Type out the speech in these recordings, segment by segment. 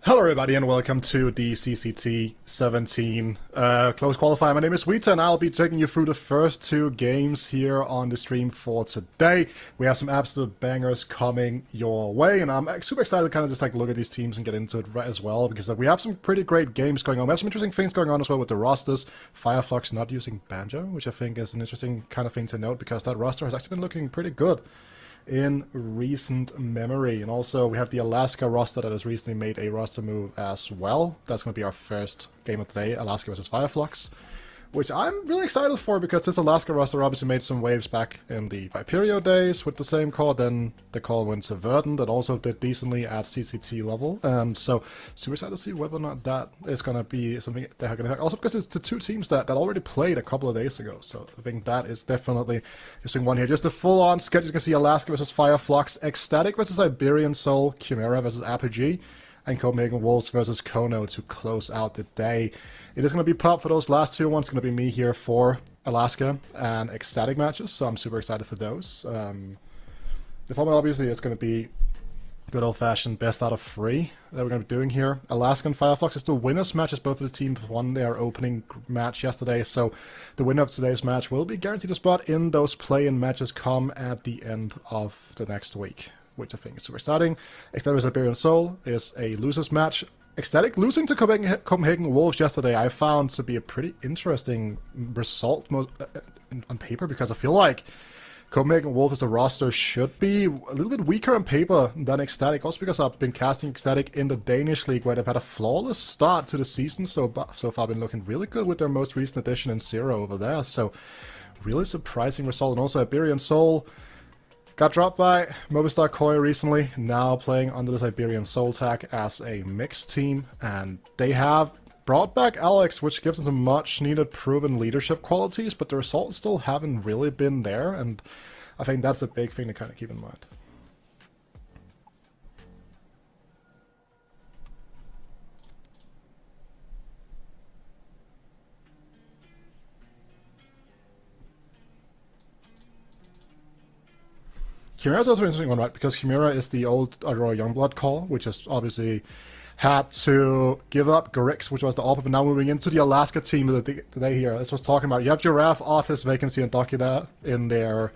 Hello everybody and welcome to the CCT-17 close qualifier. My name is Wita and I'll be taking you through the first two games here on the stream for today. We have some absolute bangers coming your way and I'm super excited to kind of just look at these teams and get into it right as well, because we have some pretty great games going on. We have some interesting things going on as well with the rosters. Fireflux not using Banjo, which I think is an interesting kind of thing to note, because that roster has actually been looking pretty good in recent memory. And also we have the Alaska roster that has recently made a roster move as well. That's going to be our first game of the day, Alaska versus Fireflux, which I'm really excited for, because this Alaska roster obviously made some waves back in the Viperio days with the same call. Then the call went to Verdant, that also did decently at CCT level. And so super excited to see whether or not that is going to be something they're going to... Also because it's the two teams that already played a couple of days ago. So I think that is definitely interesting one here. Just a full-on schedule. You can see Alaska versus Fireflux, Ecstatic versus Iberian Soul, Chimera versus Apogee, and Copenhagen Wolves versus Kono to close out the day. It is going to be pub for those last two ones. It's going to be me here for Alaska and Ecstatic matches, so I'm super excited for those. The format obviously is going to be good old-fashioned best out of three that we're going to be doing here. Alaska and Fireflux is the winners match, as both of the teams won their opening match yesterday, so the winner of today's match will be guaranteed a spot in those play-in matches come at the end of the next week, which I think is super exciting. Ecstatic vs Iberian Soul is a losers match. Ecstatic losing to Copenhagen Wolves yesterday I found to be a pretty interesting result on paper, because I feel like Copenhagen Wolves as a roster should be a little bit weaker on paper than Ecstatic, also because I've been casting Ecstatic in the Danish League, where they've had a flawless start to the season so far, been looking really good with their most recent addition in Zero over there, so really surprising result. And also Iberian Soul got dropped by Mobistar Koi recently, now playing under this Iberian Soul tag as a mixed team, and they have brought back Alex, which gives them some much needed proven leadership qualities, but the results still haven't really been there, and I think that's a big thing to kind of keep in mind. Chimera is also an interesting one, right? Because Chimera is the old Aurora Youngblood call, which has obviously had to give up Garix, which was the AWP, but now moving into the Alaska team today here. This was talking about, you have Giraffe, Artist, Vacancy, and Docky there in their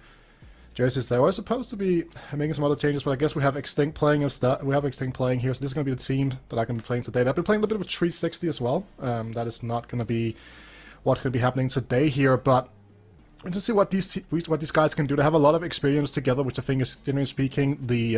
jerseys. They were supposed to be making some other changes, but I guess we have Extinct playing instead. We have Extinct playing here, so this is going to be the team that I can be playing today. They've been playing a little bit of a 360 as well. That is not going to be what's going to be happening today here, but to see what these guys can do. They have a lot of experience together, which I think is, generally speaking, the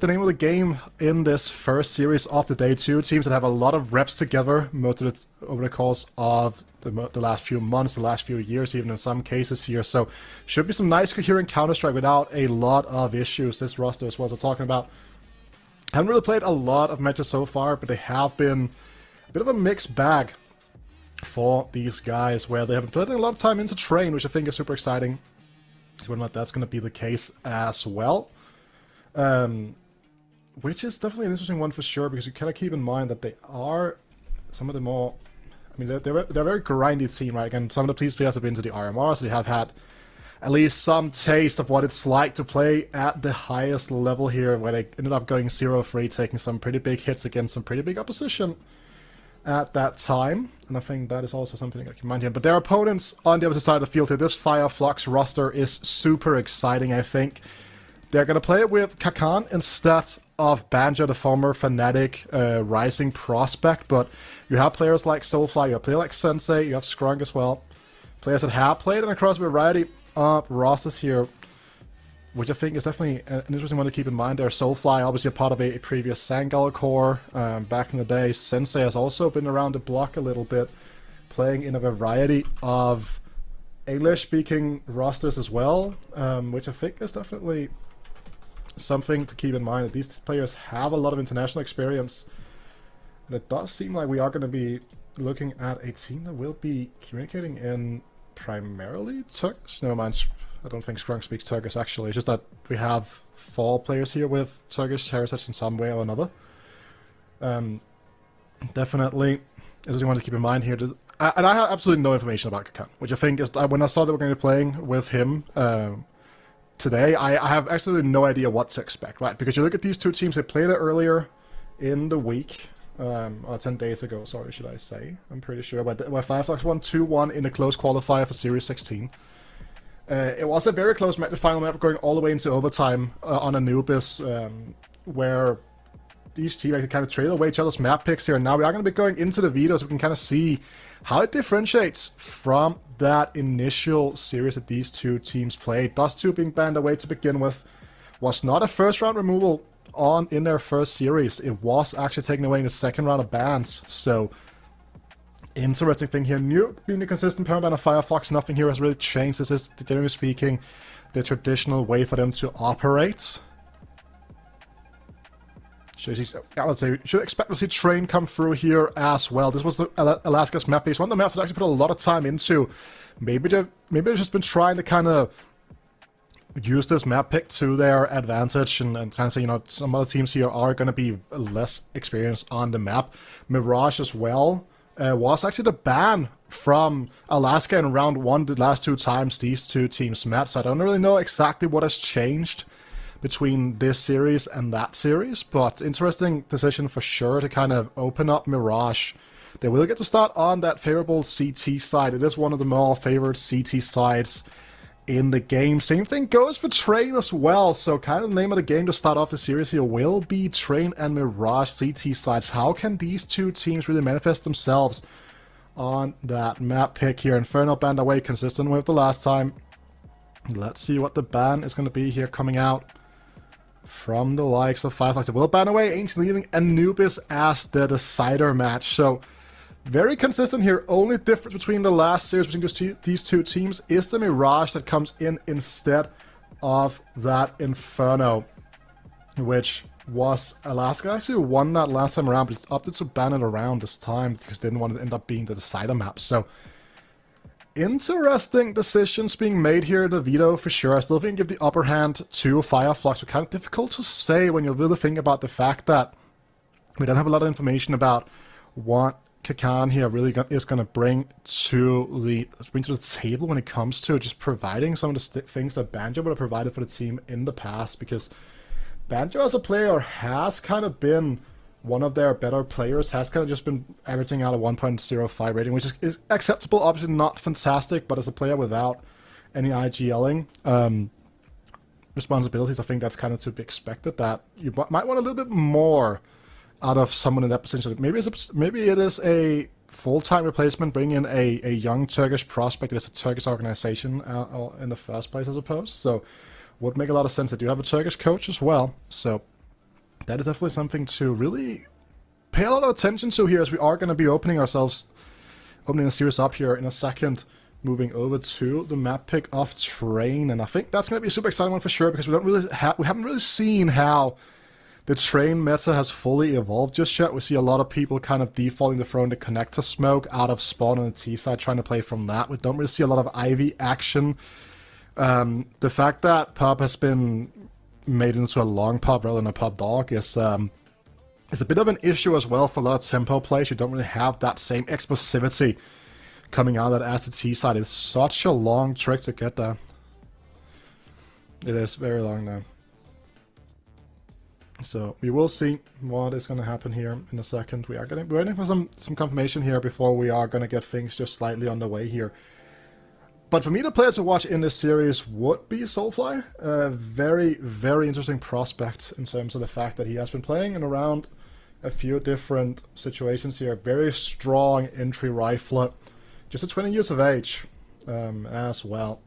name of the game in this first series of the day. Two teams that have a lot of reps together, most of it over the course of the last few months, the last few years, even in some cases here. So should be some nice coherent Counter-Strike without a lot of issues. This roster as well as we're talking about. Haven't really played a lot of matches so far, but they have been a bit of a mixed bag for these guys, where they have been putting a lot of time into train, which I think is super exciting. So whether or not that's going to be the case as well. Which is definitely an interesting one for sure, because you kind of keep in mind that they are some of the more... I mean, they're a very grindy team, right? Again, some of the players have been to the RMR, so they have had at least some taste of what it's like to play at the highest level here, where they ended up going 0-3, taking some pretty big hits against some pretty big opposition at that time, and I think that is also something to keep in mind here. But their opponents on the other side of the field here, this Fireflux roster is super exciting, I think. They're going to play it with Kakan instead of Banjo, the former Fnatic Rising prospect, but you have players like Soulfly, you have players like Sensei, you have Scrunk as well. Players that have played and across a variety of rosters here, which I think is definitely an interesting one to keep in mind there. Soulfly, obviously a part of a previous Sangal core back in the day. Sensei has also been around the block a little bit, playing in a variety of English-speaking rosters as well, which I think is definitely something to keep in mind, that these players have a lot of international experience. And it does seem like we are going to be looking at a team that will be communicating in primarily Turkish. Never mind, I don't think Scrunk speaks Turkish actually. It's just that we have 4 players here with Turkish heritage in some way or another. Definitely is what you want to keep in mind here. And I have absolutely no information about Kakan, which I think is, when I saw that we're going to be playing with him today, I have absolutely no idea what to expect, right? Because you look at these two teams, they played it earlier in the week, or 10 days ago, sorry, should I say. I'm pretty sure. Where Fireflux won 2-1 in a close qualifier for Series 16. It was a very close match, the final map going all the way into overtime on Anubis, where each team actually kind of trade away each other's map picks here. And now we are going to be going into the video so we can kind of see how it differentiates from that initial series that these two teams played. Dust 2 being banned away to begin with was not a first round removal in their first series. It was actually taken away in the second round of bans. So interesting thing here. New being the consistent permaban of Fireflux, nothing here has really changed. This is, generally speaking, the traditional way for them to operate. I would say, should expect to see Train come through here as well. This was the Alaska's map base. One of the maps that actually put a lot of time into. Maybe they've just been trying to kind of use this map pick to their advantage and kind of say, you know, some other teams here are going to be less experienced on the map. Mirage as well was actually the ban from Alaska in round 1 the last 2 times these two teams met. So I don't really know exactly what has changed between this series and that series, but interesting decision for sure to kind of open up Mirage. They will get to start on that favorable CT side. It is one of the more favored CT sides in the game. Same thing goes for Train as well, so kind of the name of the game to start off the series here will be Train and Mirage CT sides. How can these two teams really manifest themselves on that map pick here? Inferno banned away, consistent with the last time. Let's see what the ban is going to be here coming out from the likes of Fireflux. They will ban away Ancient, leaving Anubis as the decider match. So very consistent here. Only difference between the last series between these two teams is the Mirage that comes in instead of that Inferno, which was Alaska actually won that last time around, but it's opted to ban it around this time because they didn't want to end up being the decider map. So interesting decisions being made here in the veto for sure. I still think give the upper hand to Fireflux, but kind of difficult to say when you really think about the fact that we don't have a lot of information about what Kakan here really is going to bring to the table when it comes to just providing some of the things that Banjo would have provided for the team in the past, because Banjo as a player has kind of been one of their better players, has kind of just been averaging out a 1.05 rating, which is acceptable, obviously not fantastic, but as a player without any IGLing responsibilities, I think that's kind of to be expected, that you might want a little bit more out of someone in that position. Maybe it is a full-time replacement, bring in a young Turkish prospect. It's a Turkish organization in the first place, I suppose, so would make a lot of sense. They do have a Turkish coach as well, so that is definitely something to really pay a lot of attention to here, as we are going to be opening the series up here in a second, moving over to the map pick of Train. And I think that's going to be a super exciting one for sure, because we haven't really seen how the Train meta has fully evolved just yet. We see a lot of people kind of defaulting to throwing the connector smoke out of spawn on the T side, trying to play from that. We don't really see a lot of Ivy action. The fact that pub has been made into a long pub rather than a pub dog is a bit of an issue as well for a lot of tempo plays. You don't really have that same explosivity coming out of that as the T side. It's such a long trick to get there. It is very long now. So we will see what is going to happen here in a second. We're waiting for some confirmation here before we are going to get things just slightly underway here. But for me, the player to watch in this series would be Soulfly. A very, very interesting prospect in terms of the fact that he has been playing in around a few different situations here. Very strong entry rifler. Just at 20 years of age as well.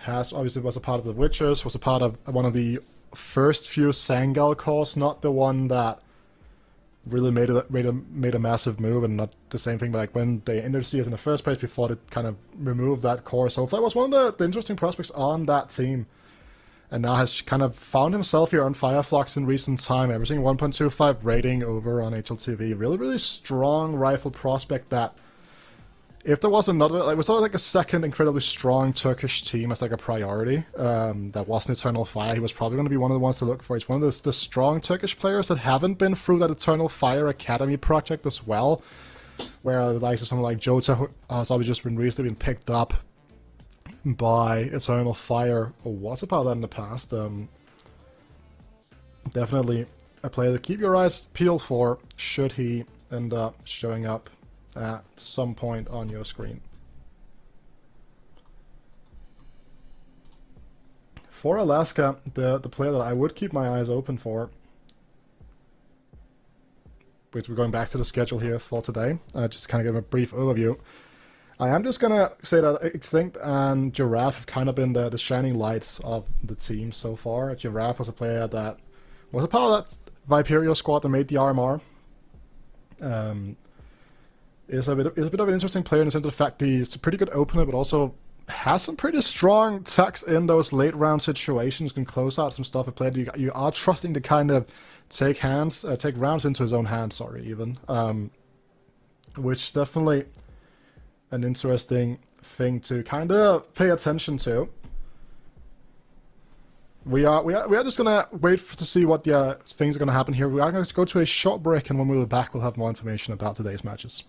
Obviously was a part of the Witchers, was a part of one of the first few Sangal cores, not the one that really made a massive move, and not the same thing, but like when they entered CS in the first place before they kind of removed that core. So that was one of the interesting prospects on that team, and now has kind of found himself here on Fireflux in recent time, averaging 1.25 rating over on HLTV. Really, really strong rifle prospect that if there was another, like, was like a second incredibly strong Turkish team as like a priority, that wasn't Eternal Fire, he was probably going to be one of the ones to look for. He's one of the strong Turkish players that haven't been through that Eternal Fire Academy project as well, where the likes of someone like Jota, who has obviously just recently been picked up by Eternal Fire, or was a part of that in the past. Definitely a player to keep your eyes peeled for, should he end up showing up at some point on your screen. For Alaska, the player that I would keep my eyes open for, which we're going back to the schedule here for today, just kind of give a brief overview. I am just going to say that Extinct and Giraffe have kind of been the shining lights of the team so far. Giraffe was a player that was a part of that Viperio squad that made the RMR. Is a bit of an interesting player in the sense of the fact that he's a pretty good opener, but also has some pretty strong attacks in those late round situations, can close out some stuff. A player you are trusting to kind of take rounds into his own hands, which definitely an interesting thing to kind of pay attention to. We are just gonna wait to see what the things are gonna happen here. We are going to go to a short break, and when we're back, we'll have more information about today's matches.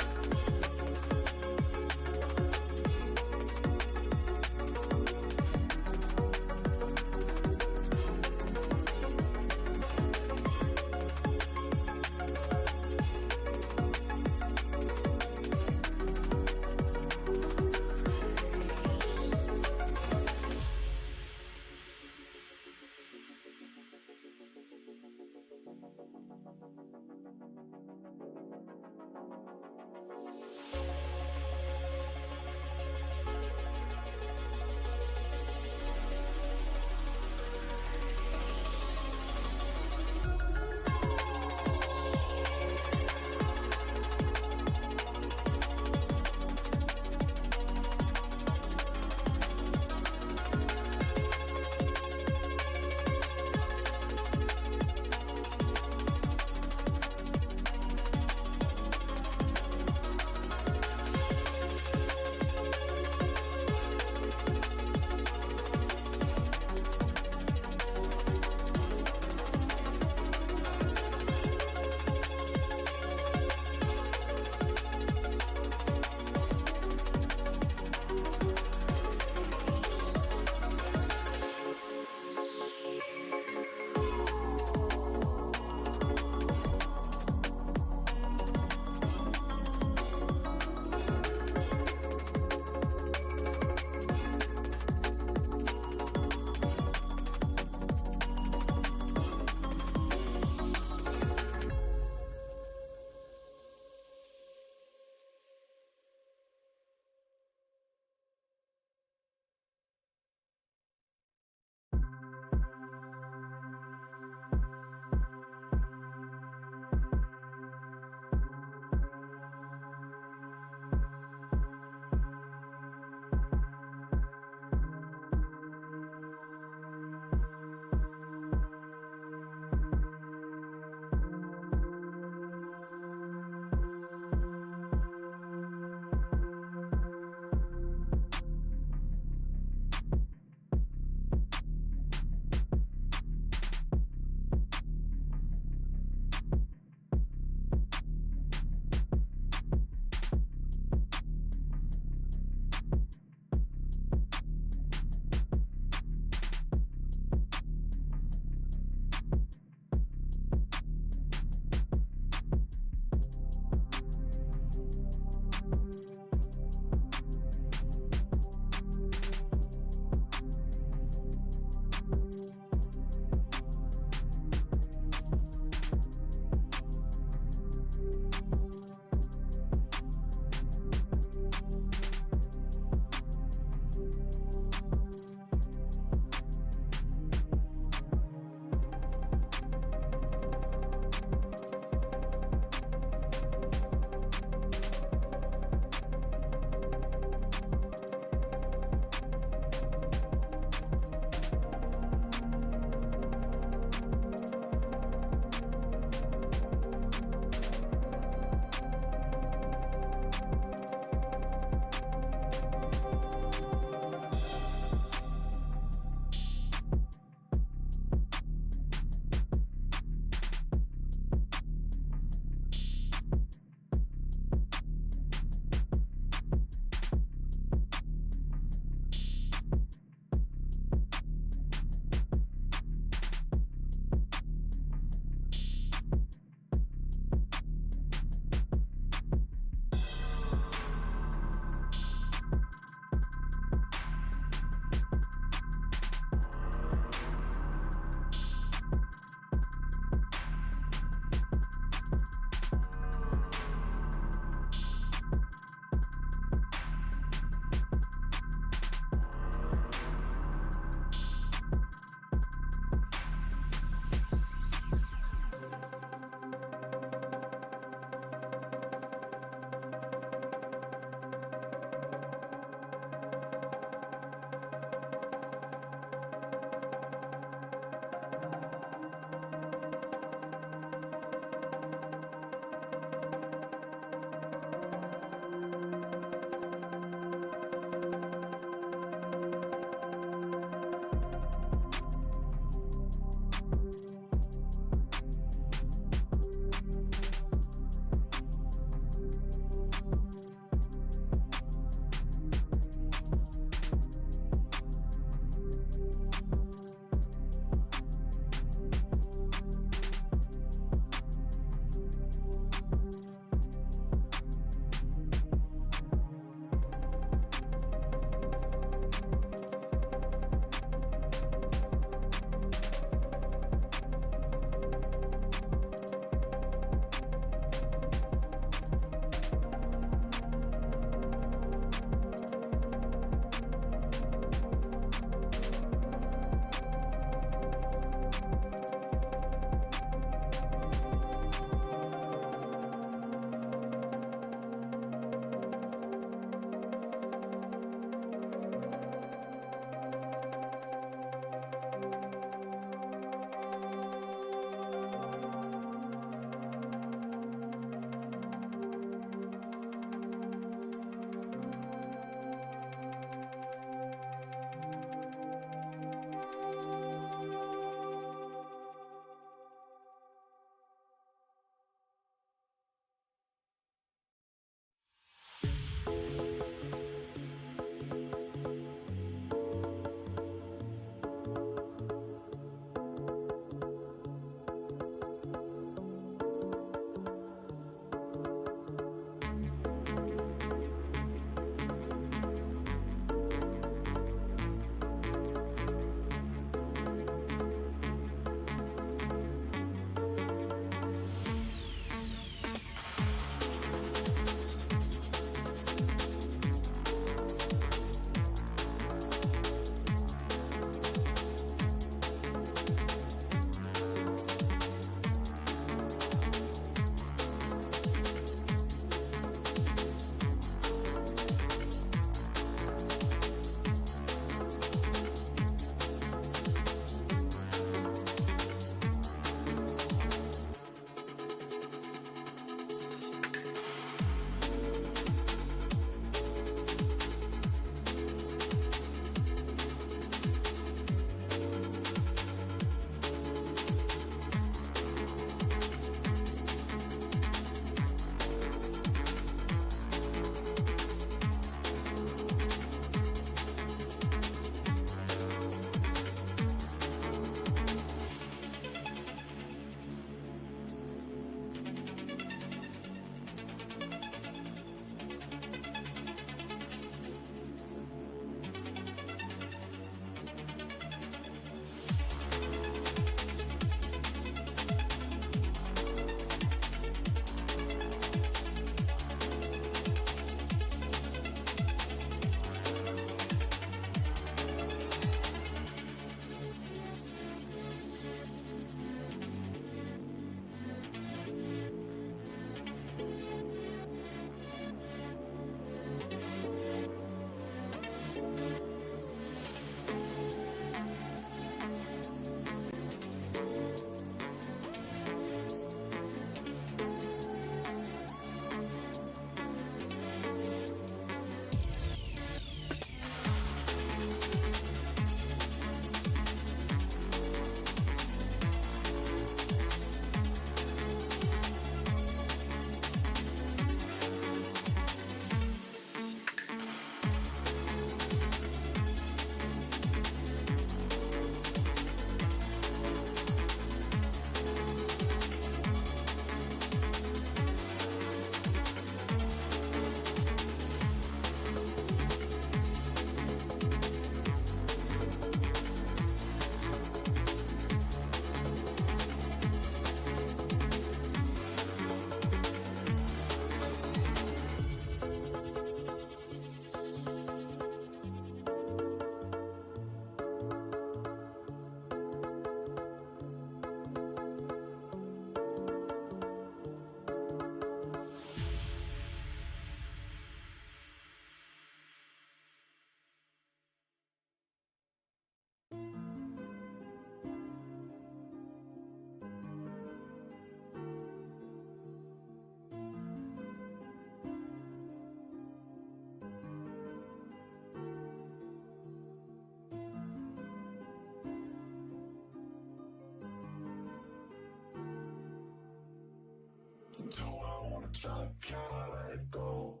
Do I wanna try? Can I let it go?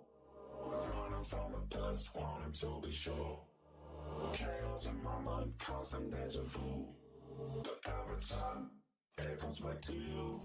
Running from the past, wanting to be sure. Chaos in my mind, constant deja vu. But every time, it comes back to you.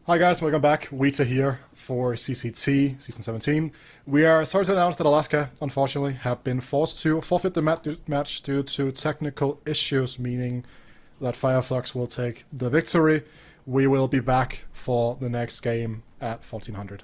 Hi guys, welcome back. Wita here for CCT Season 17. We are sorry to announce that Alaska, unfortunately, have been forced to forfeit the match due to technical issues, meaning that Fireflux will take the victory. We will be back for the next game at 1400.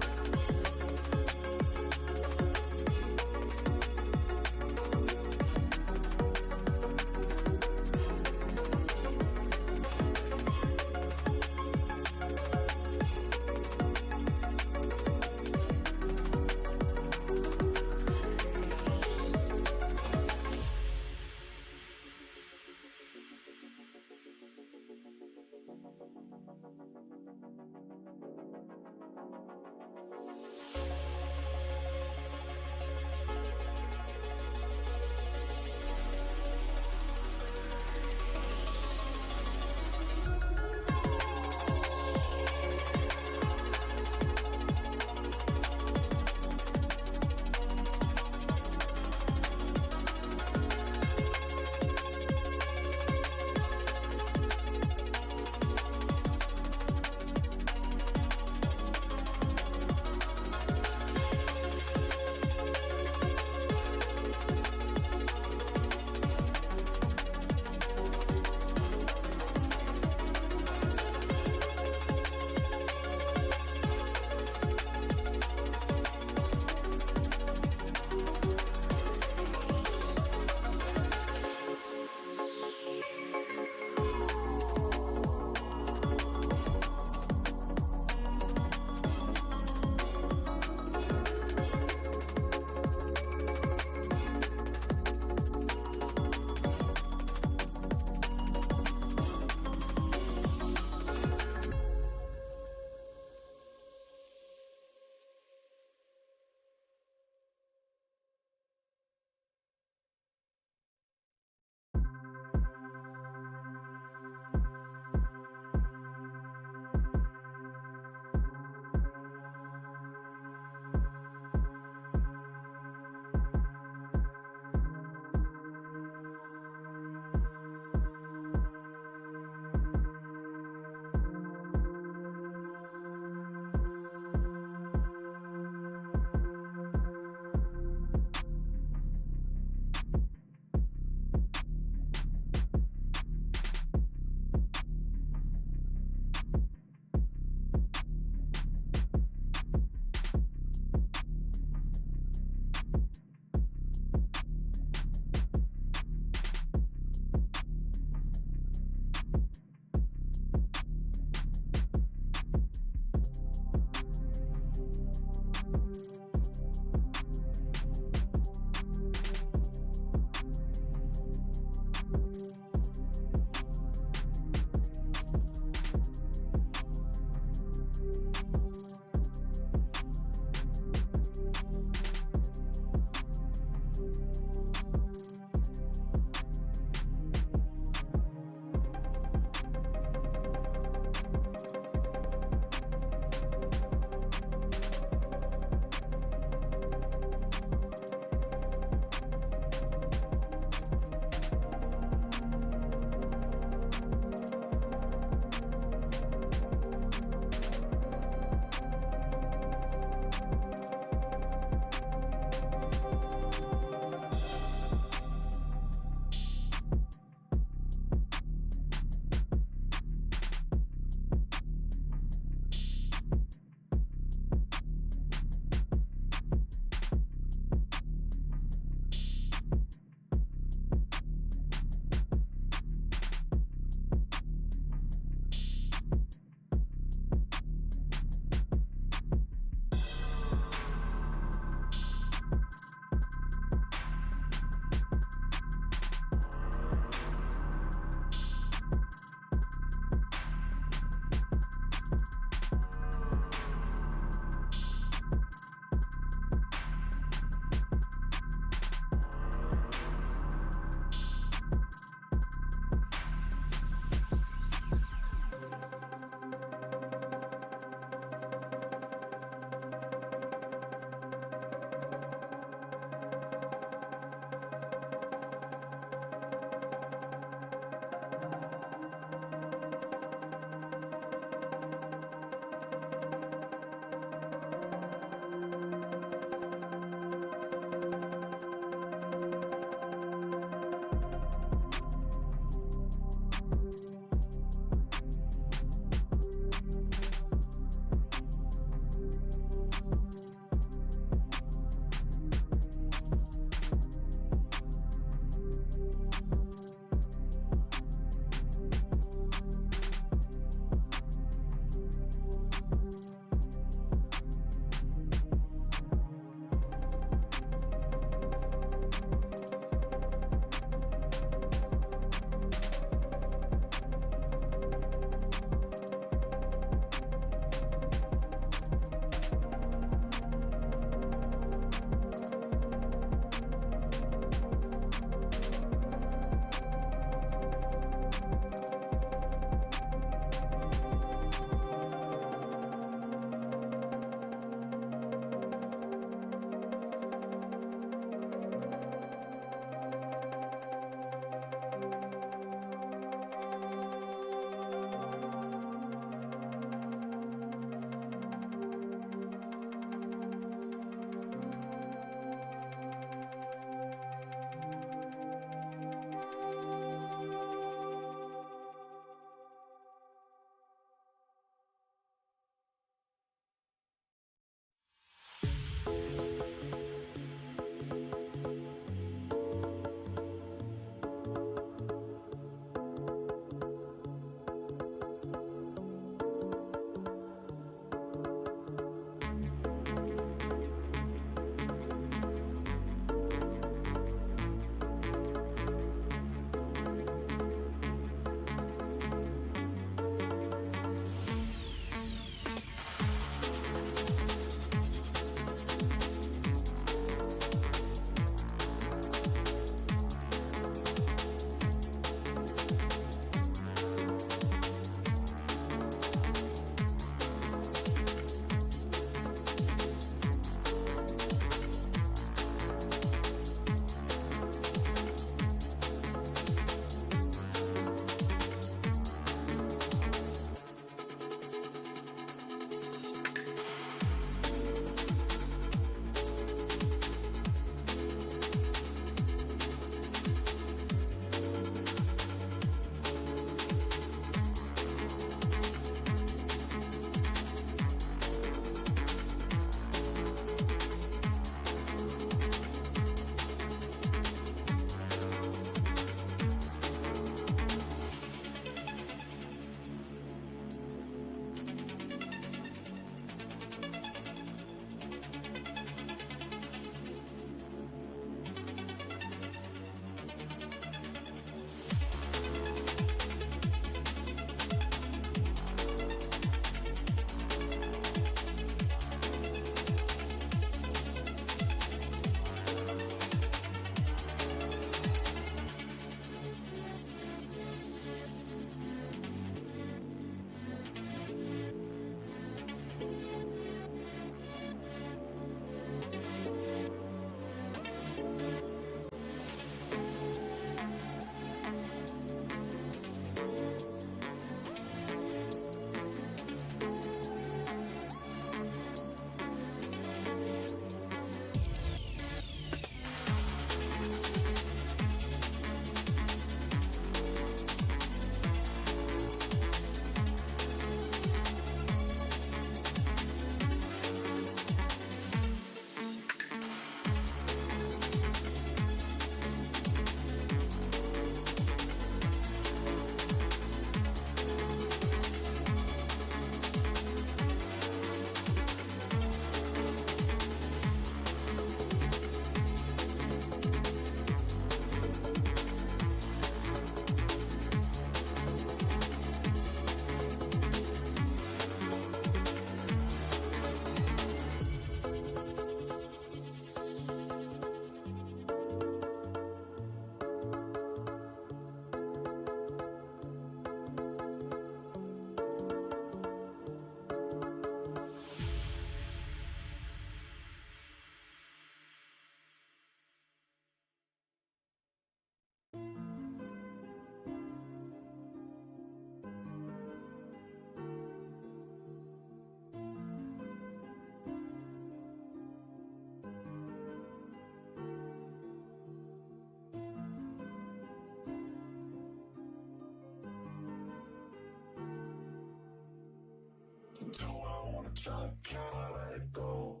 truck, can I let it go?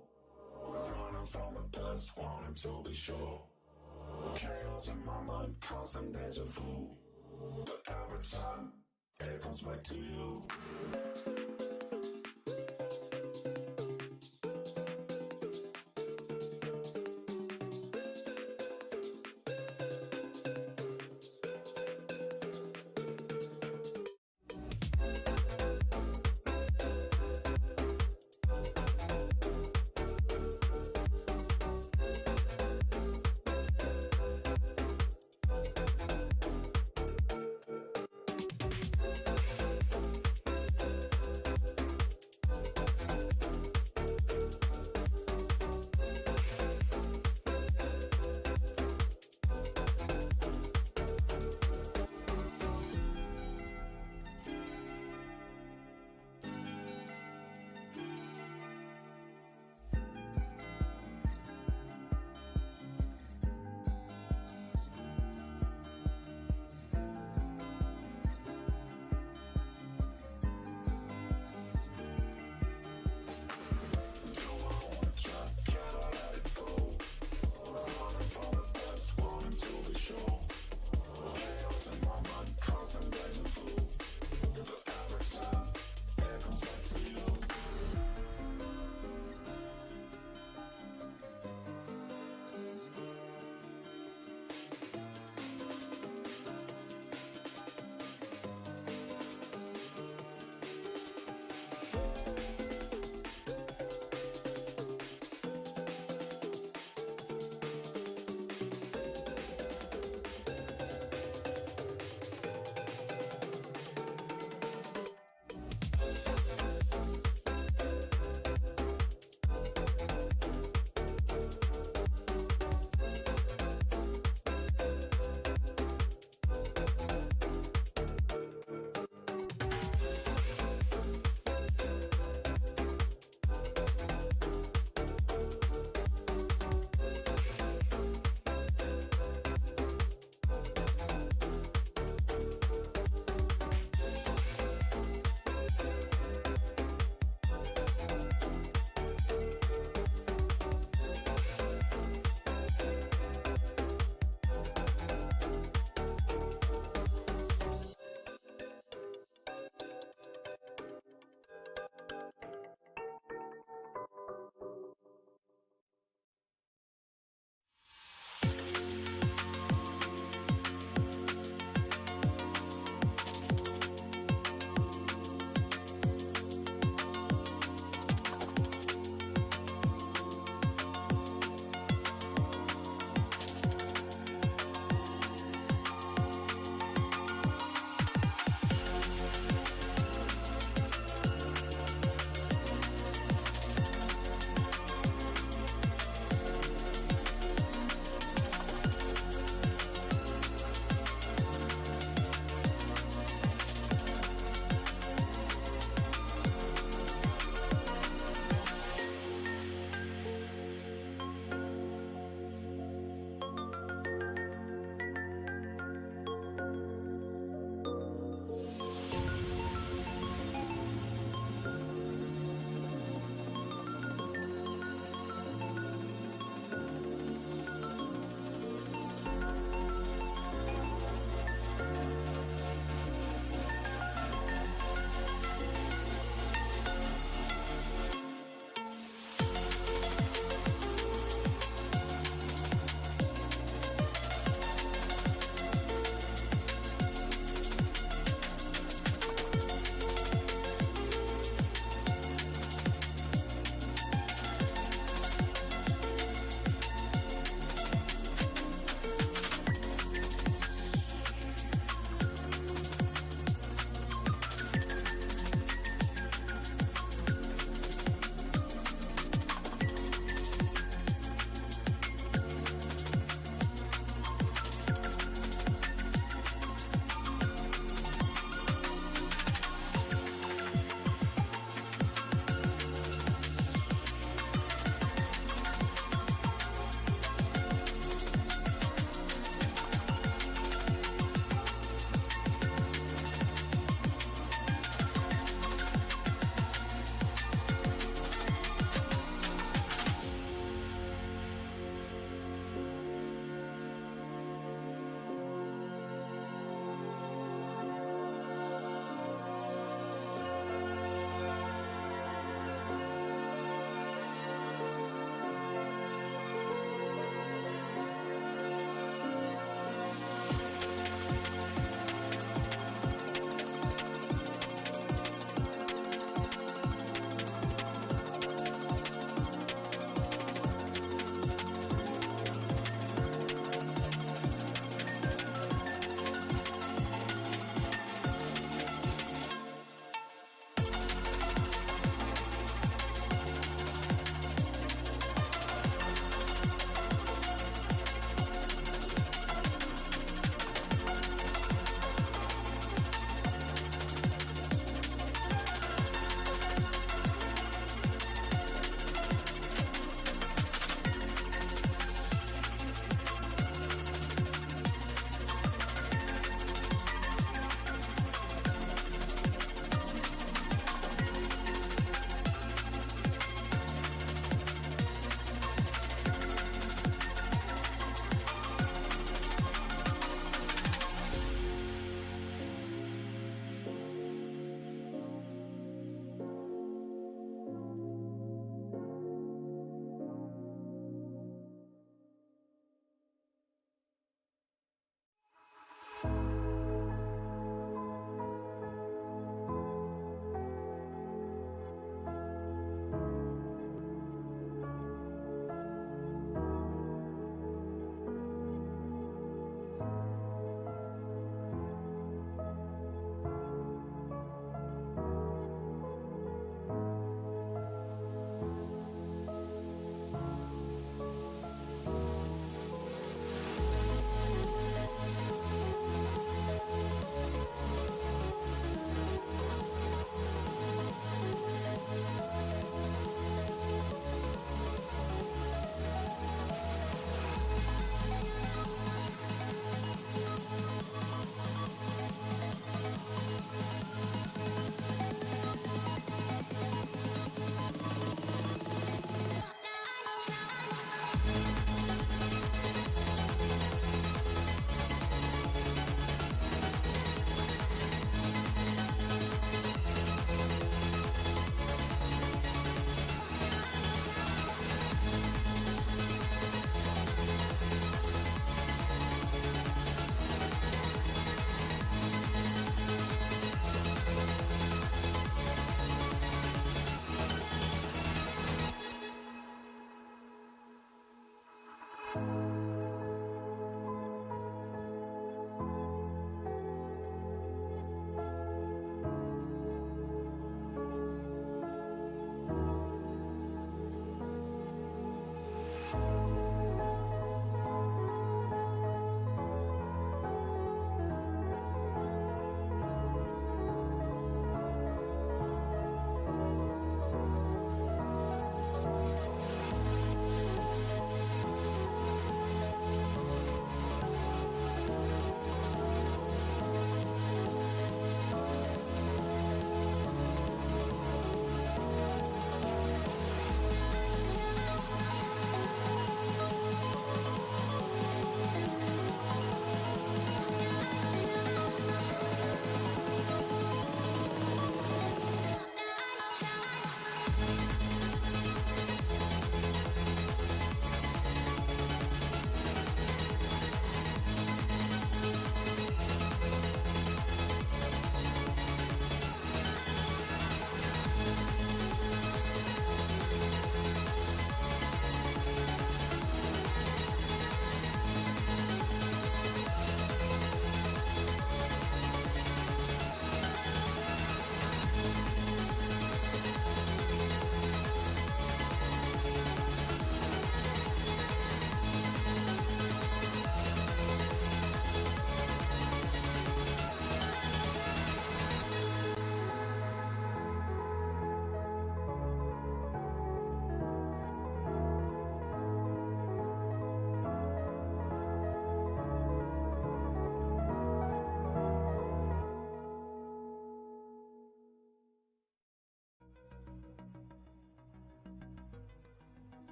We're running from the past, wanting to be sure. Chaos in my mind, constant deja vu. But every time, it comes back to you.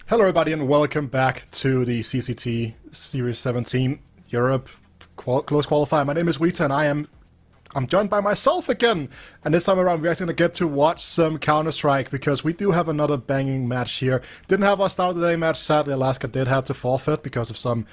Hello everybody and welcome back to the CCT Series 17 Europe Close Qualifier. My name is Wita and I'm joined by myself again. And this time around we're actually going to get to watch some Counter-Strike because we do have another banging match here. Didn't have our start of the day match, sadly Alaska did have to forfeit because of some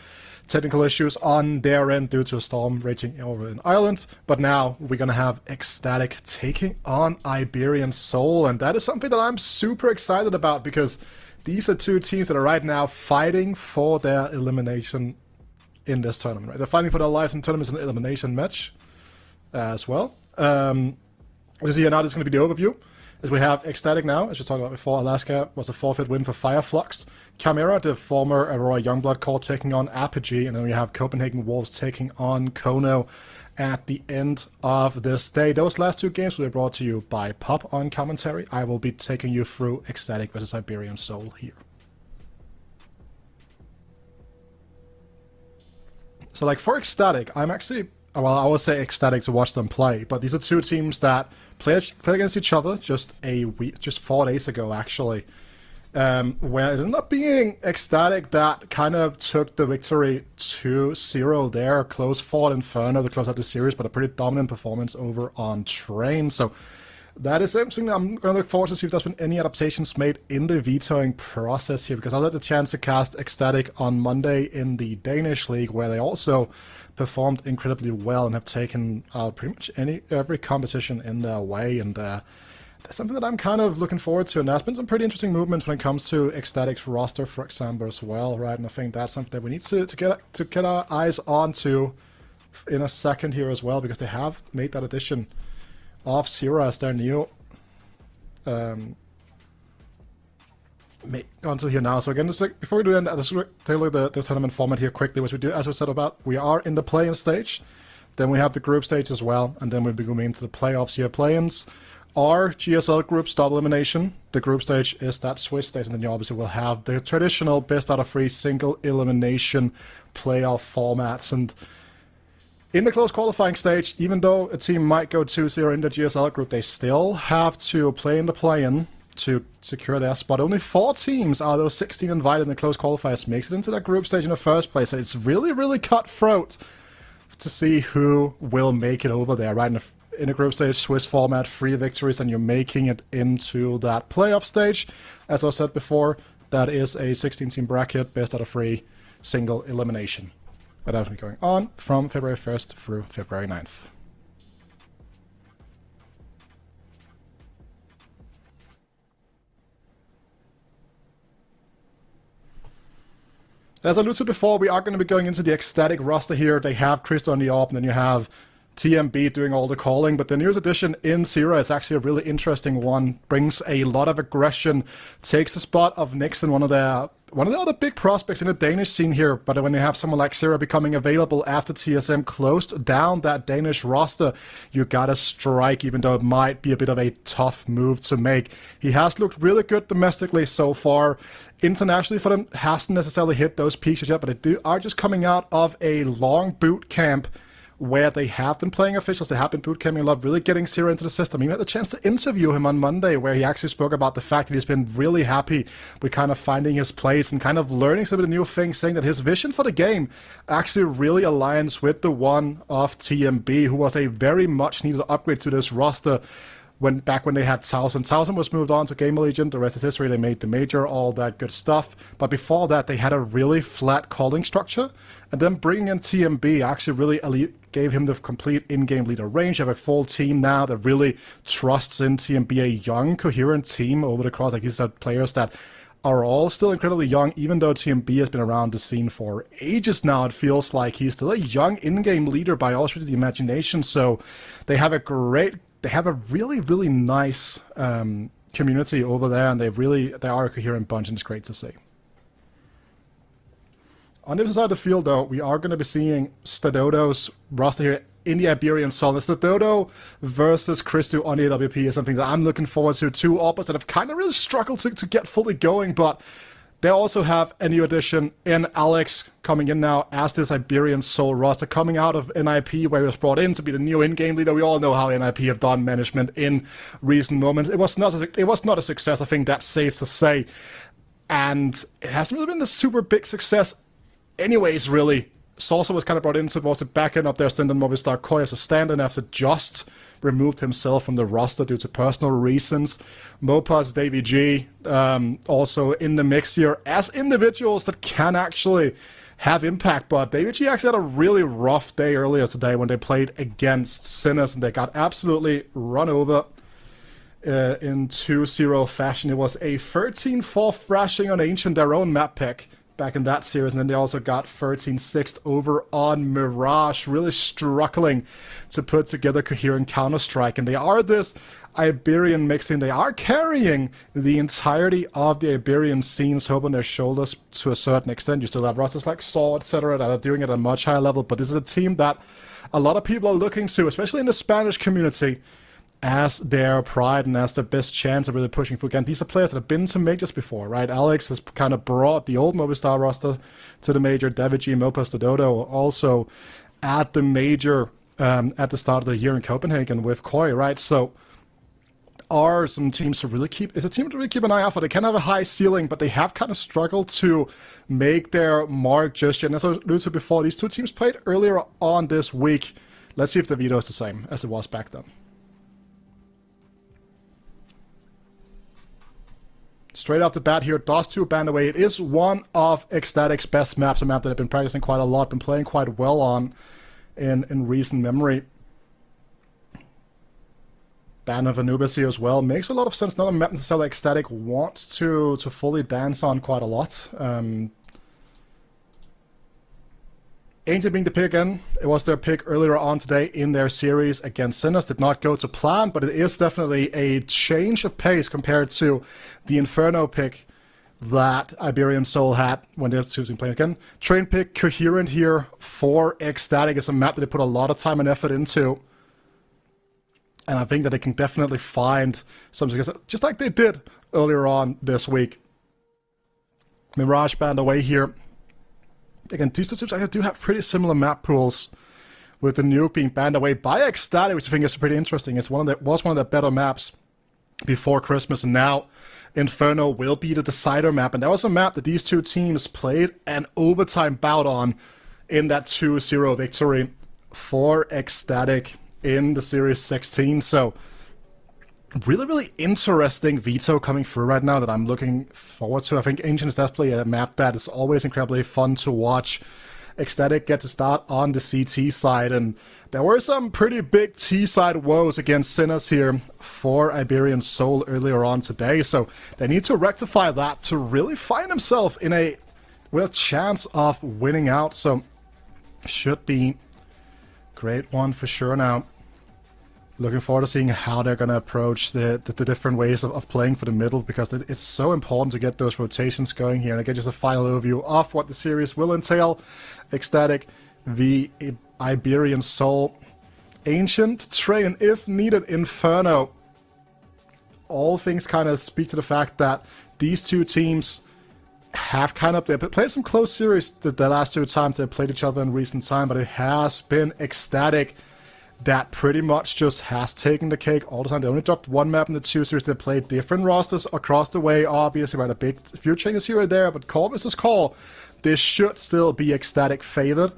technical issues on their end due to a storm raging over in Ireland. But now we're going to have Ecstatic taking on Iberian Soul, and that is something that I'm super excited about because these are two teams that are right now fighting for their elimination in this tournament. Right? They're fighting for their lives in tournaments and elimination match as well. As you see here now, this is going to be the overview. As we have Ecstatic now, as we talked about before, Alaska was a forfeit win for Fireflux. Chimera, the former Aurora Youngblood core, taking on Apogee, and then we have Copenhagen Wolves taking on Kono at the end of this day. Those last two games were brought to you by Pop on commentary. I will be taking you through Ecstatic versus Iberian Soul here. So like for Ecstatic, I'm actually, well, I would say ecstatic to watch them play, but these are two teams that played against each other just 4 days ago actually. Where it ended up being Ecstatic that kind of took the victory 2-0 there. Close fought Inferno to close out the series, but a pretty dominant performance over on Train. So that is something that I'm going to look forward to see if there's been any adaptations made in the vetoing process here, because I had the chance to cast Ecstatic on Monday in the Danish League, where they also performed incredibly well and have taken pretty much every competition in their way, and that's something that I'm kind of looking forward to, and there's been some pretty interesting movements when it comes to Ecstatic's roster, for example, as well, right? And I think that's something that we need to get our eyes onto in a second here as well, because they have made that addition of Zero as their new onto here now. So again, just before we do that, let's take a look at the tournament format here quickly, which we do, as we said about, we are in the play-in stage, then we have the group stage as well, and then we'll be going into the playoffs here. Play-ins are GSL groups, double elimination. The group stage is that Swiss stage, and then you obviously will have the traditional best out of 3 single elimination playoff formats. And in the close qualifying stage, even though a team might go 2-0 in the GSL group, they still have to play in the play-in to secure their spot. Only 4 teams out of those 16 invited in the close qualifiers makes it into that group stage in the first place. So it's really, really cutthroat to see who will make it over there, right? In the group stage, Swiss format, 3 victories, and you're making it into that playoff stage. As I said before, that is a 16-team bracket, best out of 3, single elimination. But that will be going on from February 1st through February 9th. As I alluded to before, we are going to be going into the Ecstatic roster here. They have Christo on the AWP, and then you have TMB doing all the calling. But the newest addition in Zero is actually a really interesting one. Brings a lot of aggression, takes the spot of Nixon, one of the other big prospects in the Danish scene here. But when you have someone like Zero becoming available after TSM closed down that Danish roster, you gotta strike, even though it might be a bit of a tough move to make. He has looked really good domestically so far. Internationally for them, hasn't necessarily hit those peaks yet, but they are just coming out of a long boot camp where they have been playing officials, they have been boot camping a lot, really getting Zero into the system. He had the chance to interview him on Monday, where he actually spoke about the fact that he's been really happy with kind of finding his place and kind of learning some of the new things, saying that his vision for the game actually really aligns with the one of TMB, who was a very much needed upgrade to this roster back when they had Towson. Towson was moved on to Game Allegiant, the rest is history, they made the major, all that good stuff. But before that, they had a really flat calling structure, and then bringing in TMB actually really gave him the complete in-game leader range. You have a full team now that really trusts in TMB, a young, coherent team over the cross. Like, these are players that are all still incredibly young, even though TMB has been around the scene for ages now. It feels like he's still a young in-game leader by all stretch of the imagination. So they have a really, really nice community over there, and they are a coherent bunch, and it's great to see. On the other side of the field, though, we are going to be seeing Stadodo's roster here in the Iberian Sol. Stadodo versus Christo on the AWP is something that I'm looking forward to. Two opposites that have kind of really struggled to get fully going, but they also have a new addition in Alex coming in now as this Iberian Soul roster, coming out of NIP, where he was brought in to be the new in-game leader. We all know how NIP have done management in recent moments. It was not a success, I think that's safe to say. And it hasn't really been a super big success anyways, really. Salsa was kind of brought in towards the back end of their stint, and Movistar Koi as a stand-in after just removed himself from the roster due to personal reasons. Mopaz, Davey G, also in the mix here as individuals that can actually have impact. But Davey G actually had a really rough day earlier today when they played against Sinners, and they got absolutely run over in 2-0 fashion. It was a 13-4 thrashing on Ancient, their own map pick, back in that series, and then they also got 13-6 over on Mirage, really struggling to put together coherent Counter-Strike. And they are this Iberian mixing, they are carrying the entirety of the Iberian scenes, hope on their shoulders to a certain extent. You still have rosters like Saw, etc., that are doing it at a much higher level, but this is a team that a lot of people are looking to, especially in the Spanish community, as their pride and as their best chance of really pushing through. Again, these are players that have been to majors before, right? Alex has kind of brought the old Movistar roster to the major. David G, Mopas, Dodo also at the major at the start of the year in Copenhagen with Koi, right? So are some teams to really keep, is a team to really keep an eye out for. They can have a high ceiling, but they have kind of struggled to make their mark just yet. And as I alluded to before, these two teams played earlier on this week. Let's see if the veto is the same as it was back then. Straight off the bat here, DOS 2 banned away. It is one of Ecstatic's best maps, a map that I've been practicing quite a lot, been playing quite well on in recent memory. Ban of Anubis here as well. Makes a lot of sense. Not a map necessarily Ecstatic wants to fully dance on quite a lot. Ancient being the pick again. It was their pick earlier on today in their series against Sinners. Did not go to plan, but it is definitely a change of pace compared to the Inferno pick that Iberian Soul had when they're choosing playing again. Train pick, coherent here for Ecstatic. It's a map that they put a lot of time and effort into. And I think that they can definitely find some success, just like they did earlier on this week. Mirage banned away here. Again, these two teams actually do have pretty similar map pools, with the Nuke being banned away by Ecstatic, which I think is pretty interesting. It's was one of the better maps before Christmas, and now Inferno will be the decider map. And that was a map that these two teams played an overtime bout on in that 2-0 victory for Ecstatic in the Series 16. So really, really interesting veto coming through right now that I'm looking forward to. I think Ancient is definitely a map that is always incredibly fun to watch Ecstatic get to start on the CT side, and there were some pretty big T-side woes against Sinners here for Iberian Soul earlier on today, so they need to rectify that to really find themselves in a real chance of winning out, so should be great one for sure now. Looking forward to seeing how they're going to approach the different ways of playing for the middle, because it's so important to get those rotations going here. And again, just a final overview of what the series will entail. Ecstatic v Iberian Soul. Ancient, Train, if needed, Inferno. All things kind of speak to the fact that these two teams have kind of played some close series the last two times they played each other in recent time, but it has been Ecstatic that pretty much just has taken the cake all the time. They only dropped one map in the two series. They played different rosters across the way, obviously, right? A few changes here or there, but core versus core, this should still be Ecstatic favored,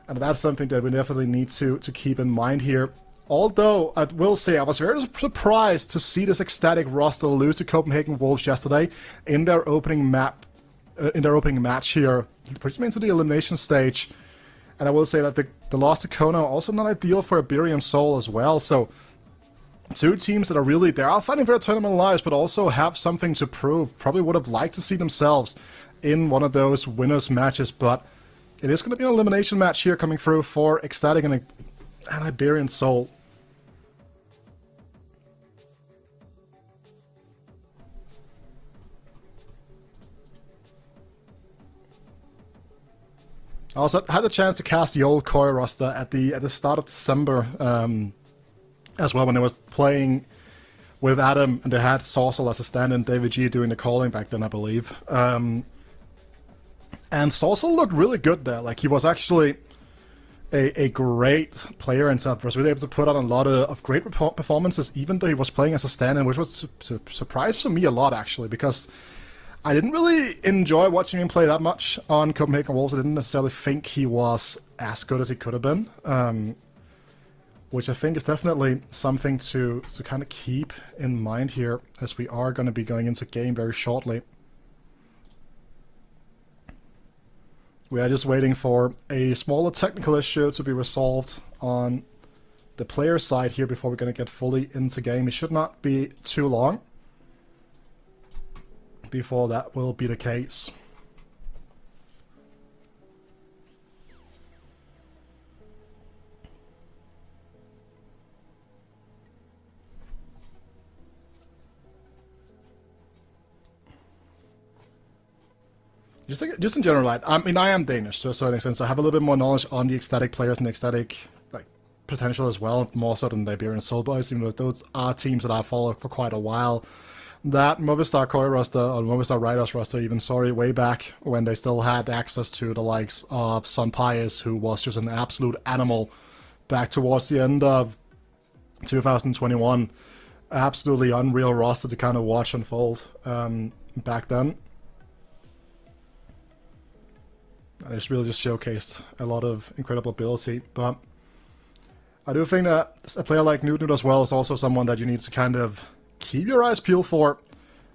and that's something that we definitely need to keep in mind here. Although, I will say, I was very surprised to see this Ecstatic roster lose to Copenhagen Wolves yesterday in their opening match here, pushing them into the elimination stage. And I will say that the loss to Kona also not ideal for Iberian Soul as well. So, two teams that are really, they are fighting for their tournament lives, but also have something to prove. Probably would have liked to see themselves in one of those winners matches, but it is going to be an elimination match here coming through for Ecstatic and Iberian Soul. I also had the chance to cast the old core roster at the start of December as well, when I was playing with Adam, and they had Saucel as a stand-in, David G doing the calling back then, I believe. And Saucel looked really good there. Like, he was actually a great player and stuff. Was really able to put on a lot of great performances, even though he was playing as a stand-in, which was a surprise for me a lot, actually, because I didn't really enjoy watching him play that much on Copenhagen Wolves. I didn't necessarily think he was as good as he could have been, which I think is definitely something to kind of keep in mind here, as we are going to be going into game very shortly. We are just waiting for a smaller technical issue to be resolved on the player side here before we're going to get fully into game. It should not be too long before that will be the case. Just in general, right? I mean, I am Danish to a certain extent, so I have a little bit more knowledge on the Ecstatic players and Ecstatic potential as well, more so than the Iberian Soul boys, even though those are teams that I've followed for quite a while. That Movistar Koi roster, or Movistar Riders roster even, sorry, way back when they still had access to the likes of Sun Pius, who was just an absolute animal back towards the end of 2021. Absolutely unreal roster to kind of watch unfold back then. And it's really just showcased a lot of incredible ability, but I do think that a player like Newt as well is also someone that you need to kind of keep your eyes peeled for.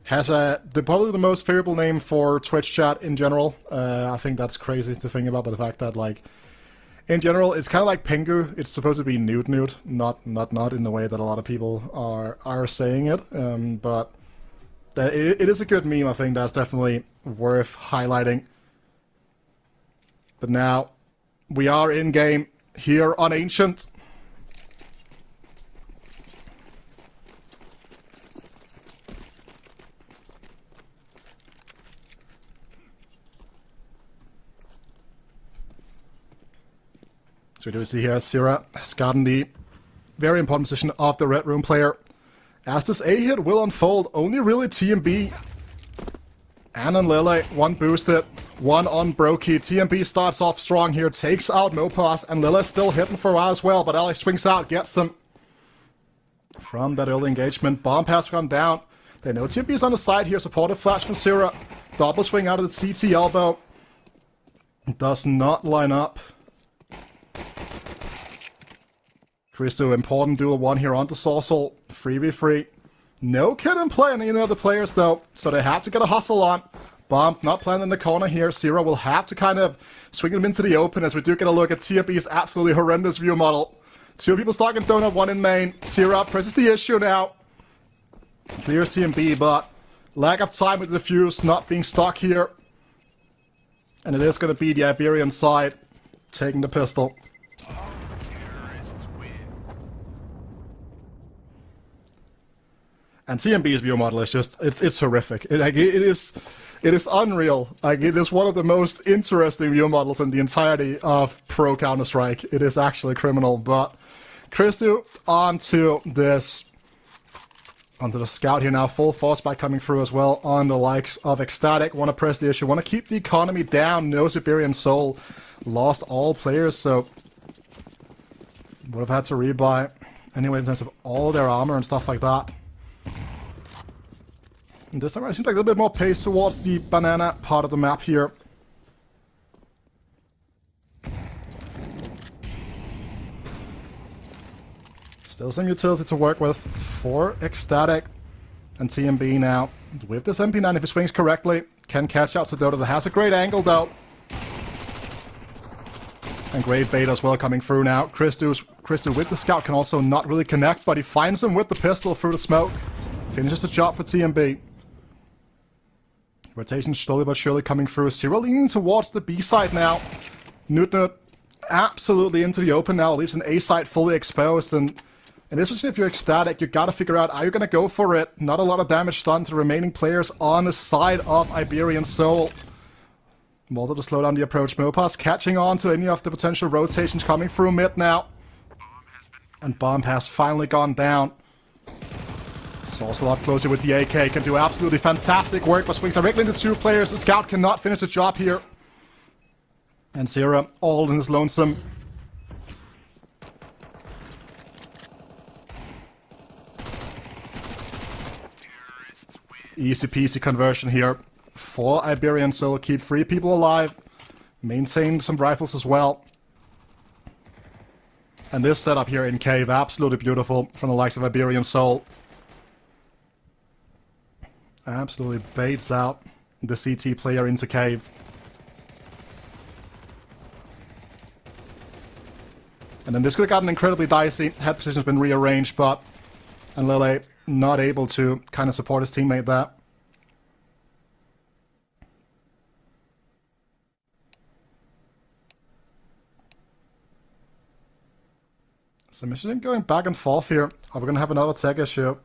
Has probably the most favorable name for Twitch chat in general. I think that's crazy to think about, but the fact that, like, in general, it's kind of like Pengu. It's supposed to be Newt, not in the way that a lot of people are saying it. But it is a good meme. I think that's definitely worth highlighting. But now we are in game here on Ancient. So we do see here Syrah has gotten the very important position of the Red Room player. As this A hit will unfold, only really TMB and Lele, one boosted, one on Brokey. TMB starts off strong here, takes out Mopaz, and Lele's still hitting for a while as well, but Alex swings out, gets him from that early engagement. Bomb pass gone down. They know TMB's on the side here, supportive flash from Syrah. Double swing out of the CT elbow. Does not line up. Christo, important duel one here onto Saucel. 3v3. No kid in play on any of the players though, so they have to get a hustle on. Bump not planted in the corner here. Zero will have to kind of swing him into the open as we do get a look at TMB's absolutely horrendous view model. Two people stuck in donut, one in main. Zero presses the issue now. Clears TMB, but lack of time with the defuse, not being stuck here. And it is going to be the Iberian side taking the pistol. And TMB's view model is just, it's horrific. It is unreal. Like, it is one of the most interesting view models in the entirety of Pro Counter-Strike. It is actually criminal, but Christu onto the scout here now. Full force by coming through as well on the likes of Ecstatic. Want to press the issue, want to keep the economy down. No Iberian Soul. Lost all players, so would have had to rebuy anyway in terms of all their armor and stuff like that. And this time it seems like a little bit more pace towards the banana part of the map here. Still some utility to work with for Ecstatic and TMB now. With this MP9, if he swings correctly, can catch out Sedota. That has a great angle though. And great bait as well coming through now. Christu with the scout can also not really connect, but he finds him with the pistol through the smoke. Finishes the job for TMB. Rotation slowly but surely coming through. Zero leaning towards the B side now. Newt absolutely into the open now. Leaves an A side fully exposed. And especially if you're Ecstatic, you gotta figure out, are you gonna go for it? Not a lot of damage done to the remaining players on the side of Iberian Soul. Molter to slow down the approach. Mopas catching on to any of the potential rotations coming through mid now. And Bomb has finally gone down. Sauce a lot closer with the AK. Can do absolutely fantastic work, but swings directly into two players. The scout cannot finish the job here. And Zero all in his lonesome. Easy peasy conversion here for Iberian Soul. Keep 3 people alive. Maintain some rifles as well. And this setup here in cave, absolutely beautiful from the likes of Iberian Soul. Absolutely baits out the CT player into cave. And then this could have gotten incredibly dicey. Head position's been rearranged, but Lele not able to kind of support his teammate there. Submission going back and forth here. Are we going to have another tech issue?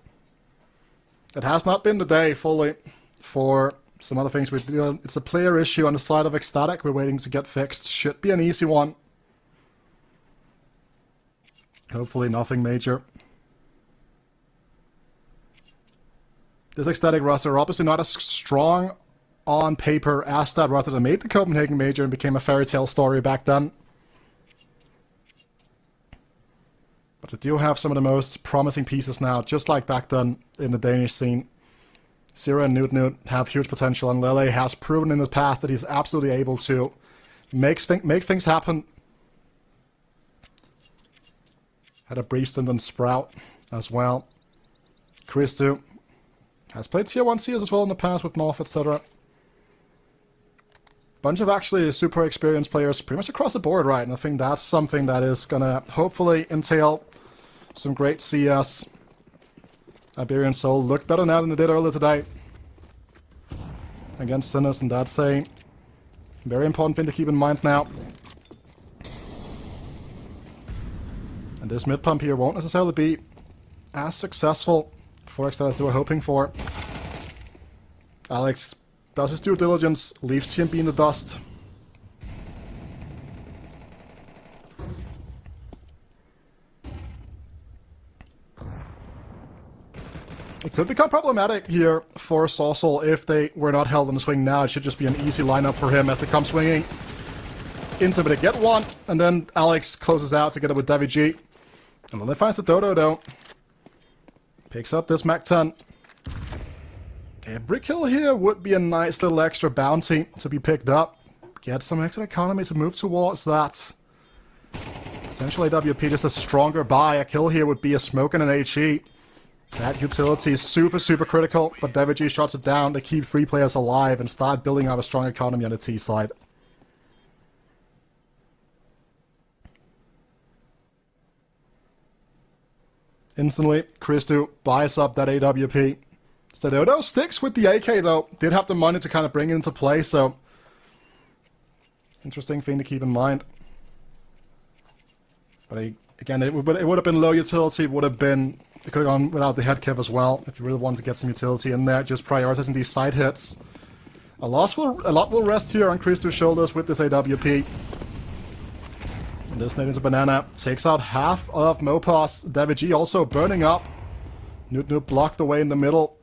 It has not been the day fully for some other things we're doing. It's a player issue on the side of Ecstatic. We're waiting to get fixed. Should be an easy one. Hopefully nothing major. This Ecstatic roster obviously not as strong on paper as that roster that made the Copenhagen major and became a fairy tale story back then. But they do have some of the most promising pieces now, just like back then in the Danish scene. Zero and Newt have huge potential, and Lele has proven in the past that he's absolutely able to make things happen. Had a brief stint on Sprout as well. Christu has played Tier 1 CS as well in the past with North, etc. Bunch of actually super experienced players pretty much across the board, right? And I think that's something that is gonna hopefully entail some great CS. Iberian Soul looked better now than they did earlier today against Sinners, and that's a very important thing to keep in mind now. And this mid pump here won't necessarily be as successful for Ecstatic as they were hoping for. Alex does his due diligence, leaves TMB in the dust. It could become problematic here for Saucel if they were not held on the swing now. It should just be an easy lineup for him as they come swinging into it. Get one, and then Alex closes out together with Davy G. And then they finds the Dodo though. Picks up this Mac-10. A brick hill here would be a nice little extra bounty to be picked up. Get some extra economy to move towards that. Potentially AWP just a stronger buy. A kill here would be a smoke and an HE. That utility is super, super critical, but Apogee shuts it down to keep 3 players alive and start building up a strong economy on the T side. Instantly, Christu buys up that AWP. Stadodo sticks with the AK though. Did have the money to kind of bring it into play, so interesting thing to keep in mind. But again, it would have been low utility. It could have gone without the head cap as well if you really wanted to get some utility in there. Just prioritizing these side hits. A lot will rest here on Christu's shoulders with this AWP. And this nade into Banana takes out half of Mopos. Apogee also burning up. Noot blocked away in the middle.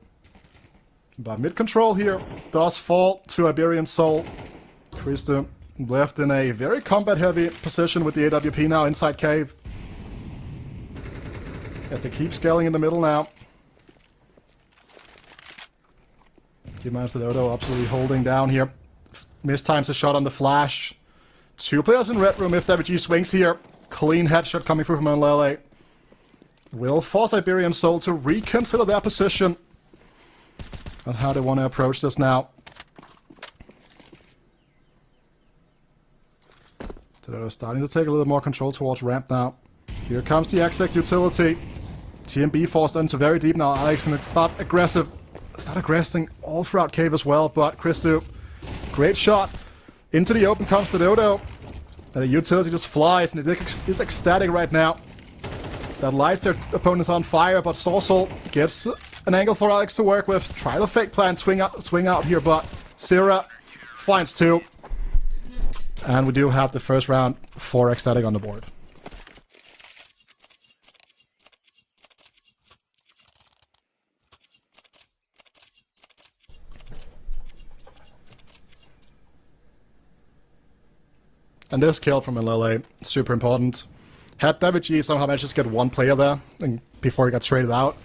But mid-control here does fall to Iberian Soul. Christu left in a very combat-heavy position with the AWP now inside cave. Have to keep scaling in the middle now. Dodo absolutely holding down here. Mistimes a shot on the flash. 2 players in red room if Apogee swings here. Clean headshot coming through from Lele. Will force Iberian Soul to reconsider their position on how they want to approach this now. Dodo starting to take a little more control towards ramp now. Here comes the Ecstatic utility. TMB forced into very deep now. Alex gonna start aggressing all throughout cave as well, but Christu, great shot. Into the open comes Dodo. And the utility just flies, and it is ecstatic right now. That lights their opponents on fire, but Sorsol gets an angle for Alex to work with. Try to fake plan, swing out here, but Sierra finds 2. And we do have the first round for Ecstatic on the board. And this kill from Lele, super important. Had Apogee somehow managed to get 1 player there and before he got traded out,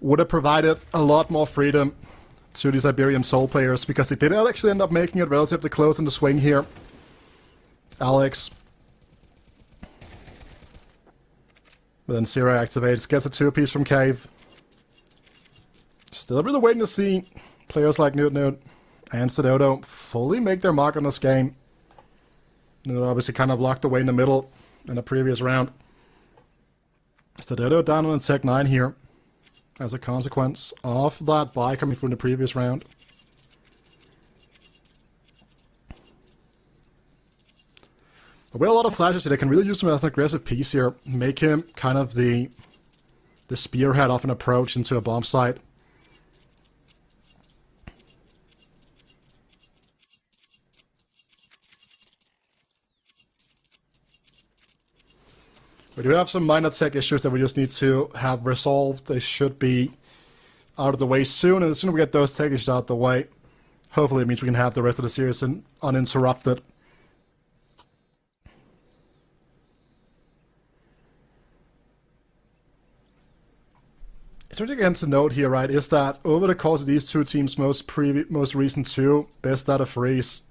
would have provided a lot more freedom to these Iberian Soul players, because they did actually end up making it relatively close in the swing here. Alex. But then Sierra activates, gets a 2-piece from Cave. Still really waiting to see players like Noot and Stadodo fully make their mark on this game. Noot obviously kind of locked away in the middle in the previous round. Stadodo down on Tech 9 here as a consequence of that buy coming from the previous round. But with a lot of flashes here, they can really use him as an aggressive piece here. Make him kind of the spearhead of an approach into a bomb site. We do have some minor tech issues that we just need to have resolved. They should be out of the way soon, and as soon as we get those tech issues out of the way, hopefully it means we can have the rest of the series uninterrupted. Something again to note here, right, is that over the course of these 2 teams' most recent 2 best out of 3s,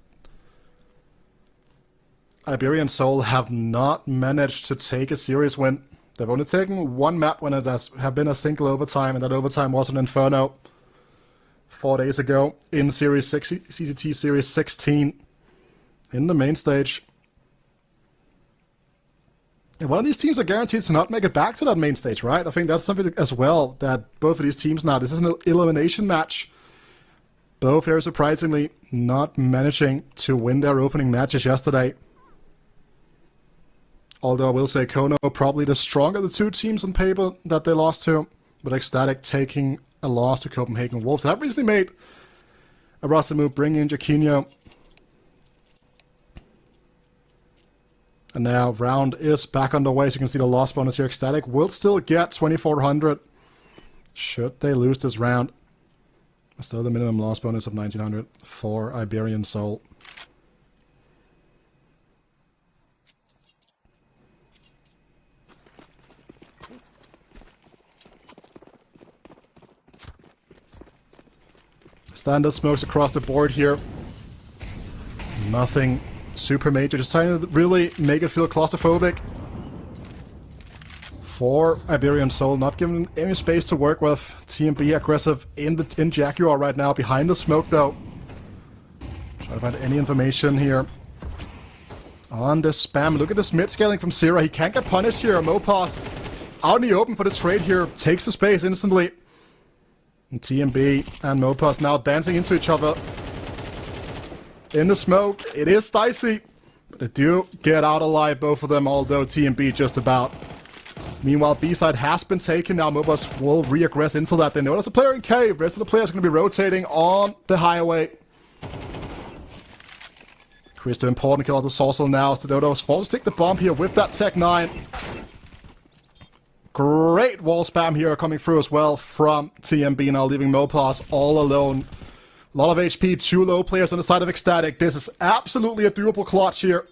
Iberian Soul have not managed to take a series win. They've only taken 1 map when it has been a single overtime, and that overtime was an Inferno 4 days ago in Series 6, CCT Series 16 in the main stage. And one of these teams are guaranteed to not make it back to that main stage, right? I think that's something as well, that both of these teams now, this is an elimination match. Both very surprisingly not managing to win their opening matches yesterday. Although I will say Kono probably the stronger of the 2 teams on paper that they lost to, but Ecstatic taking a loss to Copenhagen Wolves. They have recently made a roster move, bringing in Jaquinho. And now round is back underway, so you can see the loss bonus here. Ecstatic will still get 2,400 should they lose this round. Still the minimum loss bonus of 1,900 for Iberian Soul. Standard smokes across the board here. Nothing super major, just trying to really make it feel claustrophobic. for Iberian Soul, not given any space to work with. TMB aggressive in Jaguar right now, behind the smoke though. Trying to find any information here on this spam. Look at this mid-scaling from Zera. He can't get punished here. Mopos out in the open for the trade here. Takes the space instantly. And TMB and Mopos now dancing into each other. In the smoke. It is dicey. But they do get out alive, both of them, although TMB just about. Meanwhile, B-side has been taken. Now Mopos will re-aggress into that. They know there's a player in K. Rest of the players are going to be rotating on the highway. Christo important kill out the Sorcel now. Dodo's forced to take the bomb here with that Tech 9. Great wall spam here coming through as well from TMB, now leaving Mopos all alone. A lot of HP, 2 low players on the side of Ecstatic. This is absolutely a doable clutch here.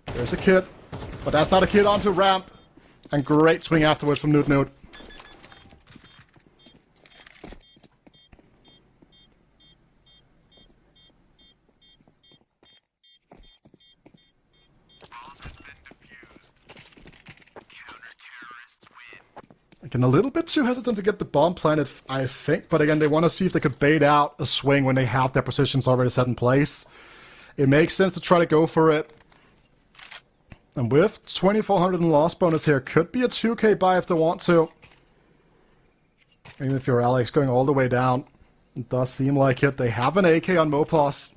There's a kid, but that's not a kid onto ramp. And great swing afterwards from Newt. Again, a little bit too hesitant to get the bomb planted, I think. But again, they want to see if they could bait out a swing when they have their positions already set in place. It makes sense to try to go for it. And with 2,400 in loss bonus here, could be a 2k buy if they want to. Even if you're Alex going all the way down. It does seem like it. They have an AK on Mopos.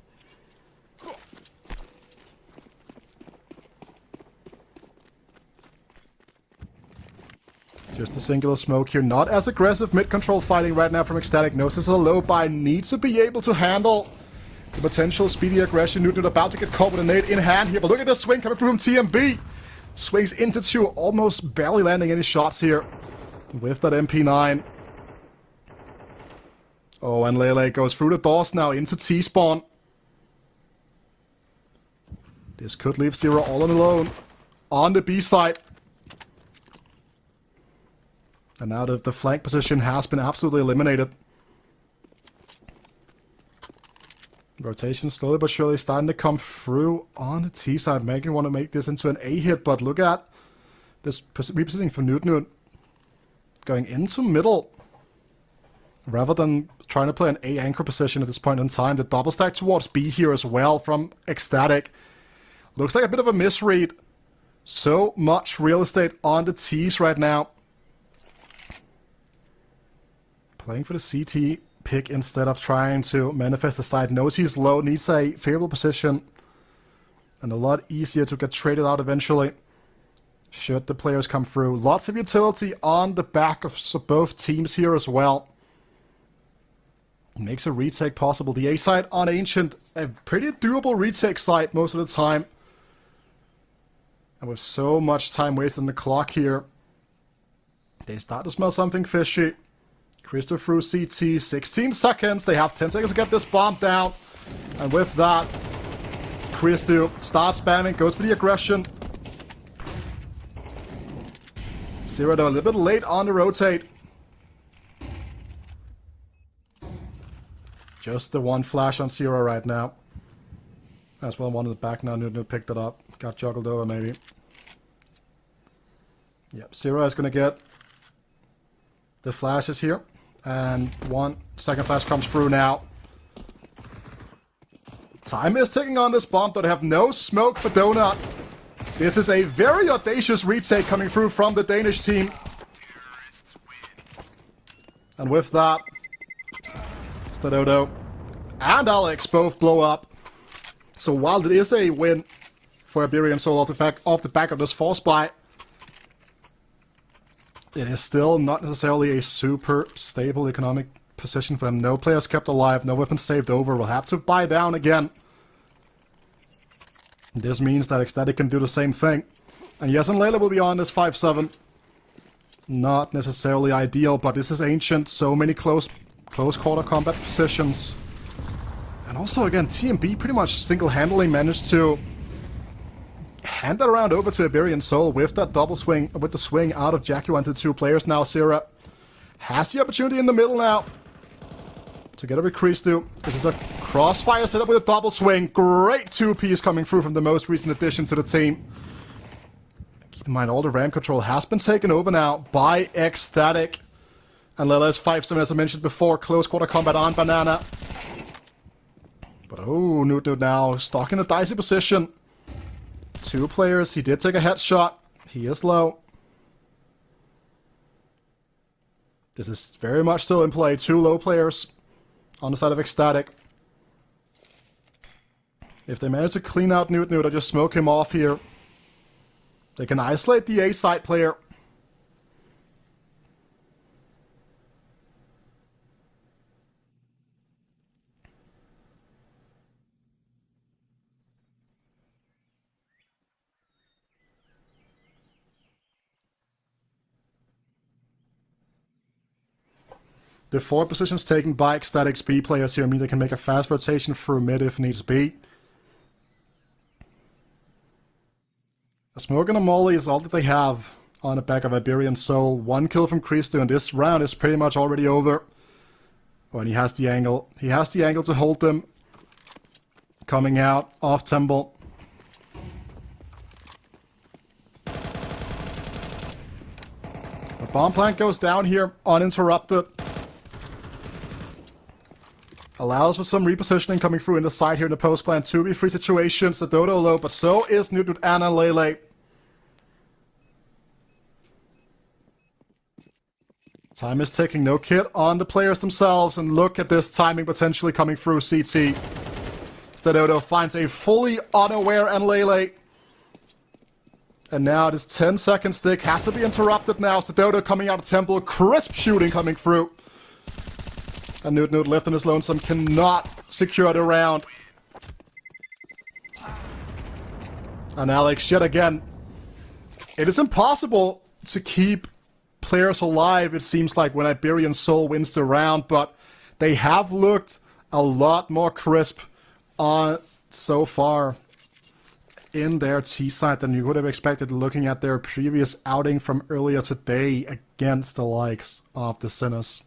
Just a singular smoke here. Not as aggressive mid-control fighting right now from Ecstatic. Knows this is a low buy. Needs to be able to handle the potential speedy aggression. Newton about to get caught with a nade in hand here. But look at this swing coming through from TMB. Swings into 2. Almost barely landing any shots here. With that MP9. Oh, and Lele goes through the doors now into T-spawn. This could leave Zero all alone on the B side. And now the flank position has been absolutely eliminated. Rotation slowly but surely starting to come through on the T side. Making want to make this into an A hit, but look at this repositioning from Newt. Going into middle. Rather than trying to play an A anchor position at this point in time. The double stack towards B here as well from Ecstatic. Looks like a bit of a misread. So much real estate on the T's right now. Playing for the CT pick instead of trying to manifest the side. Knows he's low, needs a favorable position. And a lot easier to get traded out eventually. Should the players come through. Lots of utility on the back of both teams here as well. Makes a retake possible. The A side on Ancient, a pretty doable retake side most of the time. And with so much time wasted on the clock here, they start to smell something fishy. Christo through CT, 16 seconds. They have 10 seconds to get this bomb down. And with that, Christo starts spamming, goes for the aggression. Zero though, a little bit late on the rotate. Just the one flash on Zero right now. As well, one in the back now. Newton picked it up. Got juggled over maybe. Yep, Zero is going to get the flashes here. And 1 second flash comes through now. Time is ticking on this bomb, though they have no smoke for Donut. This is a very audacious retake coming through from the Danish team. And with that, Stadodo and Alex both blow up. So while it is a win for Iberian Soul off the back of this force buy, it is still not necessarily a super stable economic position for them. No players kept alive, no weapons saved over. We'll have to buy down again. This means that Ecstatic can do the same thing. And yes, and Layla will be on this 5-7. Not necessarily ideal, but this is Ancient. So many close quarter combat positions. And also, again, TMB pretty much single-handedly managed to hand that around over to Iberian Soul with that double swing, with the swing out of Jaguar into 2 players now. Zera has the opportunity in the middle now. Together with Christo. This is a crossfire setup with a double swing. Great 2-piece coming through from the most recent addition to the team. in mind, all the RAM control has been taken over now by Ecstatic. And Lela's 5-7, as I mentioned before, close quarter combat on Banana. But oh, Newt now stuck in a dicey position. 2 players, he did take a headshot. He is low. This is very much still in play. 2 low players on the side of Ecstatic. If they manage to clean out Newt or just smoke him off here, they can isolate the A side player. The 4 positions taken by Ecstatic's B players here mean they can make a fast rotation through mid if needs be. A smoke and a molly is all that they have on the back of Iberian Soul. 1 kill from Christo, and this round is pretty much already over. Oh, and he has the angle. He has the angle to hold them. Coming out off Temple. The bomb plant goes down here uninterrupted. Allows for some repositioning coming through in the side here in the post plant. 2v3 situations. The Dodo low, but so is Newt and Anna Lele. Time is ticking. No kit on the players themselves. And look at this timing potentially coming through CT. Dodo finds a fully unaware Lele. And now this 10-second stick has to be interrupted now. Dodo coming out of Temple. Crisp shooting coming through. And Newt left on his lonesome cannot secure the round. And Alex, yet again, it is impossible to keep players alive, it seems like, when Iberian Soul wins the round, but they have looked a lot more crisp so far in their T-side than you would have expected looking at their previous outing from earlier today against the likes of the Sinners.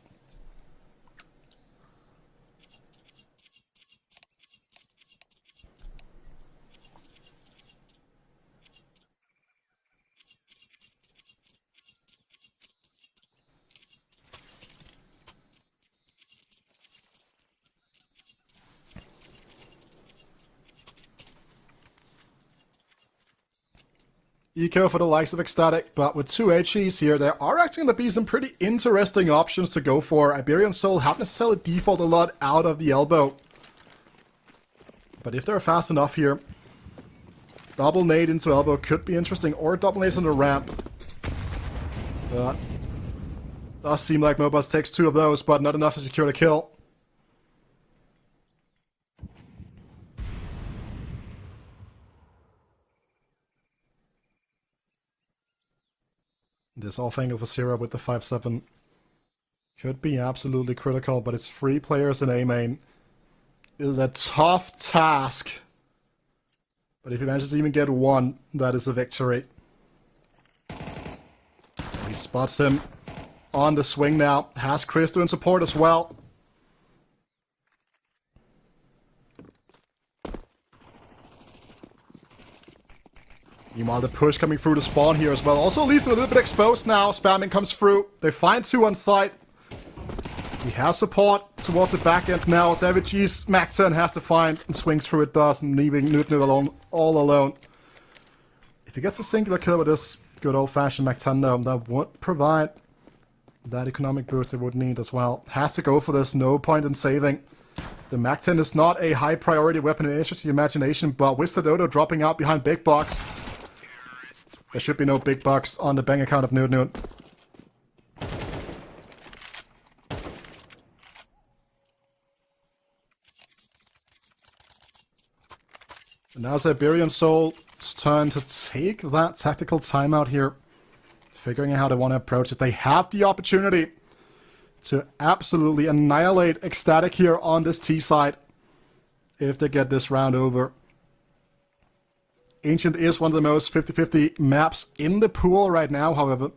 Eco for the likes of Ecstatic, but with 2 HEs here, there are actually going to be some pretty interesting options to go for. Iberian Soul haven't necessarily default a lot out of the elbow. But if they're fast enough here, double nade into elbow could be interesting, or double nades on the ramp. Does seem like Mobus takes 2 of those, but not enough to secure the kill. This off angle for Zero with the 5-7 could be absolutely critical, but it's 3 players in A main. It is a tough task. But if he manages to even get 1, that is a victory. He spots him on the swing now. Has Christo in support as well. Meanwhile, the push coming through the spawn here as well also leaves him a little bit exposed now. Spamming comes through. They find 2 on site. He has support towards the back end now. David G's Mac 10 has to find and swing through it does, leaving Newton all alone. If he gets a singular kill with this good old-fashioned Mac 10 though, that would provide that economic boost it would need as well. Has to go for this, no point in saving. The Mac 10 is not a high priority weapon in the imagination, but with the Dodo dropping out behind Big Box, there should be no big bucks on the bank account of Newt. And now it's Iberian Soul's turn to take that tactical timeout here. Figuring out how they want to approach it. They have the opportunity to absolutely annihilate Ecstatic here on this T side if they get this round over. Ancient is one of the most 50-50 maps in the pool right now, however.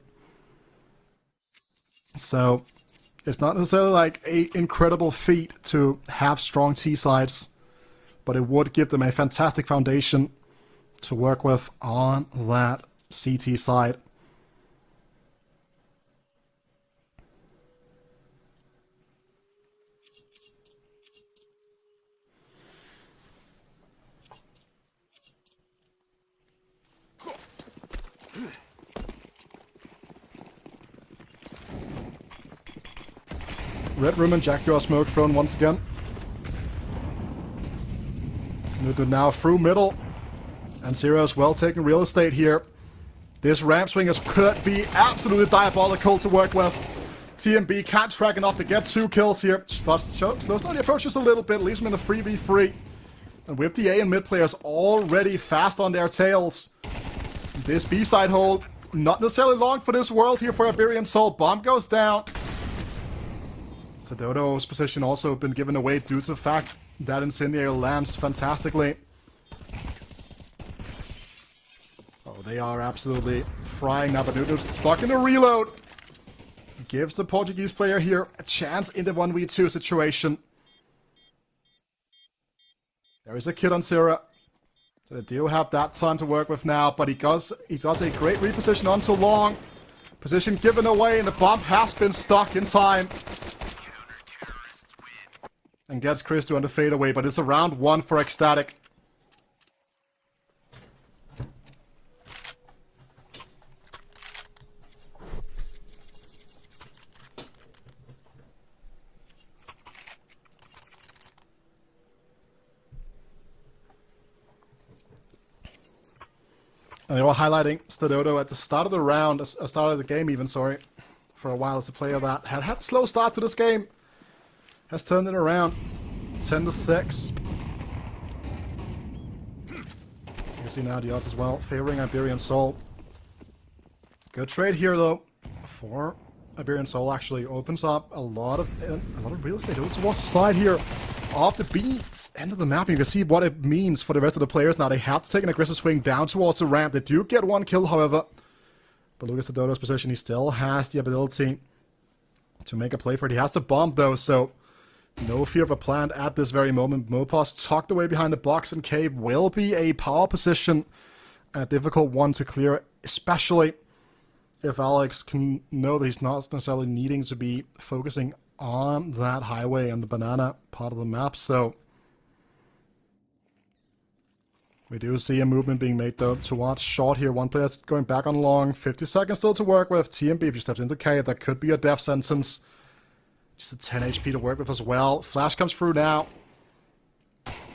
So, it's not necessarily like an incredible feat to have strong T-sides, but it would give them a fantastic foundation to work with on that CT side. Red Room and Jaguar smoke thrown once again. Now through middle. And Zero's well taking real estate here. This ramp swing could be absolutely diabolical to work with. TMB can't track enough to get 2 kills here. Slows down the approach just a little bit, leaves him in a 3v3. And with the A and mid players already fast on their tails. This B-side hold, not necessarily long for this world here for Iberian Soul. Bomb goes down. Dodo's position also been given away due to the fact that Incendiary lands fantastically. Oh, they are absolutely frying now, but Dodo's stuck in a reload. Gives the Portuguese player here a chance in the 1v2 situation. There is a kid on Zera. So they do have that time to work with now, but he does a great reposition onto long. Position given away, and the bomb has been stuck in time. And gets Christo on the fadeaway, but it's a round 1 for Ecstatic. And they were highlighting Stadodo at the start of the round, start of the game even, sorry, for a while as a player that had a slow start to this game. Has turned it around. 10-6. You can see now the odds as well, favoring Iberian Soul. Good trade here though, for Iberian Soul. Actually opens up a lot of real estate over towards the side here. Off the B end of the map, you can see what it means for the rest of the players. Now they have to take an aggressive swing down towards the ramp. They do get 1 kill, however. But look at Dodo's position. He still has the ability to make a play for it. He has to bomb though, so no fear of a plant at this very moment. Mopos tucked away behind the box and cave will be a power position. And a difficult one to clear, especially if Alex can know that he's not necessarily needing to be focusing on that highway and the banana part of the map. So we do see a movement being made though towards short here. One player's going back on long. 50 seconds still to work with. TMB, if you steps into cave, that could be a death sentence. Just a 10 HP to work with as well. Flash comes through now.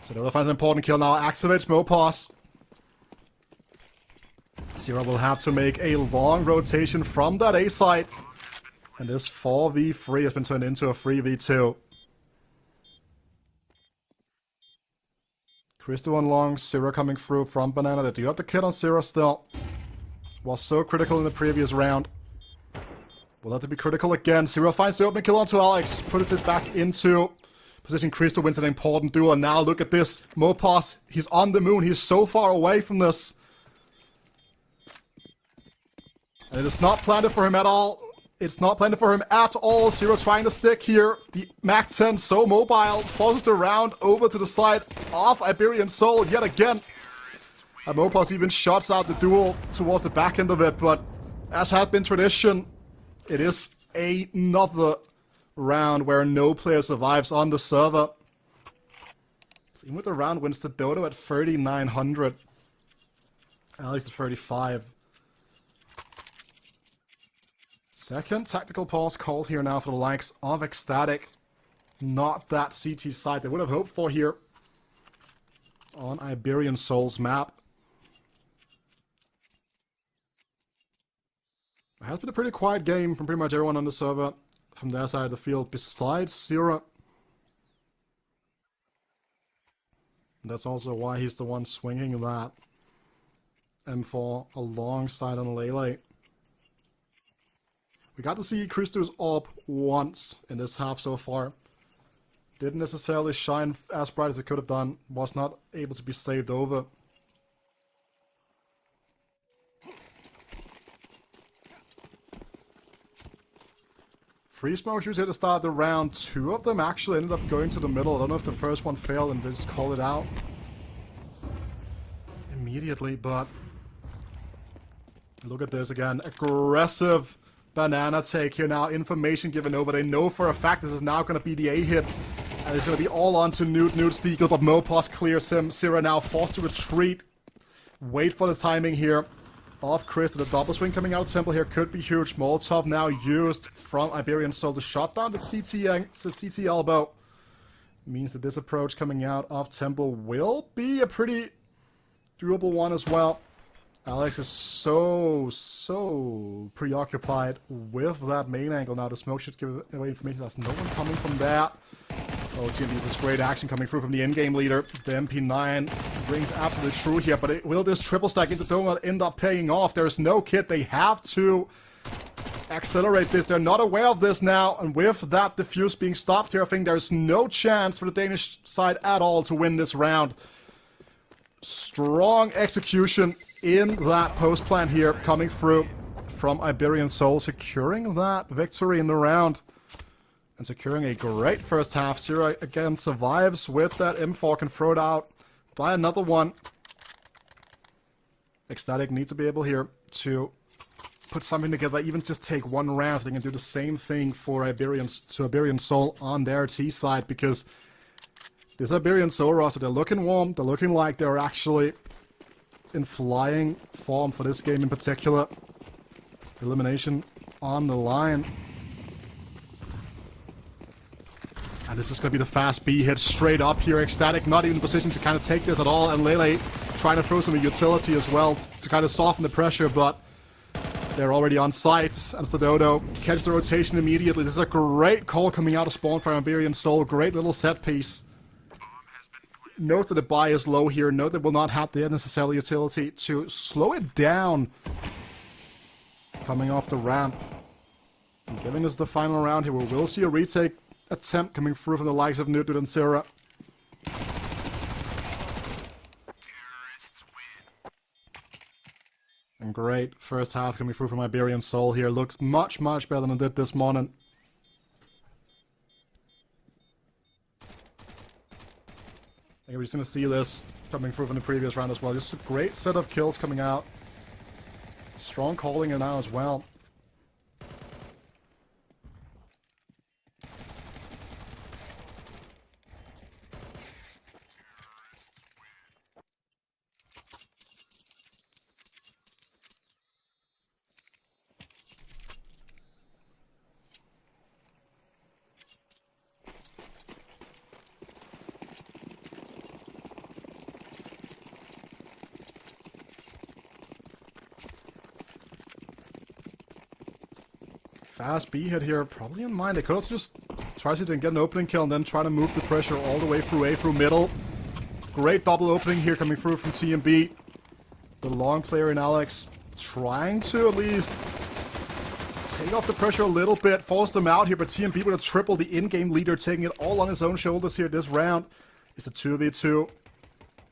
So Dodo finds an important kill now. Activates Mopos. Zero will have to make a long rotation from that A site. And this 4v3 has been turned into a 3v2. Christo on long. Zero coming through from Banana. They do have the kid on Zero still. Was so critical in the previous round. Will have to be critical again. Zero finds the opening kill onto Alex. Puts this back into position. Christo wins an important duel. And now look at this. Mopos, he's on the moon. He's so far away from this. And it is not planted for him at all. It's not planted for him at all. Zero trying to stick here. The Mac-10 so mobile. Forces the round over to the side of Iberian Soul yet again. And Mopos even shots out the duel towards the back end of it. But as had been tradition, it is another round where no player survives on the server. Even with the round wins to Dodo at 3,900. Alex at 35. Second tactical pause called here now for the likes of Ecstatic. Not that CT side they would have hoped for here on Iberian Soul's map. It has been a pretty quiet game from pretty much everyone on the server from their side of the field besides Zero. That's also why he's the one swinging that M4 alongside on Lele. We got to see Christo's AWP once in this half so far. Didn't necessarily shine as bright as it could have done. Was not able to be saved over. Three smoke shoots here to start the round. 2 of them actually ended up going to the middle. I don't know if the first one failed and they just called it out immediately, but Look at this again. Aggressive banana take here now. Information given over. They know for a fact this is now going to be the A hit. And it's going to be all on to Newt Steagle, but Mopos clears him. Syrah now forced to retreat. Wait for the timing here. Off Chris to the double swing coming out of Temple here. Could be huge. Molotov now used from Iberian Soul to shut down the CT elbow. Means that this approach coming out of Temple will be a pretty doable one as well. Alex is so preoccupied with that main angle now. The smoke should give away information. There's no one coming from there. Oh, TMB, this is great action coming through from the in-game leader. The MP9 rings absolutely true here, but will this triple stack into Donut end up paying off? There's no kit. They have to accelerate this. They're not aware of this now, and with that diffuse being stopped here, I think there's no chance for the Danish side at all to win this round. Strong execution in that post plan here coming through from Iberian Soul, securing that victory in the round and securing a great first half. Syrah again survives with that M4, can throw it out by another one. Ecstatic needs to be able here to put something together, even just take one round so they can do the same thing for Iberian Soul on their T side, because this Iberian Soul roster, they're looking warm, they're looking like they're actually in flying form for this game in particular. Elimination on the line. And this is going to be the fast B hit straight up here. Ecstatic not even in position to kind of take this at all. And Lele trying to throw some utility as well to kind of soften the pressure, but they're already on site. And Sododo catches the rotation immediately. This is a great call coming out of spawn for Iberian Soul. Great little set piece. Note that the buy is low here. Note that will not have the necessary utility to slow it down. Coming off the ramp. And giving us the final round here. We will see a retake attempt coming through from the likes of Newt and Syrah. And great first half coming through from Iberian Soul here. Looks much better than it did this morning. I think we're just going to see this coming through from the previous round as well. Just a great set of kills coming out. Strong calling in now as well. Fast B hit here, probably in mind. They could also just try to get an opening kill and then try to move the pressure all the way through A through middle. Great double opening here coming through from TMB. The long player in Alex trying to at least take off the pressure a little bit, force them out here, but TMB with a triple, the in-game leader taking it all on his own shoulders here this round. It's a 2v2.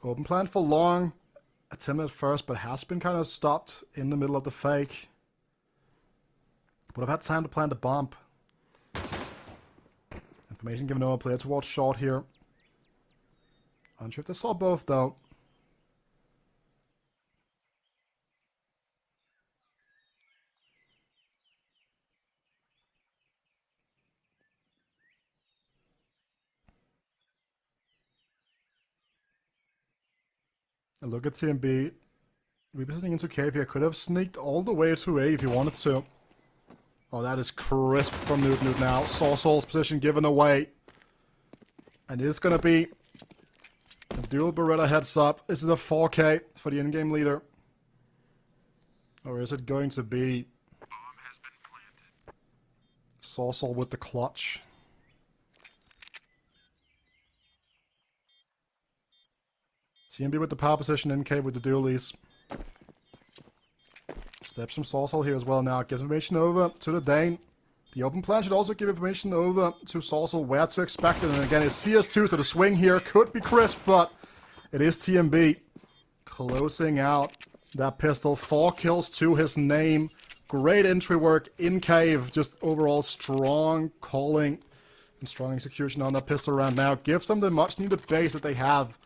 Open plan for long. Attempted at first, but has been kind of stopped in the middle of the fake. Would have had time to plant a bomb. Information given over, player towards short here. Unsure if they saw both though. And look at TMB. Repositioning into cave here. Could have sneaked all the way to A if he wanted to. Oh, that is crisp from Newt now. Soul's position given away. And it's going to be a dual Beretta heads up. Is it a 4K for the in-game leader? Or is it going to be Soul with the clutch? TMB with the power position, NK with the dualies. Steps from Soul here as well now. Gives information over to the Dane. The open plan should also give information over to Soul where to expect it. And again, it's CS2, so the swing here could be crisp, but it is TMB closing out that pistol. 4 kills to his name. Great entry work in cave. Just overall strong calling and strong execution on that pistol round now. Gives them the much needed base that they have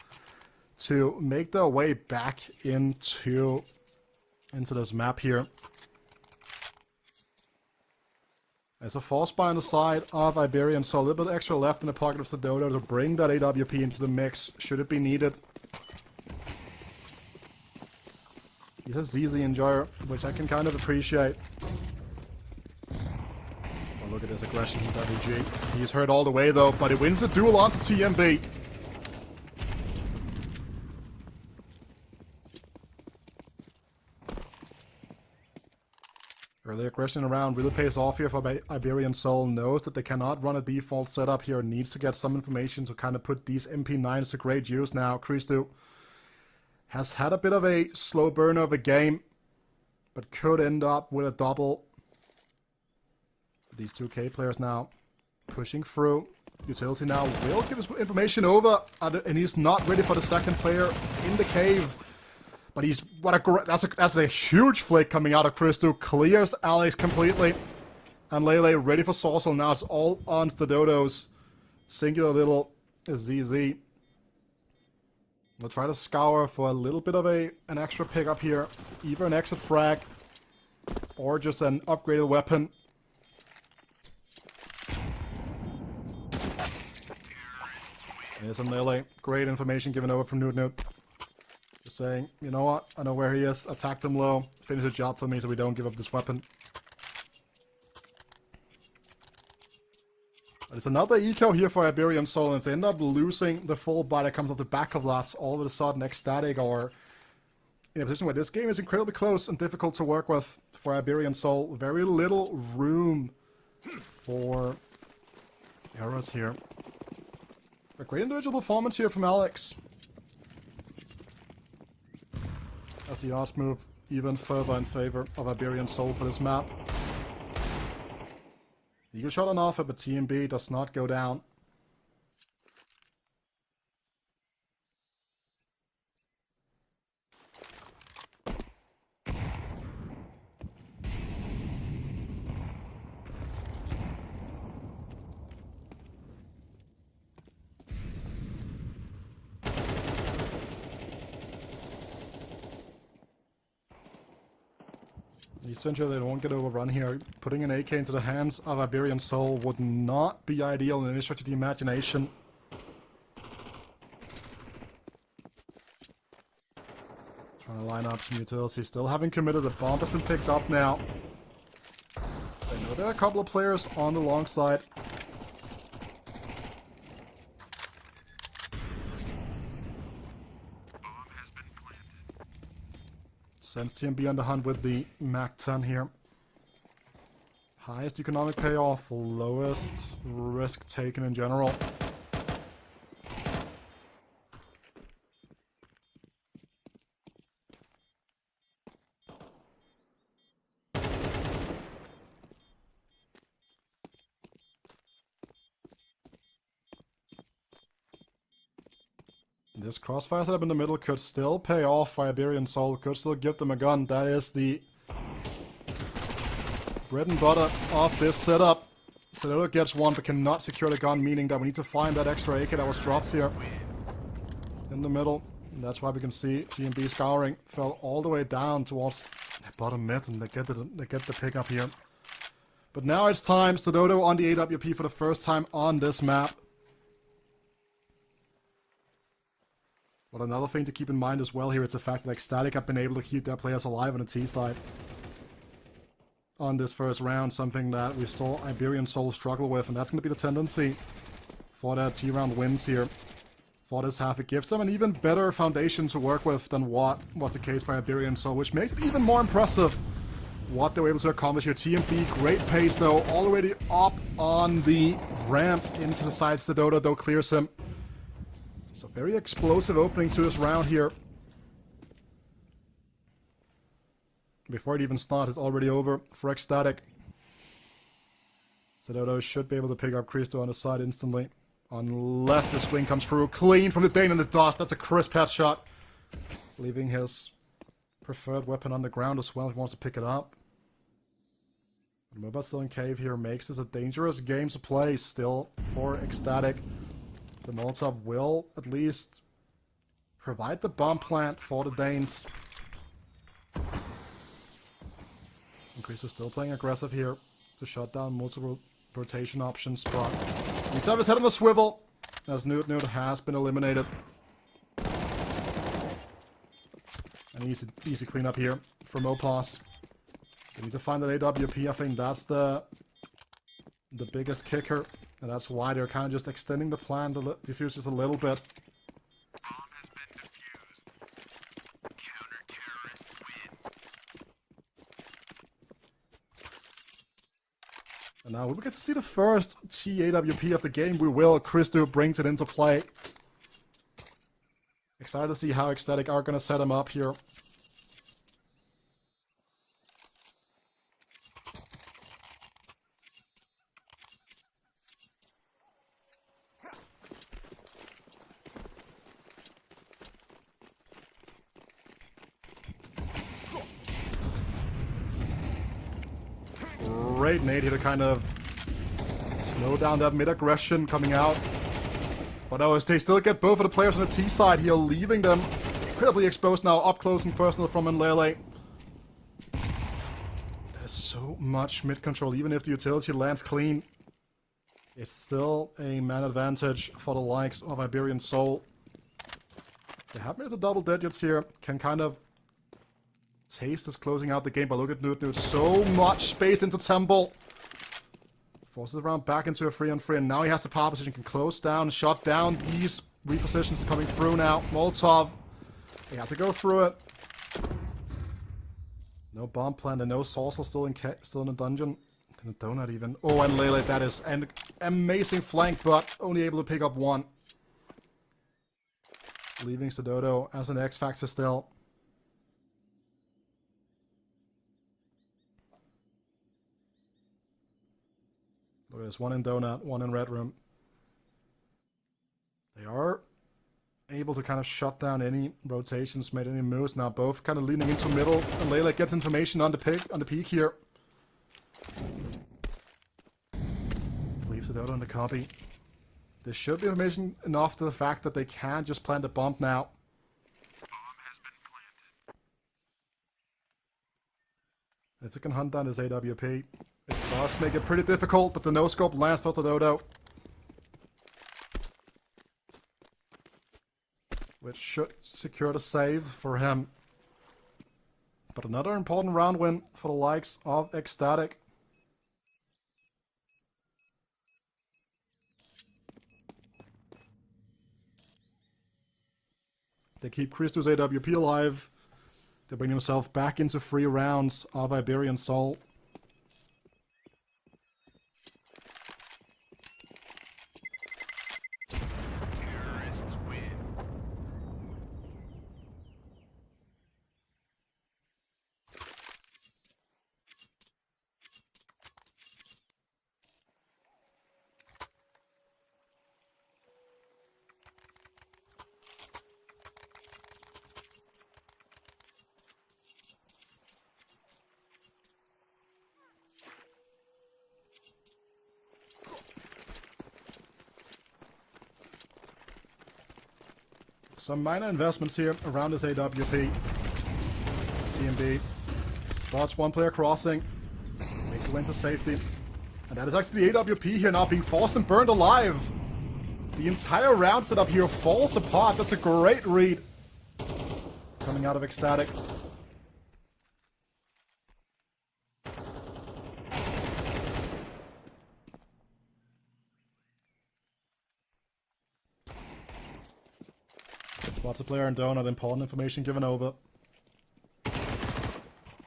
to make their way back into into this map here. There's a force buy on the side of Iberian, so a little bit extra left in the pocket of Sedona to bring that AWP into the mix, should it be needed. He's a ZZ enjoyer, which I can kind of appreciate. Oh, look at this aggression from WG. He's hurt all the way though, but he wins the duel onto TMB. Early aggression around really pays off here for Iberian Soul. Knows that they cannot run a default setup here. Needs to get some information to kind of put these MP9s to great use now. Christo has had a bit of a slow burn of a game, but could end up with a double. These 2K players now pushing through. Utility now will give his information over, and he's not ready for the second player in the cave. But he's that's a huge flick coming out of Christo. Clears Alex completely, and Lele ready for Saucel now. It's all on the Dodos. Singular little ZZ. We'll try to scour for a little bit of an extra pickup here. Either an exit frag or just an upgraded weapon. There's a Lele. Great information given over from Newt. Just saying, you know what? I know where he is. Attack them low. Finish the job for me so we don't give up this weapon. But it's another eco here for Iberian Soul, and to end up losing the full buy that comes off the back of that, all of a sudden Ecstatic are in a position where this game is incredibly close and difficult to work with for Iberian Soul. Very little room for errors here. A great individual performance here from Alex. As the odds move even further in favor of Iberian Soul for this map. The eagle shot on offer, but TMB does not go down. Essentially, they don't get overrun here. Putting an AK into the hands of Iberian Soul would not be ideal in any stretch of the imagination. Trying to line up some utilities. Still haven't committed. The bomb has been picked up now. They know there are a couple of players on the long side. Sends TMB on the hunt with the MAC-10 here. Highest economic payoff, lowest risk taken in general. This crossfire setup in the middle could still pay off for Iberian Soul, could still give them a gun. That is the bread and butter of this setup. Sedona gets one but cannot secure the gun, meaning that we need to find that extra AK that was dropped here in the middle. And that's why we can see TMB scouring fell all the way down towards the bottom mid, and they get the pickup here. But now it's time. Sedona on the AWP for the first time on this map. But another thing to keep in mind as well here is the fact that Ecstatic have been able to keep their players alive on the T side on this first round, something that we saw Iberian Soul struggle with, and that's going to be the tendency for their T-round wins here for this half. It gives them an even better foundation to work with than what was the case for Iberian Soul, which makes it even more impressive what they were able to accomplish here. TMB, great pace though, already up on the ramp into the side. Sedona though clears him. So very explosive opening to this round here. Before it even starts, it's already over for Ecstatic. Sedona should be able to pick up Christo on the side instantly. Unless the swing comes through clean from the Dane and the dust. That's a crisp headshot. Leaving his preferred weapon on the ground as well if he wants to pick it up. Mobile still in cave here makes this a dangerous game to play still for Ecstatic. The Molotov will at least provide the bomb plant for the Danes. Chris is still playing aggressive here to shut down multiple rotation options, but he's have his head on a swivel as Nude has been eliminated. An easy cleanup here from Opos. They need to find that AWP. I think that's the biggest kicker, and that's why they're kind of just extending the plan to defuse just a little bit. And now we get to see the first TAWP of the game. We will. Christo brings it into play. Excited to see how Ecstatic are going to set him up here. Great nade here to kind of slow down that mid-aggression coming out. But oh, they still get both of the players on the T side here, leaving them incredibly exposed now, up close and personal from Nlele. There's so much mid-control, even if the utility lands clean. It's still a man advantage for the likes of Iberian Soul. They have made it to double digits here, can kind of taste is closing out the game, but look at Nude. So much space into Temple. Forces around back into a 3-on-3, and now he has the power position, can close down, shut down. These repositions are coming through now. Molotov, they have to go through it. No bomb plant, and no Saucer still in the dungeon. And a donut even. Oh, and Lele, that is an amazing flank, but only able to pick up one. Leaving Sododo as an X-Factor still. Look at this, one in Donut, one in Red Room. They are able to kind of shut down any rotations, made any moves. Now both kind of leaning into middle, and Lele gets information on the peak here. Leaves the Dodo on the copy. There should be information enough to the fact that they can just plant a bomb now. If they can hunt down this AWP, it does make it pretty difficult, but the no-scope lands for the Dodo. Which should secure the save for him. But another important round win for the likes of Ecstatic. They keep Christo's AWP alive. They bring themselves back into 3 rounds of Iberian Soul. Some minor investments here around this AWP. TMB spots one player crossing, makes the way into safety. And that is actually the AWP here now being forced and burned alive. The entire round setup here falls apart. That's a great read coming out of Ecstatic. Spots a player and Donut, important information given over.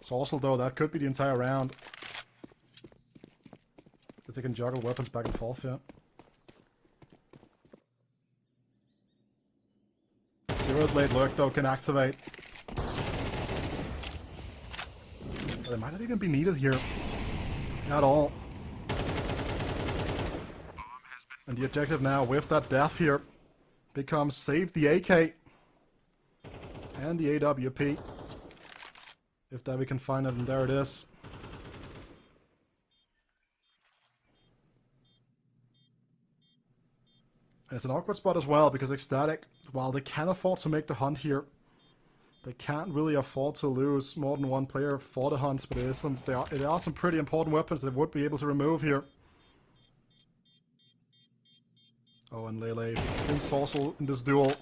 Saucer though, that could be the entire round. If they can juggle weapons back and forth, yeah. Zero's late lurk though can activate. But it might not even be needed here. At all. And the objective now with that death here becomes save the AK and the AWP. If that we can find it, and there it is. And it's an awkward spot as well, because Ecstatic, while they can afford to make the hunt here, They can't really afford to lose more than one player for the hunts, but there are some pretty important weapons they would be able to remove here. Oh, and Lele in Sorcel in this duel.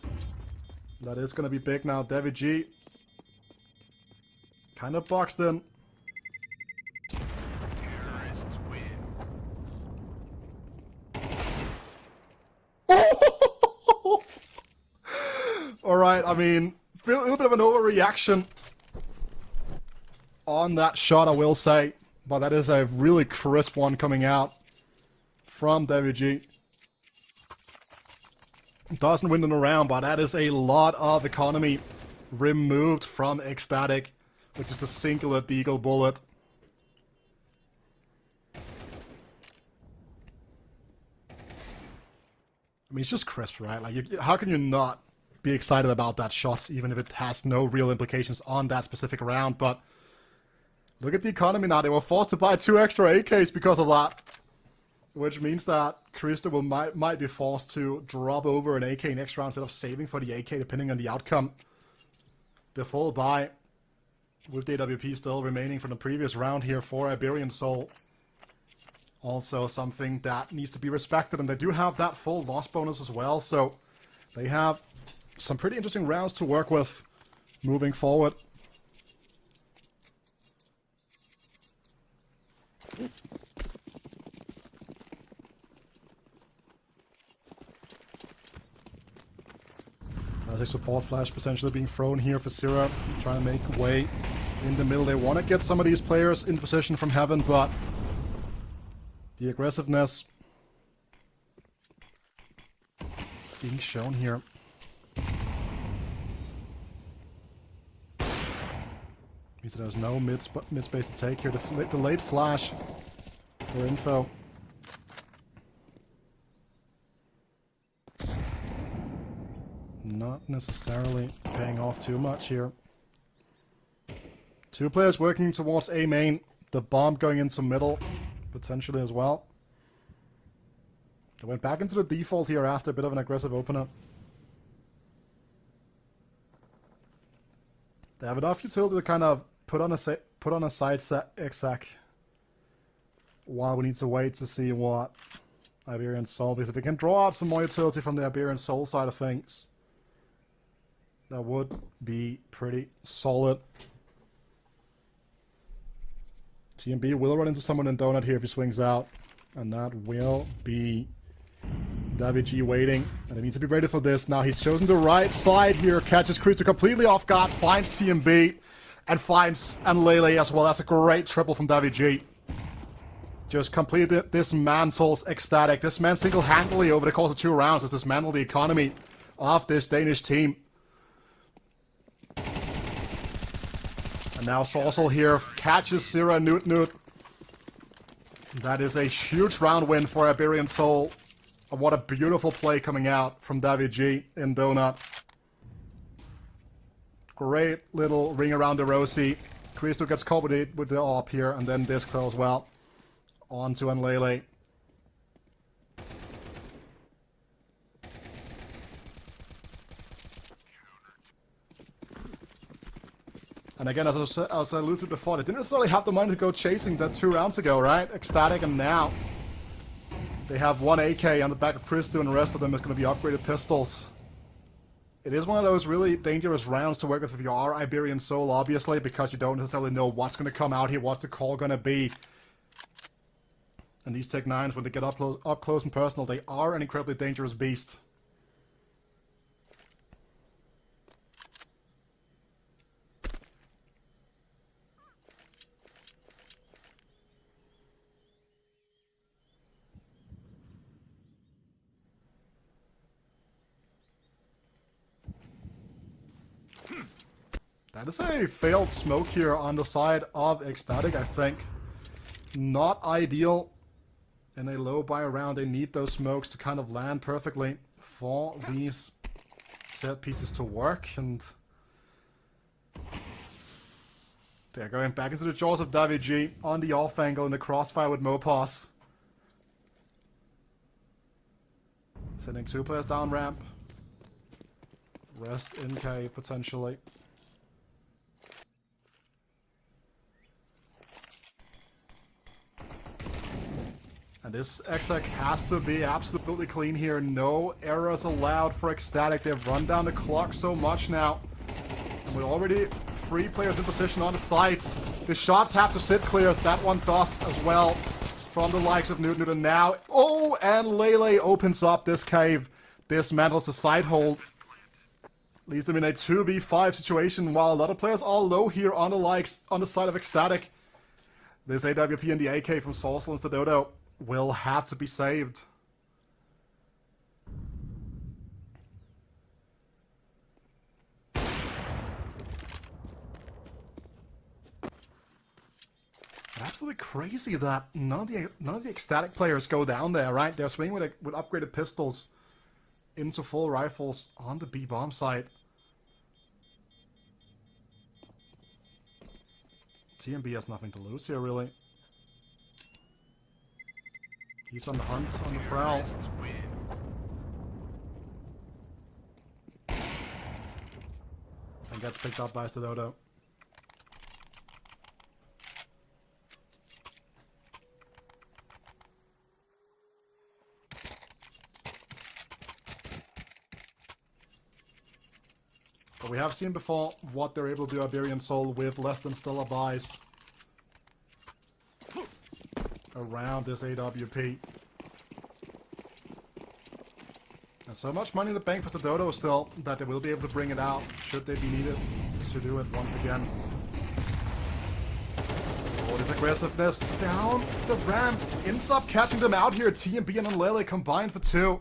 That is going to be big now. David G. Kind of boxed in. Terrorists win. Alright, I mean, a little bit of an overreaction on that shot, I will say. But that is a really crisp one coming out from David G. Doesn't win in a round, but that is a lot of economy removed from Ecstatic, which is a singular deagle bullet. I mean, it's just crisp, right? Like, how can you not be excited about that shot, even if it has no real implications on that specific round? But look at the economy now. They were forced to buy 2 extra AKs because of that. Which means that Christo might be forced to drop over an AK next round instead of saving for the AK, depending on the outcome. The full buy, with DWP still remaining from the previous round here for Iberian Soul. Also something that needs to be respected, and they do have that full loss bonus as well, so they have some pretty interesting rounds to work with moving forward. As a support flash potentially being thrown here for Syrah, trying to make way in the middle. They want to get some of these players in position from heaven, but the aggressiveness being shown here. Means there's no mid space to take here. The late flash for info. Not necessarily paying off too much here. 2 players working towards A main. The bomb going into middle, potentially as well. They went back into the default here after a bit of an aggressive opener. They have enough utility to kind of put on a side exec while we need to wait to see what Iberian Soul, because if we can draw out some more utility from the Iberian Soul side of things, that would be pretty solid. TMB will run into someone in Donut here if he swings out, and that will be David G waiting, and they need to be ready for this. Now he's chosen the right side here, catches Christo completely off guard, finds TMB, and finds Lele as well. That's a great triple from David G. Just completely dismantles Ecstatic. This man single-handedly over the course of 2 rounds has dismantled the economy of this Danish team. And now Sorcel here catches Syrah Newt. That is a huge round win for Iberian Soul. And what a beautiful play coming out from David G in Donut. Great little ring around the Rosie. Christo gets caught with the AWP here, and then Disco as well. On to Lele. And again, as I alluded before, they didn't necessarily have the money to go chasing that 2 rounds ago, right? Ecstatic, and now they have 1 AK on the back of Christo, and the rest of them is going to be upgraded pistols. It is one of those really dangerous rounds to work with if you are Iberian Soul, obviously, because you don't necessarily know what's going to come out here, what's the call going to be. And these Tech 9s, when they get up close and personal, they are an incredibly dangerous beast. That is a failed smoke here on the side of Ecstatic, I think. Not ideal. In a low buy round, they need those smokes to kind of land perfectly for these set pieces to work. And they're going back into the jaws of David G on the off angle in the crossfire with Mopos. Sending 2 players down ramp. Rest in K potentially. And this exec has to be absolutely clean here. No errors allowed for Ecstatic. They've run down the clock so much now. And with already 3 players in position on the sides, the shots have to sit clear. That one does as well from the likes of Newton now. Oh, and Lele opens up this cave. Dismantles the side hold. Leaves them in a 2v5 situation while a lot of players are low here on the side of Ecstatic. This AWP and the AK from Sourcel and Stadodo will have to be saved. Absolutely crazy that none of the Ecstatic players go down there, right? They're swinging with upgraded pistols into full rifles on the B bomb site. TMB has nothing to lose here, really. He's on the hunt, on the prowl. And gets picked up by Stadodo. But we have seen before what they're able to do, Iberian Soul, with less than stellar buys around this AWP. And so much money in the bank for Stadodo still that they will be able to bring it out should they be needed to do it once again. Oh, this aggressiveness down the ramp ends up catching them out here. TMB and Lele combined for 2.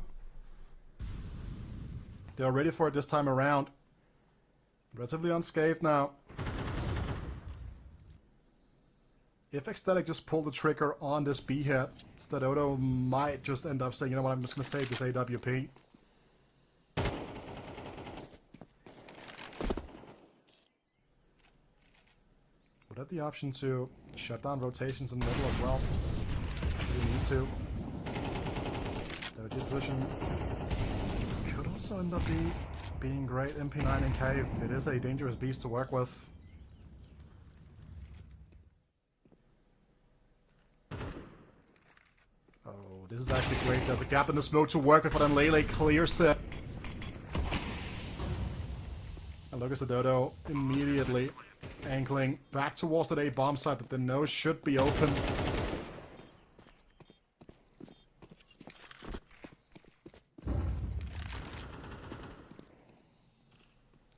They're ready for it this time around. Relatively unscathed now. If Ecstatic just pulled the trigger on this B hit, Stadodo might just end up saying, you know what, I'm just going to save this AWP. Would have the option to shut down rotations in the middle as well. If you need to. That position could also end up being great. MP9 and Cave. It is a dangerous beast to work with. Oh, this is actually great. There's a gap in the smoke to work with, but then Lele clears it. And look at Stadodo immediately ankling back towards that A bomb site that the nose should be open.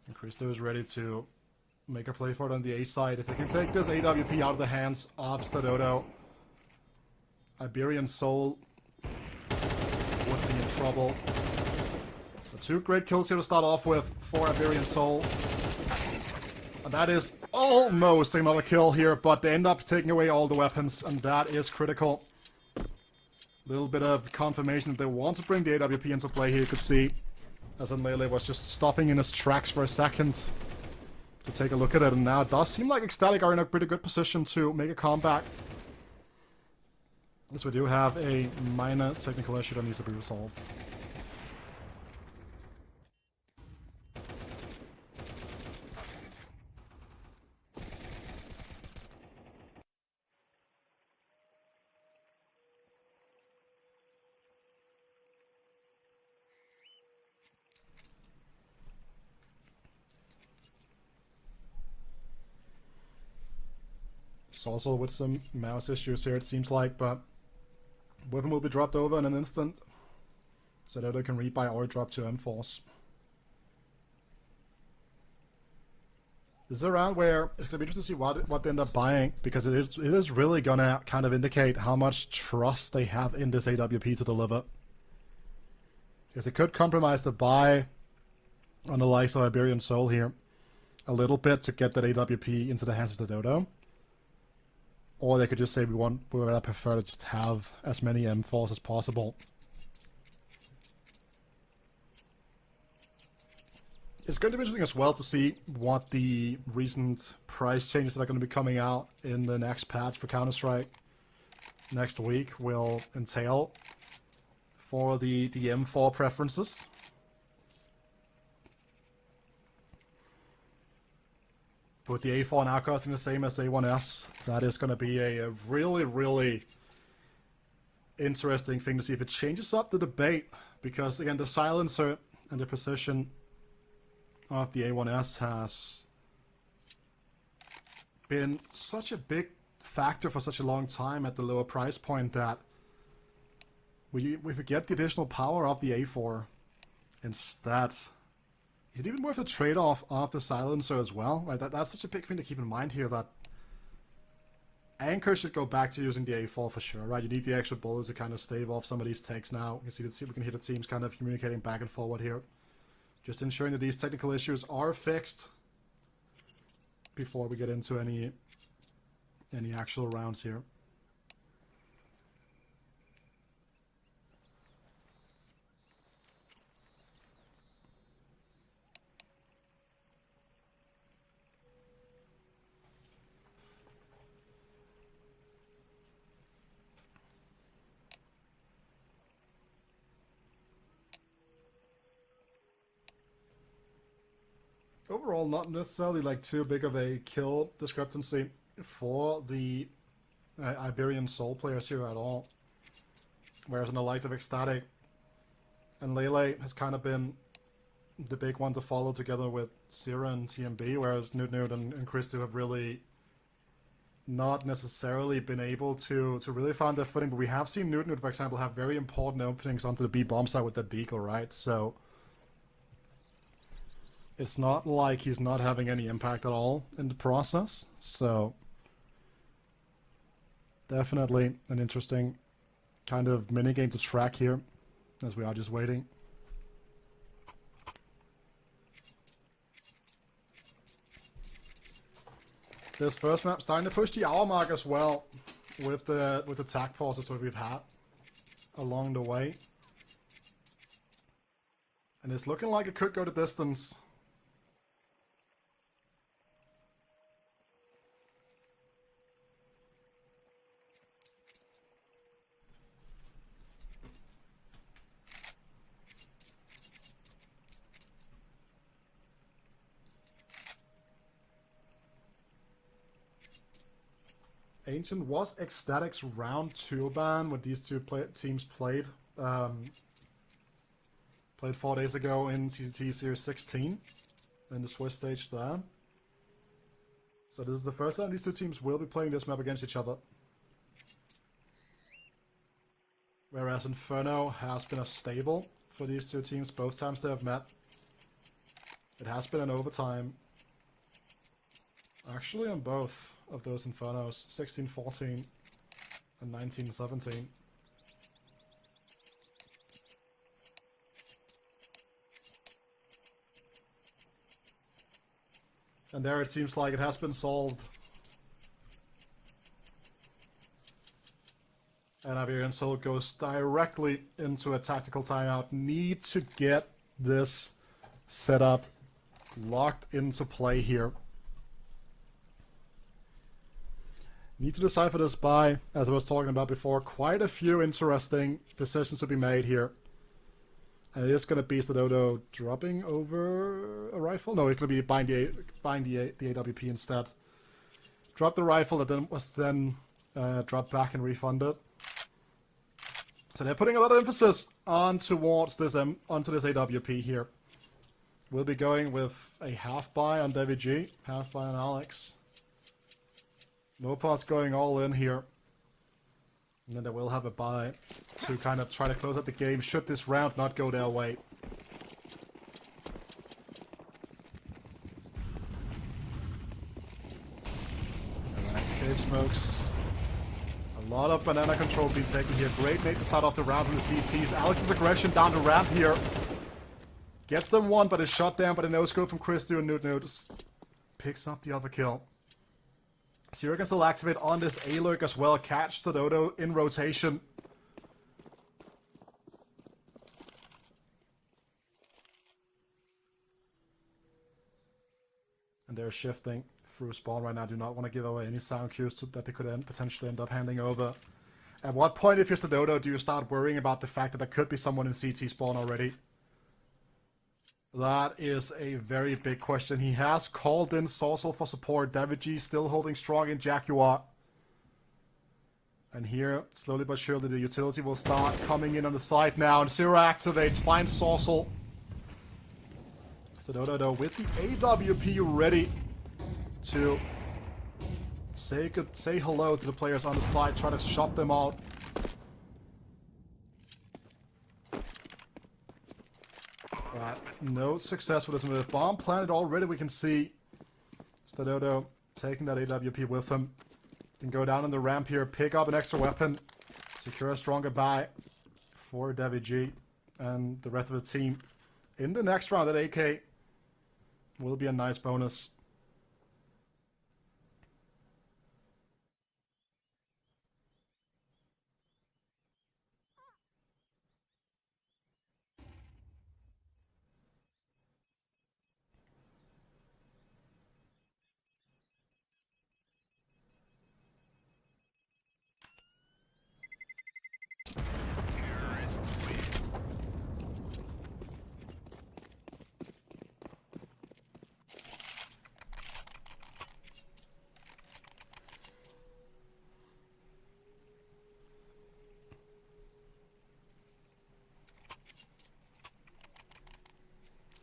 And Christo is ready to make a play for it on the A side. If they can take this AWP out of the hands of Stadodo, Iberian Soul would be in trouble. The 2 great kills here to start off with for Iberian Soul. And that is almost another kill here, but they end up taking away all the weapons, and that is critical. Little bit of confirmation that they want to bring the AWP into play here, you could see. As in Lele was just stopping in his tracks for a second to take a look at it, and now it does seem like Ecstatic are in a pretty good position to make a comeback. As we do have a minor technical issue that needs to be resolved. It's also with some mouse issues here, it seems like, but weapon will be dropped over in an instant, so that they can rebuy or drop to M-Force. This is a round where it's going to be interesting to see what they end up buying, because it is really going to kind of indicate how much trust they have in this AWP to deliver. Because it could compromise the buy on the likes of Iberian Soul here a little bit to get that AWP into the hands of the Dodo. Or they could just say we would prefer to just have as many M4s as possible. It's going to be interesting as well to see what the recent price changes that are going to be coming out in the next patch for Counter-Strike next week will entail for the M4 preferences. With the A4 now costing the same as the A1S, that is going to be a really, really interesting thing to see if it changes up the debate, because again, the silencer and the precision of the A1S has been such a big factor for such a long time at the lower price point that we forget the additional power of the A4 instead. Is it even worth a trade-off of the silencer as well? Right, that's such a big thing to keep in mind here, that Anchor should go back to using the A4 for sure, right? You need the extra bullets to kind of stave off some of these takes now. You can see we can hear the teams kind of communicating back and forward here. Just ensuring that these technical issues are fixed before we get into any actual rounds here. Overall, not necessarily like too big of a kill discrepancy for the Iberian Soul players here at all. Whereas in the likes of Ecstatic and Lele has kind of been the big one to follow together with Sierra and TMB, whereas Newt and Christo have really not necessarily been able to really find their footing. But we have seen Newt, for example, have very important openings onto the B bomb site with that deagle, right? So it's not like he's not having any impact at all in the process. So definitely an interesting kind of minigame to track here as we are just waiting. This first map starting to push the hour mark as well with the attack pauses that we've had along the way. And it's looking like it could go the distance. Ancient was Ecstatic's round 2 ban when these two teams played 4 days ago in CCT Series 16 in the Swiss stage there. So this is the first time these two teams will be playing this map against each other. Whereas Inferno has been a stable for these two teams both times they have met. It has been an overtime. Actually on both of those Infernos, 16-14 and 19-17. And there it seems like it has been solved. And Iberian Soul goes directly into a tactical timeout. Need to get this setup locked into play here. Need to decipher this by, as I was talking about before, quite a few interesting decisions to be made here. And it is going to be Sododo dropping over a rifle. No, it's going to be buying the AWP instead. Drop the rifle that then was dropped back and refunded. So they're putting a lot of emphasis on towards this onto this AWP here. We'll be going with a half buy on Devi G, half buy on Alex. Mopat's going all in here. And then they will have a buy to kind of try to close out the game should this round not go their way. Alright, cave smokes. A lot of banana control being taken here. Great nade to start off the round from the CCs. Alex's aggression down the ramp here. Gets them one, but is shot down by the no-scope from Christo and Newt. Picks up the other kill. Sierra can still activate on this A-lurk as well. Catch Sododo in rotation. And they're shifting through spawn right now. Do not want to give away any sound cues that they could potentially end up handing over. At what point, if you're Sododo, do you start worrying about the fact that there could be someone in CT spawn already? That is a very big question. He has called in Sorsal for support. David G still holding strong in Jaguar. And here, slowly but surely, the utility will start coming in on the side now. And Zero activates, finds Sorcel. So Dodo with the AWP ready to say hello to the players on the side, try to shut them out. But no success with this move. Bomb planted already, we can see Dodo taking that AWP with him. Can go down on the ramp here, pick up an extra weapon, secure a stronger buy for Devi G and the rest of the team. In the next round, that AK will be a nice bonus.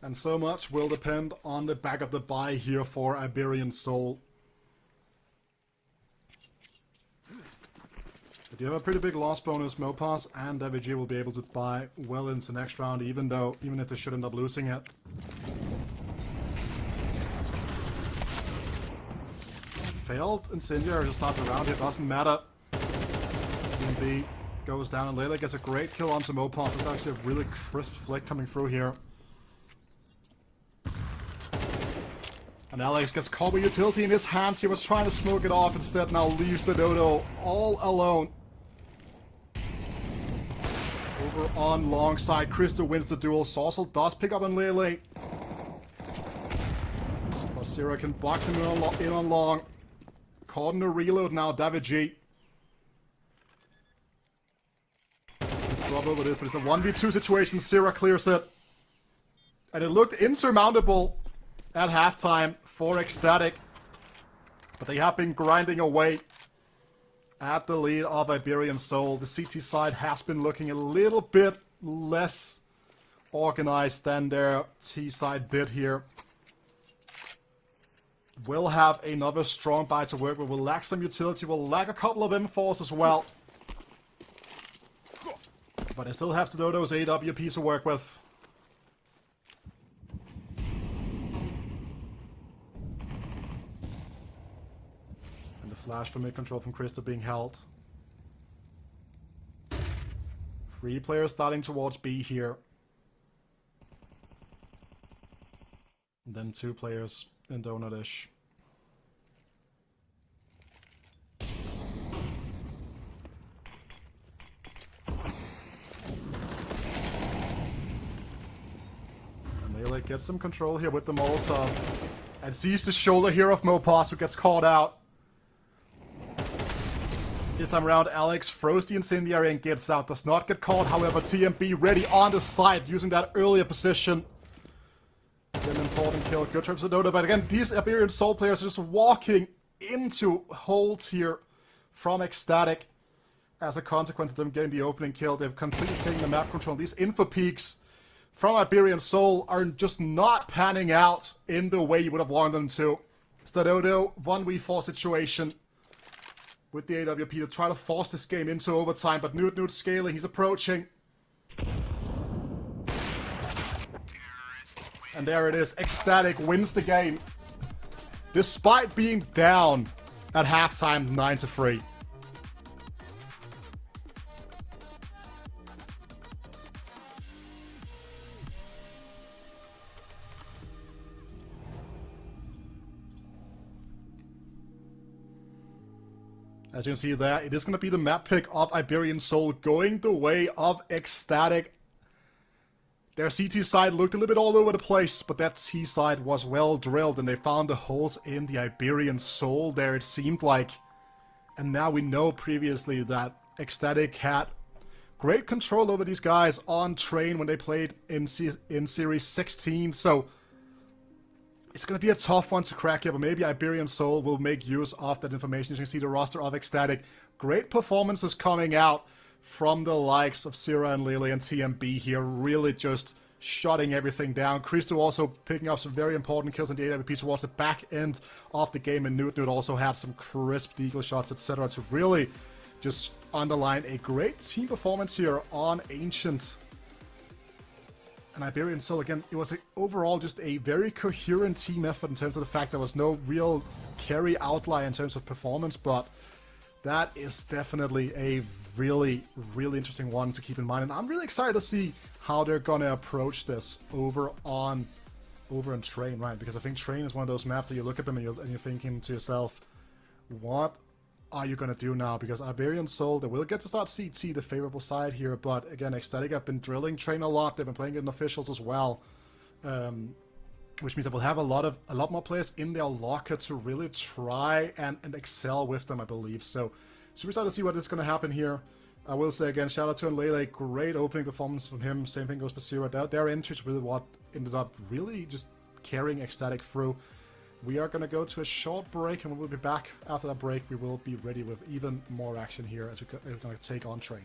And so much will depend on the back of the buy here for Iberian Soul. But you have a pretty big loss bonus. Mopas and Apogee will be able to buy well into next round, even if they should end up losing it. Failed Incendiary to start the round here, doesn't matter. TMB goes down and Layla gets a great kill onto Mopas. It's actually a really crisp flick coming through here. And Alex gets caught with utility in his hands. He was trying to smoke it off, instead now leaves the Dodo all alone. Over on long side, Crystal wins the duel. Sorcel does pick up on Lele. But Zero can box him in on long. Caught in a reload now, David G. Trouble with this, but it's a 1v2 situation. Zero clears it. And it looked insurmountable at halftime for Ecstatic, but they have been grinding away at the lead of Iberian Soul. The CT side has been looking a little bit less organized than their T side did here. Will have another strong buy to work with. Will lack some utility, will lack a couple of M4s as well. But they still have to do those AWPs to work with. Flash for mid-control from Crystal being held. 3 players starting towards B here. And then 2 players in Donut-ish. And Melee gets some control here with the Molotov. And sees the shoulder here of Mopas, who gets caught out. This time around, Alex throws the Incendiary and gets out. Does not get caught, however. TMB ready on the side, using that earlier position. An important kill. Good trips to Dodo, but again, these Iberian Soul players are just walking into holds here from Ecstatic. As a consequence of them getting the opening kill, they've completely taken the map control. These info peaks from Iberian Soul are just not panning out in the way you would have wanted them to. It's the Dodo 1v4 situation with the AWP to try to force this game into overtime, but Newt scaling, he's approaching. And there it is, Ecstatic wins the game. Despite being down at halftime 9-3. As you can see there, it is going to be the map pick of Iberian Soul going the way of Ecstatic. Their CT side looked a little bit all over the place, but that T side was well drilled and they found the holes in the Iberian Soul there, it seemed like. And now we know previously that Ecstatic had great control over these guys on train when they played in Series 16, so It's going to be a tough one to crack here, but maybe Iberian Soul will make use of that information. As you can see, the roster of Ecstatic. Great performances coming out from the likes of Sira and Lily and TMB here, really just shutting everything down. Christo also picking up some very important kills in the AWP towards the back end of the game, and Newt also had some crisp deagle shots, etc. to really just underline a great team performance here on Ancient. And Iberian Soul, again, it was overall just a very coherent team effort in terms of the fact there was no real carry outlier in terms of performance, but that is definitely a really, really interesting one to keep in mind. And I'm really excited to see how they're going to approach this over on Train, right? Because I think Train is one of those maps that you look at them and you're thinking to yourself, what are you going to do now? Because Iberian Soul, they will get to start CT, the favorable side here, but again, Ecstatic have been drilling Train a lot. They've been playing it in officials as well, which means that we'll have a lot more players in their locker to really try and excel with them, I believe. So super excited to see what is going to happen here. I will say again, shout out to Lele, great opening performance from him. Same thing goes for Zero. Their entry is really what ended up really just carrying Ecstatic through. We are going to go to a short break, and we'll be back after that break. We will be ready with even more action here as we're going to take on Train.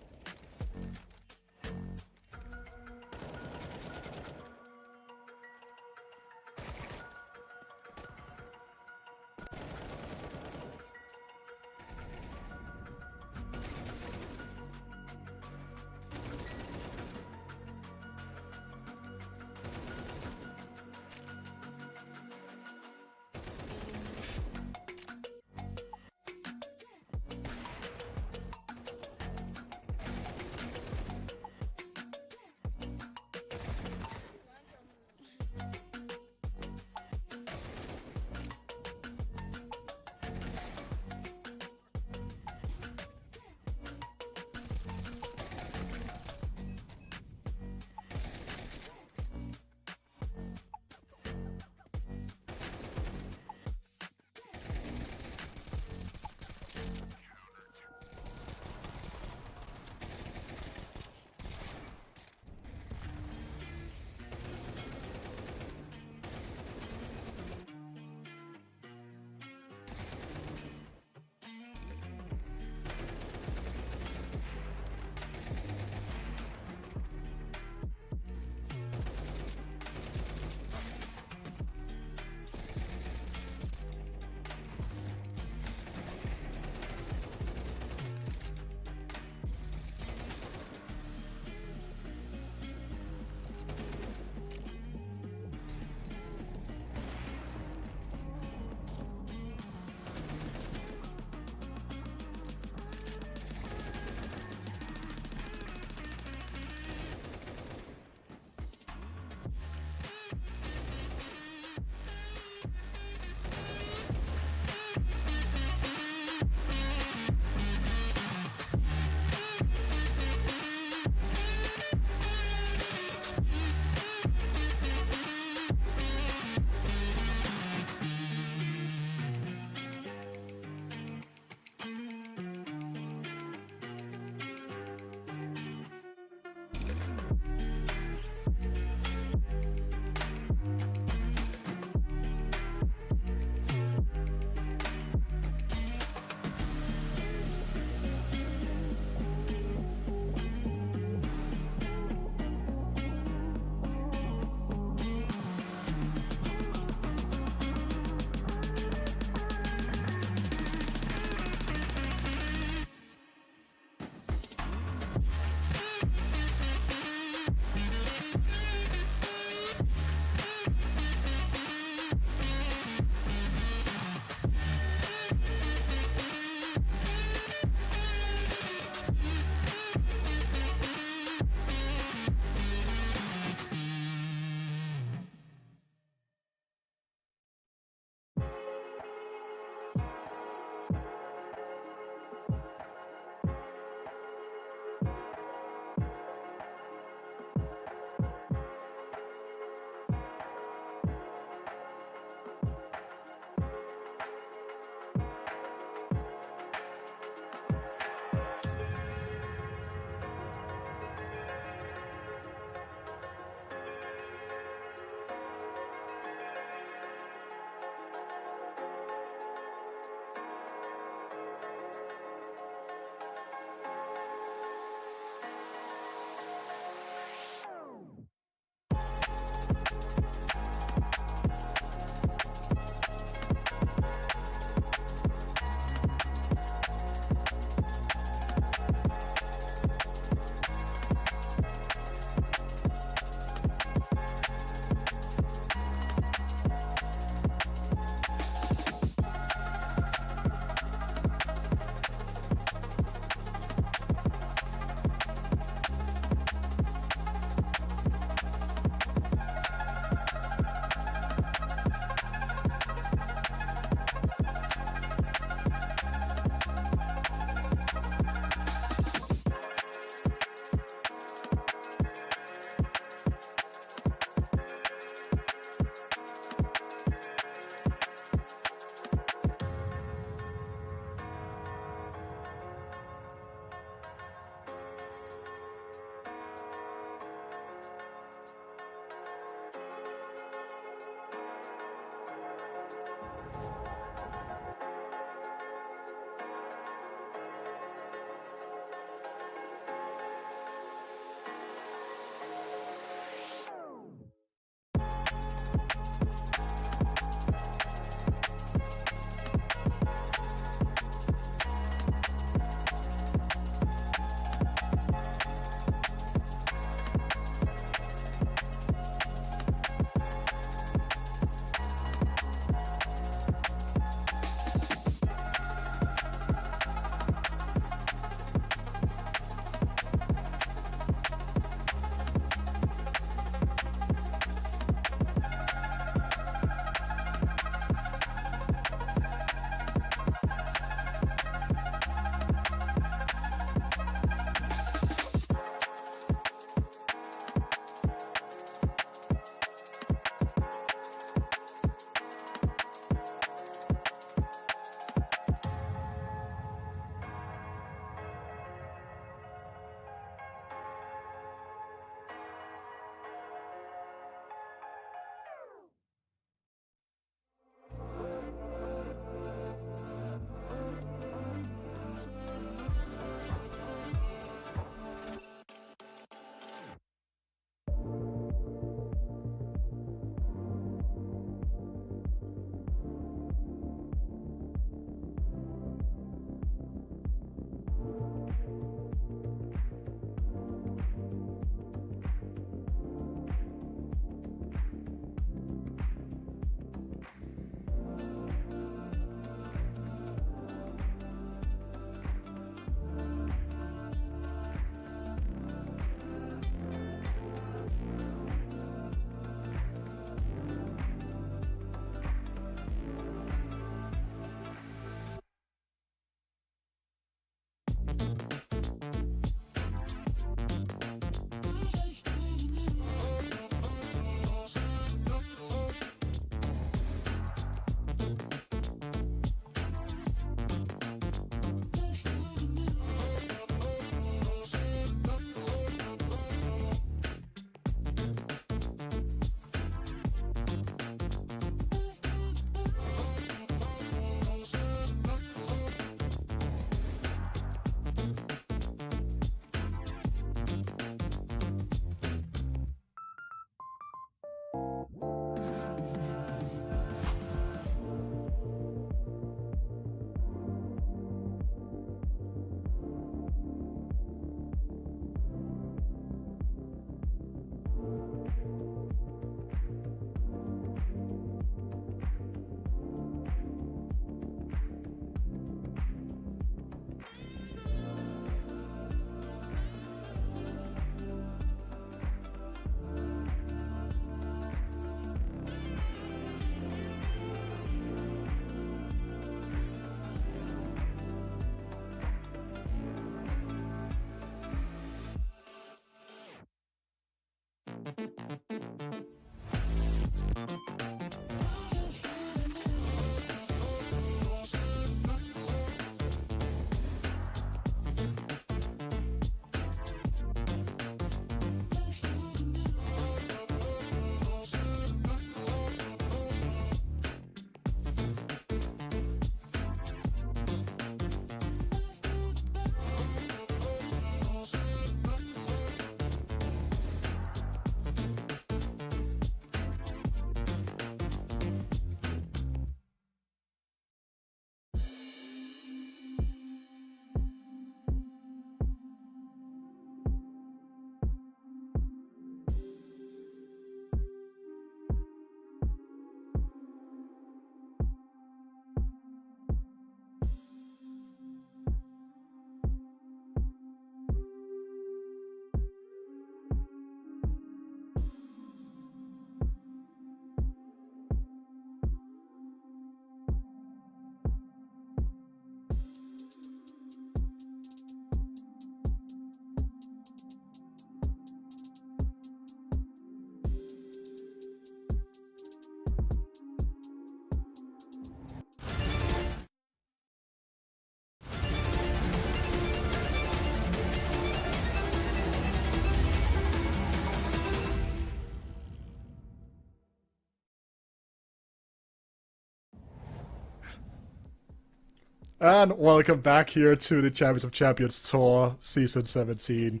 And welcome back here to the Champions of Champions Tour, Season 17.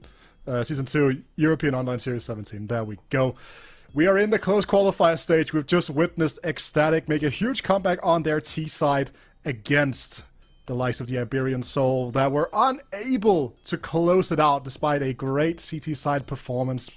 Season 2, European Online Series 17. There we go. We are in the close qualifier stage. We've just witnessed Ecstatic make a huge comeback on their T side against the likes of the Iberian Soul that were unable to close it out despite a great CT side performance.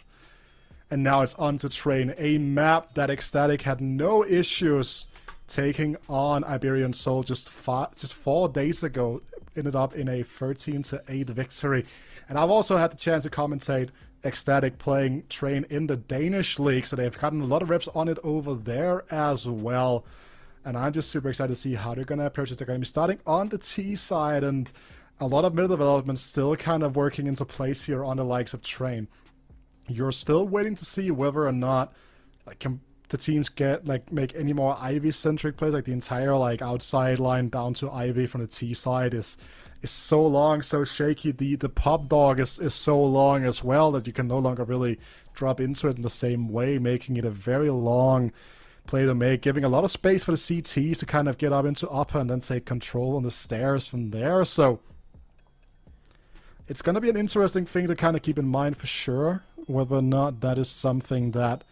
And now it's on to Train, a map that Ecstatic had no issues taking on Iberian Soul just 4 days ago. Ended up in a 13-8 victory. And I've also had the chance to commentate Ecstatic playing Train in the Danish league, so they've gotten a lot of reps on it over there as well. And I'm just super excited to see how they're going to approach it. They're going to be starting on the T side, and a lot of middle development still kind of working into place here on the likes of Train. You're still waiting to see whether or not the teams make any more Ivy centric plays. Like the entire outside line down to Ivy from the T side is so long, so shaky. The pop dog is so long as well that you can no longer really drop into it in the same way, making it a very long play to make, giving a lot of space for the CTs to kind of get up into upper and then take control on the stairs from there. So it's going to be an interesting thing to kind of keep in mind for sure, whether or not that is something that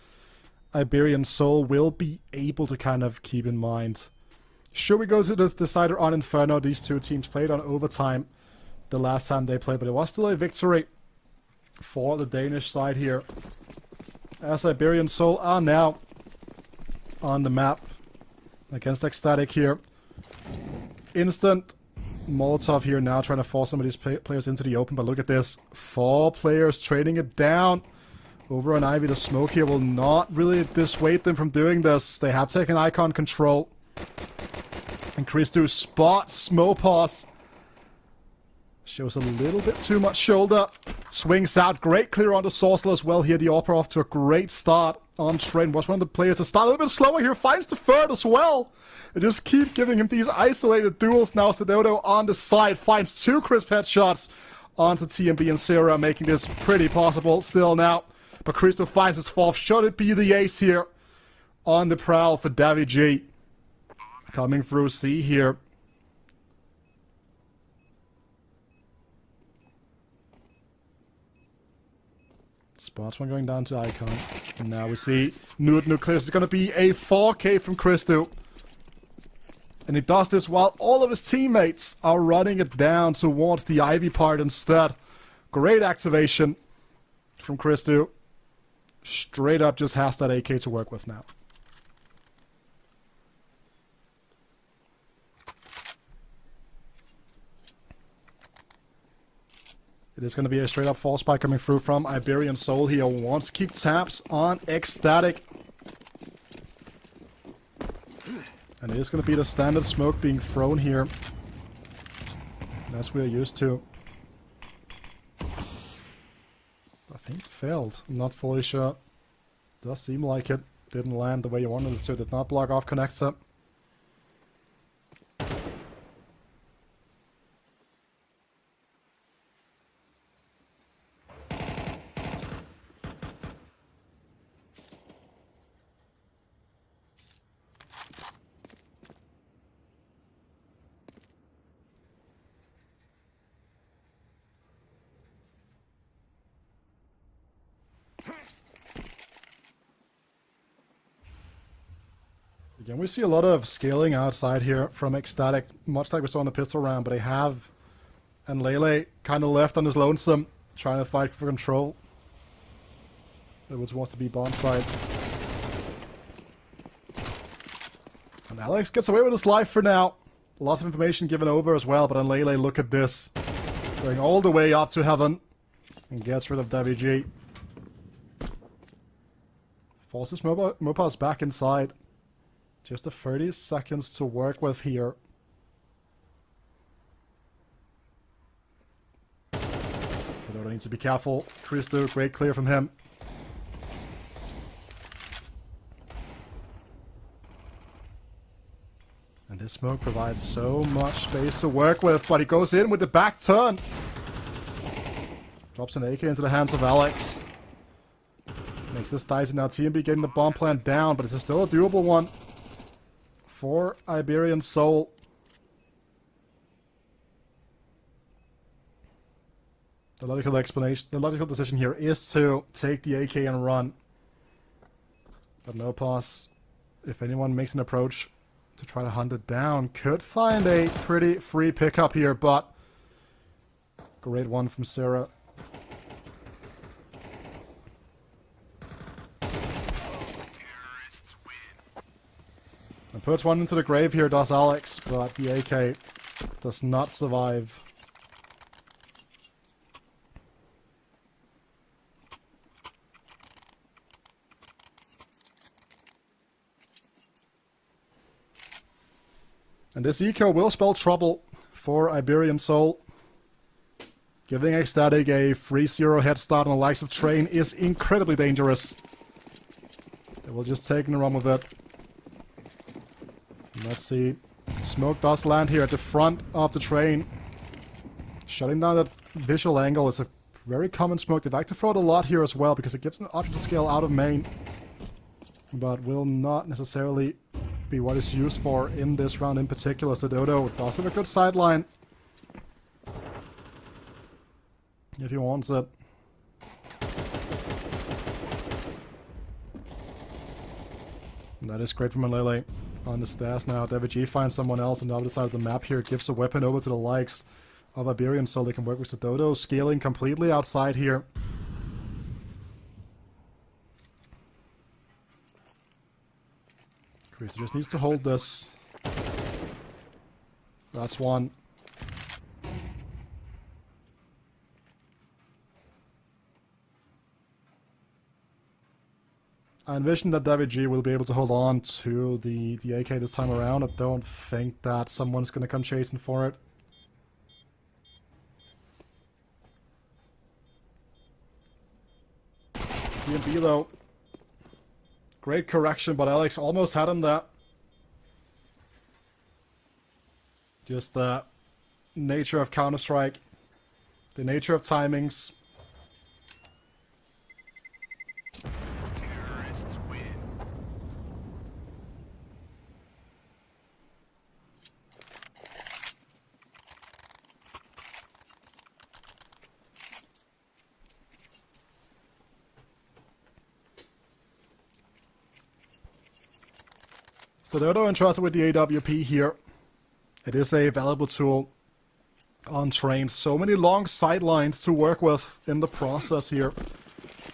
Iberian Soul will be able to kind of keep in mind. Should we go to this decider on Inferno? These two teams played on overtime the last time they played, but it was still a victory for the Danish side here, as Iberian Soul are now on the map against Ecstatic here. Instant Molotov here now, trying to force some of these players into the open, but look at this. 4 players trading it down over on Ivy. The smoke here will not really dissuade them from doing this. They have taken icon control. And Christu spots Smopos. Shows a little bit too much shoulder. Swings out. Great clear on the Sorcerer as well here. The Opera off to a great start on Train. Was one of the players to start a little bit slower here. Finds the third as well. They just keep giving him these isolated duels. Now Sedodo on the side. Finds 2 crisp headshots onto TMB and Sarah, making this pretty possible still now. But Christo finds his 4th. Should it be the ace here on the prowl for Davy G? Coming through C here. Spots one going down to Icon. And now we see Nudnu clears. It's going to be a 4K from Christo. And he does this while all of his teammates are running it down towards the Ivy part instead. Great activation from Christo. Straight up just has that AK to work with now. It is going to be a straight up false spike coming through from Iberian Soul here. Wants to keep tabs on Ecstatic. And it is going to be the standard smoke being thrown here, as we are used to. I think it failed. I'm not fully sure. Does seem like it. Didn't land the way you wanted it to. Did not block off connector. Again, we see a lot of scaling outside here from Ecstatic, much like we saw in the pistol round, but they have and Lele kind of left on his lonesome, trying to fight for control. It was wants to be bomb side. And Alex gets away with his life for now. Lots of information given over as well, but then Lele, look at this. Going all the way up to heaven and gets rid of WG. Forces Mopaz back inside. Just a 30 seconds to work with here. So needs to be careful. Christo, great clear from him. And this smoke provides so much space to work with, but he goes in with the back turn. Drops an AK into the hands of Alex. Makes this dicey now. TMB getting the bomb plant down, but it's still a doable one for Iberian Soul. The logical explanation, the logical decision here is to take the AK and run. But no pause. If anyone makes an approach to try to hunt it down, could find a pretty free pickup here, but great one from Sarah. And puts one into the grave here, does Alex, but the AK does not survive. And this eco will spell trouble for Iberian Soul. Giving Ecstatic a 3-0 head start on the likes of Train is incredibly dangerous. They will just take and run with it. And let's see. Smoke does land here at the front of the Train. Shutting down that visual angle is a very common smoke. They like to throw it a lot here as well because it gives an option to scale out of main. But will not necessarily be what it's used for in this round in particular. So Dodo does have a good sideline if he wants it. And that is great from Malele on the stairs now. David finds someone else on the other side of the map here. Gives a weapon over to the likes of Iberian so they can work with the Dodo. Scaling completely outside here. Chris just needs to hold this. That's one. I envision that David G will be able to hold on to the AK this time around. I don't think that someone's going to come chasing for it. TMB though. Great correction, but Alex almost had him there. Just the nature of Counter-Strike. The nature of timings. Terrorists win. So Dodo entrusted with the AWP here. It is a valuable tool on Train. So many long sidelines to work with in the process here.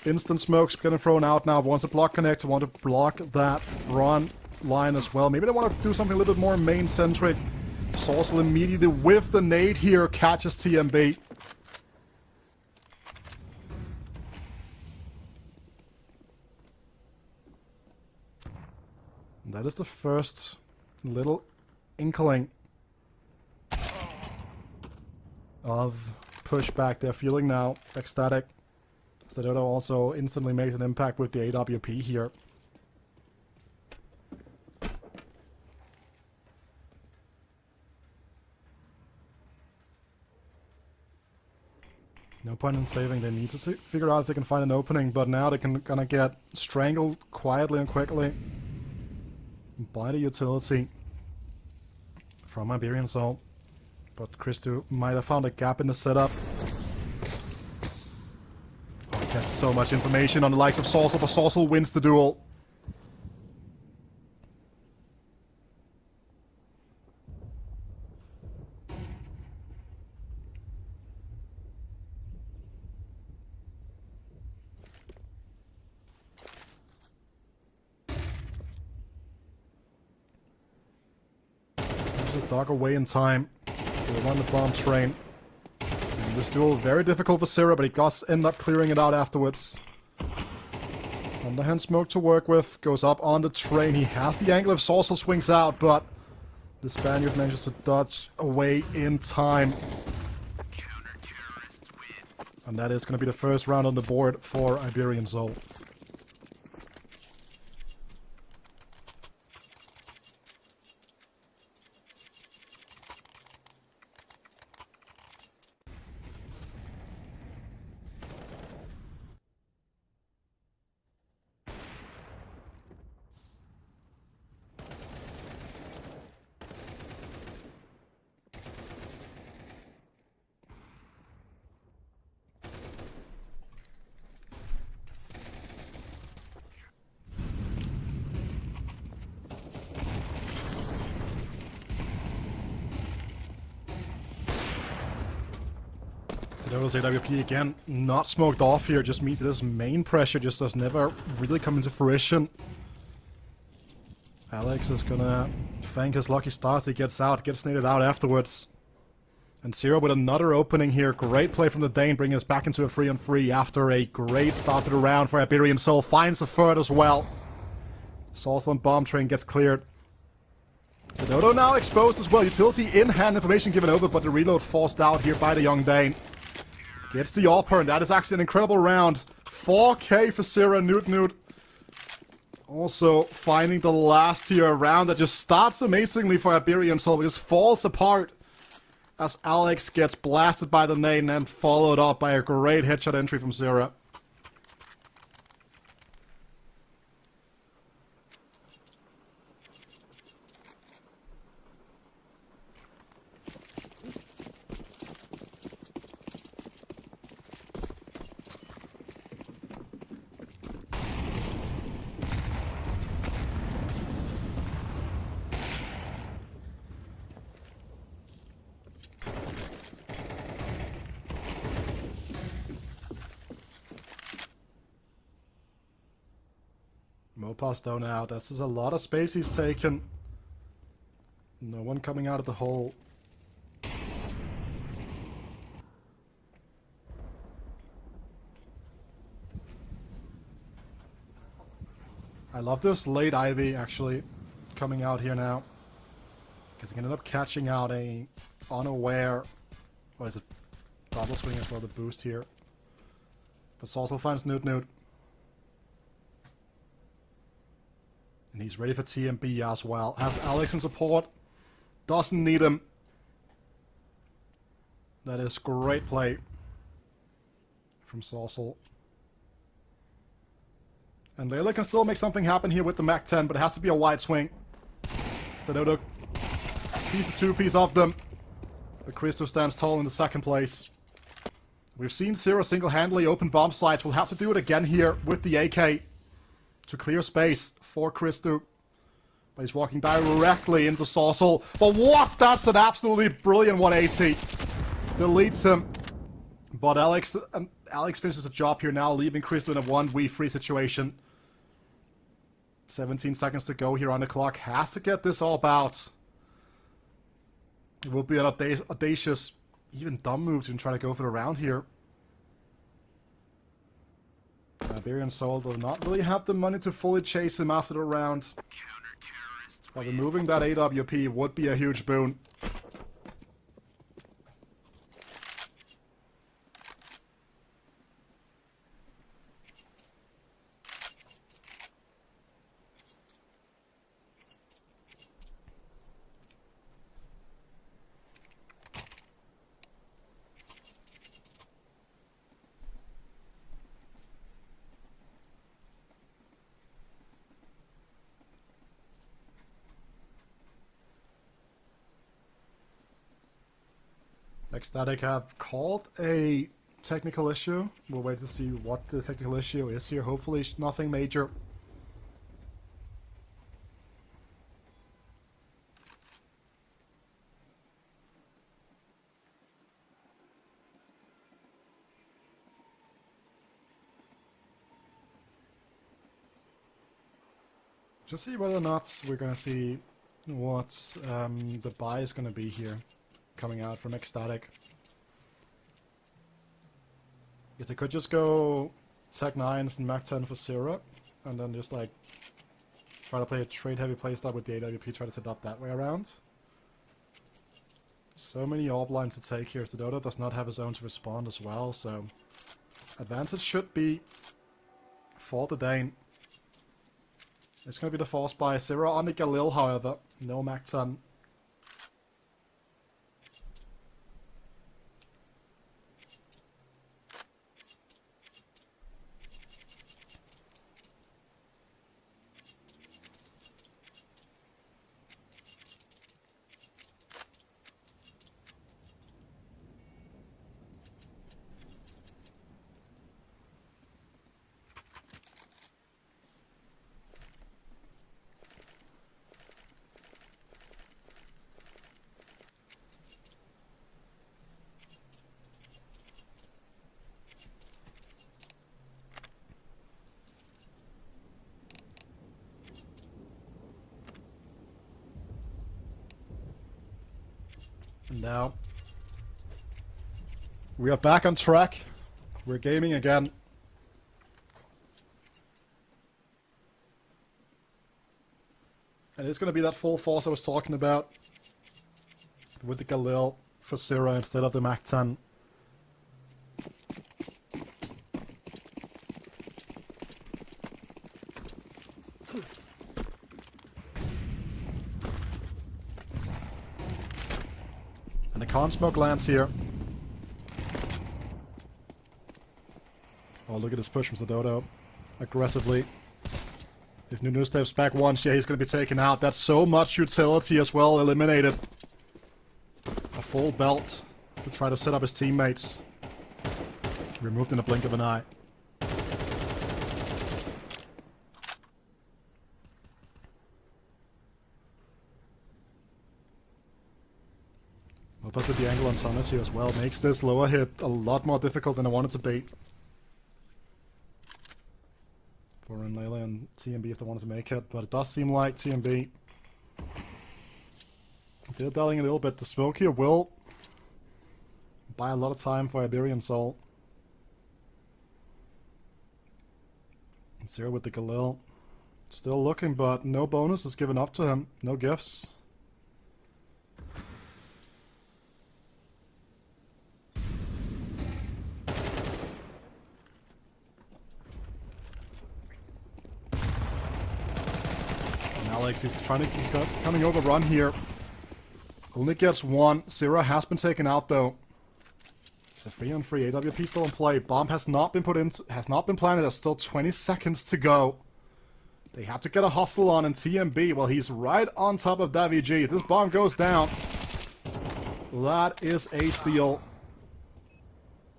Instant smokes getting thrown out now. Wants to block connect, want to block that front line as well. Maybe they want to do something a little bit more main-centric. Saucel immediately with the nade here catches TMB. And that is the first little inkling of pushback they're feeling now. Ecstatic Dodo also instantly makes an impact with the AWP here. No point in saving. They need to figure out if they can find an opening, but now they can gonna get strangled quietly and quickly by the utility from Iberian Soul. But Christo might have found a gap in the setup. Oh, he has so much information on the likes of Sorcel, but Sorcel wins the duel. Dog away in time. He'll run the bomb train. And this duel very difficult for Zero, but he does end up clearing it out afterwards. Underhand smoke to work with. Goes up on the train. He has the angle if Sorcel swings out, but the Spaniard manages to dodge away in time. And that is going to be the first round on the board for Iberian Soul. Dodo's AWP again, not smoked off here, just means that his main pressure just does never really come into fruition. Alex is gonna thank his lucky stars he gets out, gets naded out afterwards. And Zero with another opening here, great play from the Dane, bringing us back into a 3-on-3 after a great start to the round for Iberian Soul, finds the third as well. Sorcel and Bomb Train gets cleared. Dodo now exposed as well, utility in hand, information given over, but the reload forced out here by the young Dane. Gets the AWP, and that is actually an incredible round. 4K for Zero, Newt. Also finding the last here, a round that just starts amazingly for Iberian Soul, but just falls apart as Alex gets blasted by the nade and followed up by a great headshot entry from Zero. Mopa's down out. This is a lot of space he's taken. No one coming out of the hole. I love this late Ivy actually coming out here now. Because he can end up catching out a unaware... What is it? Double swing as well, the boost here. But also finds Newt. And he's ready for TMB as well. Has Alex in support. Doesn't need him. That is great play from Sorcel. And Layla can still make something happen here with the Mac 10, but it has to be a wide swing. Dodo sees the two-piece of them. But Christo stands tall in the second place. We've seen Zero single-handedly open bomb sites. We'll have to do it again here with the AK to clear space for Christo. But he's walking directly into Sorcel. But what? That's an absolutely brilliant 180. Deletes him. But Alex finishes the job here now, leaving Christo in a 1v3 situation. 17 seconds to go here on the clock. Has to get this all out. It will be an audacious, even dumb move to try to go for the round here. Iberian Soul does not really have the money to fully chase him after the round. But removing that AWP would be a huge boon. Ecstatic have called a technical issue. We'll wait to see what the technical issue is here. Hopefully it's nothing major. Just see whether or not we're gonna see what the buy is gonna be here, coming out from Ecstatic. Because they could just go Tech 9s and Mach 10 for Zero, and then just like try to play a trade heavy playstyle with the AWP, try to set up that way around. So many orb lines to take here. The Dodo does not have his own to respond as well, so advantage should be for the Dane. It's going to be the force by Zero on the Galil, however. No Mach 10. And now we are back on track. We're gaming again. And it's going to be that full force I was talking about. With the Galil for Zero instead of the Mach 10. And the con smoke lands here. Oh, look at this push from Dodo. Aggressively. If Nunu steps back once, yeah, he's going to be taken out. That's so much utility as well eliminated. A full belt to try to set up his teammates. Removed in a blink of an eye. But with the angle on Thomas here as well makes this lower hit a lot more difficult than I wanted to be. For Lele and TMB if they wanted to make it, but it does seem like TMB they're dialing a little bit. The smoke here will buy a lot of time for Iberian Soul. Zero with the Galil. Still looking, but no bonus is given up to him. No gifts. Alex, he's coming overrun here. Only gets one. Zero has been taken out though. It's a 3-on-3. AWP still in play. Bomb has not been planted. There's still 20 seconds to go. They have to get a hustle on, and TMB, well, he's right on top of that VG. If this bomb goes down, that is a steal.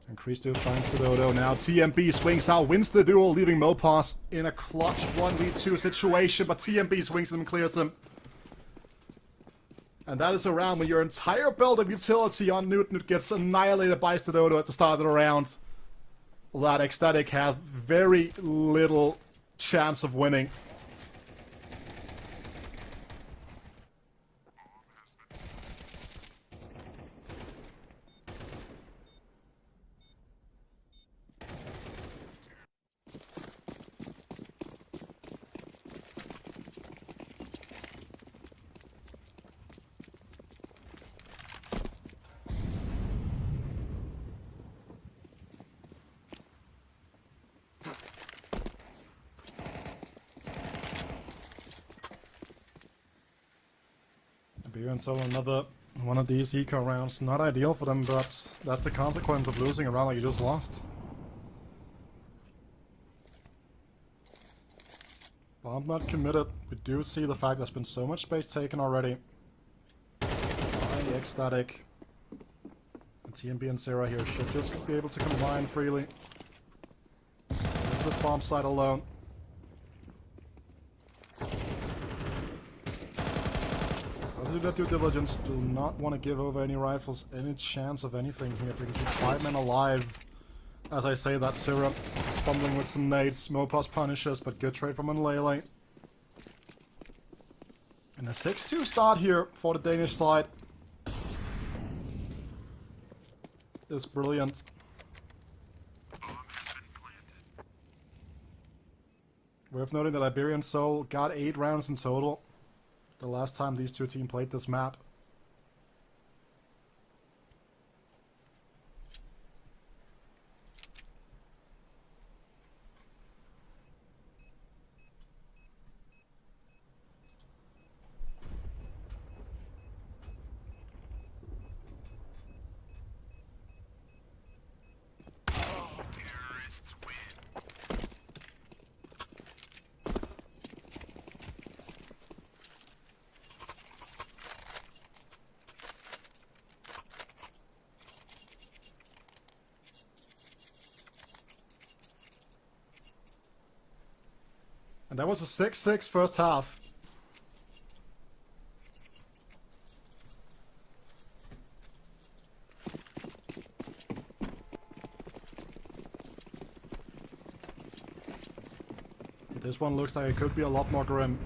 And Christo finds the Dodo. Now TMB swings out, wins the duel, leaving Mopos in a clutch 1v2 situation, but TMB swings him and clears him. And that is a round where your entire build of utility on Newt gets annihilated by Dodo at the start of the round. That Ecstatic have very little chance of winning. And so another one of these eco rounds. Not ideal for them, but that's the consequence of losing a round like you just lost. Bomb not committed. We do see the fact there's been so much space taken already by Ecstatic. And TMB and Sarah here should just be able to combine freely. Leave the bomb site alone. Let's do that due diligence. Do not want to give over any rifles any chance of anything here. If we can keep 5 men alive. As I say that, Syrup is fumbling with some nades. Mopos punishes, but good trade from Unlele. And a 6-2 start here for the Danish side is brilliant. Worth noting that Iberian Soul got 8 rounds in total the last time these two teams played this map. And that was a 6-6 first half. This one looks like it could be a lot more grim.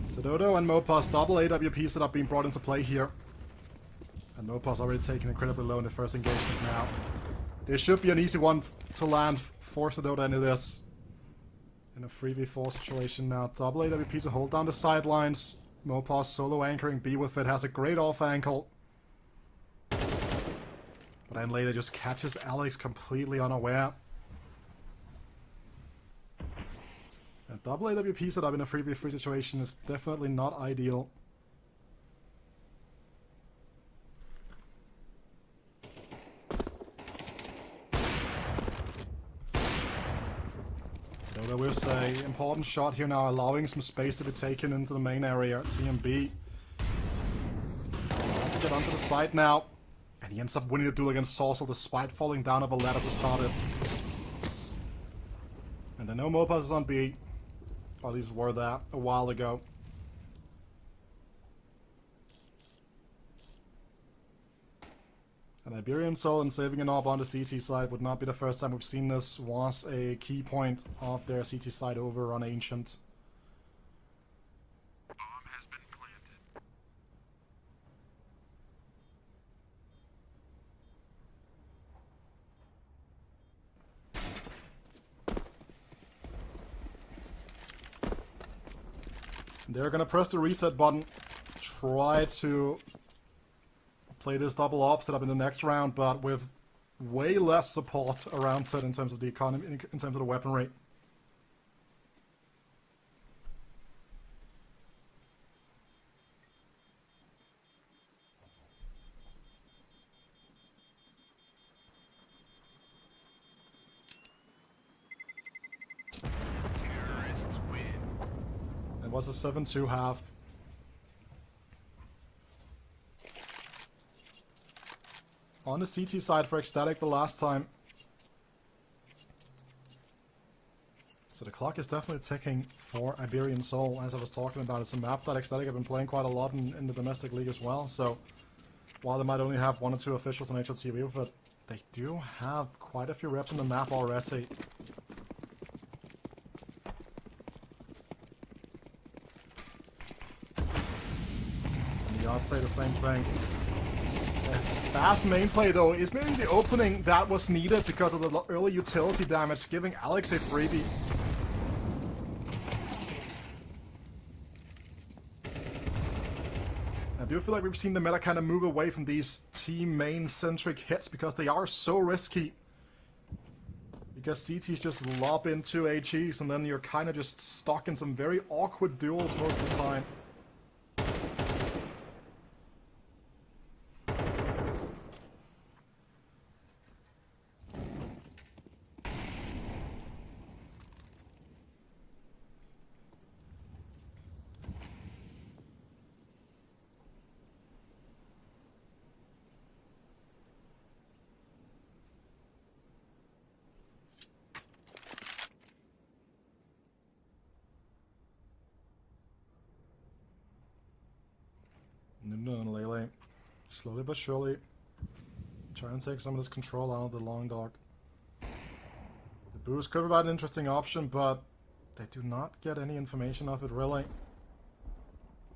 Sedodo and Mopos double AWPs that are being brought into play here. And Mopos already taken incredibly low in the first engagement now. This should be an easy one to land for Sedodo into this. In a 3v4 situation now. Double AWP to hold down the sidelines. Mopos solo anchoring B with it. Has a great off ankle. But then later just catches Alex completely unaware. And double AWP setup in a 3v3 situation is definitely not ideal. So there was an important shot here now, allowing some space to be taken into the main area. TMB. Get onto the side now. And he ends up winning the duel against Saucer despite falling down of a ladder to start it. And then no Mopos is on B. Or at least were that a while ago. An Iberian Soul and saving an orb on the CT side would not be the first time we've seen this. Was a key point of their CT side over on Ancient. Bomb has been planted. They're gonna press the reset button, try to play this double op setup in the next round, but with way less support around it in terms of the economy, in terms of the weaponry. Terrorists win. It was a 7-2 half. On the CT side for Ecstatic the last time. So the clock is definitely ticking for Iberian Soul, as I was talking about. It's a map that Ecstatic have been playing quite a lot in the domestic league as well, so while they might only have 1 or 2 officials on HLTV with it, they do have quite a few reps on the map already. And the odds say the same thing. Fast main play though is maybe the opening that was needed because of the early utility damage, giving Alex a freebie. I do feel like we've seen the meta kind of move away from these team main centric hits because they are so risky. Because CTs just lob into HEs and then you're kind of just stuck in some very awkward duels most of the time. Nuno and Lele, slowly but surely, try and take some of this control out of the long dog. The boost could provide an interesting option, but they do not get any information of it, really.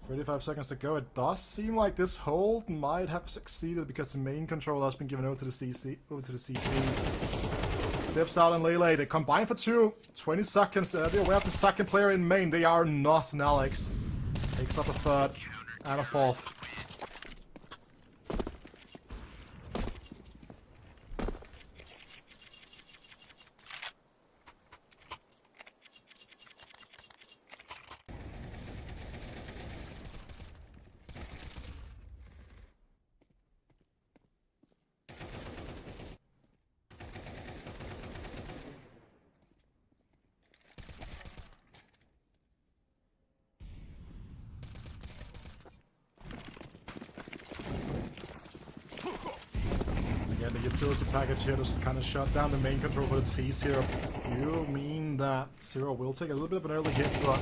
35 seconds to go. It does seem like this hold might have succeeded because the main control has been given over to the CTs. Steps out and Lele. They combine for 2. 20 seconds. They're aware of the second player in main. They are not. And Alex takes up a third and a fourth. The utility package here just kind of shut down the main control for the T's here. Do mean that Zero will take a little bit of an early hit, but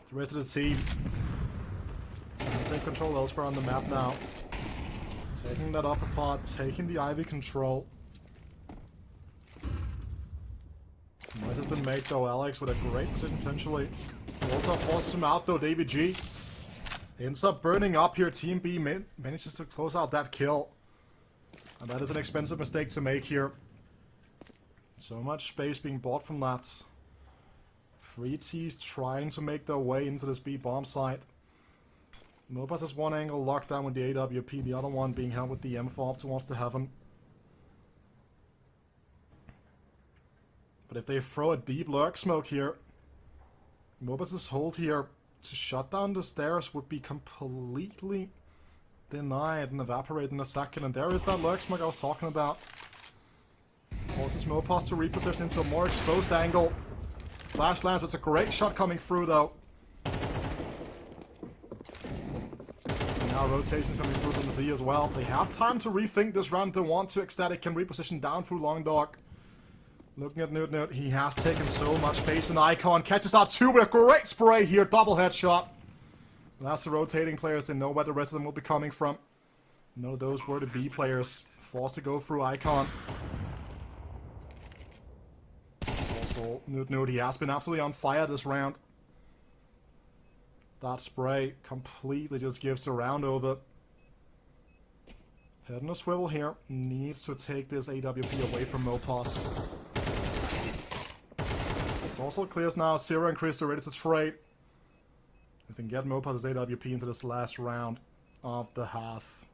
the rest of the team trying to take control elsewhere on the map now. Taking that upper part, taking the Ivy control. Noise has been made though, Alex with a great position potentially. Also forces him out though, Davy G. Ends up burning up here, Team B manages to close out that kill. And that is an expensive mistake to make here. So much space being bought from that. 3 T's trying to make their way into this B bomb site. Mobus has one angle locked down with the AWP, the other one being held with the M4 up towards the heaven. But if they throw a deep lurk smoke here, Mobus's hold here to shut down the stairs would be completely denied and evaporate in a second, and there is that lurk smoke I was talking about. Forces Mopos to reposition into a more exposed angle. Flash lands, but it's a great shot coming through though. And now rotation coming through from Z as well. They have time to rethink this round. They want to. Ecstatic can reposition down through Long Dog. Looking at Newt, he has taken so much space in Icon. Catches out 2 with a great spray here, double headshot. That's the rotating players, they know where the rest of them will be coming from. None of those were the B players. Forced to go through Icon. Also, Newt, he has been absolutely on fire this round. That spray completely just gives the round over. Head in a swivel here. Needs to take this AWP away from Mopos. This also clears now. Zero and Chris are ready to trade. If they can get Mopos' AWP into this last round of the half,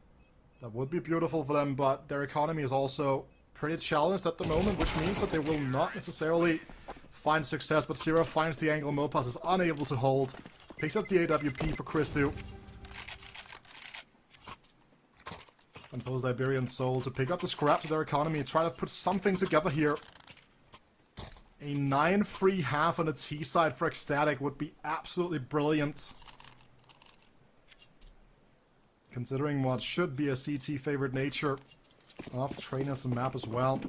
that would be beautiful for them, but their economy is also pretty challenged at the moment, which means that they will not necessarily find success, but Zero finds the angle. Mopos is unable to hold. Picks up the AWP for Christu. And follows Iberian Soul to pick up the scraps of their economy and try to put something together here. A 9-3 half on the T side for Ecstatic would be absolutely brilliant. Considering what should be a CT favored nature of Trainers and map as well.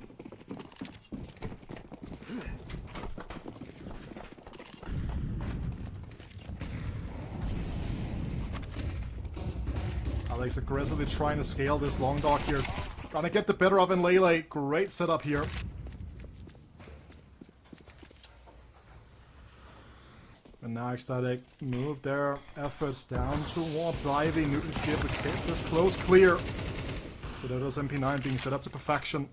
Alex aggressively trying to scale this Long Dog here. Trying to get the better of Lele. Great setup here. And now Ecstatic move their efforts down towards Ivy. Newton here to get this close clear. So there's MP9 being set up to perfection.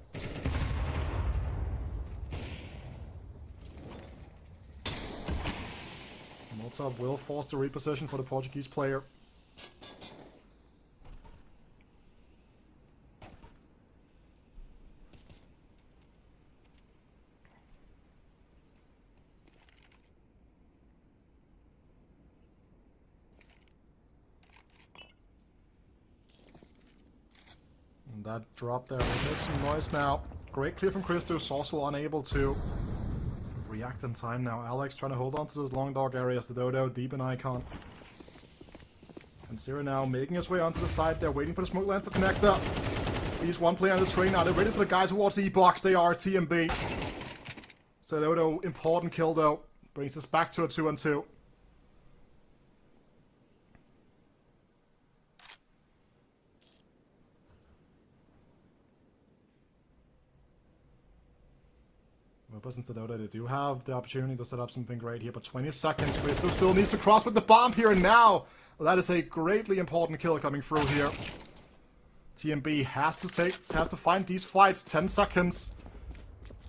Molotov will force the reposition for the Portuguese player. That drop there will make some noise now. Great clear from Christo. Saucel unable to react in time now. Alex trying to hold on to those Long Dog areas. The Dodo deep in Icon. And Zero now making his way onto the side there, waiting for the smoke land for Connector. Sees one player on the train now. They're ready for the guy towards E-Box. They are TMB. So Dodo, important kill though. Brings us back to a 2-on-2. Opposite to Dota, they do have the opportunity to set up something great here, but 20 seconds. Christo still needs to cross with the bomb here and now. Well, that is a greatly important kill coming through here. TMB has to find these fights. 10 seconds.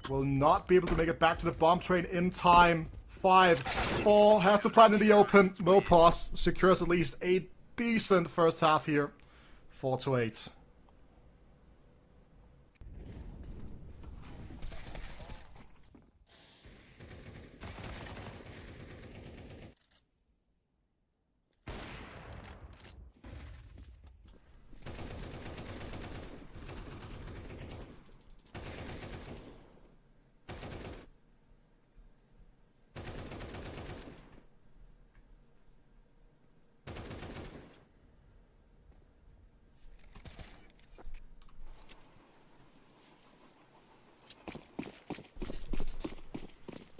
Will not be able to make it back to the bomb train in time. 5, 4, has to plant in the open. Mopos secures at least a decent first half here. 4-8.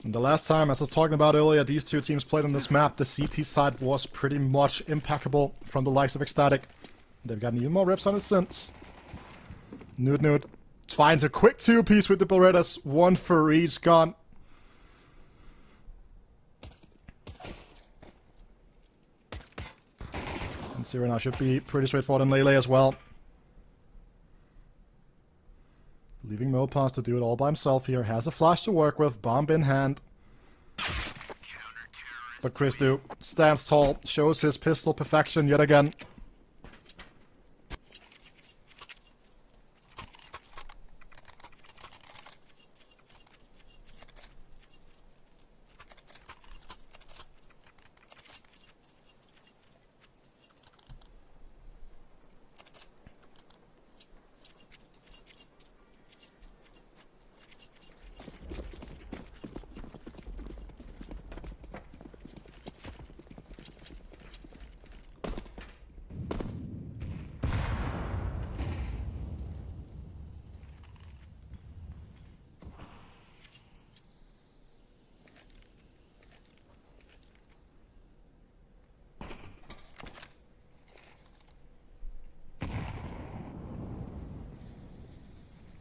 And the last time, as I was talking about earlier, these two teams played on this map, the CT side was pretty much impeccable from the likes of Ecstatic. They've gotten even more reps on it since. Nude finds a quick 2-piece with the Berettas, 1 for each gun. And Zero now should be pretty straightforward in Lele as well. Leaving Mopas to do it all by himself here. Has a flash to work with, bomb in hand. But Christo stands tall, shows his pistol perfection yet again.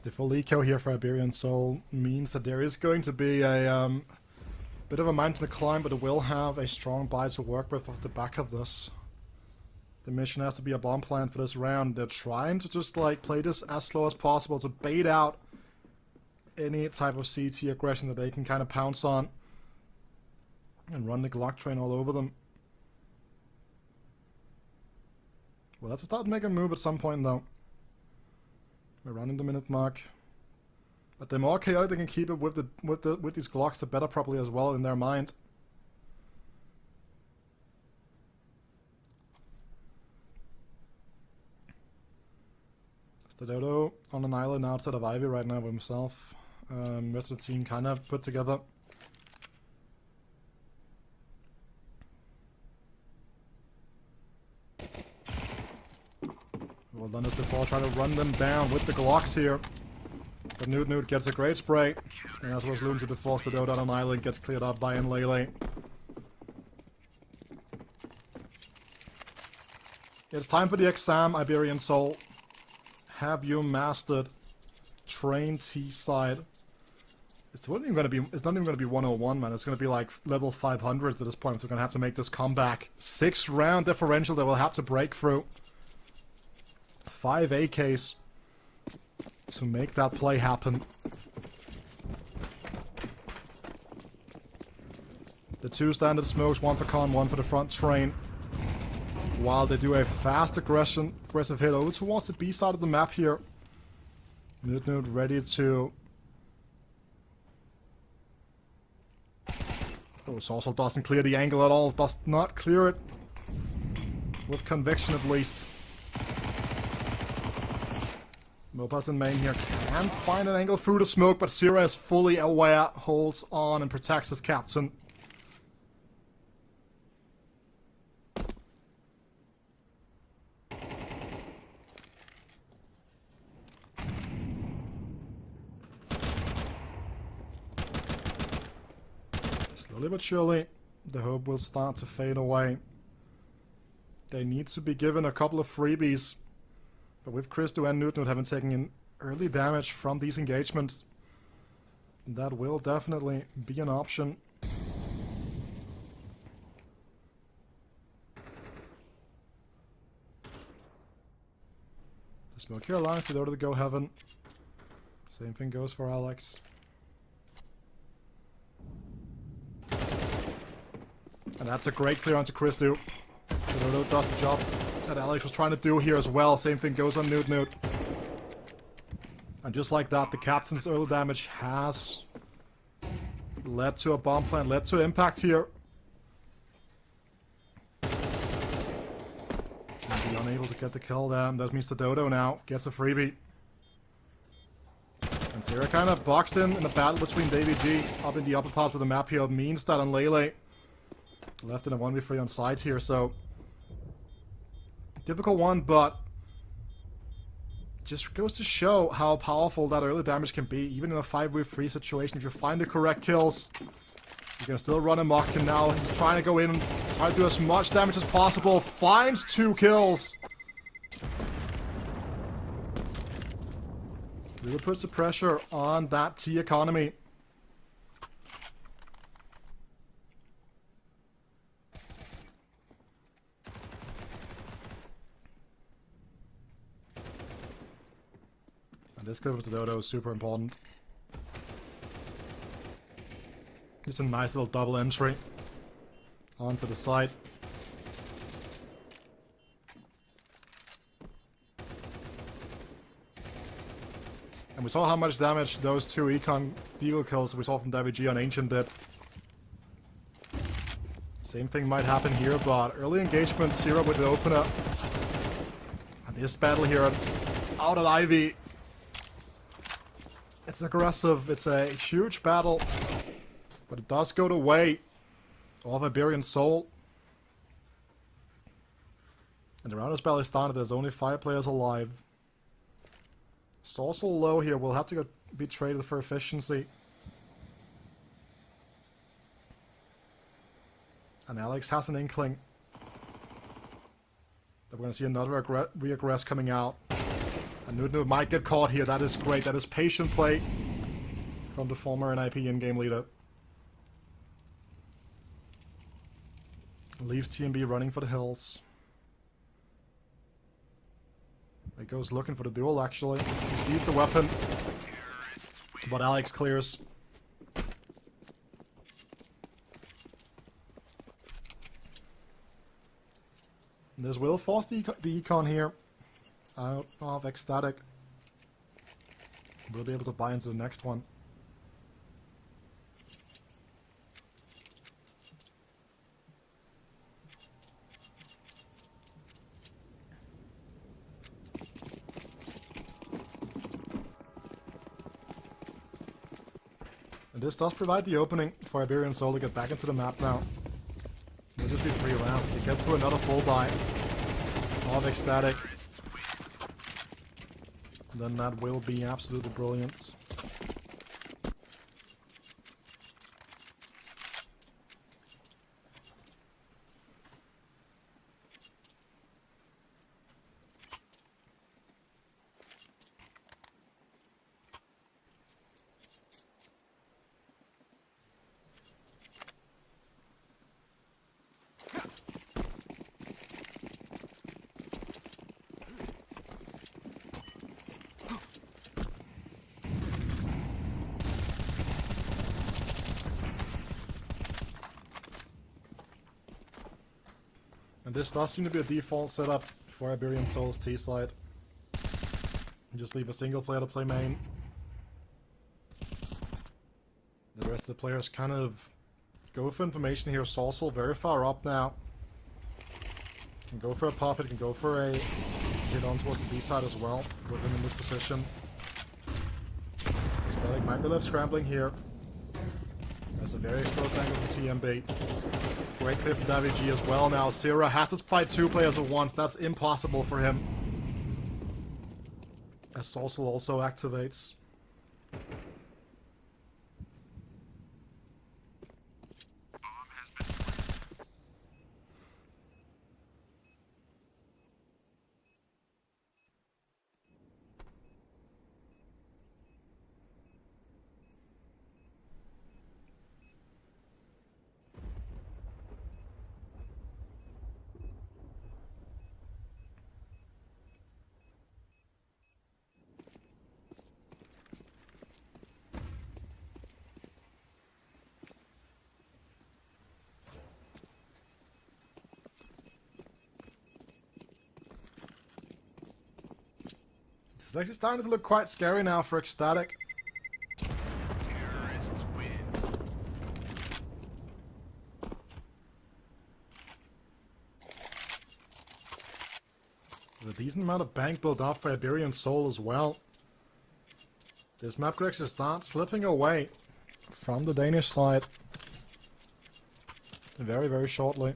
The full eco here for Iberian Soul means that there is going to be a bit of a mountain to climb, but it will have a strong buy to work with off the back of this. The mission has to be a bomb plant for this round. They're trying to just like play this as slow as possible to bait out any type of CT aggression that they can kind of pounce on and run the Glock train all over them. Well, let's start making a move at some point though. We're running the minute mark. But the more chaotic they can keep it with these Glocks, the better probably as well in their mind. Dodo on an island outside of Ivy right now with himself. Rest of the team kind of put together. Well done as before, trying to run them down with the Glocks here. But Nude gets a great spray. And as was Loomsy before, Dodo on an island gets cleared up by Lele. It's time for the exam, Iberian Soul. Have you mastered Train T side? It's not even gonna be 101, man. It's gonna be like level 500 at this point. So we're gonna have to make this comeback. 6-round differential that we'll have to break through. 5 AKs to make that play happen. The 2 standard smokes, 1 for con, 1 for the front train. While they do a fast aggressive hit over towards the B side of the map here. Nude ready to... Oh, this also doesn't clear the angle at all. Does not clear it. With conviction at least. Mopas in main here can find an angle through the smoke, but Zira is fully aware, holds on and protects his captain. Slowly but surely, the hope will start to fade away. They need to be given a couple of freebies. But with Christo and Nude having taken in early damage from these engagements, That will definitely be an option. The smoke here allows Dodo to go heaven. Same thing goes for Alex. And that's a great clear onto Christu. Dodo does the job that Alex was trying to do here as well. Same thing goes on Newt. And just like that, the captain's early damage has led to a bomb plant, led to impact here. Seems to be unable to get the kill down. That means the Dodo now gets a freebie. And Sarah kind of boxed in a battle between Davy G up in the upper parts of the map here. It means that on Lele left in a 1v3 on side here, so difficult one, but just goes to show how powerful that early damage can be, even in a 5v3 situation. If you find the correct kills, you can still run amok, and now he's trying to go in and try to do as much damage as possible. Finds 2 kills. Really puts the pressure on that T economy. And this kill with the Dodo is super important. Just a nice little double entry onto the side. And we saw how much damage those 2 Econ Deagle kills we saw from Davy G on Ancient did. Same thing might happen here, but early engagement, Zero with the opener. And this battle here out at Ivy. It's aggressive, it's a huge battle, but it does go the way of Iberian Soul. And the round is barely started, there's only 5 players alive. It's also low here, we'll have to be traded for efficiency. And Alex has an inkling that we're going to see another re-aggress coming out. And Nunu might get caught here. That is great. That is patient play from the former NIP in-game leader. Leaves TMB running for the hills. He goes looking for the duel, actually. He sees the weapon, but Alex clears. And this will force the econ here out of Ecstatic. We'll be able to buy into the next one. And this does provide the opening for Iberian Soul to get back into the map now. It'll just be 3 rounds to get through another full buy of Ecstatic. Then that will be absolutely brilliant. And this does seem to be a default setup for Iberian Soul's T side. You just leave a single player to play main. The rest of the players kind of go for information here. Saucel very far up now. Can go for a pop, it can go for a hit on towards the B side as well, with him in this position. Ecstatic might be left scrambling here. That's a very exposed angle from TMB. Great clip from Davy G as well now. Sierra has to fight 2 players at once. That's impossible for him. As Saucel also activates. It's actually starting to look quite scary now for Ecstatic. Terrorists win. There's a decent amount of bank built up for Iberian Soul as well. This map could actually start slipping away from the Danish side very, very shortly.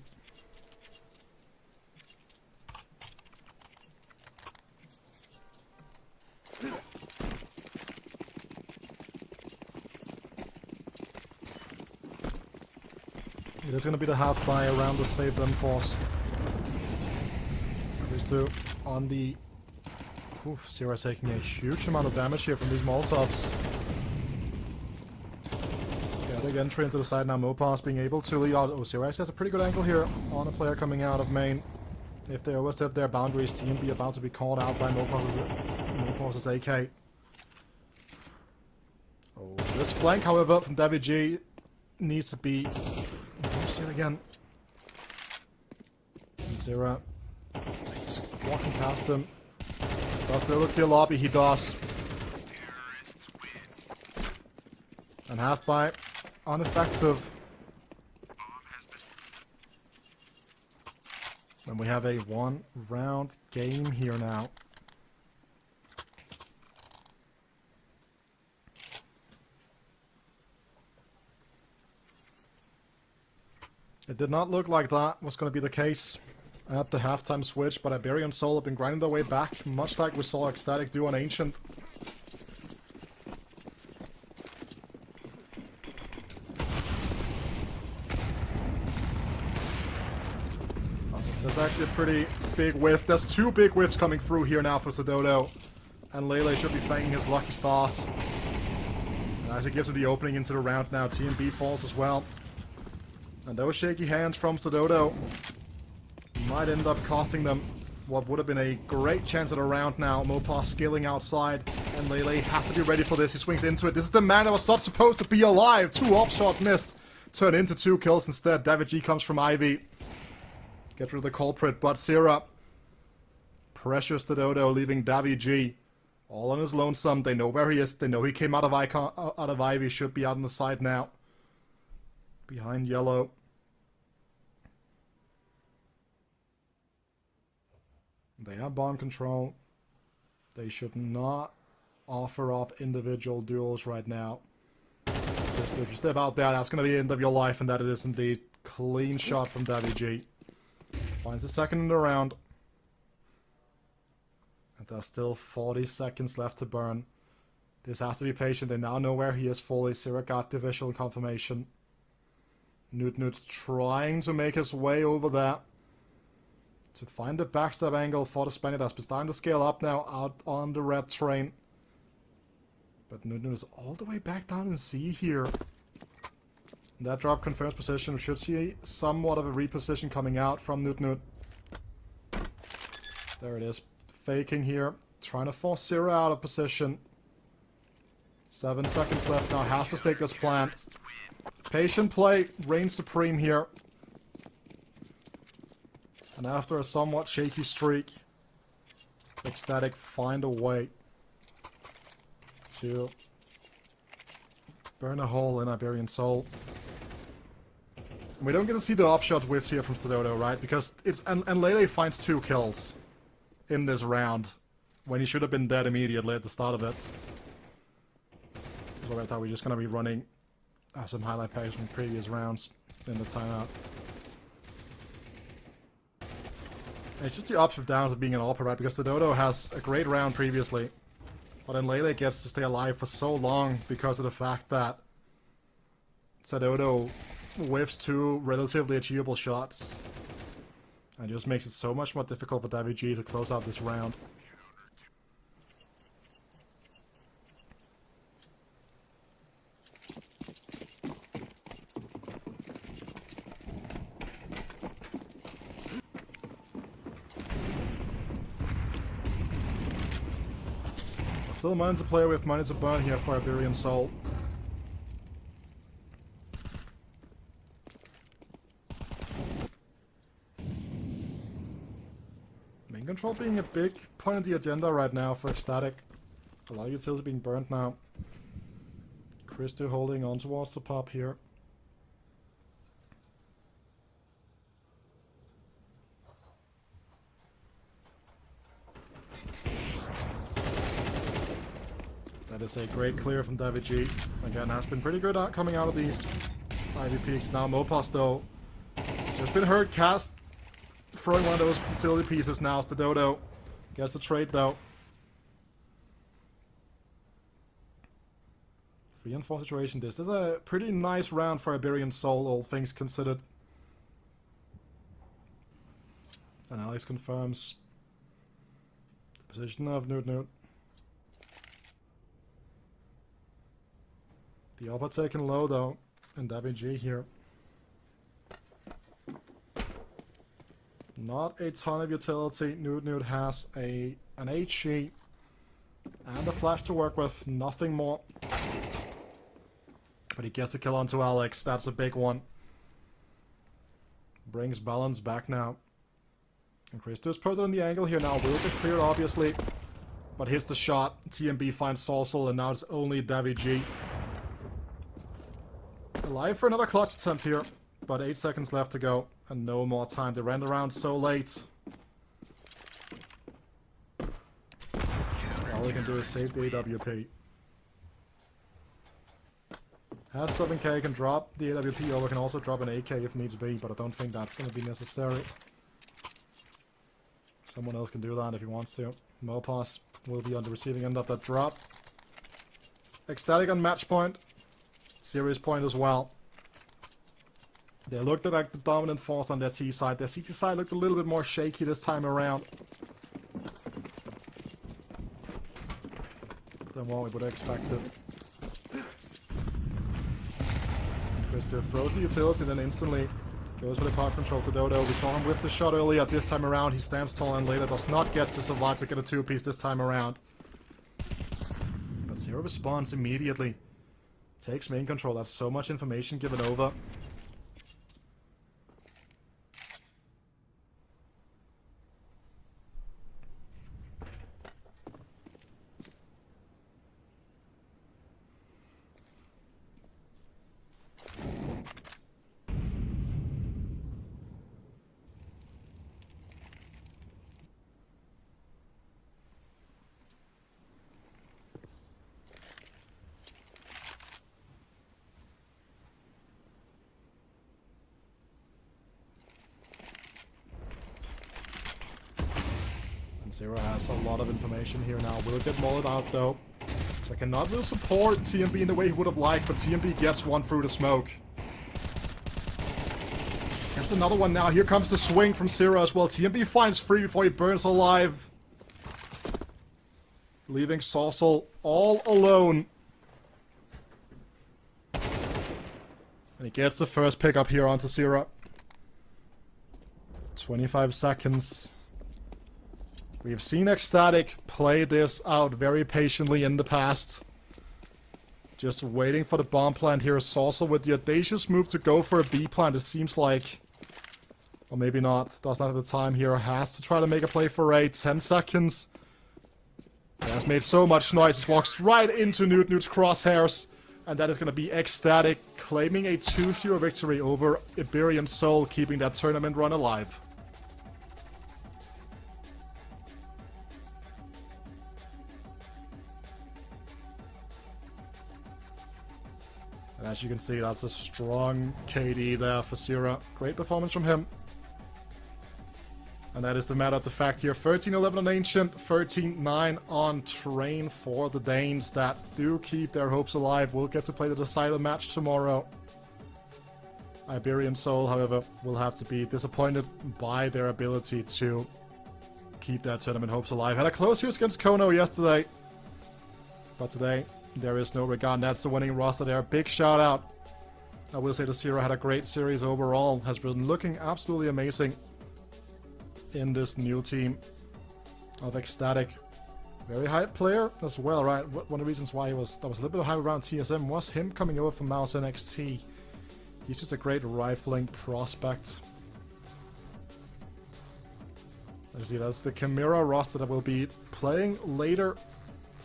It is going to be the half buy around the save them force. These two on the... Oof, Sierra taking a huge amount of damage here from these Molotovs. Yeah, big entry into the side now. Mopars being able to lead out. Oh, Sierra has a pretty good angle here on a player coming out of main. If they overstep their boundaries, TMB about to be called out by Mopars' AK. Oh, this flank, however, from David G needs to be... Shit again. Zera just walking past him. Does little kill lobby, he does. And half by ineffective. And we have a 1 round game here now. It did not look like that was going to be the case at the halftime switch, but Iberian Soul have been grinding their way back, much like we saw Ecstatic do on Ancient. That's actually a pretty big whiff. There's 2 big whiffs coming through here now for Sododo. And Lele should be thanking his lucky stars. And as he gives him the opening into the round now, TMB falls as well. And those shaky hands from Sododo might end up costing them what would have been a great chance at a round now. Mopar skilling outside, and Lele has to be ready for this. He swings into it. This is the man that was not supposed to be alive. 2 op-shot missed. Turn into 2 kills instead. David G comes from Ivy. Get rid of the culprit, but Sierra pressures Sododo, leaving David G all on his lonesome. They know where he is. They know he came out of Ivy. Should be out on the side now. Behind yellow. They have bomb control. They should not offer up individual duels right now. Just if you step out there, that's going to be the end of your life, and that it is indeed. Clean shot from David G. Finds the second in the round. And there's still 40 seconds left to burn. This has to be patient. They now know where he is fully. Sierra got the visual confirmation. Nut trying to make his way over there to find the backstab angle for the Spaniard. Has been starting to scale up now out on the red train. But Nut is all the way back down in C here. That drop confirms position. We should see somewhat of a reposition coming out from Nut. There it is. Faking here. Trying to force Sierra out of position. 7 seconds left now. Has to stake this plan. Patient play reigns supreme here. And after a somewhat shaky streak, Ecstatic find a way to burn a hole in Iberian Soul. And we don't get to see the upshot whiffs here from Sododo, right? Because it's... And Lele finds 2 kills in this round when he should have been dead immediately at the start of it. So I thought we're just going to be running some highlight packs from previous rounds in the timeout. And it's just the ups and downs of being an AWP, right? Because Sododo has a great round previously, but then Lele gets to stay alive for so long because of the fact that Sododo whiffs 2 relatively achievable shots. And just makes it so much more difficult for David G to close out this round. Still money to play with, money to burn here for Iberian Soul. Main control being a big point of the agenda right now for Ecstatic. A lot of utilities being burnt now. Christo holding on towards the pop here. That is a great clear from Apogee. Again, has been pretty good at coming out of these Ivy peaks. Now Mopas though, just been hurt. Cast throwing one of those utility pieces now to Dodo. Gets the trade though. 3-4 situation. This is a pretty nice round for Iberian Soul, all things considered. And Alex confirms the position of Newt. The upper taken low though, and Apogee here. Not a ton of utility. Newt has an HE and a flash to work with, nothing more. But he gets a kill onto Alex, that's a big one. Brings balance back now. And Christo's posted on the angle here now, will get cleared obviously. But hits the shot, TMB finds Salsal, and now it's only Apogee. Alive for another clutch attempt here, but 8 seconds left to go, and no more time. They ran around so late. All they can do is save the AWP. Has 7k, can drop the AWP over, can also drop an AK if needs be, but I don't think that's going to be necessary. Someone else can do that if he wants to. Mopas will be on the receiving end of that drop. Ecstatic on match point. Serious point as well. They looked at like the dominant force on their T side. Their CT side looked a little bit more shaky this time around than what we would have expected. Christo throws the utility, then instantly goes for the power control to Dodo. We saw him with the shot earlier. This time around, he stands tall and later does not get to survive to get a 2-piece this time around. But Zero responds immediately. Takes main control. That's so much information given over. Zero has a lot of information here now. Will get molled out though. So I cannot really support TMB in the way he would have liked, but TMB gets one through the smoke. Gets another one now. Here comes the swing from Zero as well. TMB finds 3 before he burns alive. Leaving Saucel all alone. And he gets the first pickup here onto Zero. 25 seconds. We've seen Ecstatic play this out very patiently in the past. Just waiting for the bomb plant here. Saucel with the audacious move to go for a B plant, it seems like. Or maybe not. Does not have the time here. Has to try to make a play for A. 10 seconds. He has made so much noise. He walks right into Newt's crosshairs. And that is going to be Ecstatic claiming a 2-0 victory over Iberian Soul, keeping that tournament run alive. And as you can see, that's a strong KD there for Zero. Great performance from him. And that is the matter of the fact here. 13-11 on Ancient, 13-9 on Train for the Danes that do keep their hopes alive. We'll get to play the decider match tomorrow. Iberian Soul, however, will have to be disappointed by their ability to keep their tournament hopes alive. Had a close series against Kono yesterday. But today, there is no regard. That's the winning roster there. Big shout out. I will say the Zero had a great series overall. Has been looking absolutely amazing in this new team of Ecstatic. Very hype player as well, right? One of the reasons why that was a little bit of hype around TSM was him coming over from Mouse NXT. He's just a great rifling prospect. You see, that's the Chimera roster that will be playing later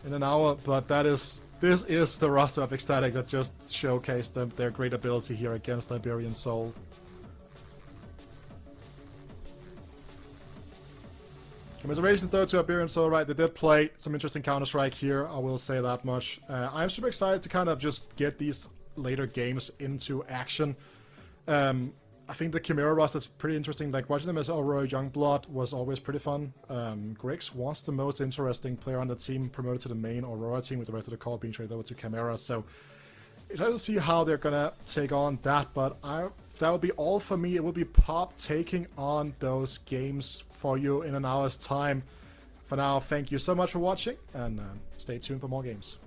in an hour, but this is the roster of Ecstatic that just showcased their great ability here against Iberian Soul. Commiserations though to Iberian Soul, right? They did play some interesting Counter-Strike here, I will say that much. I'm super excited to kind of just get these later games into action. I think the Chimera roster is pretty interesting. Like, watching them as Aurora Youngblood was always pretty fun. Griggs was the most interesting player on the team, promoted to the main Aurora team, with the rest of the core being traded over to Chimera. So, excited to see how they're gonna take on that, but that would be all for me. It will be Pop taking on those games for you in an hour's time. For now, thank you so much for watching, and stay tuned for more games.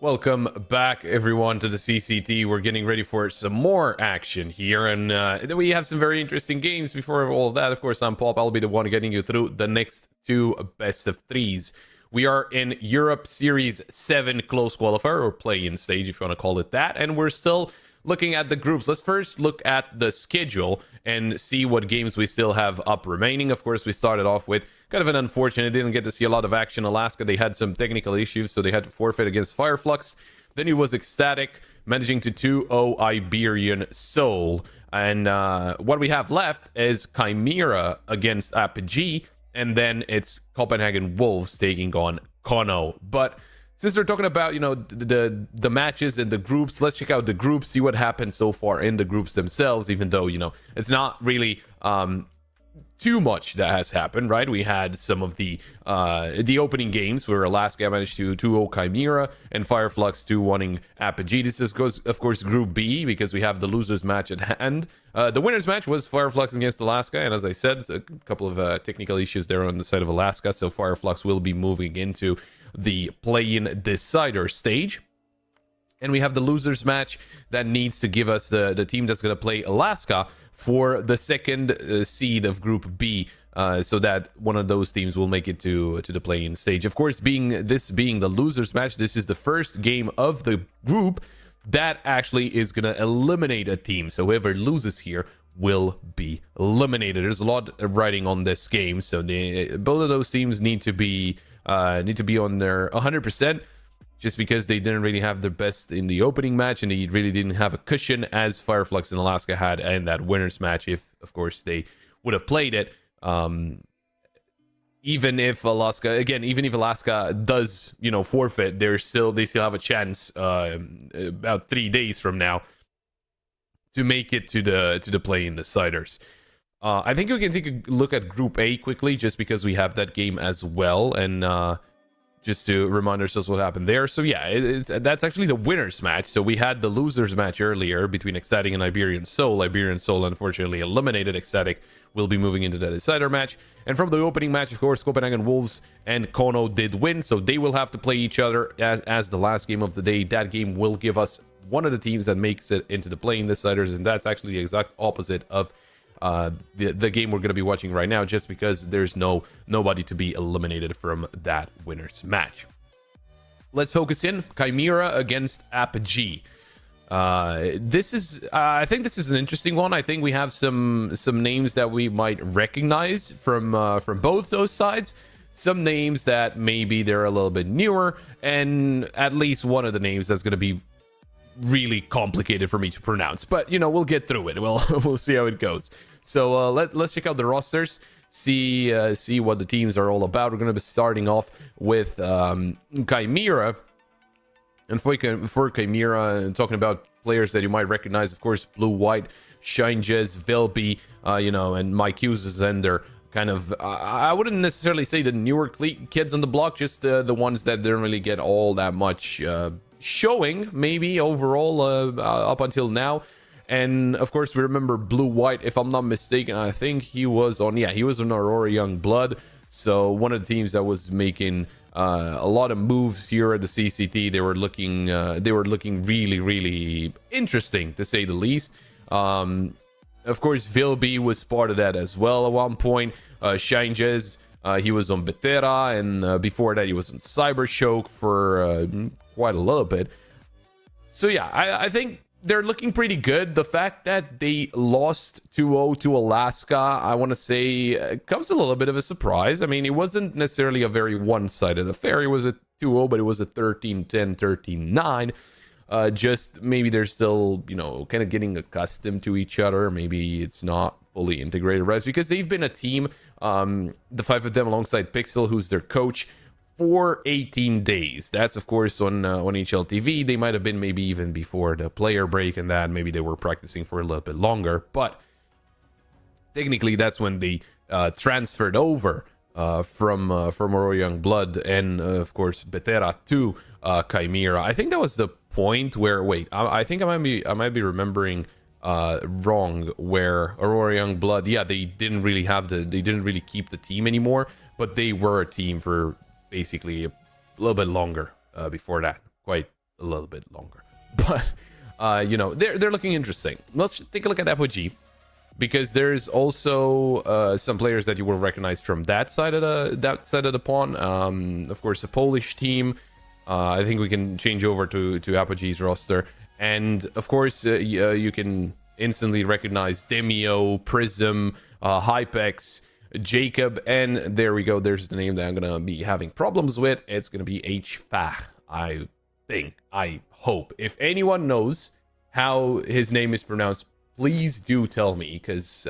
Welcome back, everyone, to the CCT. We're getting ready for some more action here, and we have some very interesting games. Before all of that, of course, I'm Pop. I'll be the one getting you through the next two best of threes. We are in Europe Series 7 close qualifier, or play-in stage, if you want to call it that, and we're still looking at the groups. Let's first look at the schedule and see what games we still have up remaining. Of course, we started off with kind of an unfortunate, didn't get to see a lot of action. Alaska, they had some technical issues, so they had to forfeit against Fireflux. Then it was Ecstatic, managing to 2-0 Iberian Soul. And what we have left is Chimera against Apogee, and then it's Copenhagen Wolves taking on Kono. But since we're talking about, you know, the matches and the groups, let's check out the groups, see what happened so far in the groups themselves, even though, you know, it's not really too much that has happened, right? We had some of the opening games where Alaska managed to 2-0 Chimera and Fireflux 2-1ing Apogee. This is, of course, Group B, because we have the losers match at hand. The winners match was Fireflux against Alaska, and as I said, a couple of technical issues there on the side of Alaska, so Fireflux will be moving into the play-in decider stage. And we have the losers match that needs to give us the team that's going to play Alaska for the second seed of Group B, so that one of those teams will make it to the play-in stage. Of course, being the losers match, this is the first game of the group that actually is going to eliminate a team. So whoever loses here will be eliminated. There's a lot of writing on this game, so both of those teams need to be on their 100%. just because they didn't really have their best in the opening match, and they really didn't have a cushion as Fireflux and Alaska had in that winners match, if of course they would have played it. Even if Alaska does, forfeit, they still have a chance about 3 days from now to make it to the play-in deciders. I think we can take a look at Group A quickly, just because we have that game as well, and just to remind ourselves what happened there. So yeah, that's actually the winners match. So we had the losers match earlier between Ecstatic and Iberian Soul. Iberian Soul unfortunately eliminated. Ecstatic will be moving into the decider match. And from the opening match, of course, Copenhagen Wolves and Kono did win, so they will have to play each other as the last game of the day. That game will give us one of the teams that makes it into the play-in deciders, and that's actually the exact opposite of the game we're going to be watching right now, just because there's nobody to be eliminated from that winners match. Let's focus in. Chimera against Apogee. This is I think this is an interesting one. I think we have some names that we might recognize from both those sides, some names that maybe they're a little bit newer, and at least one of the names that's going to be really complicated for me to pronounce, but we'll get through it. We'll see how it goes. So let's check out the rosters, see what the teams are all about. We're going to be starting off with Chimera. And for Chimera, talking about players that you might recognize, of course, Blue White, Shinjes, Velby, and Mike Hughes, and they're kind of, I wouldn't necessarily say the newer kids on the block, just the ones that didn't really get all that much showing, maybe, overall, up until now. And of course, we remember Blue White, if I'm not mistaken. I think he was on Aurora Young Blood. So one of the teams that was making a lot of moves here at the CCT. They were looking really, really interesting, to say the least. Of course, Vilby was part of that as well at one point. Shinjes, he was on Betera, and before that he was on Cybershock for quite a little bit. So yeah, I think they're looking pretty good. The fact that they lost 2-0 to Alaska, I want to say, comes a little bit of a surprise. I mean, it wasn't necessarily a very one-sided affair. It was a 2-0, but it was a 13-10, 13-9. Just maybe they're still, kind of getting accustomed to each other. Maybe it's not fully integrated, right? Because they've been a team, the five of them alongside Pixel, who's their coach, for 18 days. That's of course on HLTV. They might have been maybe even before the player break, and that maybe they were practicing for a little bit longer, but technically that's when they transferred over from Aurora Young Blood and of course Betera to Chimera. I think that was the point where, wait, I think I might be remembering wrong, where Aurora Young Blood, yeah, they didn't really keep the team anymore, but they were a team for basically a little bit longer before that, quite a little bit longer. But they're looking interesting. Let's take a look at Apogee, because there's also some players that you will recognize from that side of the pond. Of course, a Polish team. I think we can change over to Apogee's roster, and of course you can instantly recognize Demio, Prism, Hypex, Jacob, and there we go. There's the name that I'm gonna be having problems with. It's gonna be HFAH. I hope. If anyone knows how his name is pronounced, please do tell me, because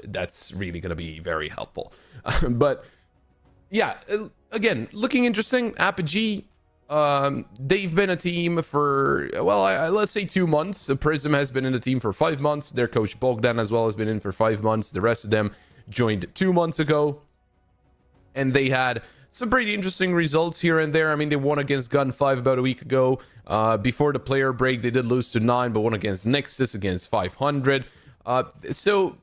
that's really gonna be very helpful. But yeah, again, looking interesting. Apogee, they've been a team for, well, let's say 2 months. Prism has been in the team for 5 months. Their coach Bogdan as well has been in for 5 months. The rest of them joined 2 months ago, and they had some pretty interesting results here and there. I mean, they won against Gun 5 about a week ago. Before the player break, they did lose to 9, but won against Nexus, against 500. So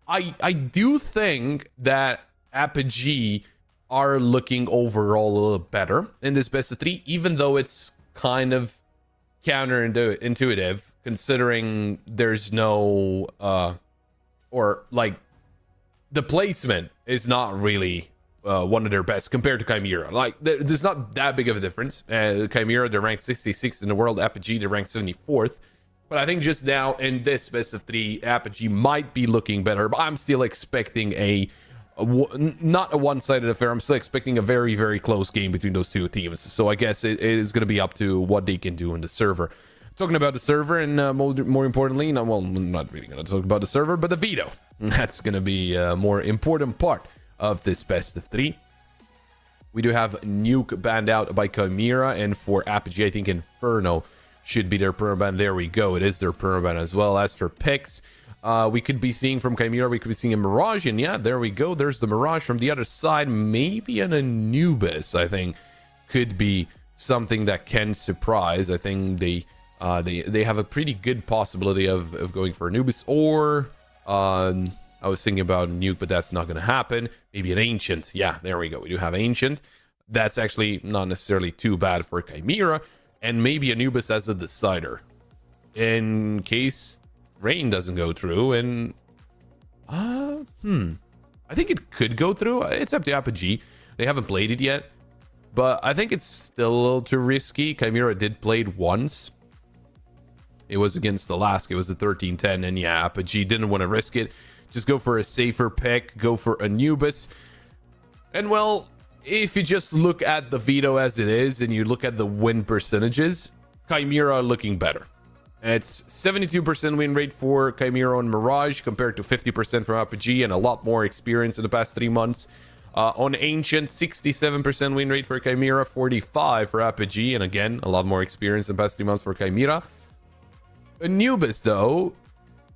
I do think that Apogee are looking overall a little better in this best of 3, even though it's kind of counterintuitive, considering there's no or like the placement is not really one of their best compared to Chimera. Like, there's not that big of a difference. Chimera, they're ranked 66th in the world. Apogee, they're ranked 74th. But I think just now in this best of 3, Apogee might be looking better. But I'm still expecting a not a one-sided affair. I'm still expecting a very, very close game between those two teams. So I guess it is going to be up to what they can do in the server. Talking about the server, and more importantly, not really going to talk about the server, but the veto. That's going to be a more important part of this best of 3. We do have Nuke banned out by Chimera, and for Apogee, I think Inferno should be their permaban. There we go. It is their permaban as well. As for picks, we could be seeing from Chimera, we could be seeing a Mirage, and yeah, there we go. There's the Mirage from the other side. Maybe an Anubis, I think, could be something that can surprise. I think they have a pretty good possibility of going for Anubis, or I was thinking about Nuke, but that's not going to happen. Maybe an Ancient. Yeah, there we go. We do have Ancient. That's actually not necessarily too bad for Chimera. And maybe Anubis as a decider, in case Rain doesn't go through. And I think it could go through. It's up to Apogee. They haven't played it yet, but I think it's still a little too risky. Chimera did play it once. It was against Alaska. It was a 13-10, and yeah, Apogee didn't want to risk it. Just go for a safer pick. Go for Anubis. And well, if you just look at the veto as it is, and you look at the win percentages, Chimera are looking better. It's 72% win rate for Chimera on Mirage compared to 50% from Apogee, and a lot more experience in the past 3 months. On Ancient, 67% win rate for Chimera, 45 for Apogee, and again, a lot more experience in the past 3 months for Chimera. Anubis, though,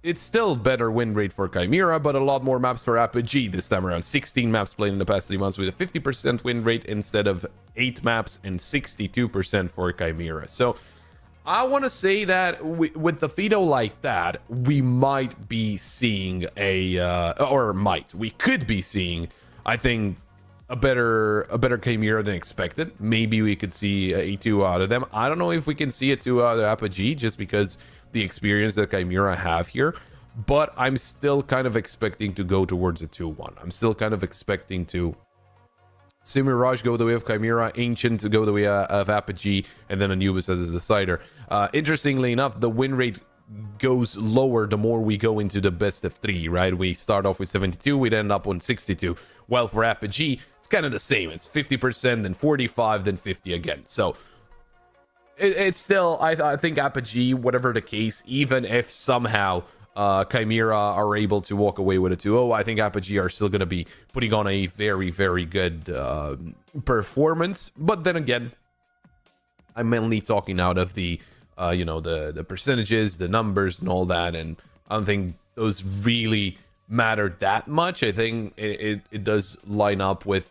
it's still better win rate for Chimera, but a lot more maps for Apogee this time around. 16 maps played in the past 3 months with a 50% win rate instead of 8 maps and 62% for Chimera. So I want to say that with the veto like that, we might be seeing we could be seeing, I think, a better Chimera than expected. Maybe we could see a 2 out of them. I don't know if we can see a 2 out of Apogee, just because the experience that Chimera have here, but I'm still kind of expecting to go towards a 2-1. I'm still kind of expecting to see Mirage go the way of Chimera, Ancient to go the way of Apogee, and then Anubis as a decider. Interestingly enough, the win rate goes lower the more we go into the best of 3, right? We start off with 72, we'd end up on 62. While for Apogee, it's kind of the same. It's 50%, then 45, then 50 again. So it's still, I think Apogee, whatever the case, even if somehow Chimera are able to walk away with a 2-0, I think Apogee are still going to be putting on a very, very good performance. But then again, I'm mainly talking out of the, the percentages, the numbers and all that, and I don't think those really matter that much. I think it does line up with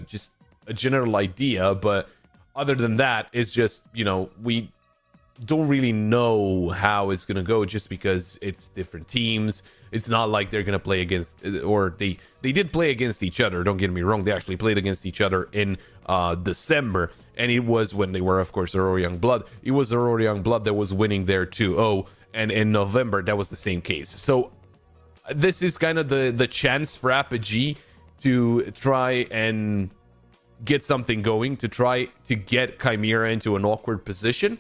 just a general idea, but other than that, it's just, we don't really know how it's going to go just because it's different teams. It's not like they're going to play against, or they did play against each other. Don't get me wrong. They actually played against each other in December. And it was when they were, of course, Aurora Youngblood. It was Aurora Youngblood that was winning there 2-0. And in November, that was the same case. So this is kind of the chance for Apogee to try and get something going, to try to get Chimera into an awkward position.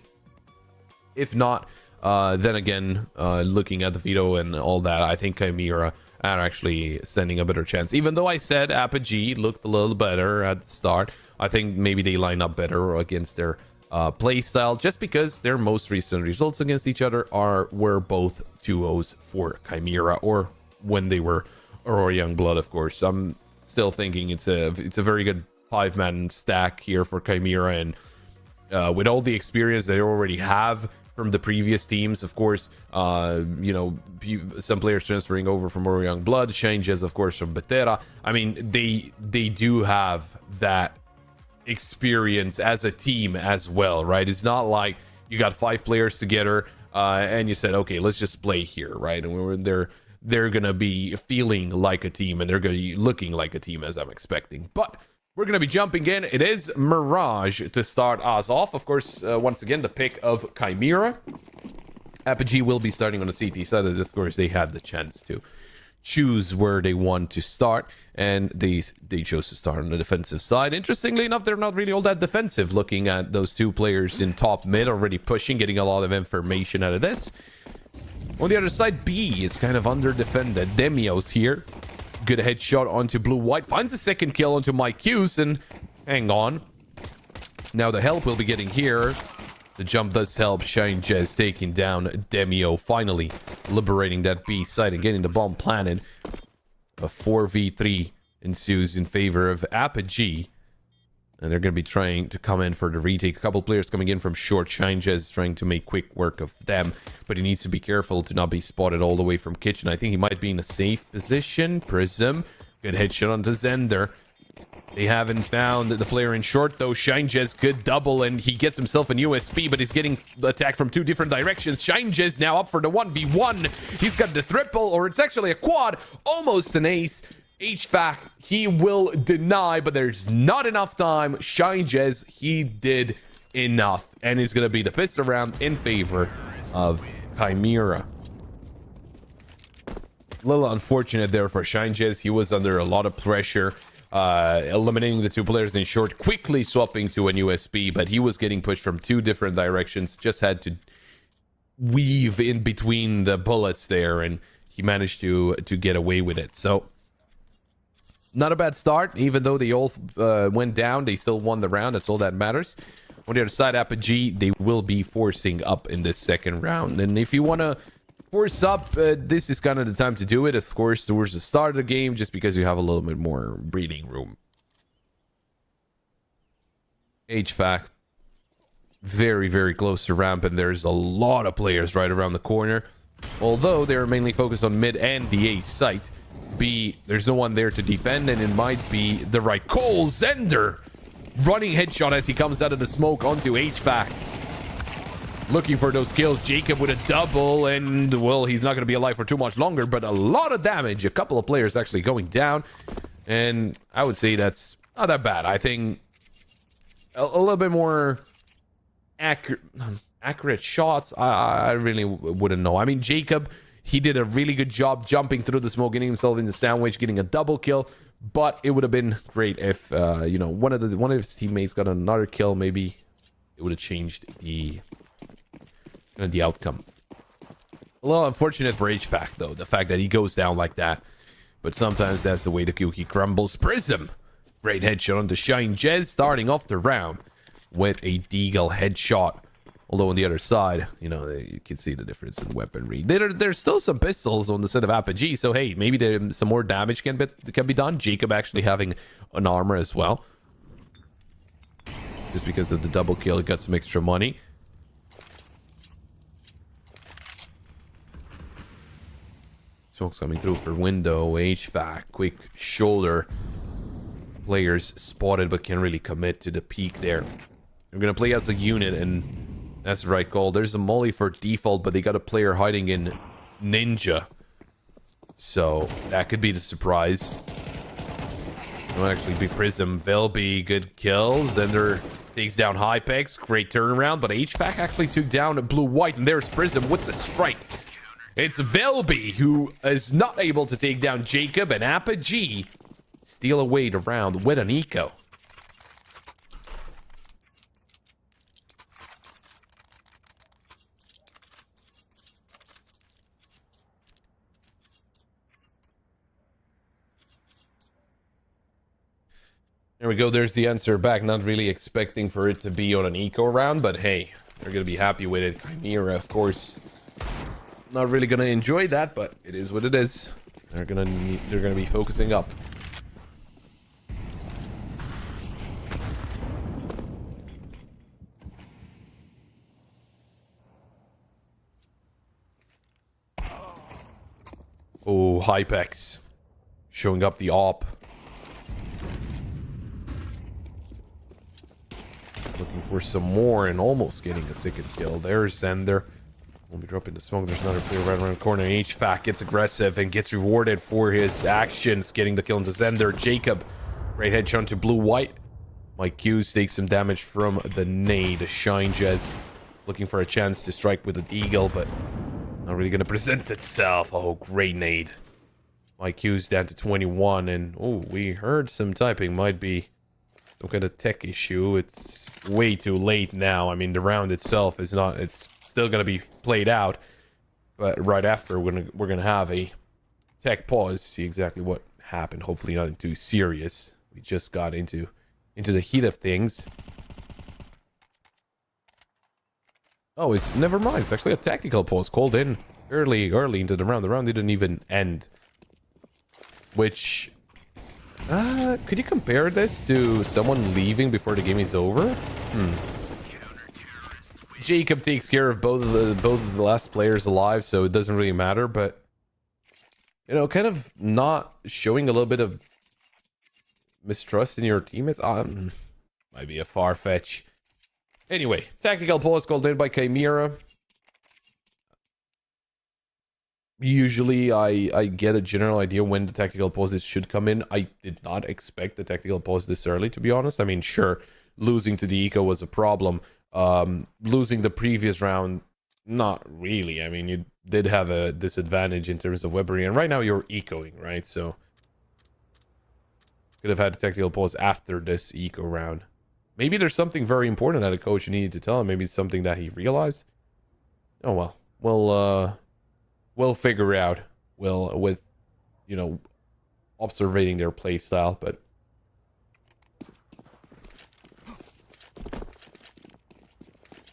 If not, then again, looking at the veto and all that, I think Chimera are actually standing a better chance. Even though I said Apogee looked a little better at the start, I think maybe they line up better against their playstyle, just because their most recent results against each other were both 2-0s for Chimera, or when they were Aurora Youngblood, of course. I'm still thinking it's a very good 5-man stack here for Chimera, and with all the experience they already have from the previous teams, of course, some players transferring over from Aurora Youngblood, changes, of course, from Betera. I mean, they do have that experience as a team as well, right? It's not like you got 5 players together and you said, okay, let's just play here, right? And they're gonna be feeling like a team, and they're gonna be looking like a team, as I'm expecting. But we're going to be jumping in. It is Mirage to start us off. Of course, once again, the pick of Chimera. Apogee will be starting on the CT side. Of course, they had the chance to choose where they want to start, and they chose to start on the defensive side. Interestingly enough, they're not really all that defensive, looking at those 2 players in top mid already pushing, getting a lot of information out of this. On the other side, B is kind of under defended. Demios here Good headshot onto Blue White. Finds a second kill onto Mike Hughes. And hang on. Now the help we'll be getting here. The jump does help. Shine Jez taking down Demio. Finally liberating that B site and getting the bomb planted. A 4v3 ensues in favor of Apogee. And they're going to be trying to come in for the retake. A couple players coming in from short. Shine Jez trying to make quick work of them. But he needs to be careful to not be spotted all the way from kitchen. I think he might be in a safe position. Prism. Good headshot onto Zender. They haven't found the player in short, though. Shine Jez, good double, and he gets himself an USP, but he's getting attacked from two different directions. Shine Jez now up for the 1v1. He's got the triple, or it's actually a quad. Almost an ace. HVAC, he will deny, but there's not enough time. Shine Jez, he did enough, and it's going to be the pistol round in favor of Chimera. A little unfortunate there for Shine Jez. He was under a lot of pressure. Eliminating the two players in short, quickly swapping to an USB, but he was getting pushed from two different directions. Just had to weave in between the bullets there, and he managed to get away with it. So not a bad start. Even though they all went down, they still won the round. That's all that matters. On the other side, Apogee, they will be forcing up in the second round. And if you want to force up, this is kind of the time to do it. Of course, towards the start of the game, just because you have a little bit more breathing room. HVAC, very, very close to ramp, and there's a lot of players right around the corner. Although they're mainly focused on mid and the A site. B, there's no one there to defend, and it might be the right call. Zender, running headshot as he comes out of the smoke onto HVAC. Looking for those kills. Jacob with a double, and well, he's not going to be alive for too much longer, but a lot of damage. A couple of players actually going down, and I would say that's not that bad. I think a little bit more accurate shots, I really wouldn't know. I mean, Jacob, he did a really good job jumping through the smoke, getting himself in the sandwich, getting a double kill, but it would have been great if you know, one of his teammates got another kill. Maybe it would have changed the outcome. A little unfortunate for HVAC, though, the fact that he goes down like that. But sometimes that's the way the cookie crumbles. Prism, great headshot on the Shine Jez, starting off the round with a Deagle headshot. Although on the other side, you know, you can see the difference in weaponry. There's still some pistols on the side of Apogee, so hey, maybe some more damage can be done. Jacob actually having an armor as well. Just because of the double kill, he got some extra money. Smoke's coming through for window. HVAC, quick shoulder. Players spotted but can't really commit to the peak there. They're gonna play as a unit, and that's the right call. There's a molly for default, but they got a player hiding in Ninja. So that could be the surprise. It'll actually be Prism. Velby, good kills. Zender takes down Hypex. Great turnaround, but HVAC actually took down Blue White, and there's Prism with the strike. It's Velby who is not able to take down Jacob, and Apogee steal away the round with an eco. There we go, there's the answer back. Not really expecting for it to be on an eco round, but hey, they're gonna be happy with it. Chimera, of course, not really gonna enjoy that, but it is what it is. They're gonna be focusing up. Oh, Hypex showing up the op. Looking for some more and almost getting a second kill. There's Zender. We'll be dropping the smoke. There's another player right around the corner. HVAC gets aggressive and gets rewarded for his actions, getting the kill into Zender. Jacob, great headshot to Blue White. Mike Hughes takes some damage from the nade. Shine Jez looking for a chance to strike with an eagle, but not really going to present itself. Oh, great nade. Mike Hughes down to 21, and oh, we heard some typing. Might be some kind of tech issue. It's way too late now. I mean, the round itself is not, it's still going to be played out, but right after we're gonna have a tech pause, see exactly what happened. Hopefully nothing too serious. We just got into the heat of things. Oh, it's never mind. It's actually a tactical pause called in early into the round. The round didn't even end. Which, could you compare this to someone leaving before the game is over? Jacob takes care of both of the last players alive, so it doesn't really matter. But you know, kind of not showing a little bit of mistrust in your teammates. Might be a far fetch. Anyway, tactical pause called in by Chimera. Usually I get a general idea when the tactical pauses should come in. I did not expect the tactical pause this early, to be honest. I mean, sure, losing to the eco was a problem. Losing the previous round, not really. I mean, you did have a disadvantage in terms of weaponry, and right now you're ecoing, right? So could have had a tactical pause after this eco round. Maybe there's something very important that the coach needed to tell him. Maybe it's something that he realized. Oh well. We'll figure out. With, you know, observing their play style, but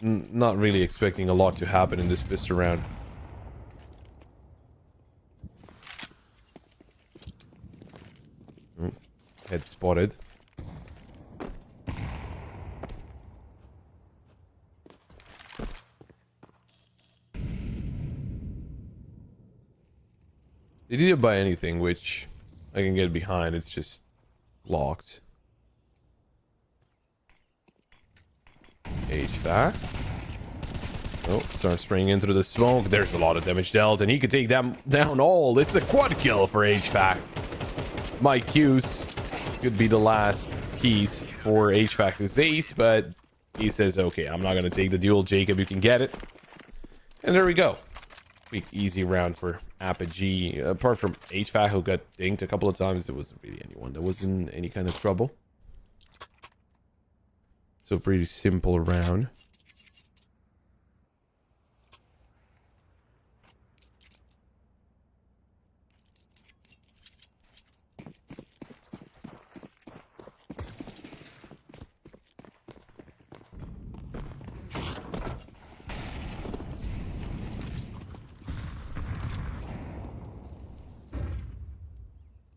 not really expecting a lot to happen in this pistol round. Head spotted. They didn't buy anything, which I can get behind. It's just locked. HVAC. Oh, start spraying into the smoke. There's a lot of damage dealt, and he could take them down all. It's a quad kill for HVAC. My Q's could be the last piece for HVAC's ace, but he says, okay, I'm not going to take the duel. Jacob, you can get it. And there we go. Quick, easy round for Apogee. Apart from HVAC, who got dinked a couple of times, there wasn't really anyone that was in any kind of trouble. So pretty simple round.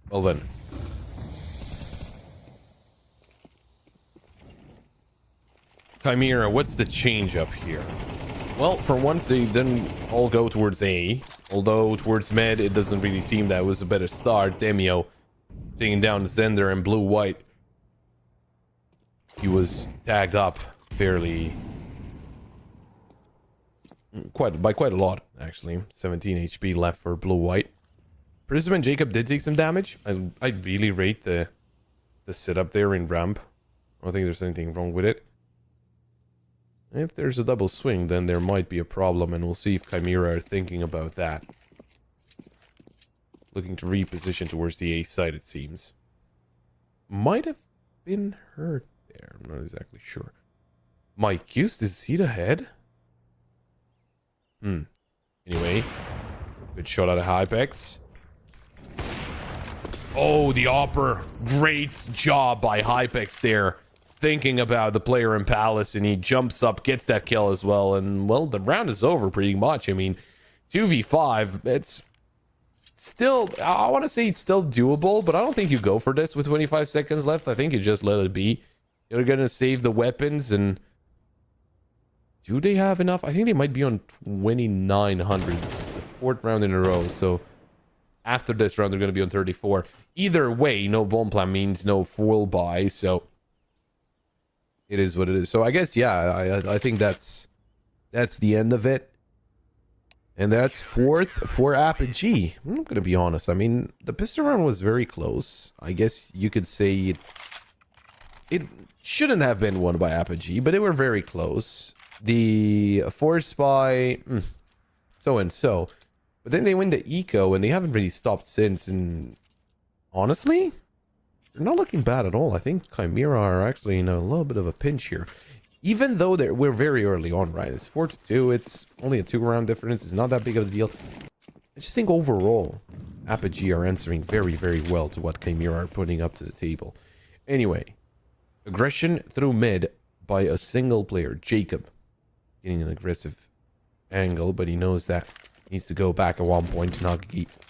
Well then. Chimera, what's the change up here? Well, for once they didn't all go towards A. Although towards mid, it doesn't really seem that was a better start. Demio taking down Zender and blue-white. He was tagged up fairly... by quite a lot, actually. 17 HP left for blue-white. Prism and Jacob did take some damage. I really rate the setup there in ramp. I don't think there's anything wrong with it. If there's a double swing, then there might be a problem, and we'll see if Chimera are thinking about that. Looking to reposition towards the A side, it seems. Might have been hurt there. I'm not exactly sure. Mike Hughes, did he see the head? Anyway. Good shot out of Hypex. Oh, the Opper. Great job by Hypex there. Thinking about the player in Palace, and he jumps up, gets that kill as well. And, well, the round is over pretty much. I mean, 2v5, it's still... I want to say it's still doable, but I don't think you go for this with 25 seconds left. I think you just let it be. You're going to save the weapons, and... do they have enough? I think they might be on 2900s. The fourth round in a row, so... after this round, they're going to be on 34. Either way, no bomb plan means no full buy, so it is what it is. So I guess, yeah, I think that's the end of it. And that's fourth for Apogee. I'm going to be honest. I mean, the pistol round was very close. I guess you could say it shouldn't have been won by Apogee, but they were very close. The force buy, so and so. But then they win the eco, and they haven't really stopped since. And honestly, they're not looking bad at all. I think Chimera are actually in a little bit of a pinch here. Even though we're very early on, right? It's 4-2. It's only a 2-round difference. It's not that big of a deal. I just think overall, Apogee are answering very, very well to what Chimera are putting up to the table. Anyway, aggression through mid by a single player, Jacob. Getting an aggressive angle, but he knows that he needs to go back at one point to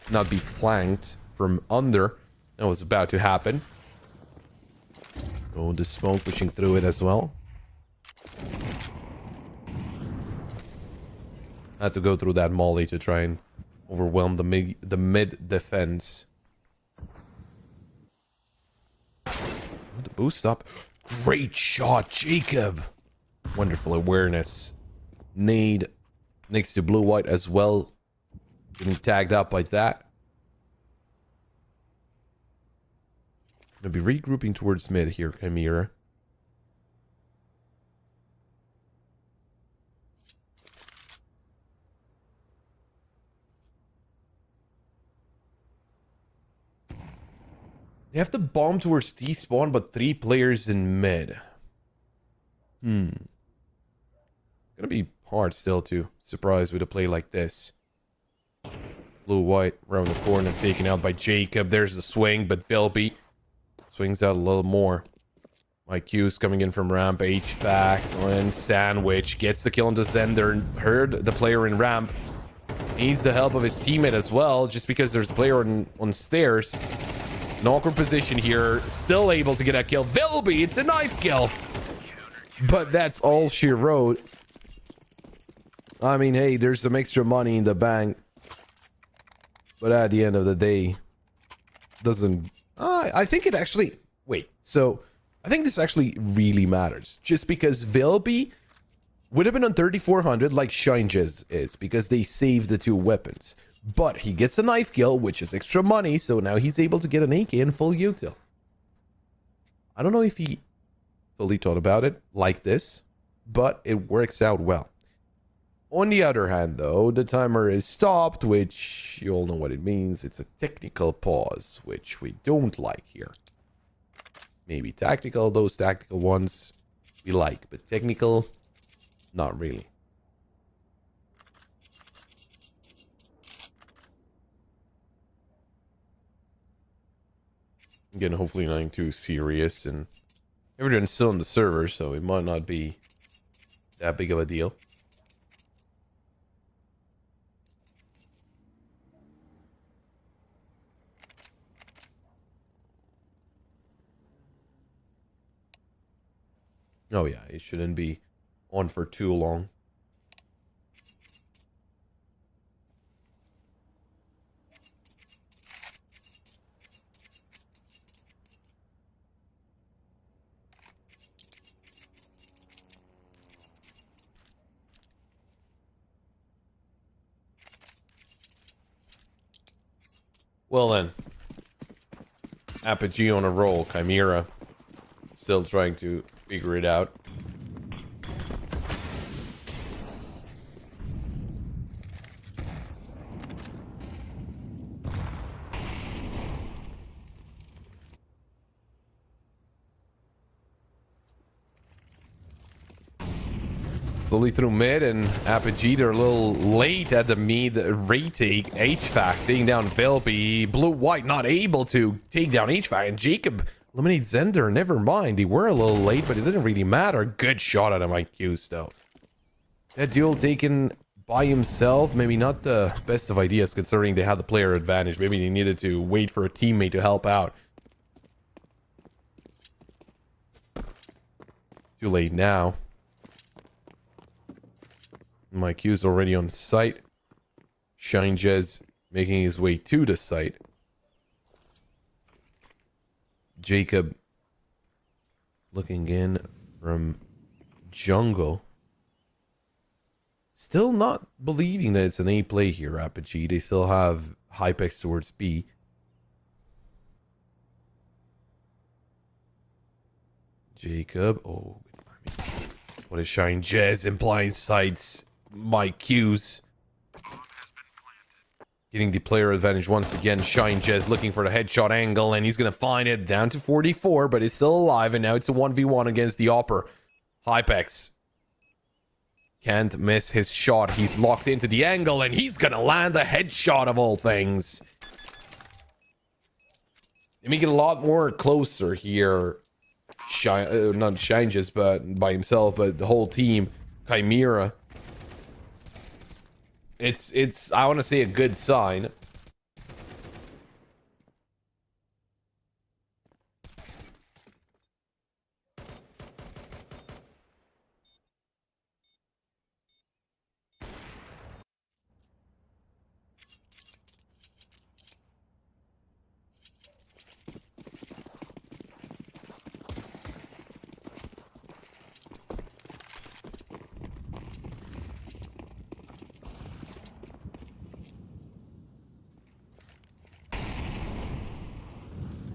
not be flanked from under. That was about to happen. Oh, the smoke pushing through it as well. Had to go through that molly to try and overwhelm the mid defense. The boost up. Great shot, Jacob. Wonderful awareness. Nade next to blue-white as well. Getting tagged up by that. Gonna be regrouping towards mid here, Chimera. They have to bomb towards T-spawn, but 3 players in mid. Gonna be hard still to surprise with a play like this. Blue-white around the corner, taken out by Jacob. There's the swing, but Velby swings out a little more. Mike Hughes coming in from ramp. HVAC and Sandwich gets the kill into Zender. Heard the player in ramp. Needs the help of his teammate as well, just because there's a player on stairs. An awkward position here. Still able to get a kill. Velby, it's a knife kill. But that's all she wrote. I mean, hey, there's some extra money in the bank. But at the end of the day, doesn't... I think it actually... Wait, so... I think this actually really matters. Just because Velby would have been on 3,400 like Shinges is, because they saved the 2 weapons. But he gets a knife kill, which is extra money, so now he's able to get an AK in full util. I don't know if he fully thought about it like this, but it works out well. On the other hand, though, the timer is stopped, which you all know what it means. It's a technical pause, which we don't like here. Maybe tactical, those tactical ones we like, but technical, not really. Again, hopefully nothing too serious, and everyone's still on the server, so it might not be that big of a deal. Oh yeah, it shouldn't be on for too long. Well then, Apogee on a roll. Chimera still trying to figure it out. Slowly through mid, and Apogee, they're a little late at the mid retake. HVAC taking down Velby. Blue-white not able to take down HVAC, and Jacob eliminates Zender. Never mind, they were a little late, but it didn't really matter. Good shot out of Mike Hughes, though. That duel taken by himself, maybe not the best of ideas considering they had the player advantage. Maybe they needed to wait for a teammate to help out. Too late now. Mike Hughes already on site. Shinges making his way to the site. Jacob looking in from jungle. Still not believing that it's an A play here, Apogee. They still have Hypex towards B. Jacob. Oh, what a shine. Jez in blind sights. Mike Hughes getting the player advantage once again. Shine Jez looking for the headshot angle, and he's going to find it down to 44, but it's still alive, and now it's a 1v1 against the Opper. Hypex can't miss his shot. He's locked into the angle, and he's going to land the headshot of all things. They make it a lot more closer here. Not Shine just but by himself, but the whole team. Chimera. It's I want to say a good sign.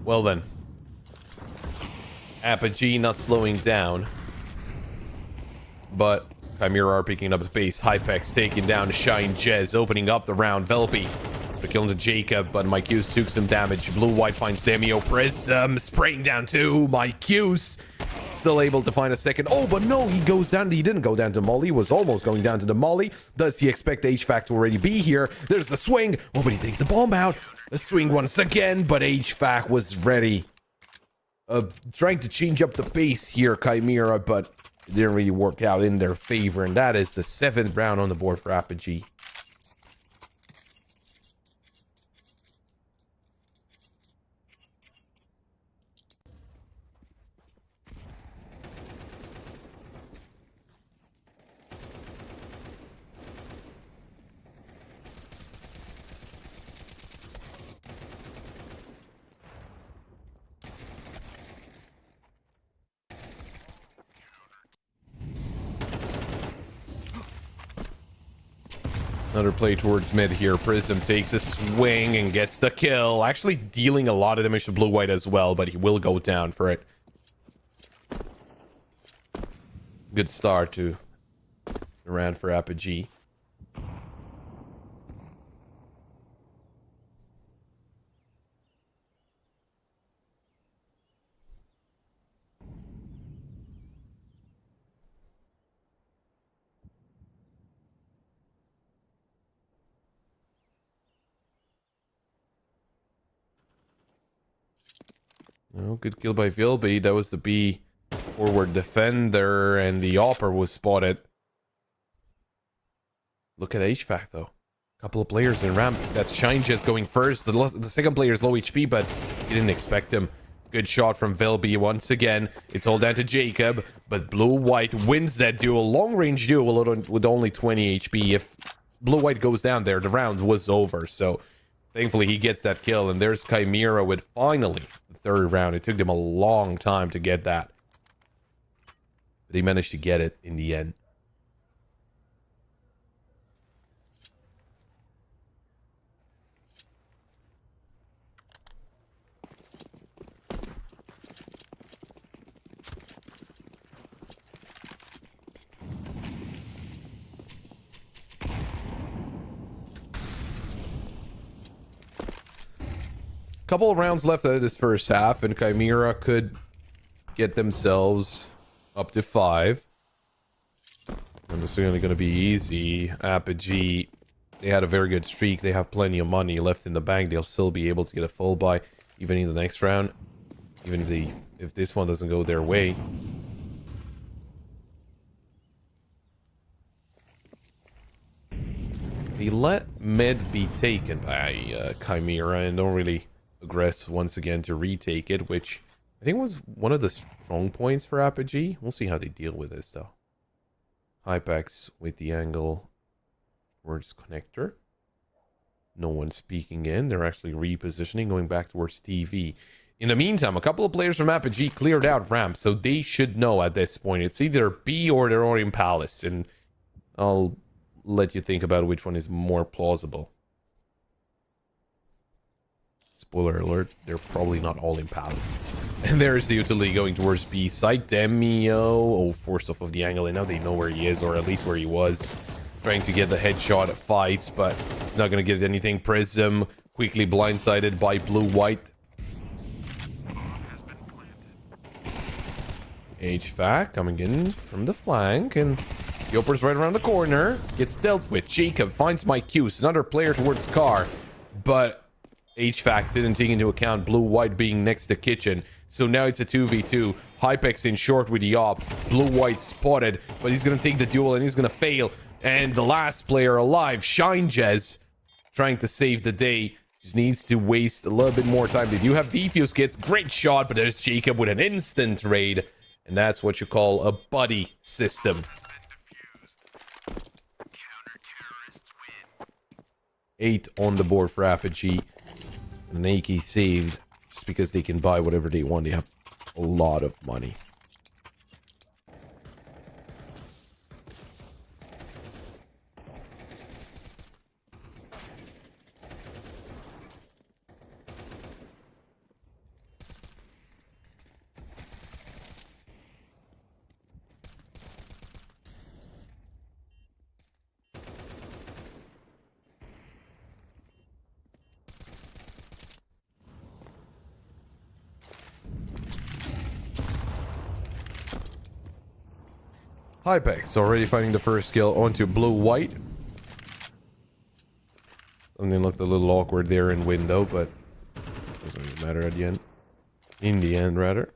Well then. Apogee not slowing down. But Chimera are picking up the pace. Hypex taking down Shine Jez, opening up the round. Velpy for killing the Jacob, but Mycuse took some damage. Blue-White finds Demio. Prism spraying down too. Mycuse still able to find a second. Oh, but no, he goes down. He didn't go down to Molly. He was almost going down to the Molly. Does he expect HVAC to already be here? There's the swing. Oh, but he takes the bomb out. The swing once again, but HVAC was ready. Trying to change up the pace here, Chimera, but it didn't really work out in their favor. And that is the 7th round on the board for Apogee. Another play towards mid here. Prism takes a swing and gets the kill. Actually dealing a lot of damage to Blue-White as well, but he will go down for it. Good start to the round for Apogee. Oh, good kill by Vilby. That was the B forward defender, and the Opper was spotted. Look at HVAC, though. Couple of players in ramp. That's Shine just going first. The second player is low HP, but he didn't expect him. Good shot from Vilby once again. It's all down to Jacob, but Blue-White wins that duel. Long-range duel with only 20 HP. If Blue-White goes down there, the round was over. So, thankfully, he gets that kill, and there's Chimera with finally the 3rd round. It took them a long time to get that, but he managed to get it in the end. Couple of rounds left of this first half, and Chimera could get themselves up to 5. And this is only going to be easy. Apogee, they had a very good streak. They have plenty of money left in the bank. They'll still be able to get a full buy even in the next round, even if this one doesn't go their way. They let mid be taken by Chimera and don't really aggress once again to retake it, which I think was one of the strong points for Apogee. We'll see how they deal with this, though. Hypex with the angle towards connector. No one speaking in. They're actually repositioning, going back towards TV. In the meantime, a couple of players from Apogee cleared out ramp, so they should know at this point. It's either B or they're already in Palace, and I'll let you think about which one is more plausible. Spoiler alert, they're probably not all in Palace. And there's the utility going towards B side. Demio, oh, forced off of the angle, and now they know where he is, or at least where he was. Trying to get the headshot at fights, but not going to get anything. Prism quickly blindsided by Blue-White. HVAC coming in from the flank, and Yoper's right around the corner. Gets dealt with. Jacob finds Mycuse, another player towards Car, but HVAC didn't take into account blue-white being next to kitchen. So now it's a 2v2. Hypex in short with the op. Blue-white spotted, but he's going to take the duel and he's going to fail. And the last player alive, Shine Jez, trying to save the day. Just needs to waste a little bit more time. They do have defuse kits. Great shot, but there's Jacob with an instant raid. And that's what you call a buddy system. 8 on the board for Apogee. And an AK saved just because they can buy whatever they want. They have a lot of money. Hypex already finding the first kill onto blue-white. Something looked a little awkward there in window, but doesn't really matter at the end. In the end, rather.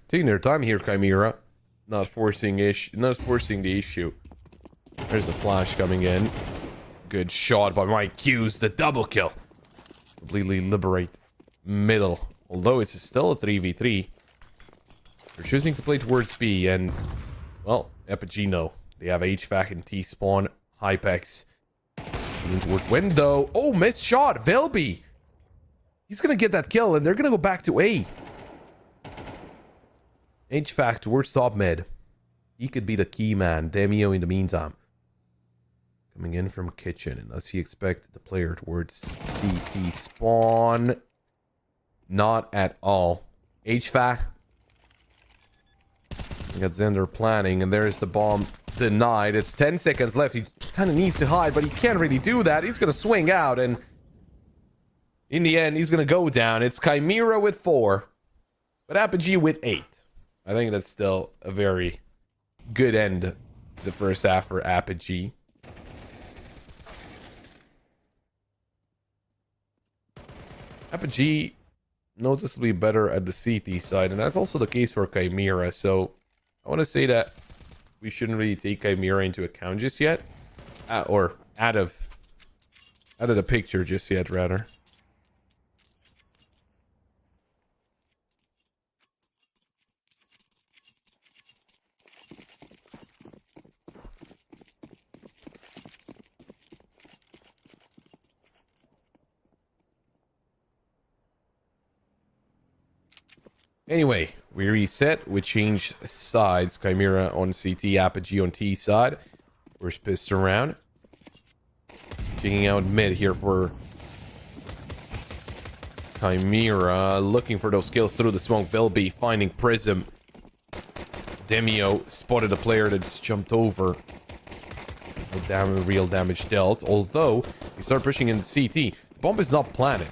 Taking their time here, Chimera. Not forcing the issue. There's a flash coming in. Good shot by Mike Hughes. The double kill. Completely liberate middle. Although it's still a 3v3. They're choosing to play towards B and... Well, Apogee no. They have HVAC and T-spawn. Hypex. Moving towards window. Oh, missed shot. Velby. He's gonna get that kill and they're gonna go back to A. HVAC towards top mid. He could be the key man. Demio in the meantime. Coming in from kitchen. Unless he expected the player towards CT spawn. Not at all. HVAC. We got Zender planning. And there's the bomb denied. It's 10 seconds left. He kind of needs to hide. But he can't really do that. He's going to swing out. And in the end, he's going to go down. It's Chimera with 4. But Apogee with 8. I think that's still a very good end to the first half for Apogee. Apogee noticeably better at the CT side, and that's also the case for Chimera. So I want to say that we shouldn't really take Chimera into account just yet, or out of the picture just yet, rather. Anyway, we reset. We changed sides. Chimera on CT, Apogee on T side. We're pissed around. Taking out mid here for Chimera. Looking for those kills through the smoke. Velby finding Prism. Demio spotted a player that just jumped over. No damage, real damage dealt. Although, he started pushing in the CT. Bomb is not planted.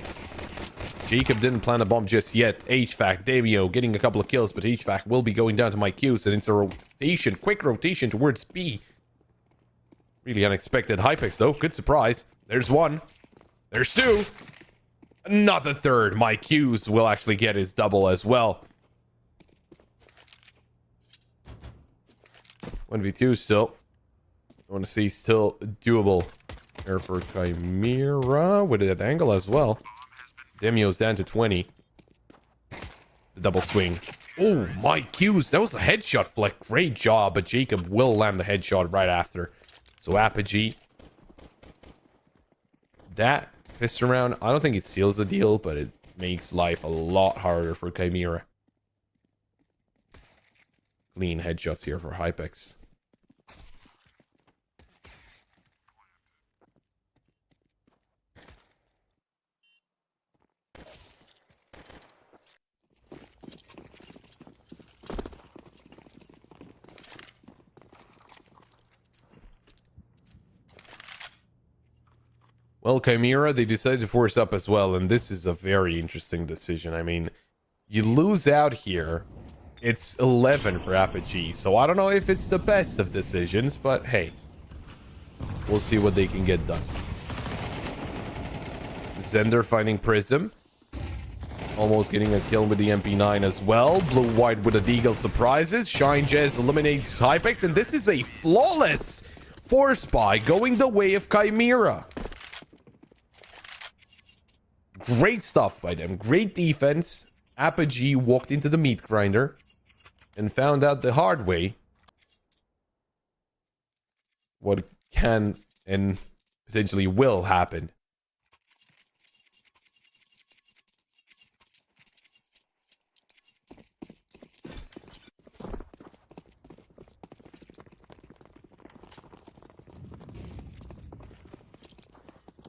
Jacob didn't plant a bomb just yet. HVAC, Demio getting a couple of kills, but HVAC will be going down to my Qs, and it's a rotation, quick rotation towards B. Really unexpected. Hypex, though. Good surprise. There's one. There's two. Not the third. My Qs will actually get his double as well. 1v2 still. I want to see still doable. There for Chimera with that angle as well. Demio's down to 20. The double swing. Oh, my Qs. That was a headshot flick. Great job, but Jacob will land the headshot right after. So Apogee. That pissed around. I don't think it seals the deal, but it makes life a lot harder for Chimera. Clean headshots here for Hypex. Well, Chimera, they decided to force up as well, and this is a very interesting decision. I mean, you lose out here. It's 11 for Apogee, so I don't know if it's the best of decisions, but hey, we'll see what they can get done. Zender finding Prism. Almost getting a kill with the MP9 as well. Blue-white with a Deagle surprises. Shine Jez eliminates Hypex, and this is a flawless force buy going the way of Chimera. Great stuff by them. Great defense. Apogee walked into the meat grinder and found out the hard way what can and potentially will happen.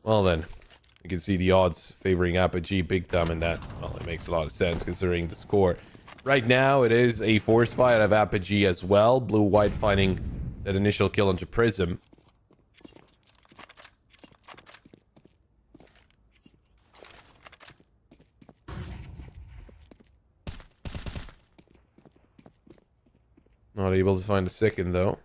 Well then, you can see the odds favoring Apogee big time in that. Well, it makes a lot of sense considering the score. Right now, it is a force buy out of Apogee as well. Blue-white finding that initial kill onto Prism. Not able to find a second, though.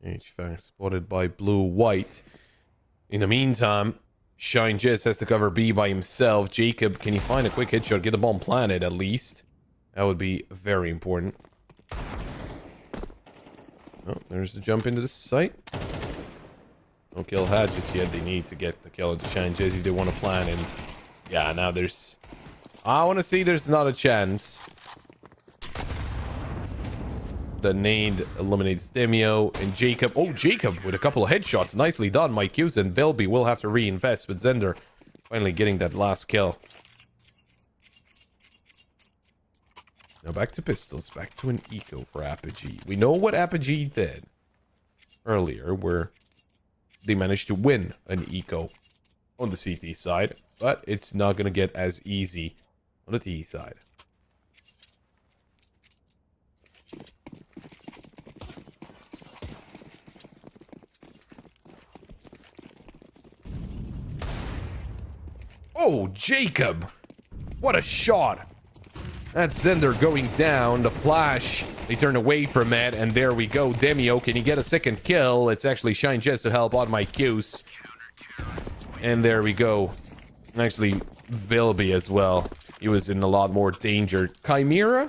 HVAC spotted by Blue-white. In the meantime, Shine Jess has to cover B by himself. Jacob, can he find a quick headshot? Get the bomb planted at least. That would be very important. Oh, there's the jump into the site. No kill had just yet. They need to get the kill into Shine Jess if they want to plan. And yeah, now there's... I want to see there's not a chance. The nade eliminates Demio and Jacob. Oh, Jacob with a couple of headshots. Nicely done. Mike Hughes and Velby will have to reinvest, but Zender finally getting that last kill. Now back to pistols. Back to an eco for Apogee. We know what Apogee did earlier, where they managed to win an eco on the CT side, but it's not going to get as easy on the T side. Oh, Jacob! What a shot! That's Zender going down. The flash. They turn away from it, and there we go. Demio, can he get a second kill? It's actually Shine Jess to help out Mike Hughes. And there we go. Actually, Vilby as well. He was in a lot more danger. Chimera?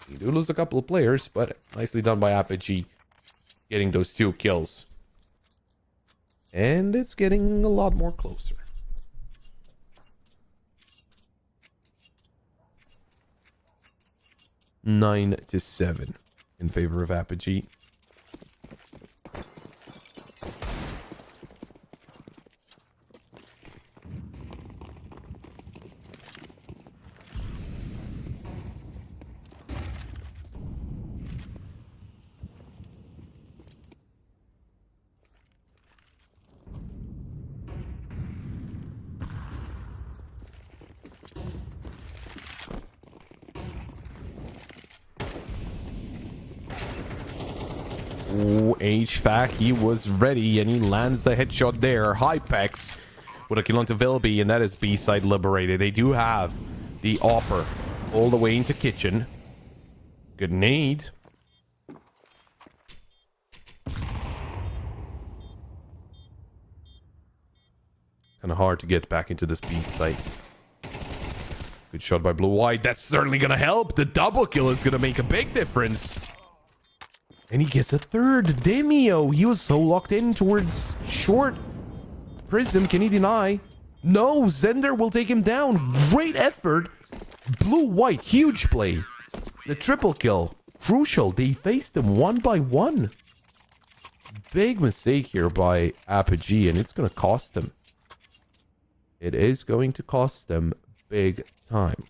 He do lose a couple of players, but nicely done by Apogee. Getting those 2 kills. And it's getting a lot more closer. 9-7 in favor of Apogee. Oh, HVAC, he was ready, and he lands the headshot there. Hypex with a kill onto Vilby, and that is B-side liberated. They do have the Opper all the way into kitchen. Good nade. Kind of hard to get back into this B-site. Good shot by Blue-white. That's certainly going to help. The double kill is going to make a big difference. And he gets a third. Demio. He was so locked in towards short. Prism, can he deny? No, Zender will take him down. Great effort. Blue-white, huge play. The triple kill. Crucial. They faced him 1 by 1. Big mistake here by Apogee, and it's going to cost them. It is going to cost them big time.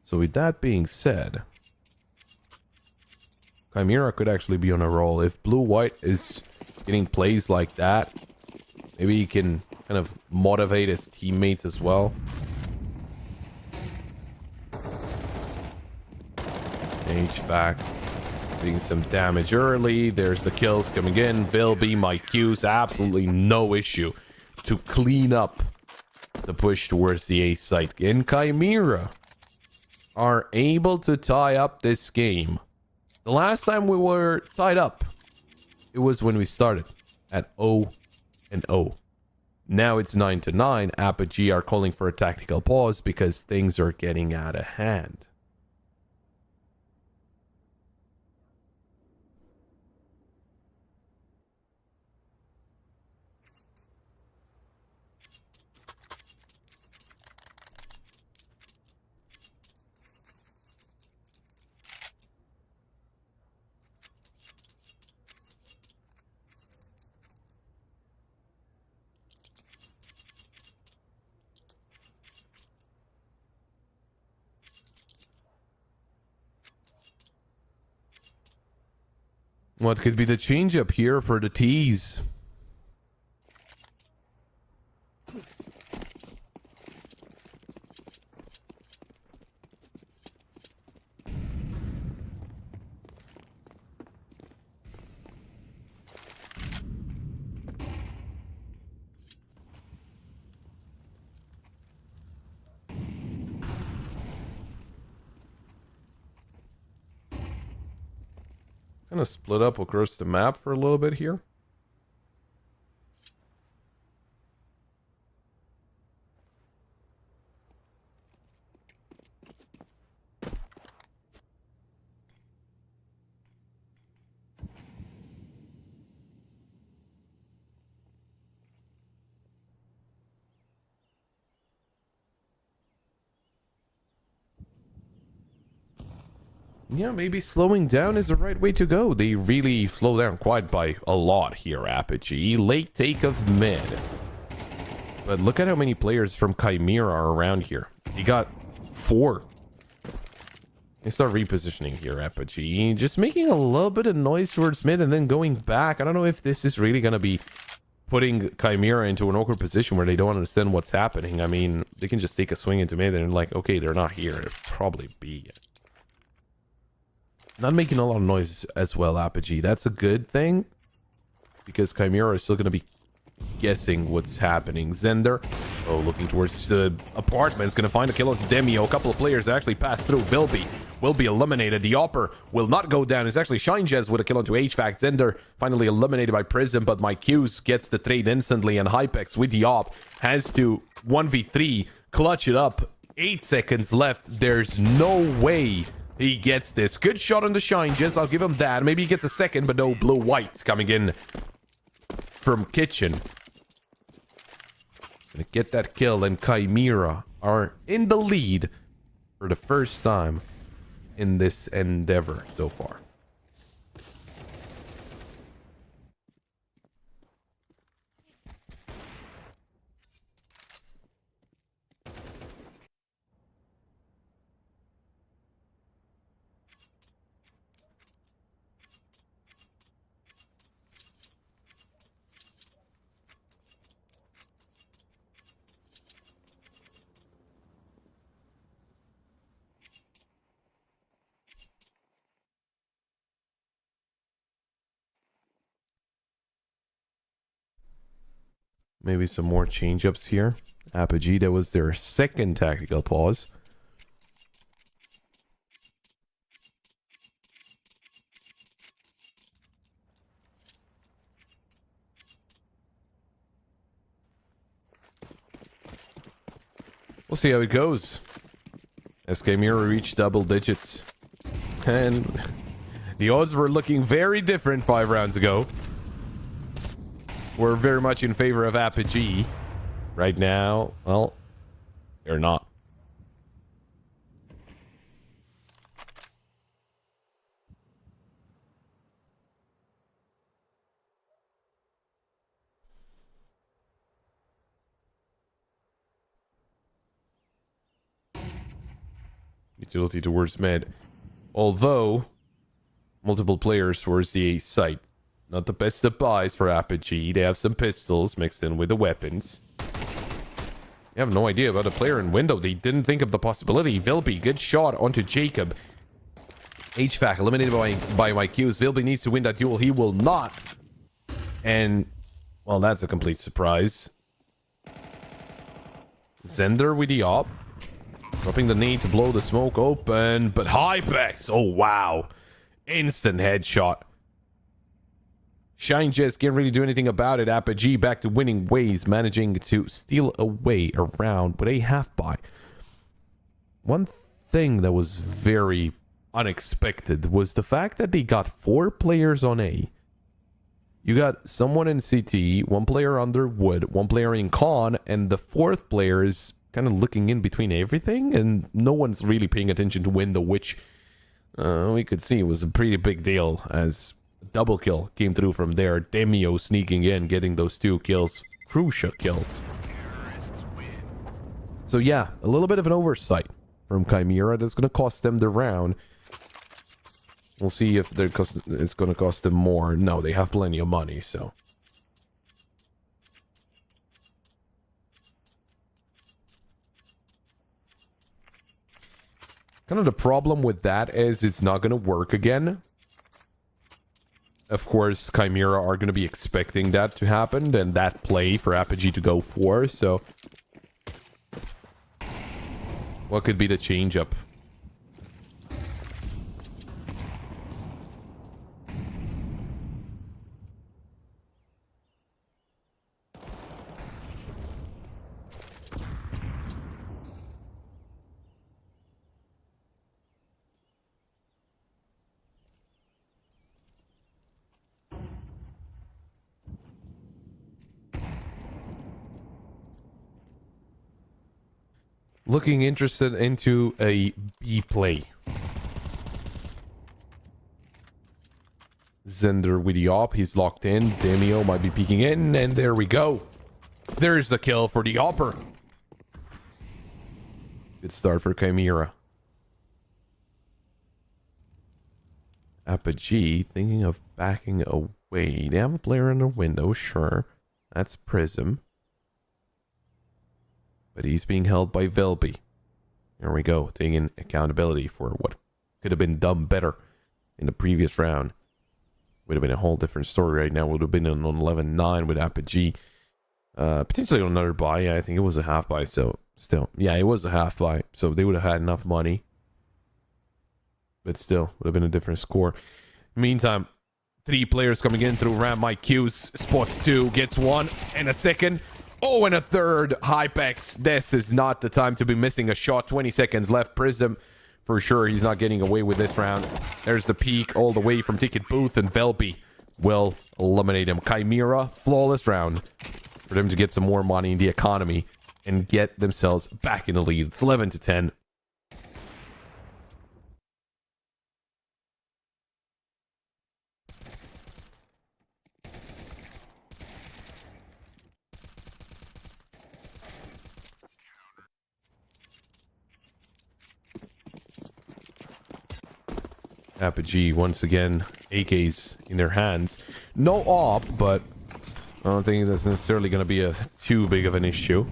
So with that being said, Chimera could actually be on a roll. If Blue-white is getting plays like that, Maybe he can kind of motivate his teammates as well. HVAC doing some damage early. There's the kills coming in. Vilby, my Q's, absolutely no issue to clean up the push towards the A site. And Chimera are able to tie up this game. The last time we were tied up, it was when we started at 0-0. Now it's 9-9. Apogee are calling for a tactical pause because things are getting out of hand. What could be the change up here for the T's? Kind of split up across the map for a little bit here. Yeah, maybe slowing down is the right way to go. They really slow down quite by a lot here, Apogee. Late take of mid. But look at how many players from Chimera are around here. You got 4. They start repositioning here, Apogee. Just making a little bit of noise towards mid and then going back. I don't know if this is really going to be putting Chimera into an awkward position where they don't understand what's happening. I mean, they can just take a swing into mid and like, okay, they're not here. It'll probably be it. Not making a lot of noise as well, Apogee. That's a good thing. Because Chimera is still going to be guessing what's happening. Zender, oh, looking towards the apartment. Is going to find a kill on Demio. A couple of players that actually pass through. Vilby will be eliminated. The Opper will not go down. It's actually Shinejez with a kill onto HVAC. Zender finally eliminated by Prism, but my Q's gets the trade instantly. And Hypex with the Op has to 1v3, clutch it up. 8 seconds left. There's no way he gets this. Good shot on the Shinejez. I'll give him that. Maybe he gets a second, but no, blue-white coming in from Kitchen. Gonna get that kill, and Chimera are in the lead for the first time in this endeavor so far. Maybe some more change-ups here. Apogee, that was their second tactical pause. We'll see how it goes. As Chimera reached double digits. And the odds were looking very different 5 rounds ago. We're very much in favor of Apogee. Right now, well, they're not. Utility towards mid. Although, multiple players towards the A site. Not the best of buys for Apogee. They have some pistols mixed in with the weapons. They have no idea about a player in window. They didn't think of the possibility. Vilby, good shot onto Jacob. HVAC eliminated by my Qs. Vilby needs to win that duel. He will not. And, well, that's a complete surprise. Zender with the op. Dropping the knee to blow the smoke open. But Hypex. Oh, wow. Instant headshot. Shine Jess can't really do anything about it. Apogee back to winning ways, managing to steal away around with a half buy. One thing that was very unexpected was the fact that they got 4 players on A. You got someone in CT, 1 player under wood, 1 player in con, and the 4th player is kind of looking in between everything, and no one's really paying attention to window, which we could see was a pretty big deal as double kill came through from there. Demio sneaking in, getting those 2 kills. Crucial kills. So yeah, a little bit of an oversight from Chimera. That's going to cost them the round. We'll see if it's going to cost them more. No, they have plenty of money, so. Kind of the problem with that is it's not going to work again. Of course, Chimera are going to be expecting that to happen and that play for Apogee to go for, so what could be the change up? Looking interested into a B play. Zender with the op. He's locked in. Demio might be peeking in. And there we go. There's the kill for the opper. Good start for Chimera. Apogee thinking of backing away. They have a player in the window, sure. That's Prism. But he's being held by Vilby. There we go, taking accountability for what could have been done better in the previous round. Would have been a whole different story right now. Would have been on 11-9 with Apogee. Potentially on another buy. I think it was a half buy, so still. Yeah, it was a half buy, so they would have had enough money. But still, would have been a different score. Meantime, 3 players coming in through Ram Mike Q's. Spots 2, gets 1, and a second. Oh, and a third. Hypex. This is not the time to be missing a shot. 20 seconds left. Prism, for sure, he's not getting away with this round. There's the peak all the way from Ticket Booth, and Velby will eliminate him. Chimera, flawless round for them to get some more money in the economy and get themselves back in the lead. It's 11-10. Apogee once again, AKs in their hands. No op, but I don't think that's necessarily going to be too big of an issue.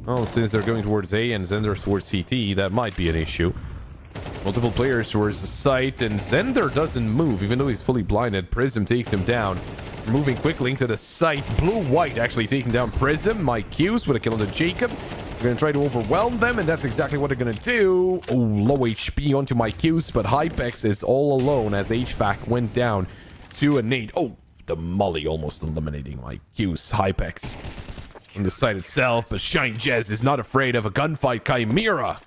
Well, since they're going towards A and Zender towards CT, that might be an issue. Multiple players towards the site, and Zender doesn't move, even though he's fully blinded. Prism takes him down. Moving quickly into the site. Blue-white actually taking down Prism. Mike Q's with a kill on the Jacob. We're going to try to overwhelm them, and that's exactly what they're going to do. Oh, low HP onto Mike Q's, but Hypex is all alone as HVAC went down to a nade. Oh, the molly almost eliminating Mike Q's. Hypex on the site itself, but Shine Jez is not afraid of a gunfight. Chimera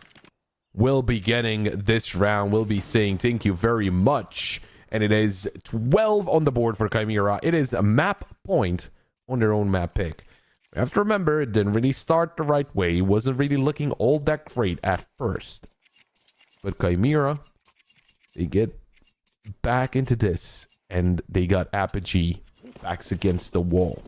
will be getting this round. We'll be saying thank you very much. And it is 12 on the board for Chimera. It is a map point on their own map pick. You have to remember, it didn't really start the right way. It wasn't really looking all that great at first. But Chimera, they get back into this. And they got Apogee backs against the wall.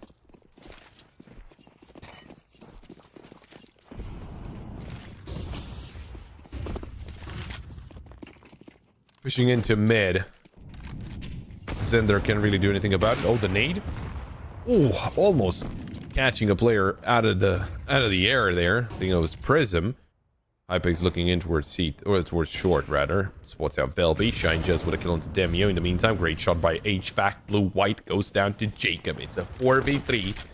Pushing into mid. Cinder can't really do anything about it. Oh, the nade. Oh, almost catching a player out of the air there. I think it was Prism. Hypex looking in towards Seat, or towards Short rather. Spots out Velby. Shine just with a kill onto Demio. In the meantime, great shot by HVAC. Blue-white goes down to Jacob. It's a 4v3.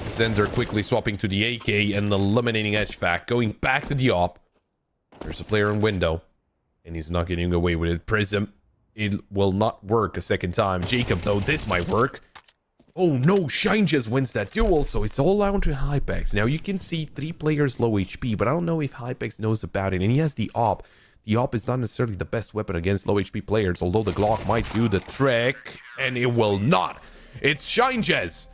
Cinder quickly swapping to the AK and eliminating HVAC. Going back to the op. There's a player in window. And he's not getting away with it. Prism. It will not work a second time. Jacob, though, this might work. Oh no, Shine just wins that duel, so it's all down to Hypex. Now you can see 3 players low HP, but I don't know if Hypex knows about it. And he has the op. The op is not necessarily the best weapon against low HP players, although the Glock might do the trick. And it will not. It's Shine Jez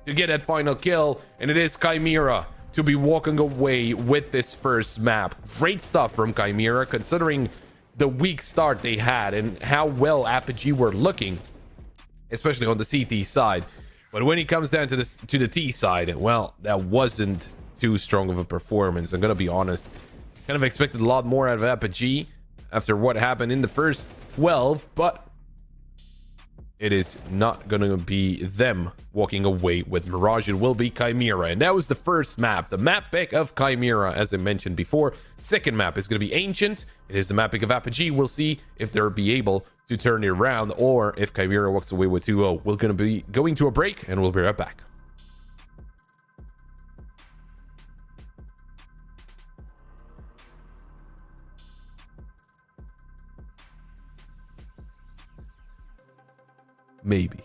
to get that final kill, and it is Chimera to be walking away with this first map. Great stuff from Chimera, considering the weak start they had and how well Apogee were looking, especially on the CT side. But when it comes down to the T side, well, that wasn't too strong of a performance. I'm gonna be honest. Kind of expected a lot more out of Apogee after what happened in the first 12, but it is not gonna be them walking away with Mirage. It will be Chimera, and that was the first map, the map pick of Chimera, as I mentioned before. Second map is gonna be Ancient. It is the map pick of Apogee. We'll see if they'll be able to turn it around, or if Chimera walks away with 2-0. We're gonna be going to a break, and we'll be right back. Maybe.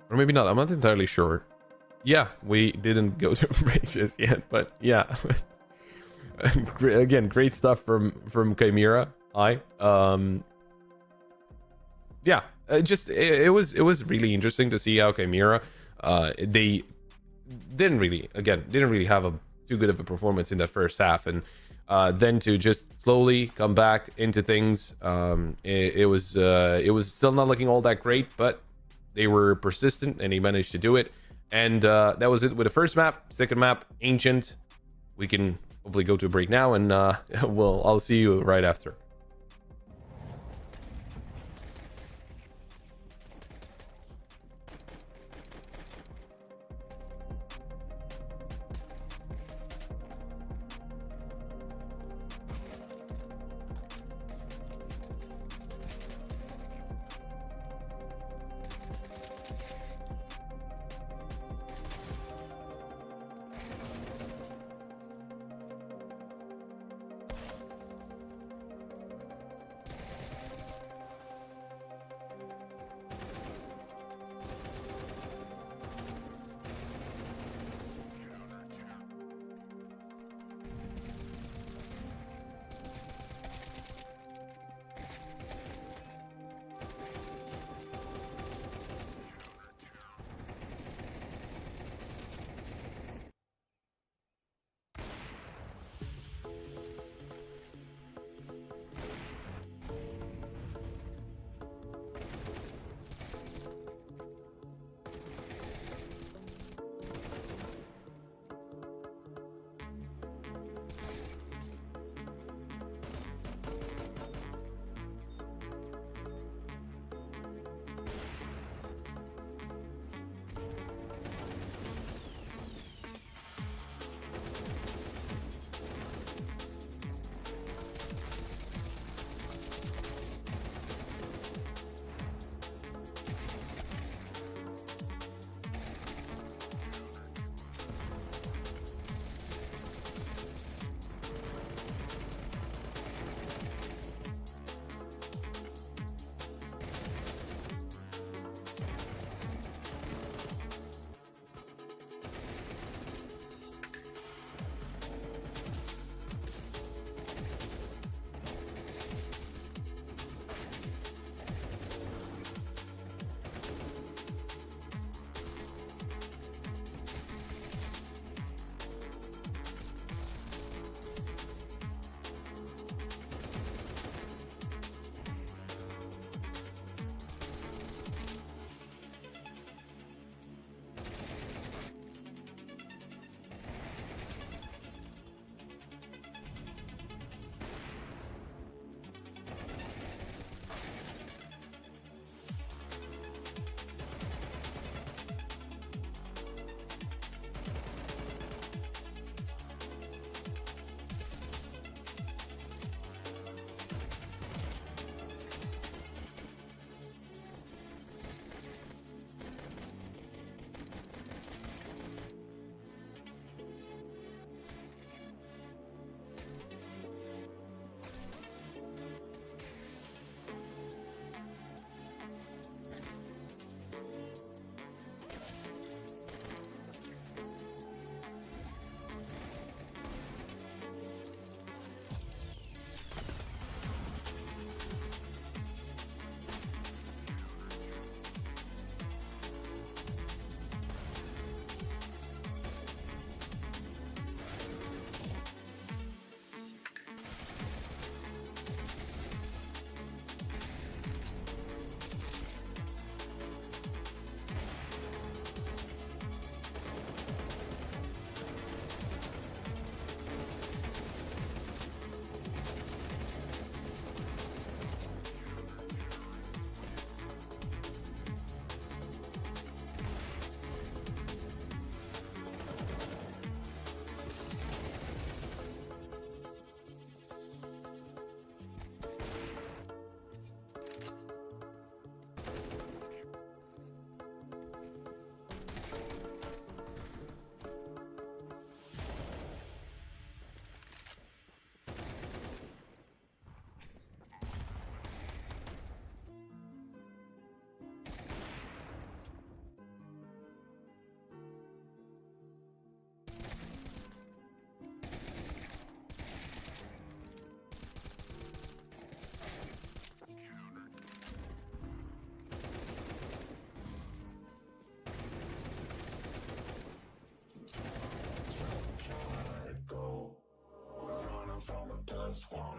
Or maybe not. I'm not entirely sure. Yeah, we didn't go to bridges yet, but yeah. Again, great stuff from Chimera. Yeah, it was really interesting to see how Chimera they didn't really have a too good of a performance in that first half, and then to just slowly come back into things. It was still not looking all that great, but they were persistent and he managed to do it. And that was it with the first map. Second map, Ancient. We can hopefully go to a break now, and I'll see you right after.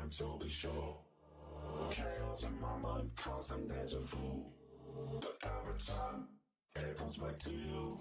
wanting to be sure. Chaos in my mind, constant deja vu. But every time, it comes back to you.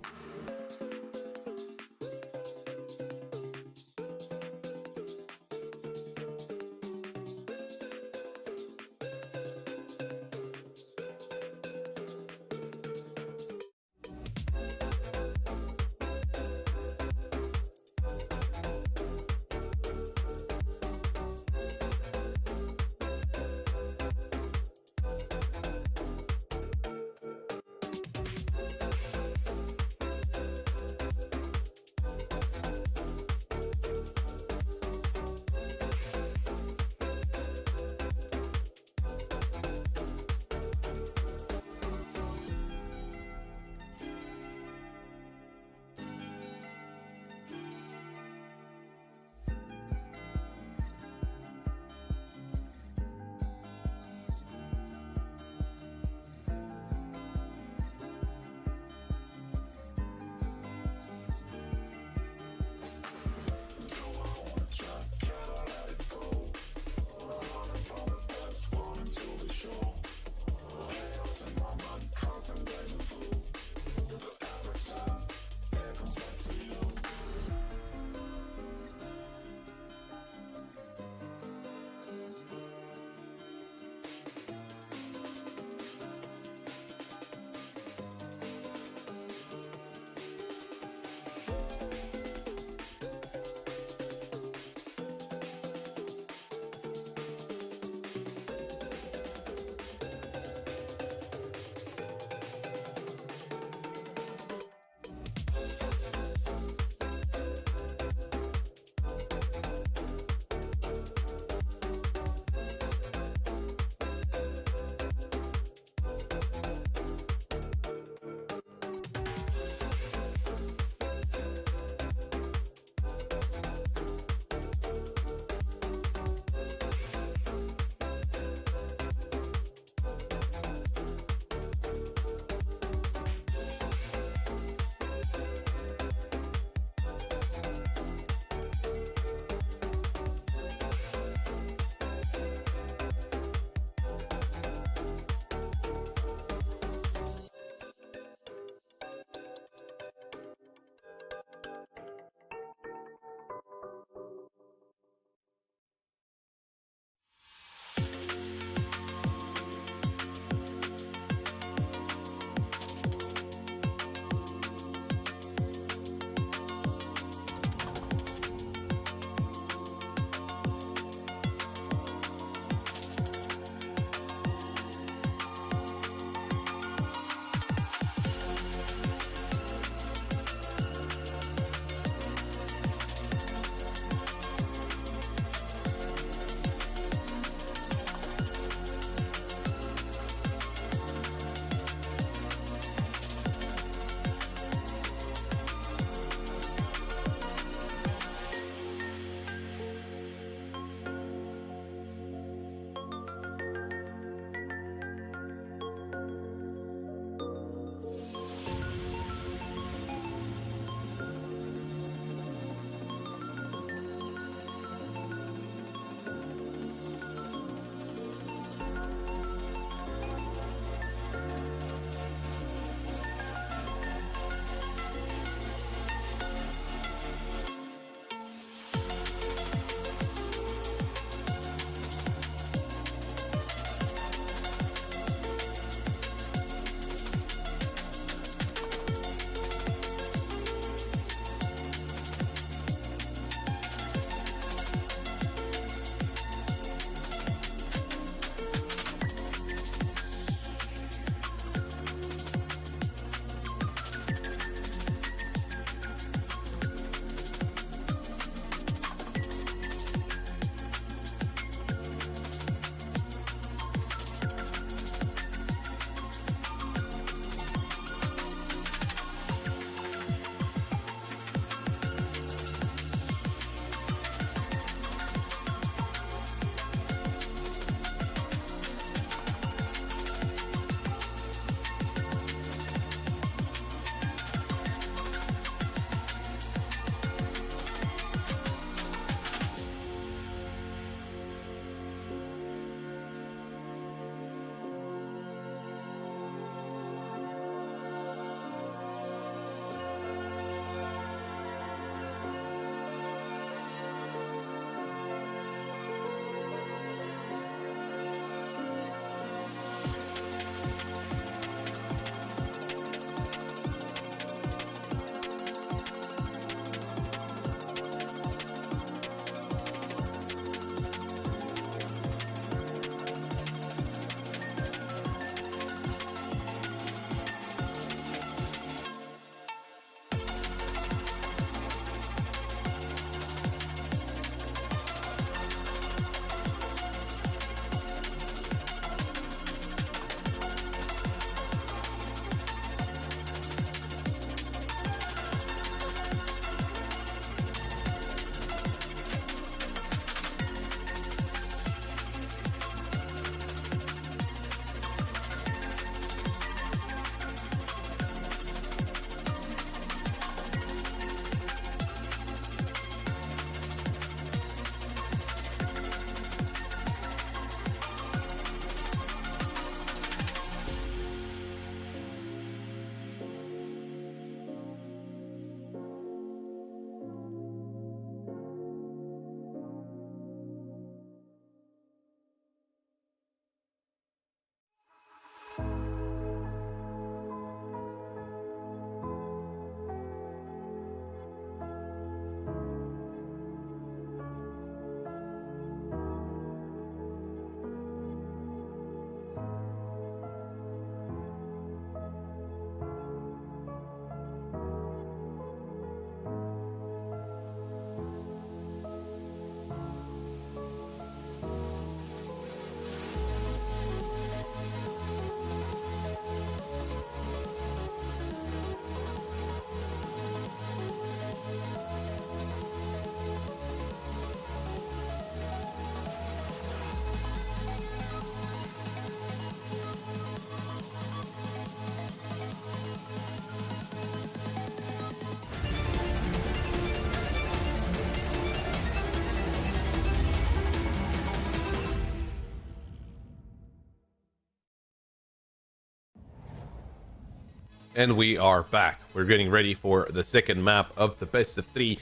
And we are back. We're getting ready for the second map of the best of 3.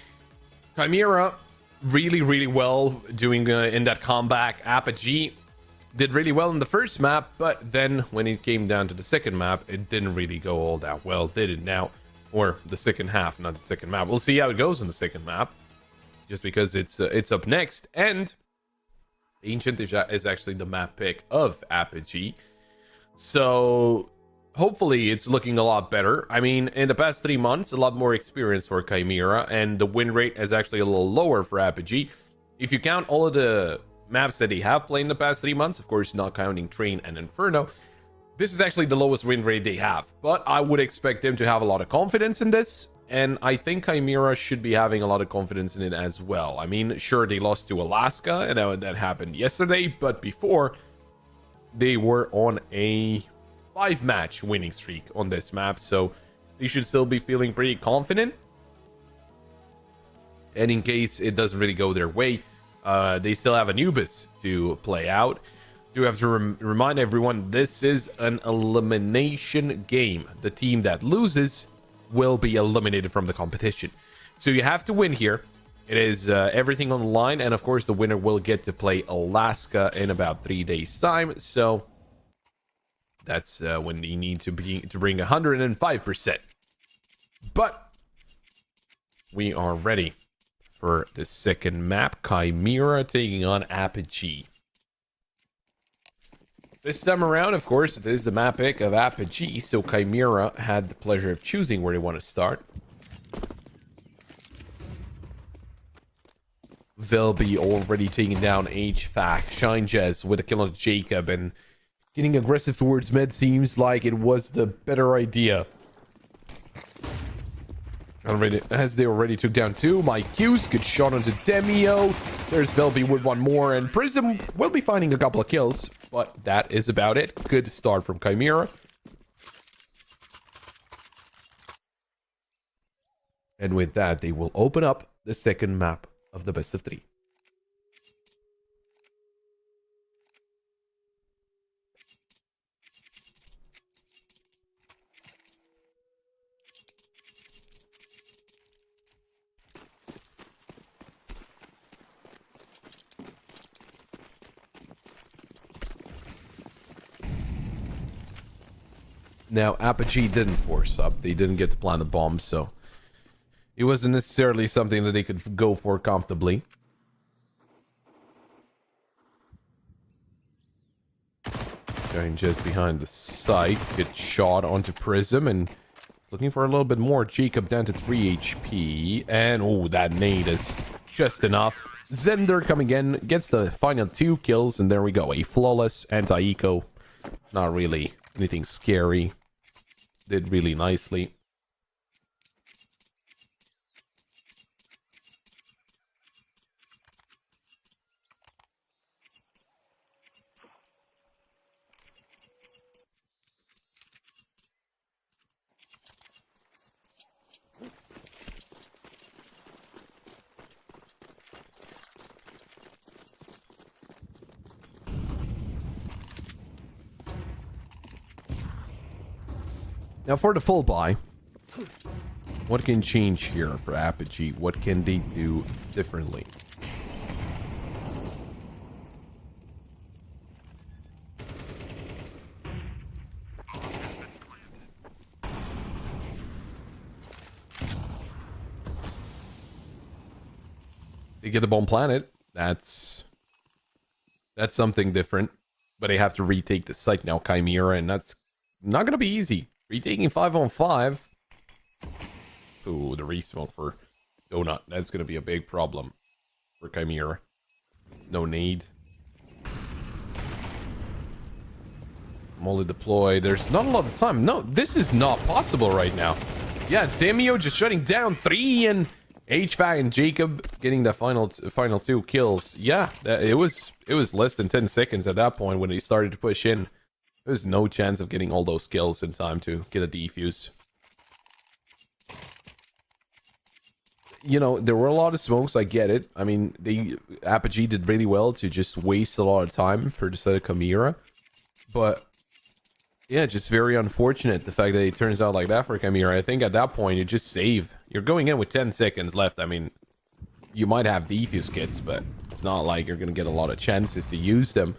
Chimera, really well doing in that comeback. Apogee did really well in the first map, but then when it came down to the second map, it didn't really go all that well, did it now? Or the second half, not the second map. We'll see how it goes in the second map, just because it's up next. And Ancient is actually the map pick of Apogee. So hopefully it's looking a lot better. I mean, in the past 3 months, a lot more experience for Chimera, and the win rate is actually a little lower for Apogee. If you count all of the maps that they have played in the past 3 months, of course not counting Train and Inferno, this is actually the lowest win rate they have. But I would expect them to have a lot of confidence in this, and I think Chimera should be having a lot of confidence in it as well. I mean, sure, they lost to Alaska, and that happened yesterday, but before, they were on a 5-match winning streak on this map, so they should still be feeling pretty confident. And in case it doesn't really go their way, they still have Anubis to play out. Do have to remind everyone, this is an elimination game. The team that loses will be eliminated from the competition. So you have to win here. It is everything on the line, and of course the winner will get to play Alaska in about 3 days time. So that's when you need to bring 105%. But we are ready for the second map. Chimera taking on Apogee. This time around, of course, it is the map pick of Apogee, so Chimera had the pleasure of choosing where they want to start. They'll be already taking down HVAC, Shine Jazz with a kill on Jacob, and getting aggressive towards mid seems like it was the better idea. As they already took down 2, Mike Hughes, good shot onto Demio. There's Velby with 1 more, and Prism will be finding a couple of kills, but that is about it. Good start from Chimera. And with that, they will open up the second map of the best of 3. Now, Apogee didn't force up. They didn't get to plant the bomb, so it wasn't necessarily something that they could go for comfortably. Going just behind the site. Good shot onto Prism, and looking for a little bit more. Jacob down to 3 HP. And, oh, that nade is just enough. Zender coming in, gets the final 2 kills, and there we go. A flawless anti-eco. Not really anything scary. Did really nicely. Now for the full buy, what can change here for Apogee? What can they do differently? They get the bomb planet. That's something different. But they have to retake the site now, Chimera, and that's not going to be easy. Retaking 5-on-5. Ooh, the resmoke for Donut. That's going to be a big problem for Chimera. No need. Molly deployed. There's not a lot of time. No, this is not possible right now. Yeah, Demio just shutting down 3, and HVAC and Jacob getting the final 2 kills. Yeah, it was less than 10 seconds at that point when they started to push in. There's no chance of getting all those kills in time to get a defuse. You know, there were a lot of smokes, I get it. I mean, Apogee did really well to just waste a lot of time for the set of Chimera. But Yeah, just very unfortunate the fact that it turns out like that for Chimera. I think at that point you just save. You're going in with 10 seconds left. I mean, you might have defuse kits, but it's not like you're going to get a lot of chances to use them.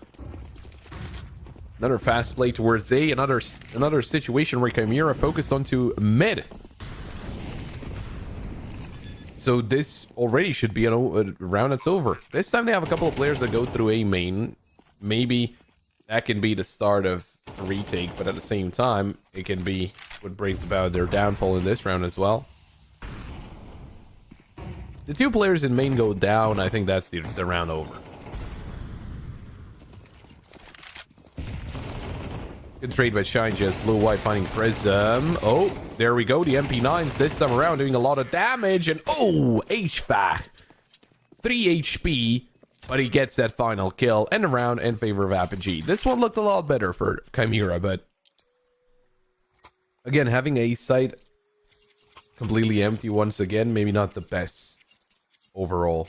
Another fast play towards A. Another situation where Chimera focused onto mid. So this already should be a round that's over. This time they have a couple of players that go through A main. Maybe that can be the start of a retake, but at the same time, it can be what brings about their downfall in this round as well. The 2 players in main go down. I think that's the round over. Good trade by Shine, just blue white finding Prism. Oh, there we go. The MP9s this time around doing a lot of damage. And oh, HVAC. 3 HP. But he gets that final kill and a round in favor of Apogee. This one looked a lot better for Chimera, but again, having a site completely empty once again, maybe not the best overall.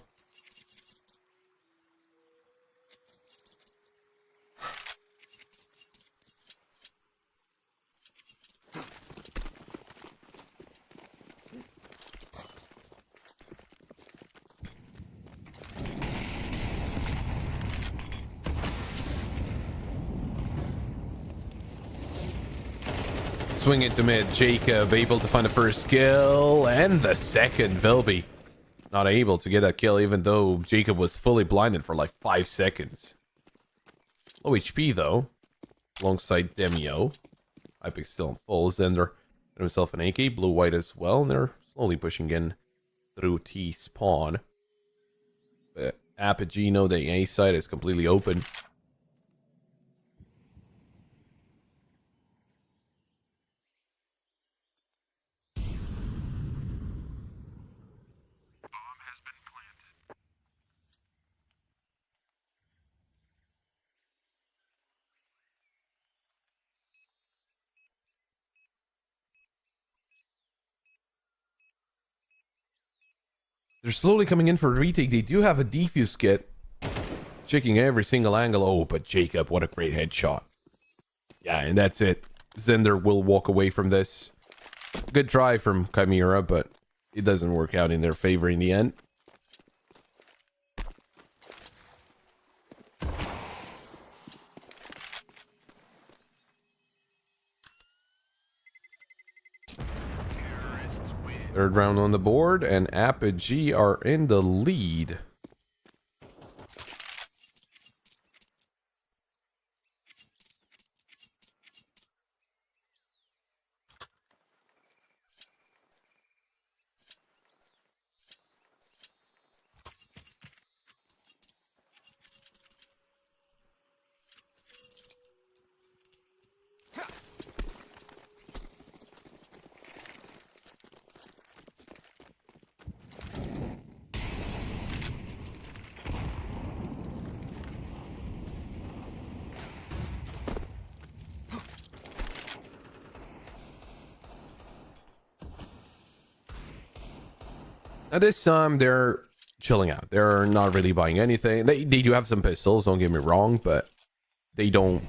Swing it to mid. Jacob able to find the first kill and the second. Vilby not able to get that kill even though Jacob was fully blinded for like 5 seconds. Low HP though. Alongside Demio. Epic still in full. Zender got himself an AK. Blue white as well. And they're slowly pushing in through T spawn. But Apogee know the A side is completely open. They're slowly coming in for a retake. They do have a defuse kit. Checking every single angle. Oh, but Jacob, what a great headshot. Yeah, and that's it. Zender will walk away from this. Good try from Chimera, but it doesn't work out in their favor in the end. Third round on the board, and Apogee are in the lead. At this time, they're chilling out. They're not really buying anything. They do have some pistols, don't get me wrong, but they don't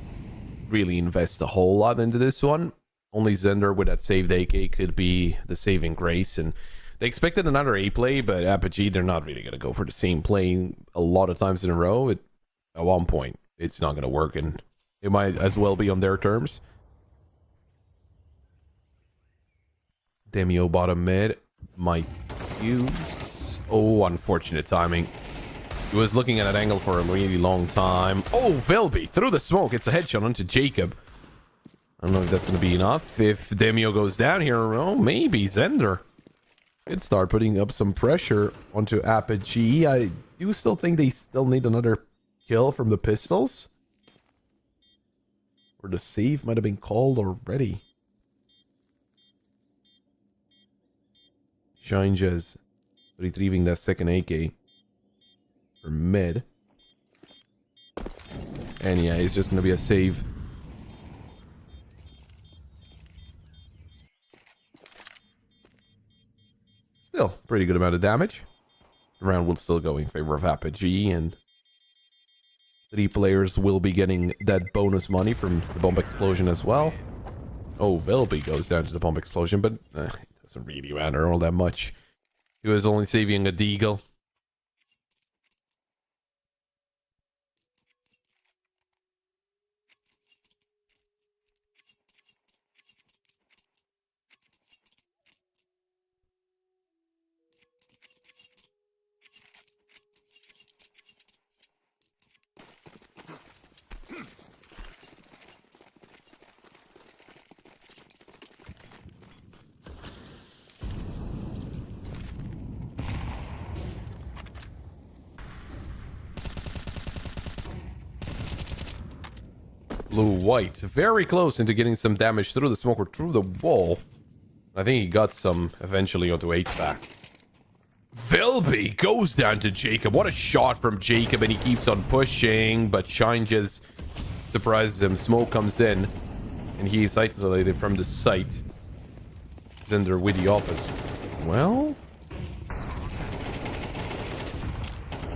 really invest a whole lot into this one. Only Zender with that saved AK could be the saving grace, and they expected another A play, but Apogee, they're not really going to go for the same play a lot of times in a row. At one point, it's not going to work, and it might as well be on their terms. Demio bottom mid. Might use... Oh, unfortunate timing. He was looking at that angle for a really long time. Oh, Velby through the smoke. It's a headshot onto Jacob. I don't know if that's going to be enough. If Demio goes down here, oh, maybe Zender could start putting up some pressure onto Apogee. I do still think they still need another kill from the pistols. Or the save might have been called already. Shinjas retrieving that second AK for mid. And yeah, it's just going to be a save. Still, pretty good amount of damage. The round will still go in favor of Apogee, and 3 players will be getting that bonus money from the bomb explosion as well. Oh, Velby goes down to the bomb explosion, but it doesn't really matter all that much. He was only saving a deagle. Blue-white, very close into getting some damage through the smoke or through the wall. I think he got some eventually onto HVAC. Velby goes down to Jacob. What a shot from Jacob, and he keeps on pushing, but Shine just surprises him. Smoke comes in, and he is isolated from the site. Zender with the office. Well...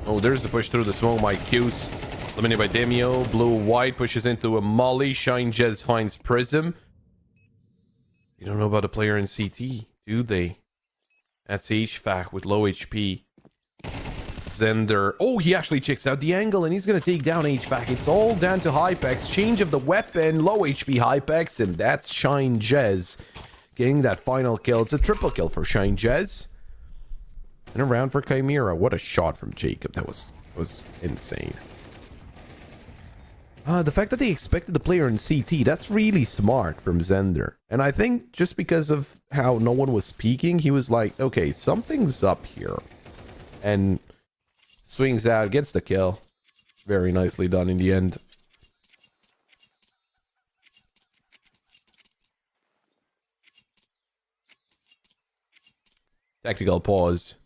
oh, there's the push through the smoke. My Q's eliminated by Demio. Blue-white pushes into a molly. Shine Jez finds Prism. You don't know about a player in CT, do they? That's HVAC with low HP. Zender. Oh, he actually checks out the angle, and he's going to take down HVAC. It's all down to Hypex. Change of the weapon. Low HP Hypex, and that's Shine Jez getting that final kill. It's a triple kill for Shine Jez. And a round for Chimera. What a shot from Jacob. That was insane. The fact that they expected the player in CT, that's really smart from Zender. And I think just because of how no one was peeking, he was like, okay, something's up here. And swings out, gets the kill. Very nicely done in the end. Tactical pause.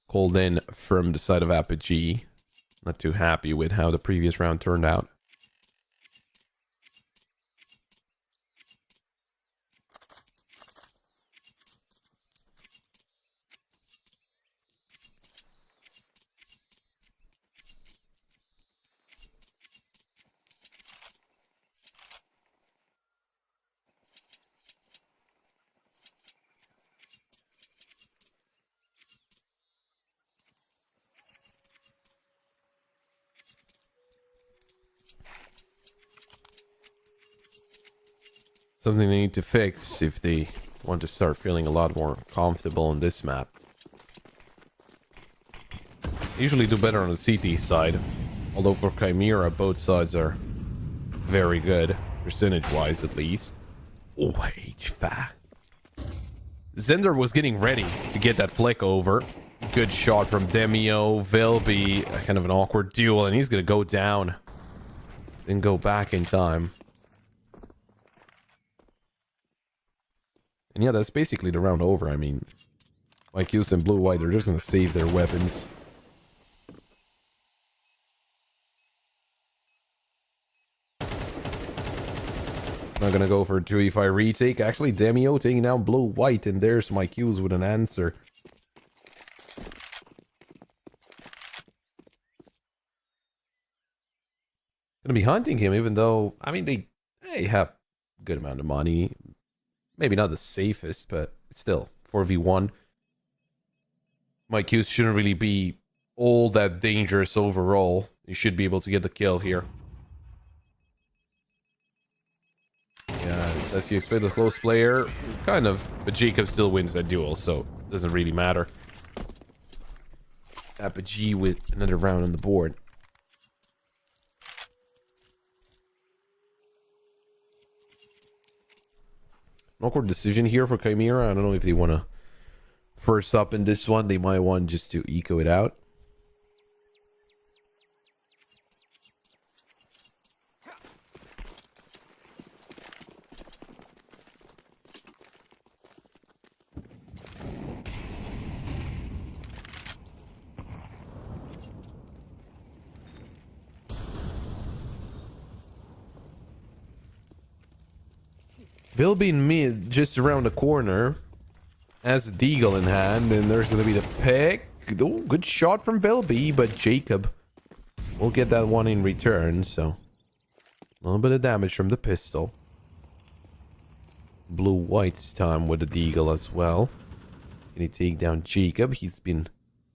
Called in from the side of Apogee. Not too happy with how the previous round turned out. Something they need to fix if they want to start feeling a lot more comfortable on this map. They usually do better on the CT side. Although for Chimera, both sides are very good. Percentage-wise, at least. Oh, HVAC. Zender was getting ready to get that flick over. Good shot from Demio. Velby, kind of an awkward duel, and he's going to go down. Then go back in time. And yeah, that's basically the round over. I mean, like Hughes and Blue-white, they're just going to save their weapons. Not going to go for a 2e5 retake. Actually, Demio taking down Blue-white, and there's my Hughes with an answer. Going to be hunting him, even though, I mean, they have a good amount of money. Maybe not the safest, but still, 4v1. My Qs shouldn't really be all that dangerous overall. You should be able to get the kill here. Yeah, as you expect, a close player, kind of, but Jacob still wins that duel, so it doesn't really matter. Apogee with another round on the board. An awkward decision here for Chimera. I don't know if they want to first up in this one. They might want just to eco it out. Vilby in mid, just around the corner, has a deagle in hand, and there's going to be the pick. Oh, good shot from Vilby, but Jacob We'll get that one in return, so a little bit of damage from the pistol. Blue-white's time with the deagle as well. Can he take down Jacob? He's been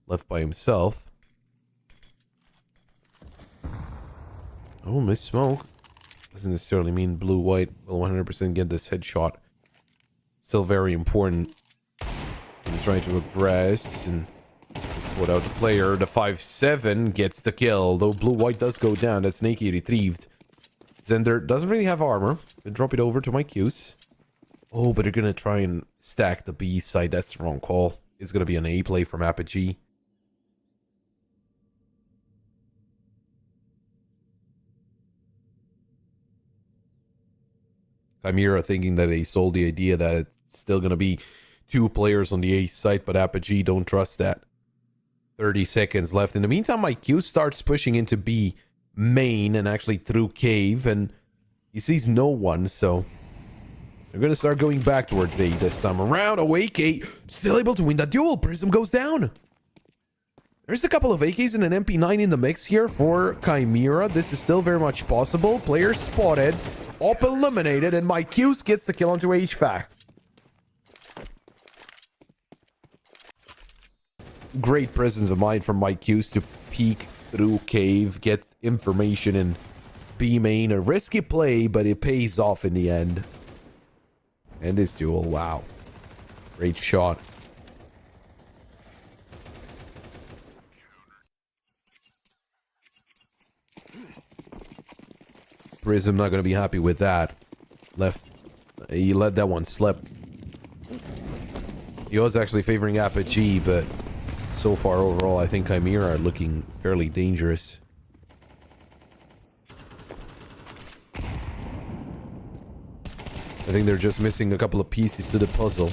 left by himself. Oh, miss smoke. Doesn't necessarily mean blue-white will 100% get this headshot. Still very important. He's trying to aggress and just put out the player. The 5-7 gets the kill, though blue-white does go down. That's naked retrieved. Zender doesn't really have armor. Gonna drop it over to my Q's. Oh, but they're gonna try and stack the B side. That's the wrong call. It's gonna be an A play from Apogee. Chimera thinking that they sold the idea that it's still gonna be 2 players on the A site, but Apogee don't trust that. 30 seconds left. In the meantime, my Q starts pushing into B main and actually through cave, and he sees no one, so they're gonna start going back towards A this time around. Awake A, still able to win that duel. Prism goes down. There's a couple of AKs and an MP9 in the mix here for Chimera. This is still very much possible. Player spotted, op eliminated, and my Q's gets the kill onto HVAC. Great presence of mind from my Q's to peek through cave, get information in B main. A risky play, but it pays off in the end. And this duel, wow. Great shot. Prism not going to be happy with that. He let that one slip. He was actually favoring Apogee, but so far overall, I think Chimera are looking fairly dangerous. I think they're just missing a couple of pieces to the puzzle.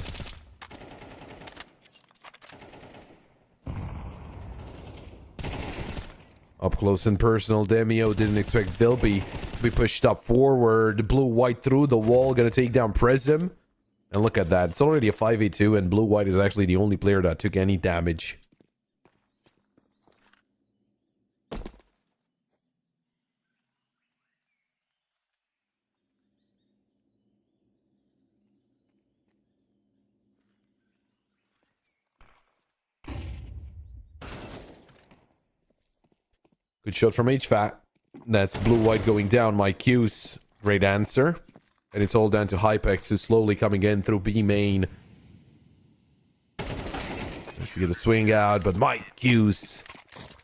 Up close and personal, Demio didn't expect Vilby to be pushed up forward. Blue-white through the wall, gonna take down Prism. And look at that, it's already a 5v2, and blue-white is actually the only player that took any damage. Good shot from HVAC. That's blue-white going down. My Q's. Great answer. And it's all down to Hypex, who's slowly coming in through B main. Just to get a swing out, but my Q's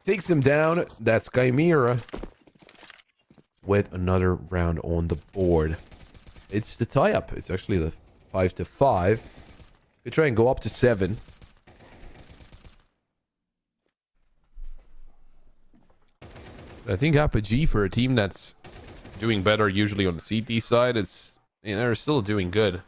takes him down. That's Chimera with another round on the board. It's the tie-up. It's actually the 5-5. They try and go up to 7. I think Apogee, for a team that's doing better usually on the CT side, they're still doing good.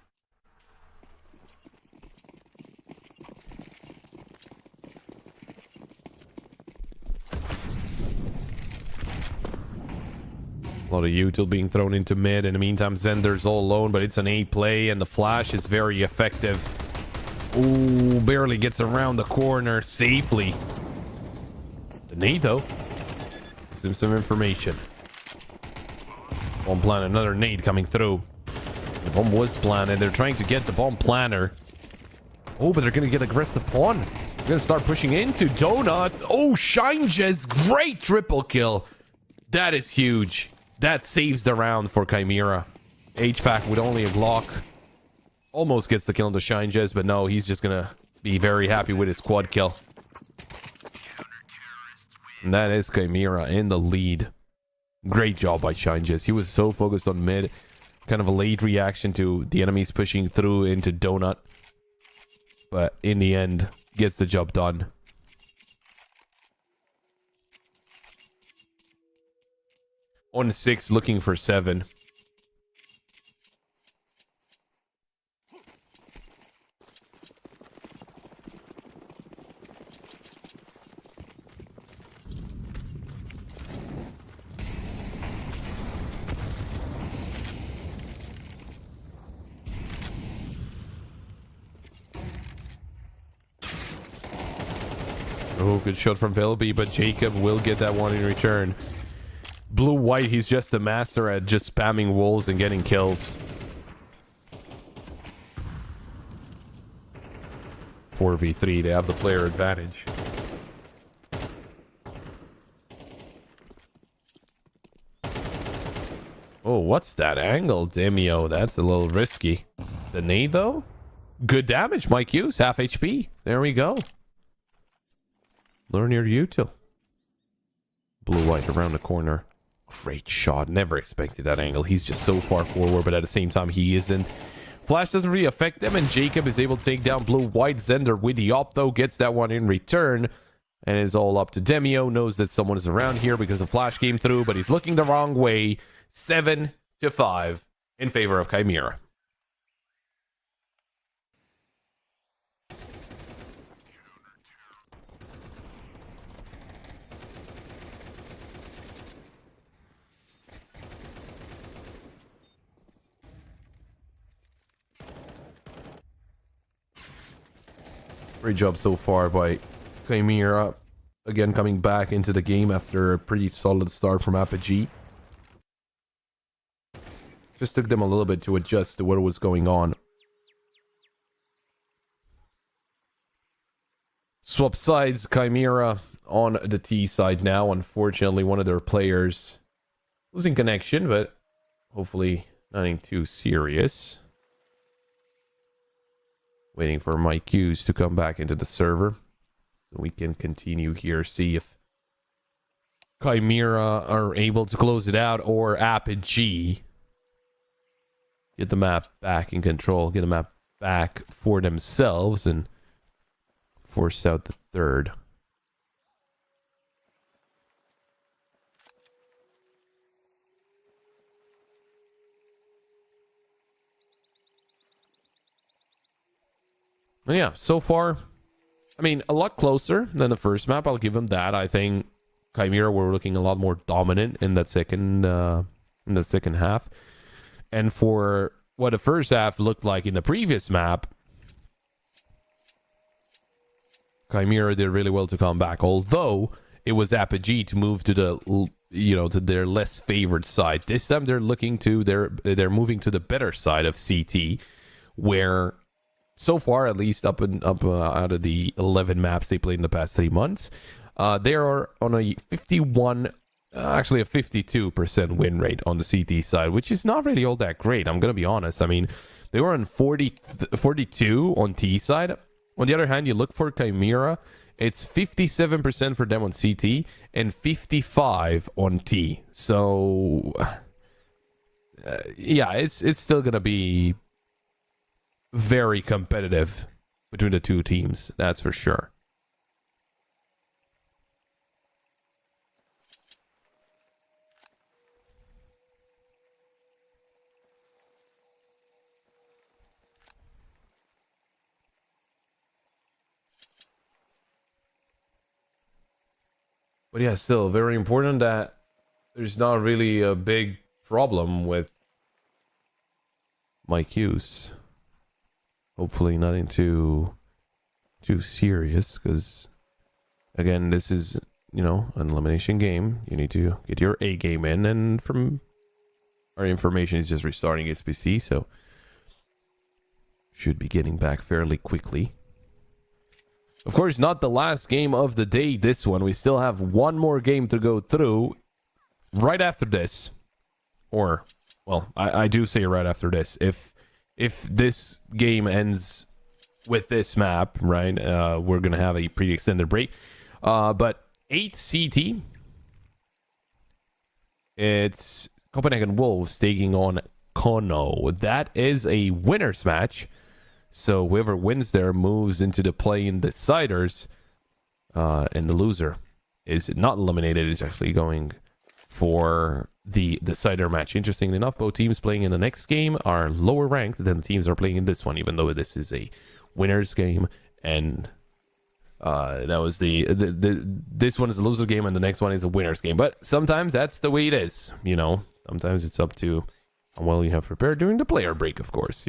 A lot of util being thrown into mid. In the meantime, Zender's all alone, but it's an A play, and the flash is very effective. Ooh, barely gets around the corner safely. The nade, though. Gives him some information. Bomb plan, another nade coming through. The bomb was planted. They're trying to get the bomb planner. Oh, but they're going to get aggressive pawn. They're going to start pushing into Donut. Oh, Shinejez, great triple kill. That is huge. That saves the round for Chimera. HVAC with only a Glock. Almost gets the kill into Shinejez, but no, he's just going to be very happy with his quad kill. And that is Chimera in the lead. Great job by Shinejez. He was so focused on mid. Kind of a late reaction to the enemies pushing through into Donut. But in the end, gets the job done. On 6, looking for 7. Oh, good shot from Velby, but Jacob will get that one in return. Blue-white, he's just a master at just spamming walls and getting kills. 4v3, they have the player advantage. Oh, what's that angle, Demio? That's a little risky. The nade, though? Good damage, Mike Hughes. Half HP. There we go. Learn your util. Blue-white around the corner. Great shot. Never expected that angle. He's just so far forward, but at the same time, he isn't. Flash doesn't really affect them, and Jacob is able to take down Blue-white. Zender with the op, though, gets that one in return. And it's all up to Demio. Knows that someone is around here because the flash came through, but he's looking the wrong way. 7-5 in favor of Chimera. Great job so far by Chimera. Again, coming back into the game after a pretty solid start from Apogee. Just took them a little bit to adjust to what was going on. Swap sides, Chimera on the T side now. Unfortunately, one of their players losing connection, but hopefully nothing too serious. Waiting for Mike Hughes to come back into the server. So we can continue here, see if Chimera are able to close it out or Apogee get the map back in control, get the map back for themselves and force out the third. Yeah, so far, I mean, a lot closer than the first map. I'll give them that. I think Chimera were looking a lot more dominant in that second half. And for what the first half looked like in the previous map, Chimera did really well to come back. Although it was Apogee to move to the, to their less favored side. This time they're they're moving to the better side of CT, where so far, at least up out of the 11 maps they played in the past 3 months, they are on a 52% win rate on the CT side, which is not really all that great. I'm going to be honest. I mean, they were on 42 on T side. On the other hand, you look for Chimera, it's 57% for them on CT and 55 on T. So, yeah, it's still going to be very competitive between the two teams, that's for sure. But yeah, still very important that there's not really a big problem with Mike Hughes. Hopefully nothing too serious, because again, this is, an elimination game. You need to get your A game in, and from our information, he's just restarting his PC, so should be getting back fairly quickly. Of course, not the last game of the day, this one. We still have one more game to go through right after this. Or, well, I do say right after this. If this game ends with this map, right, we're going to have a pretty extended break. But 8 CT, it's Copenhagen Wolves taking on Kono. That is a winner's match. So whoever wins there moves into the play-in deciders. And the loser is not eliminated, is actually going for the decider match. Interestingly enough, both teams playing in the next game are lower ranked than the teams are playing in this one, even though this is a winner's game, and that was this one is a loser's game and the next one is a winner's game. But sometimes that's the way it is, sometimes it's up to how well you have prepared during the player break. Of course,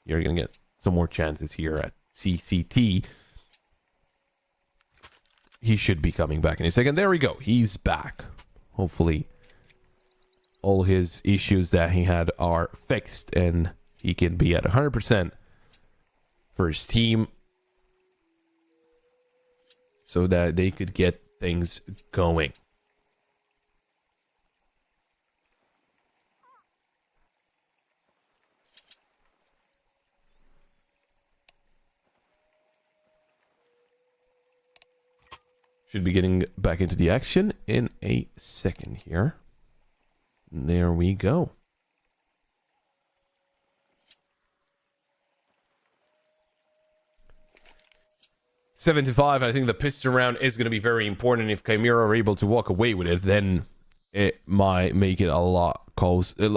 you're gonna get some more chances here at CCT. he should be coming back in a second. There we go. He's back. Hopefully, all his issues that he had are fixed and he can be at 100% for his team so that they could get things going. Should be getting back into the action in a second here. There we go. $75. I think the pistol round is going to be very important. If Chimera are able to walk away with it, then it might make it a lot costier.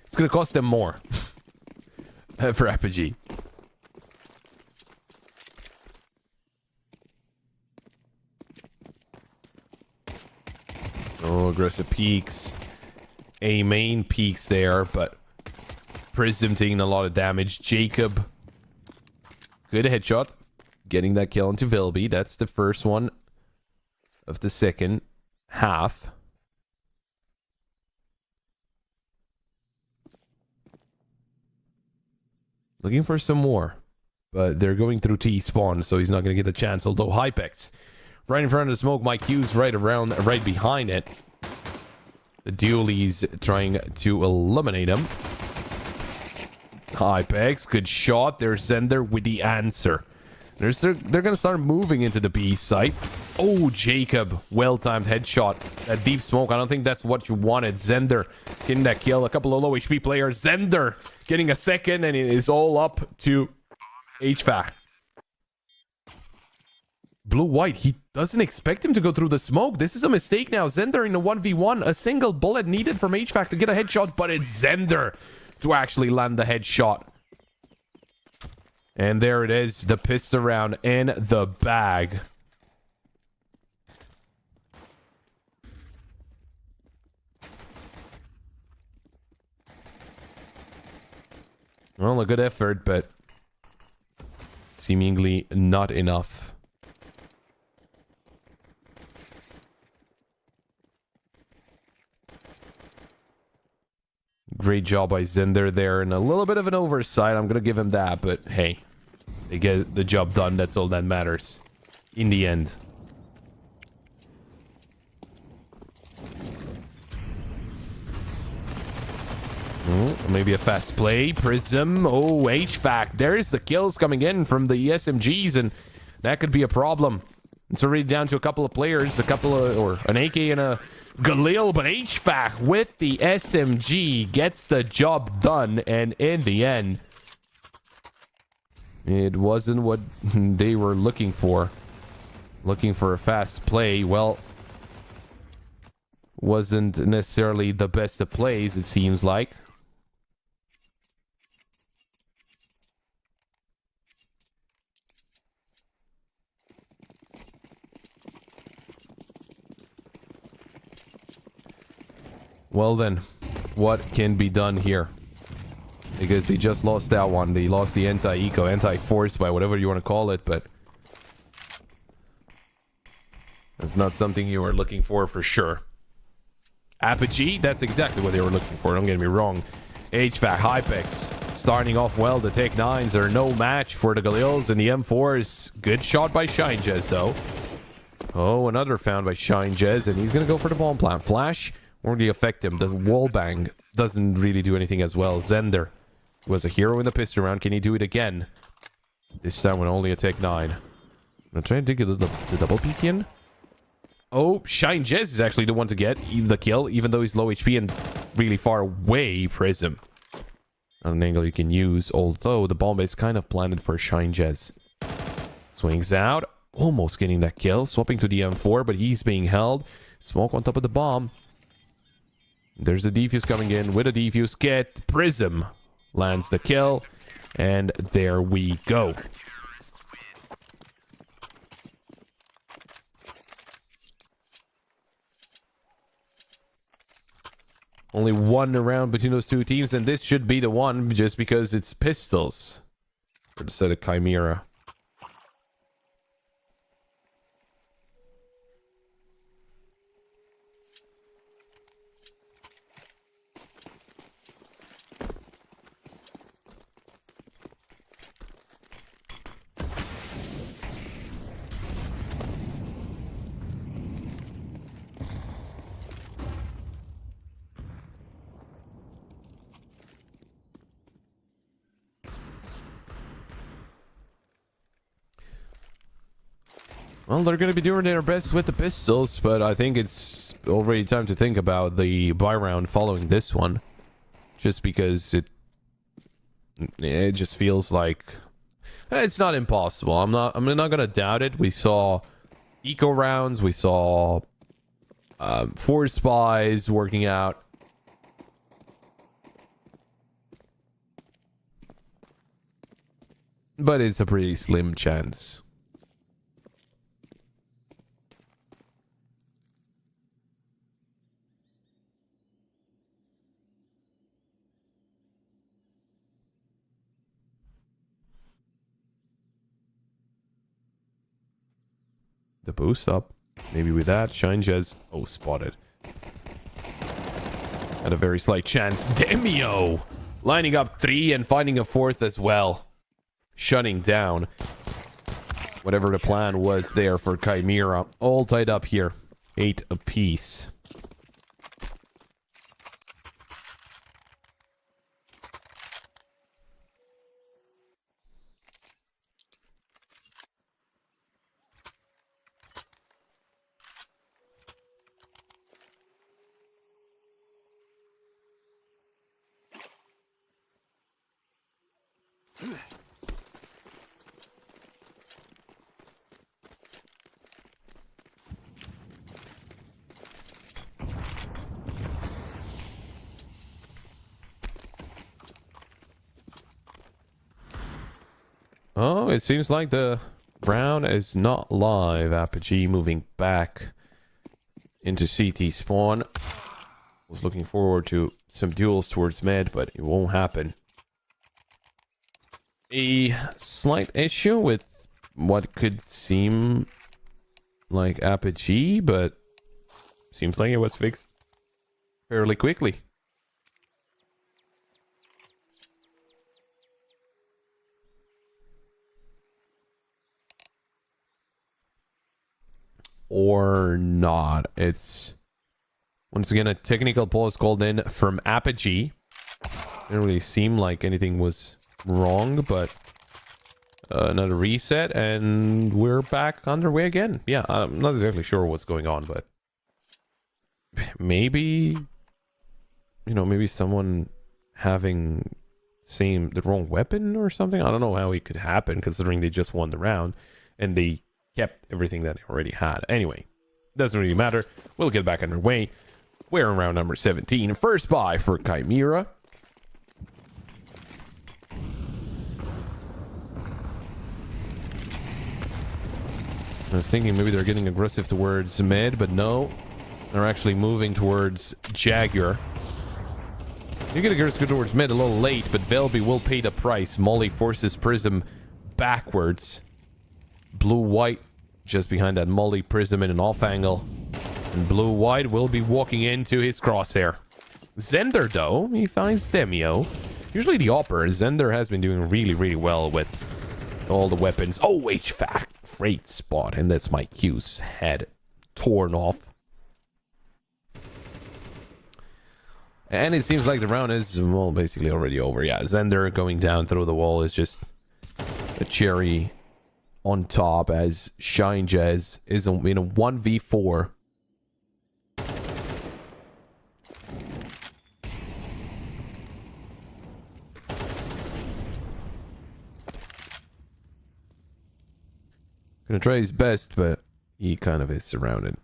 It's going to cost them more for Apogee. Oh, aggressive peaks. A main peaks there, but Prism taking a lot of damage. Jacob, good headshot. Getting that kill into Vilby. That's the first one of the second half. Looking for some more. But they're going through T-spawn, so he's not going to get the chance. Although Hypex, right in front of the smoke. My Q's right behind it. The duelie's trying to eliminate him. Hypex, good shot. There's Zender with the answer. They're going to start moving into the B site. Oh, Jacob, well-timed headshot. That deep smoke, I don't think that's what you wanted. Zender getting that kill. A couple of low HP players. Zender getting a second, and it is all up to HVAC. Blue-white, he doesn't expect him to go through the smoke. This is a mistake now. Zender in a 1v1. A single bullet needed from HVAC to get a headshot, but it's Zender to actually land the headshot. And there it is. The pistol round in the bag. Well, a good effort, but seemingly not enough. Great job by Zender there, and a little bit of an oversight. I'm gonna give him that, but hey, they get the job done. That's all that matters in the end. Oh, maybe a fast play. Prism. Oh, HVAC. There's the kills coming in from the SMGs, and that could be a problem. It's already down to a couple of players, or an AK and a Galil, but HVAC with the SMG gets the job done, and in the end, it wasn't what they were looking for. Looking for a fast play, well, wasn't necessarily the best of plays, it seems like. Well then, what can be done here? Because they just lost that one. They lost the anti-eco, anti-force by whatever you want to call it, but that's not something you were looking for sure. Apogee, that's exactly what they were looking for, don't get me wrong. HVAC, Hypex, starting off well. The Tech 9s are no match for the Galils, and the M4s, good shot by Shinejez though. Oh, another found by Shinejez, and he's gonna go for the bomb plant. Flash won't really affect him. The wallbang doesn't really do anything as well. Zender was a hero in the pistol round. Can he do it again? This time with only a Tech 9. I'm gonna try and dig the double peek in. Oh, Shinejez is actually the one to get the kill, even though he's low HP and really far away. Prism on an angle you can use, although the bomb is kind of planted for Shinejez. Swings out, almost getting that kill, swapping to the M4, but he's being held. Smoke on top of the bomb. There's a defuse coming in with a defuse. Get Prism lands the kill, and there we go. Only one round between those two teams, and this should be the one just because it's pistols for the set of Chimera. Well, they're going to be doing their best with the pistols, but I think it's already time to think about the buy round following this one. Just because it just feels like it's not impossible. I'm not going to doubt it. We saw eco rounds, we saw force buys working out. But it's a pretty slim chance. The boost up. Maybe with that. Shine Jez. Oh, spotted. Had a very slight chance. Demio! Lining up 3 and finding a 4th as well. Shutting down whatever the plan was there for Chimera. All tied up here. 8 apiece. Oh, it seems like the round is not live. Apogee moving back into CT spawn. Was looking forward to some duels towards mid, but it won't happen. A slight issue with what could seem like Apogee, but seems like it was fixed fairly quickly. Or not. It's once again a technical pause called in from Apogee. Didn't really seem like anything was wrong, but another reset and we're back underway again. Yeah, I'm not exactly sure what's going on, but maybe, you know, maybe someone having the wrong weapon or something. I don't know how it could happen considering they just won the round and they kept everything that they already had. Anyway, doesn't really matter. We'll get back underway. We're in round number 17. First buy for Chimera. I was thinking maybe they're getting aggressive towards mid, but no. They're actually moving towards Jaguar. You get aggressive towards mid a little late, but Velby will pay the price. Molly forces Prism backwards. Blue-white just behind that Molly Prism in an off angle. And Blue-white will be walking into his crosshair. Zender, though, he finds Demio. Usually the Opper. Zender has been doing really, really well with all the weapons. Oh, HVAC. Great spot. And that's my Q's head torn off. And it seems like the round is, well, basically already over. Yeah, Zender going down through the wall is just a cherry on top as Shine Jez is in a 1v4. Gonna try his best, but he kind of is surrounded.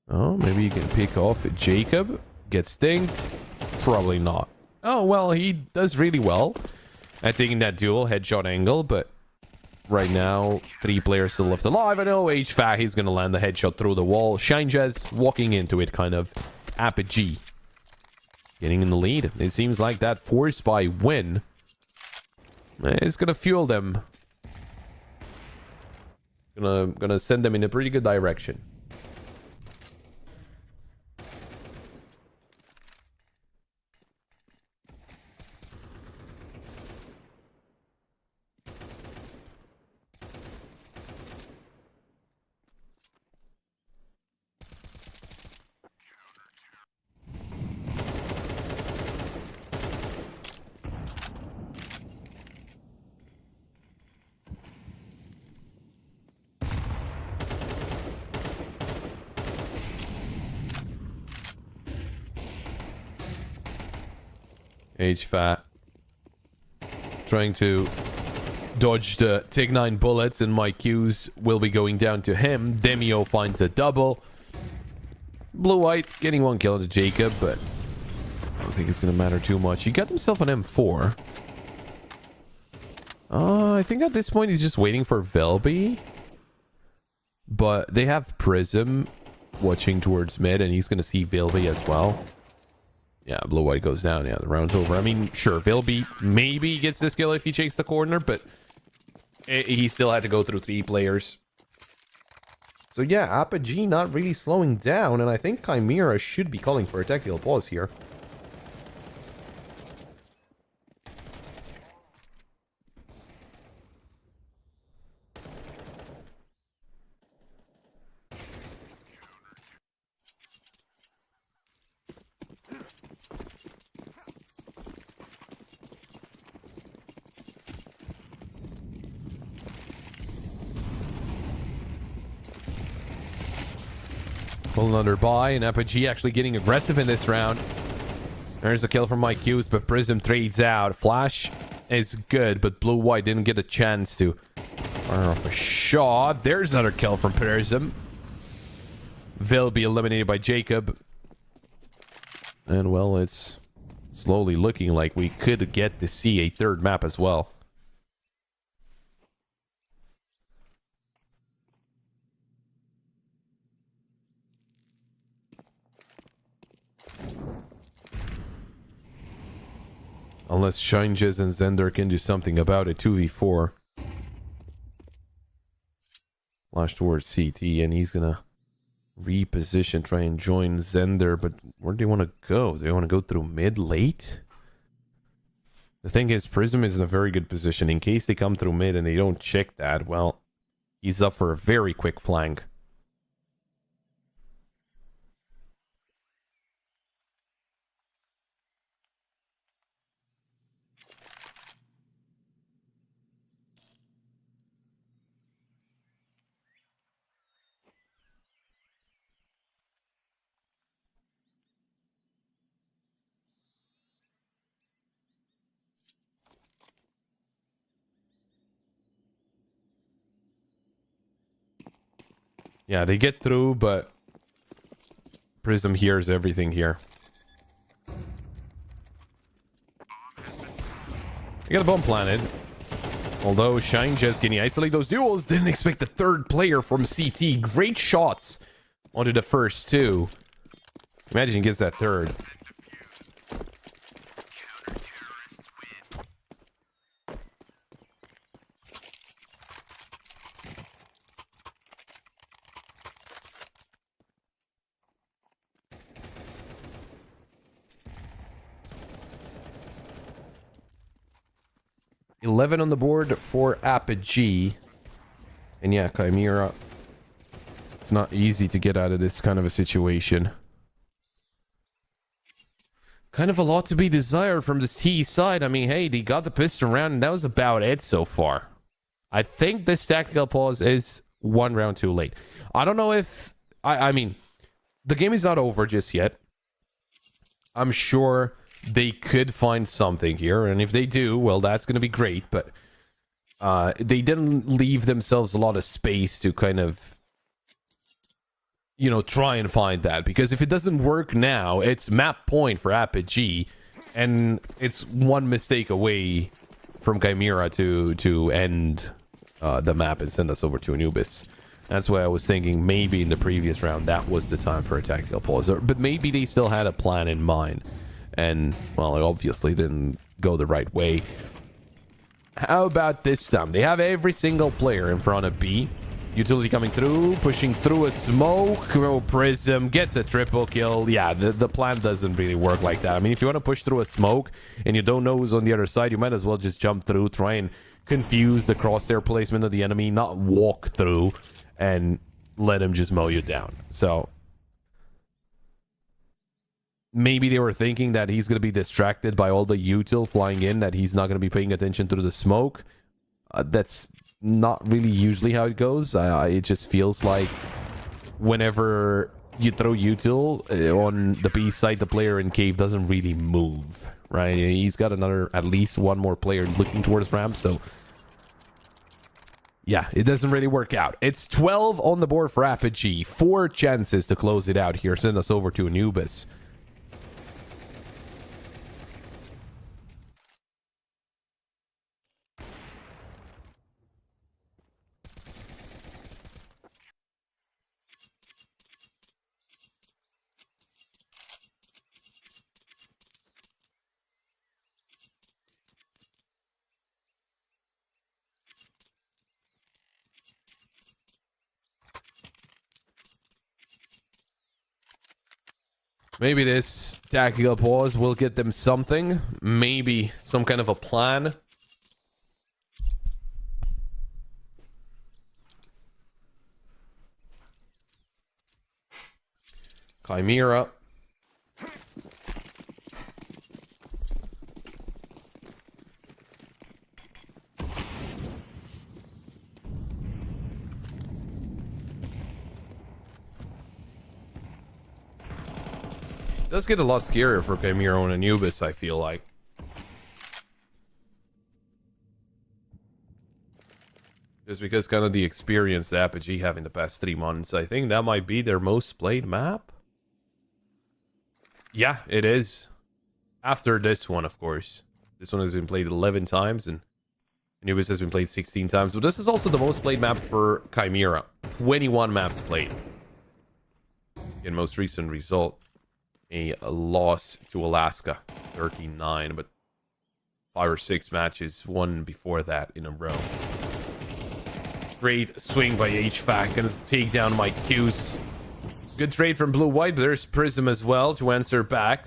Oh, maybe you can pick off Jacob. Get stinked? Probably not. Oh, well, he does really well at taking that dual headshot angle, but right now, 3 players still left alive. I know HVAC, he's gonna land the headshot through the wall. Shine Jez walking into it, kind of. Apogee getting in the lead. It seems like that force buy win is gonna fuel them. Gonna send them in a pretty good direction. HFAT. Trying to dodge the Take 9 bullets, and my Qs will be going down to him. Demio finds a double. Blue-white getting one kill to Jacob, but I don't think it's going to matter too much. He got himself an M4. I think at this point he's just waiting for Velby. But they have Prism watching towards mid, and he's going to see Velby as well. Yeah, blue-white goes down. Yeah, the round's over. I mean, sure, Velby maybe gets this kill if he takes the corner, but he still had to go through 3 players. So yeah, Apogee not really slowing down, and I think Chimera should be calling for a tactical pause here. Pull another buy, and Apogee actually getting aggressive in this round. There's a kill from my Qs, but Prism trades out. Flash is good, but blue-white didn't get a chance to fire off a shot. There's another kill from Prism. Vil be eliminated by Jacob. And well, it's slowly looking like we could get to see a third map as well. Unless Shinjes and Zender can do something about it. 2v4. Flash towards CT, and he's gonna reposition, try and join Zender, but where do they want to go? Do they want to go through mid, late? The thing is, Prism is in a very good position. In case they come through mid and they don't check that, well, he's up for a very quick flank. Yeah, they get through, but Prism hears everything here. They got a bomb planted. Although Shine just getting isolate those duels, didn't expect the third player from CT. Great shots onto the first 2. Imagine he gets that third. $11 on the board for Apogee. And yeah, Chimera. It's not easy to get out of this kind of a situation. Kind of a lot to be desired from the C side. I mean, hey, they got the piston round, and that was about it so far. I think this tactical pause is 1 round too late. I don't know if... I mean, the game is not over just yet. I'm sure they could find something here, and if they do, well, that's going to be great, but they didn't leave themselves a lot of space to kind of, you know, try and find that, because if it doesn't work now, it's map point for Apogee, and it's 1 mistake away from Chimera to end the map and send us over to Anubis. That's why I was thinking maybe in the previous round that was the time for a tactical pause, but maybe they still had a plan in mind. And, well, it obviously didn't go the right way. How about this time? They have every single player in front of B. Utility coming through, pushing through a smoke. Oh, Prism gets a triple kill. Yeah, the plan doesn't really work like that. I mean, if you want to push through a smoke and you don't know who's on the other side, you might as well just jump through, try and confuse the crosshair placement of the enemy, not walk through and let him just mow you down. So... maybe they were thinking that he's going to be distracted by all the util flying in, that he's not going to be paying attention through the smoke. That's not really usually how it goes. It just feels like whenever you throw util on the B side, the player in cave doesn't really move. right? He's got at least one more player looking towards ramp, so yeah, it doesn't really work out. It's 12 on the board for Apogee. 4 chances to close it out here. Send us over to Anubis. Maybe this tactical pause will get them something. Maybe some kind of a plan. Chimera. It does get a lot scarier for Chimera and Anubis, I feel like. Just because kind of the experience that Apogee have in the past 3 months. I think that might be their most played map. Yeah, it is. After this one, of course. This one has been played 11 times, and Anubis has been played 16 times. But this is also the most played map for Chimera. 21 maps played. In most recent result, a loss to Alaska, 39, but 5 or 6 matches won before that in a row. Great swing by HVAC, gonna take down Mike Hughes. Good trade from Blue-White, but there's Prism as well to answer back.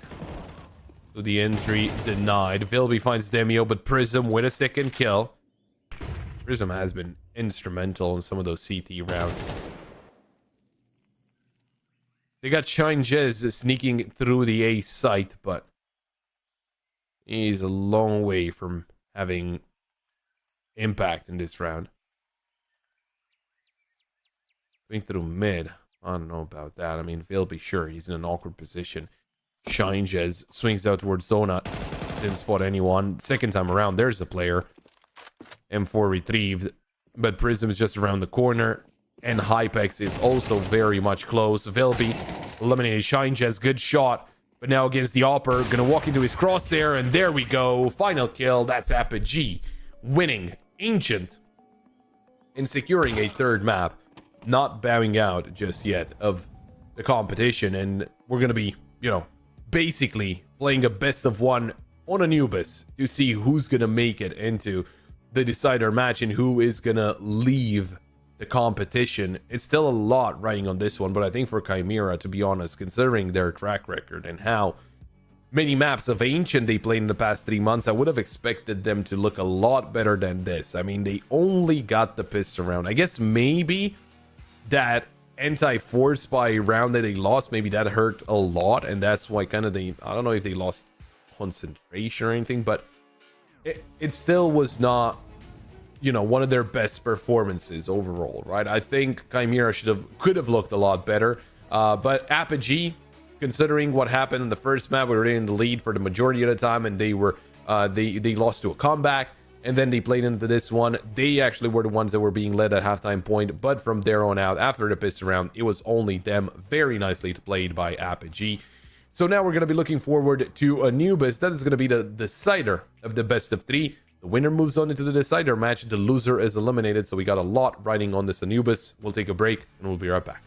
So the entry denied. Vilby finds Demio, but Prism with a second kill. Prism has been instrumental in some of those CT rounds. They got Shine Jez sneaking through the A site, but he's a long way from having impact in this round. Going through mid. I don't know about that. I mean, Vilby, sure, he's in an awkward position. Shine Jez swings out towards Donut. Didn't spot anyone. Second time around, there's a player. M4 retrieved, but Prism is just around the corner. And Hypex is also very much close. Vilby eliminated Shine Jez. Good shot. But now against the Opper. Gonna walk into his crosshair. And there we go. Final kill. That's Apogee. Winning Ancient. And securing a third map. Not bowing out just yet of the competition. And we're gonna be, you know, basically playing a best of one on Anubis. To see who's gonna make it into the decider match. And who is gonna leave the competition. It's still a lot riding on this one, but I think for Chimera, to be honest, considering their track record and how many maps of Ancient they played in the past 3 months, I would have expected them to look a lot better than this. I mean, they only got the piston round. I guess maybe that anti-force by round that they lost, maybe that hurt a lot, and that's why kind of I don't know if they lost concentration or anything, but it still was not, you know, one of their best performances overall, right? I think Chimera could have looked a lot better, but Apogee, considering what happened in the first map, we were in the lead for the majority of the time, and they were they lost to a comeback, and then they played into this one. They actually were the ones that were being led at halftime point, but from there on out, after the piston round, it was only them. Very nicely played by Apogee. So now we're going to be looking forward to Anubis. That is going to be the decider of the best of 3. The winner moves on into the decider match. The loser is eliminated. So we got a lot riding on this Anubis. We'll take a break and we'll be right back.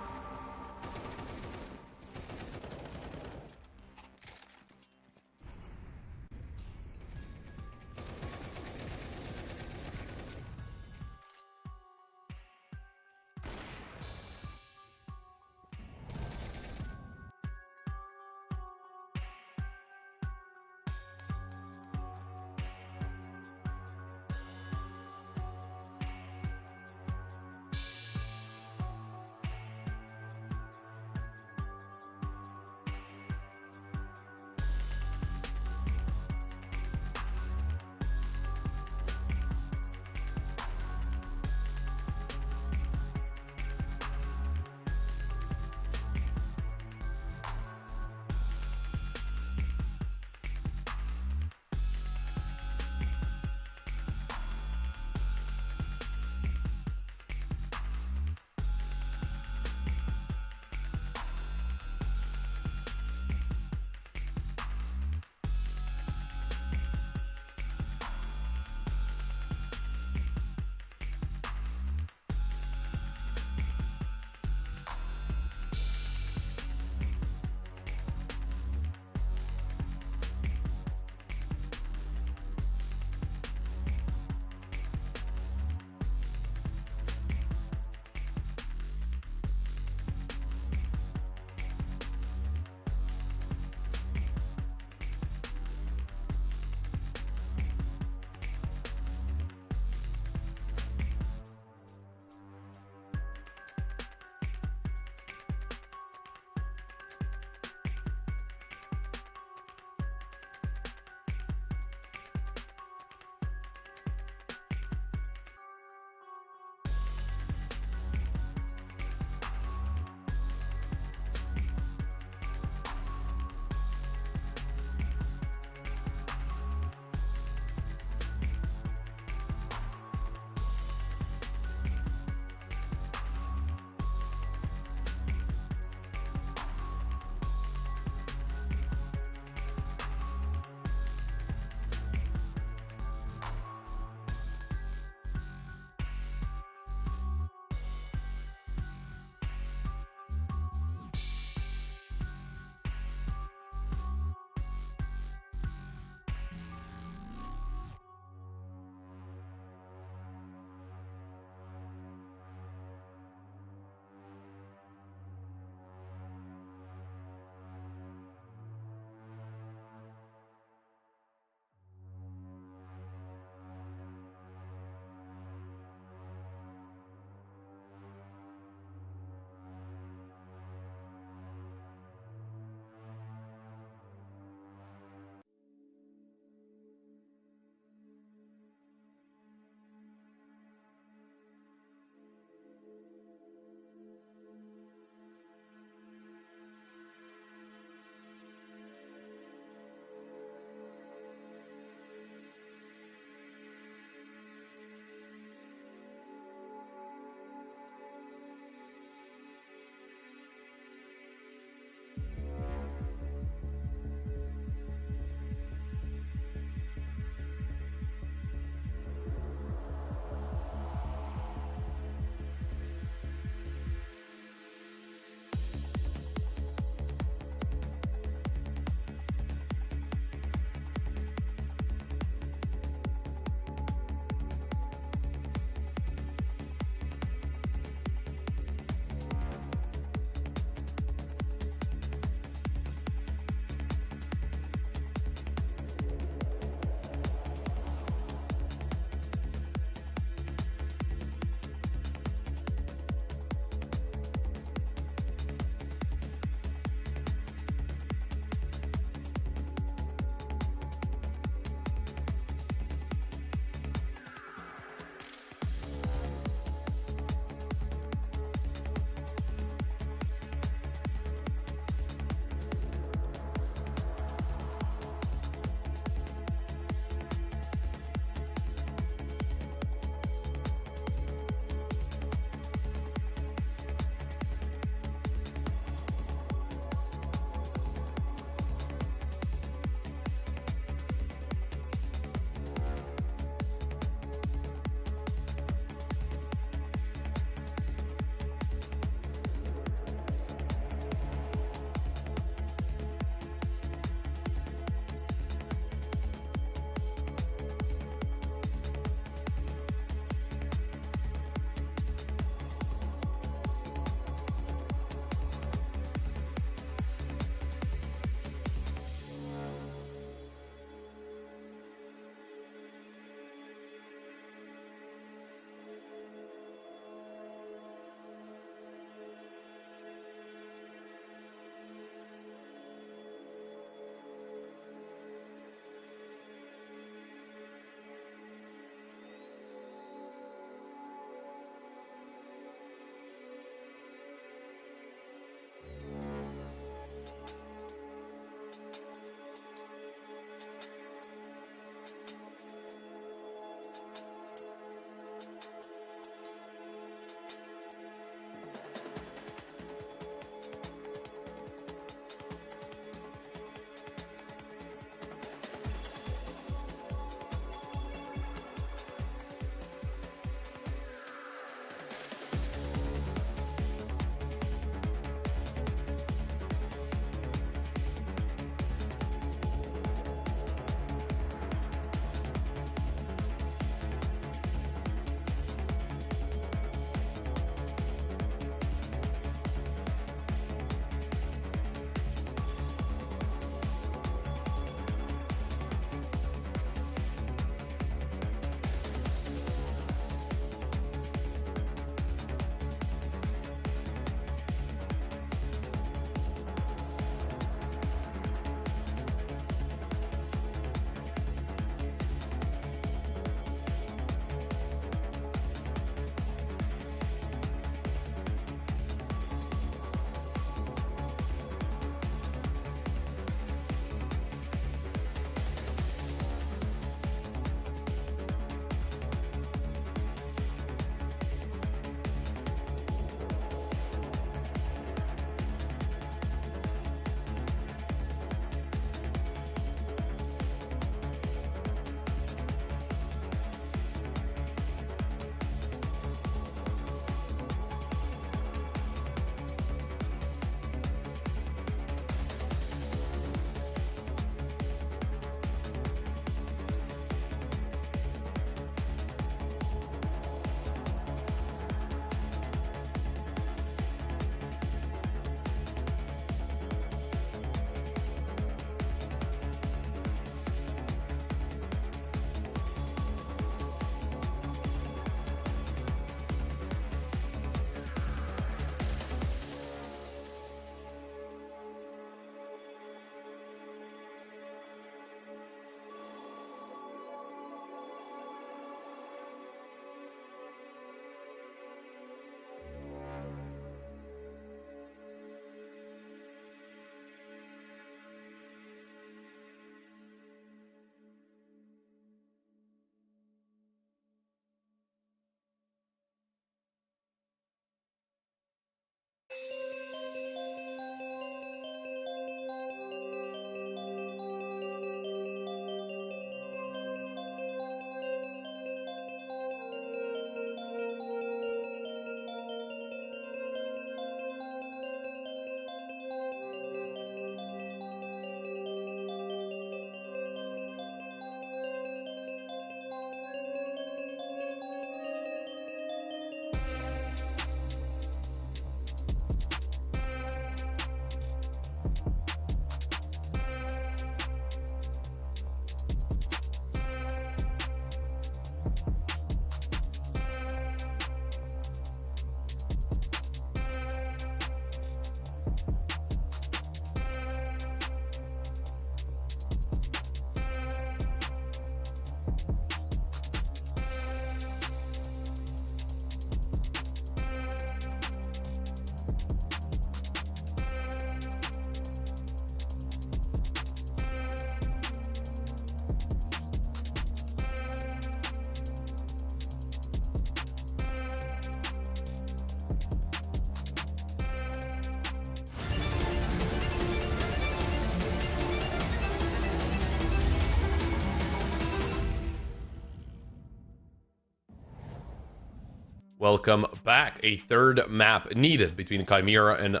Welcome back. A third map needed between Chimera and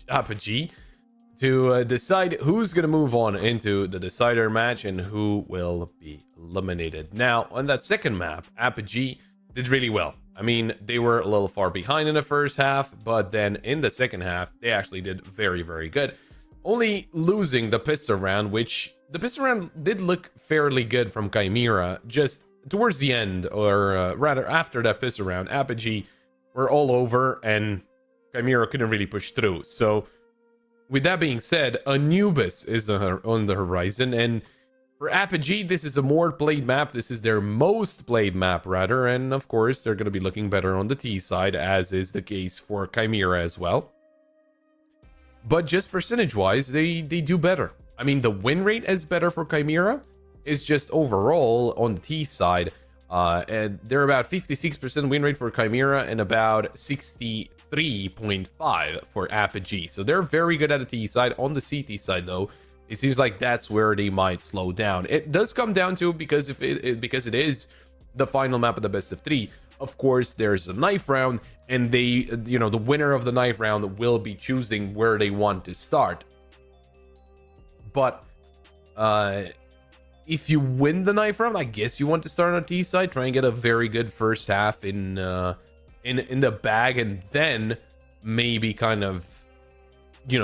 Apogee to decide who's going to move on into the decider match and who will be eliminated. Now, on that second map, Apogee did really well. I mean, they were a little far behind in the first half, but then in the second half, they actually did very, very good. Only losing the pistol round, which the pistol round did look fairly good from Chimera, just towards the end, or rather after that pistol round, Apogee were all over and Chimera couldn't really push through. So with that being said, Anubis is on the horizon, and for Apogee, this is a more played map. This is their most played map, rather, and of course, they're going to be looking better on the T side, as is the case for Chimera as well. But just percentage-wise, they do better. I mean, the win rate is better for Chimera. It's just overall on the T side, and they're about 56% win rate for Chimera and about 63.5 for Apogee. So they're very good at the T side. On the CT side, though, it seems like that's where they might slow down. It does come down to because it is the final map of the best of 3. Of course, there's a knife round, and they, the winner of the knife round will be choosing where they want to start. But if you win the knife round, I guess you want to start on the T side, try and get a very good first half in the bag, and then maybe kind of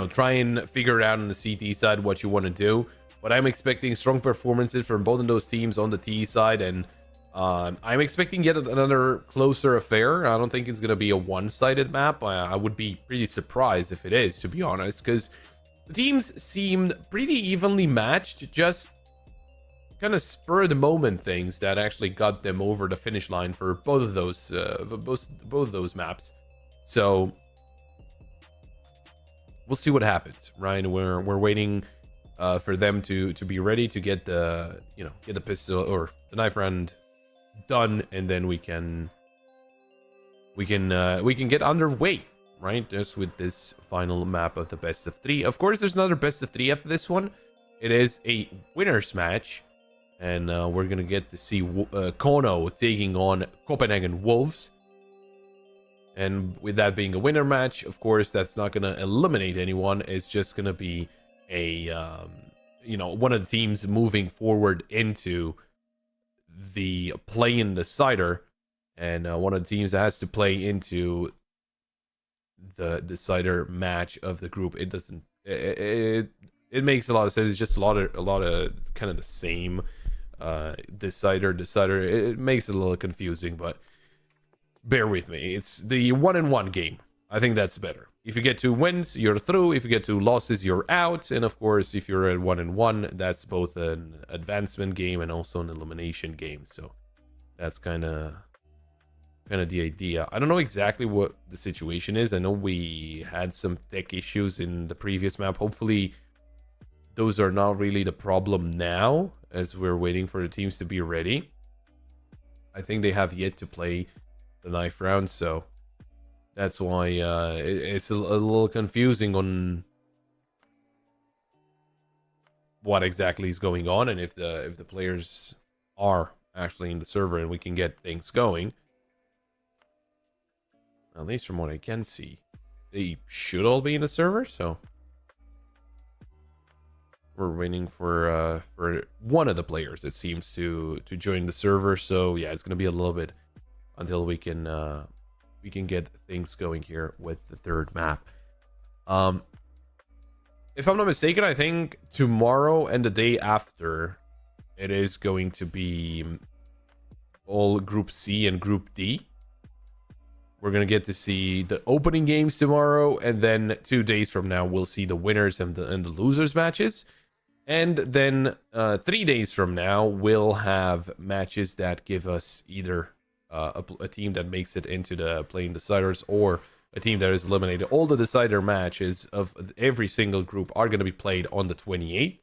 try and figure it out on the CT side what you want to do. But I'm expecting strong performances from both of those teams on the T side, and I'm expecting yet another closer affair. I don't think it's going to be a one-sided map. I would be pretty surprised if it is, to be honest, because the teams seemed pretty evenly matched, just kind of spur of the moment things that actually got them over the finish line for both of those both of those maps. So we'll see what happens, right? We're waiting for them to be ready to get the get the pistol or the knife round done, and then we can get underway, right? Just with this final map of the best of 3. Of course, there's another best of 3 after this one. It is a winners match, and we're gonna get to see Kono taking on Copenhagen Wolves. And with that being a winner match, of course, that's not gonna eliminate anyone. It's just gonna be a one of the teams moving forward into the play-in decider, and one of the teams that has to play into the decider match of the group. It doesn't. It makes a lot of sense. It's just a lot of kind of the same decider. It makes it a little confusing, but bear with me. It's the 1-in-1 game. I think that's better. If you get 2 wins, you're through. If you get 2 losses, you're out. And of course, if you're at 1-in-1, that's both an advancement game and also an elimination game. So that's kind of the idea. I don't know exactly what the situation is. I know we had some tech issues in the previous map. Hopefully, those are not really the problem now, as we're waiting for the teams to be ready. I think they have yet to play the knife round, so that's why it's a little confusing on what exactly is going on, and if the players are actually in the server and we can get things going. At least from what I can see, they should all be in the server, so we're waiting for one of the players, it seems, to join the server. So yeah, it's gonna be a little bit until we can get things going here with the third map. If I'm not mistaken, I think tomorrow and the day after, it is going to be all Group C and Group D. We're going to get to see the opening games tomorrow, and then 2 days from now, we'll see the winners and the losers matches. And then 3 days from now, we'll have matches that give us either a team that makes it into the play-in deciders or a team that is eliminated. All the decider matches of every single group are going to be played on the 28th.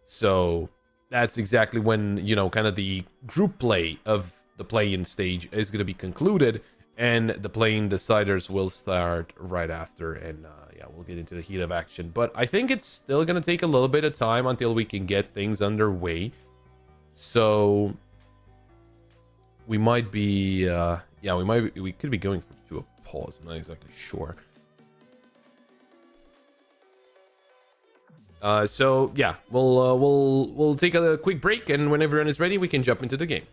So that's exactly when, kind of the group play of the play-in stage is going to be concluded, and the play-in deciders will start right after, and yeah, we'll get into the heat of action. But I think it's still going to take a little bit of time until we can get things underway. So we might be, yeah, we could be going to a pause. I'm not exactly sure. So yeah, we'll take a quick break, and when everyone is ready, we can jump into the game.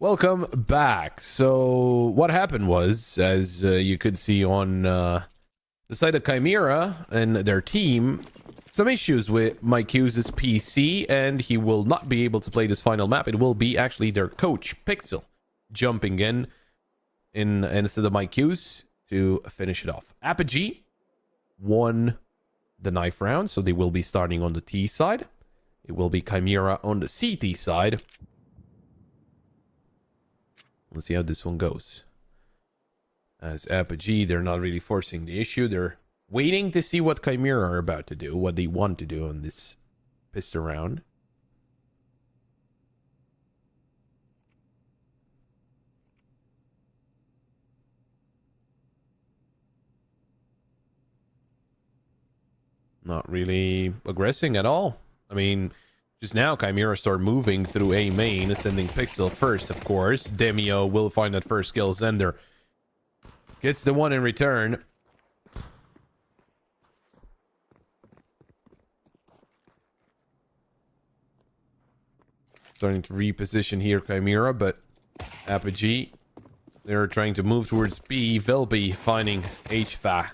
Welcome back. So what happened was, as you could see on the side of Chimera and their team, some issues with Mike Hughes' PC, and he will not be able to play this final map. It will be actually their coach, Pixel, jumping in instead of Mike Hughes to finish it off. Apogee won the knife round, so they will be starting on the T side. It will be Chimera on the CT side. Let's see how this one goes. As Apogee, they're not really forcing the issue. They're waiting to see what Chimera are about to do, what they want to do on this pistol round. Not really aggressing at all. I mean, just now, Chimera start moving through A main, sending Pixel first, of course. Demio will find that first kill. Zender gets the one in return. Starting to reposition here, Chimera, but Apogee, they're trying to move towards B. Velby finding HVA.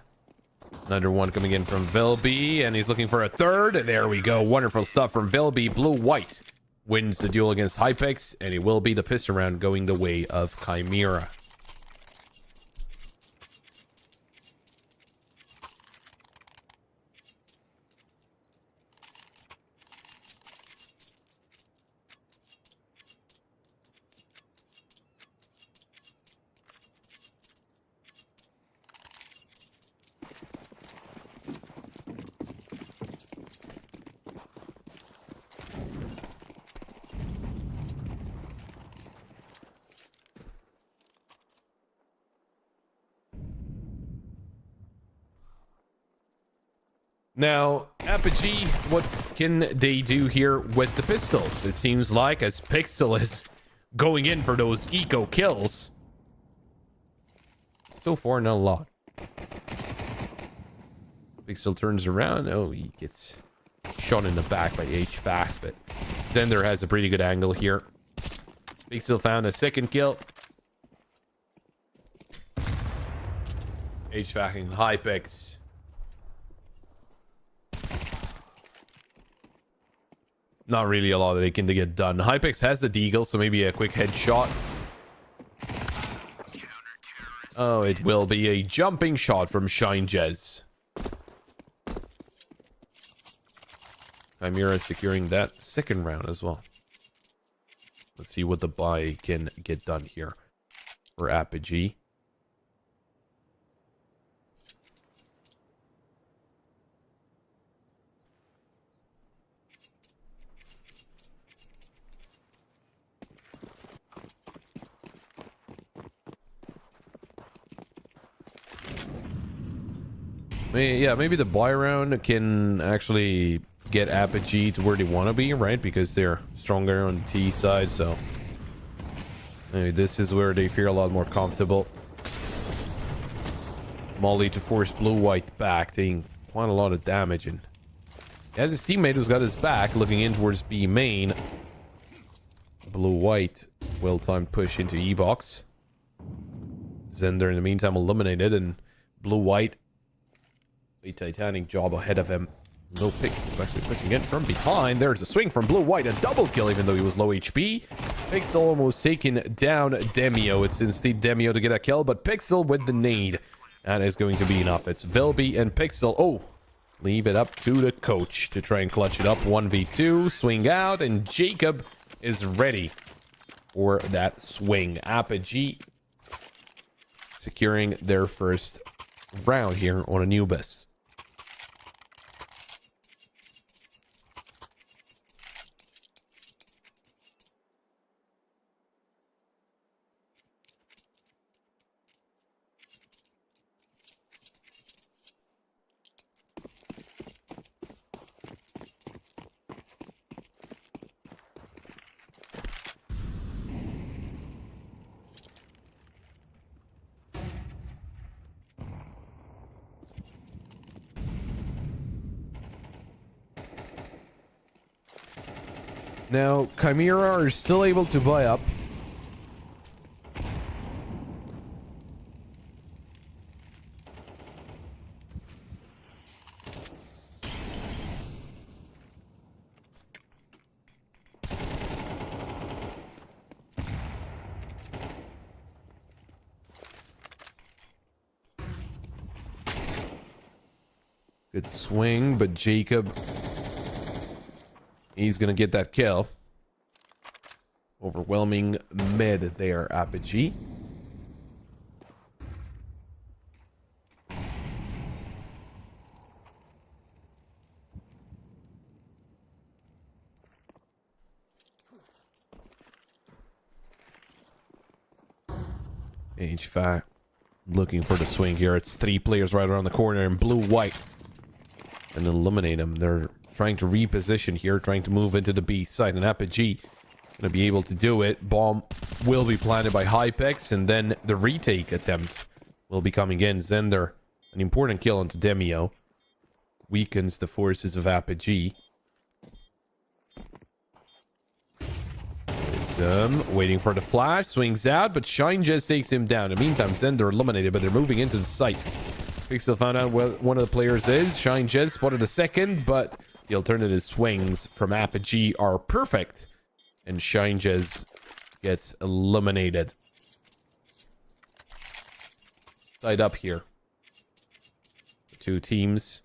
Another one coming in from Velby, and he's looking for a third. There we go. Wonderful stuff from Velby. Blue-white wins the duel against Hypex, and it will be the pistol round going the way of Chimera. Now, Apogee, what can they do here with the pistols? It seems like as Pixel is going in for those eco kills. So far, not a lot. Pixel turns around. Oh, he gets shot in the back by HVAC, but Zender has a pretty good angle here. Pixel found a second kill. HVAC and Hypex. Not really a lot that they can get done. Hypex has the deagle, so maybe a quick headshot. Oh, it will be a jumping shot from Shine Jez. Chimera securing that second round as well. Let's see what the buy can get done here for Apogee. Yeah, maybe the buy round can actually get Apogee to where they want to be, right? Because they're stronger on the T side, so maybe this is where they feel a lot more comfortable. Molly to force Blue-White back, taking quite a lot of damage, and as his teammate who's got his back, looking in towards B main. Blue-White, well-timed push into E-box. Zender in the meantime eliminated, and Blue-White, a titanic job ahead of him. No Pixel's actually pushing in from behind. There's a swing from Blue-White, a double kill even though he was low HP. Pixel almost taking down Demio. It's instead Demio to get a kill, but Pixel with the nade. That is going to be enough. It's Velby and Pixel. Oh, leave it up to the coach to try and clutch it up. 1v2, swing out, and Jacob is ready for that swing. Apogee securing their first round here on Anubis. Now, Chimera are still able to buy up. Good swing, but Jacob, he's gonna get that kill. Overwhelming mid there, Apogee. HVAC looking for the swing here. It's 3 players right around the corner in blue-white. And eliminate them. They're trying to reposition here, trying to move into the B side. And Apogee gonna be able to do it. Bomb will be planted by Hypex, and then the retake attempt will be coming in. Zender, an important kill onto Demio. Weakens the forces of Apogee. Waiting for the flash, swings out, but Shine just takes him down. In the meantime, Zender eliminated, but they're moving into the site. Pixel found out where one of the players is. Shine just spotted the second, but the alternative swings from Apogee are perfect. And Shine just gets eliminated. Tied up here. The 2 teams.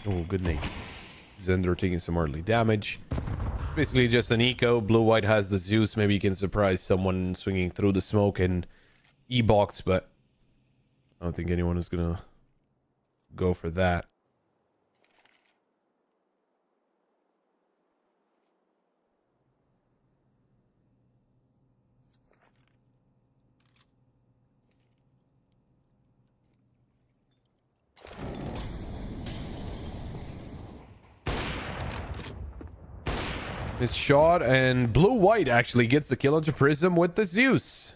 Oh, good name. Zender taking some early damage. Basically just an eco. Blue-white has the Zeus. Maybe you can surprise someone swinging through the smoke and E-box, but I don't think anyone is gonna go for that. His shot, and blue-white actually gets the kill onto Prism with the Zeus.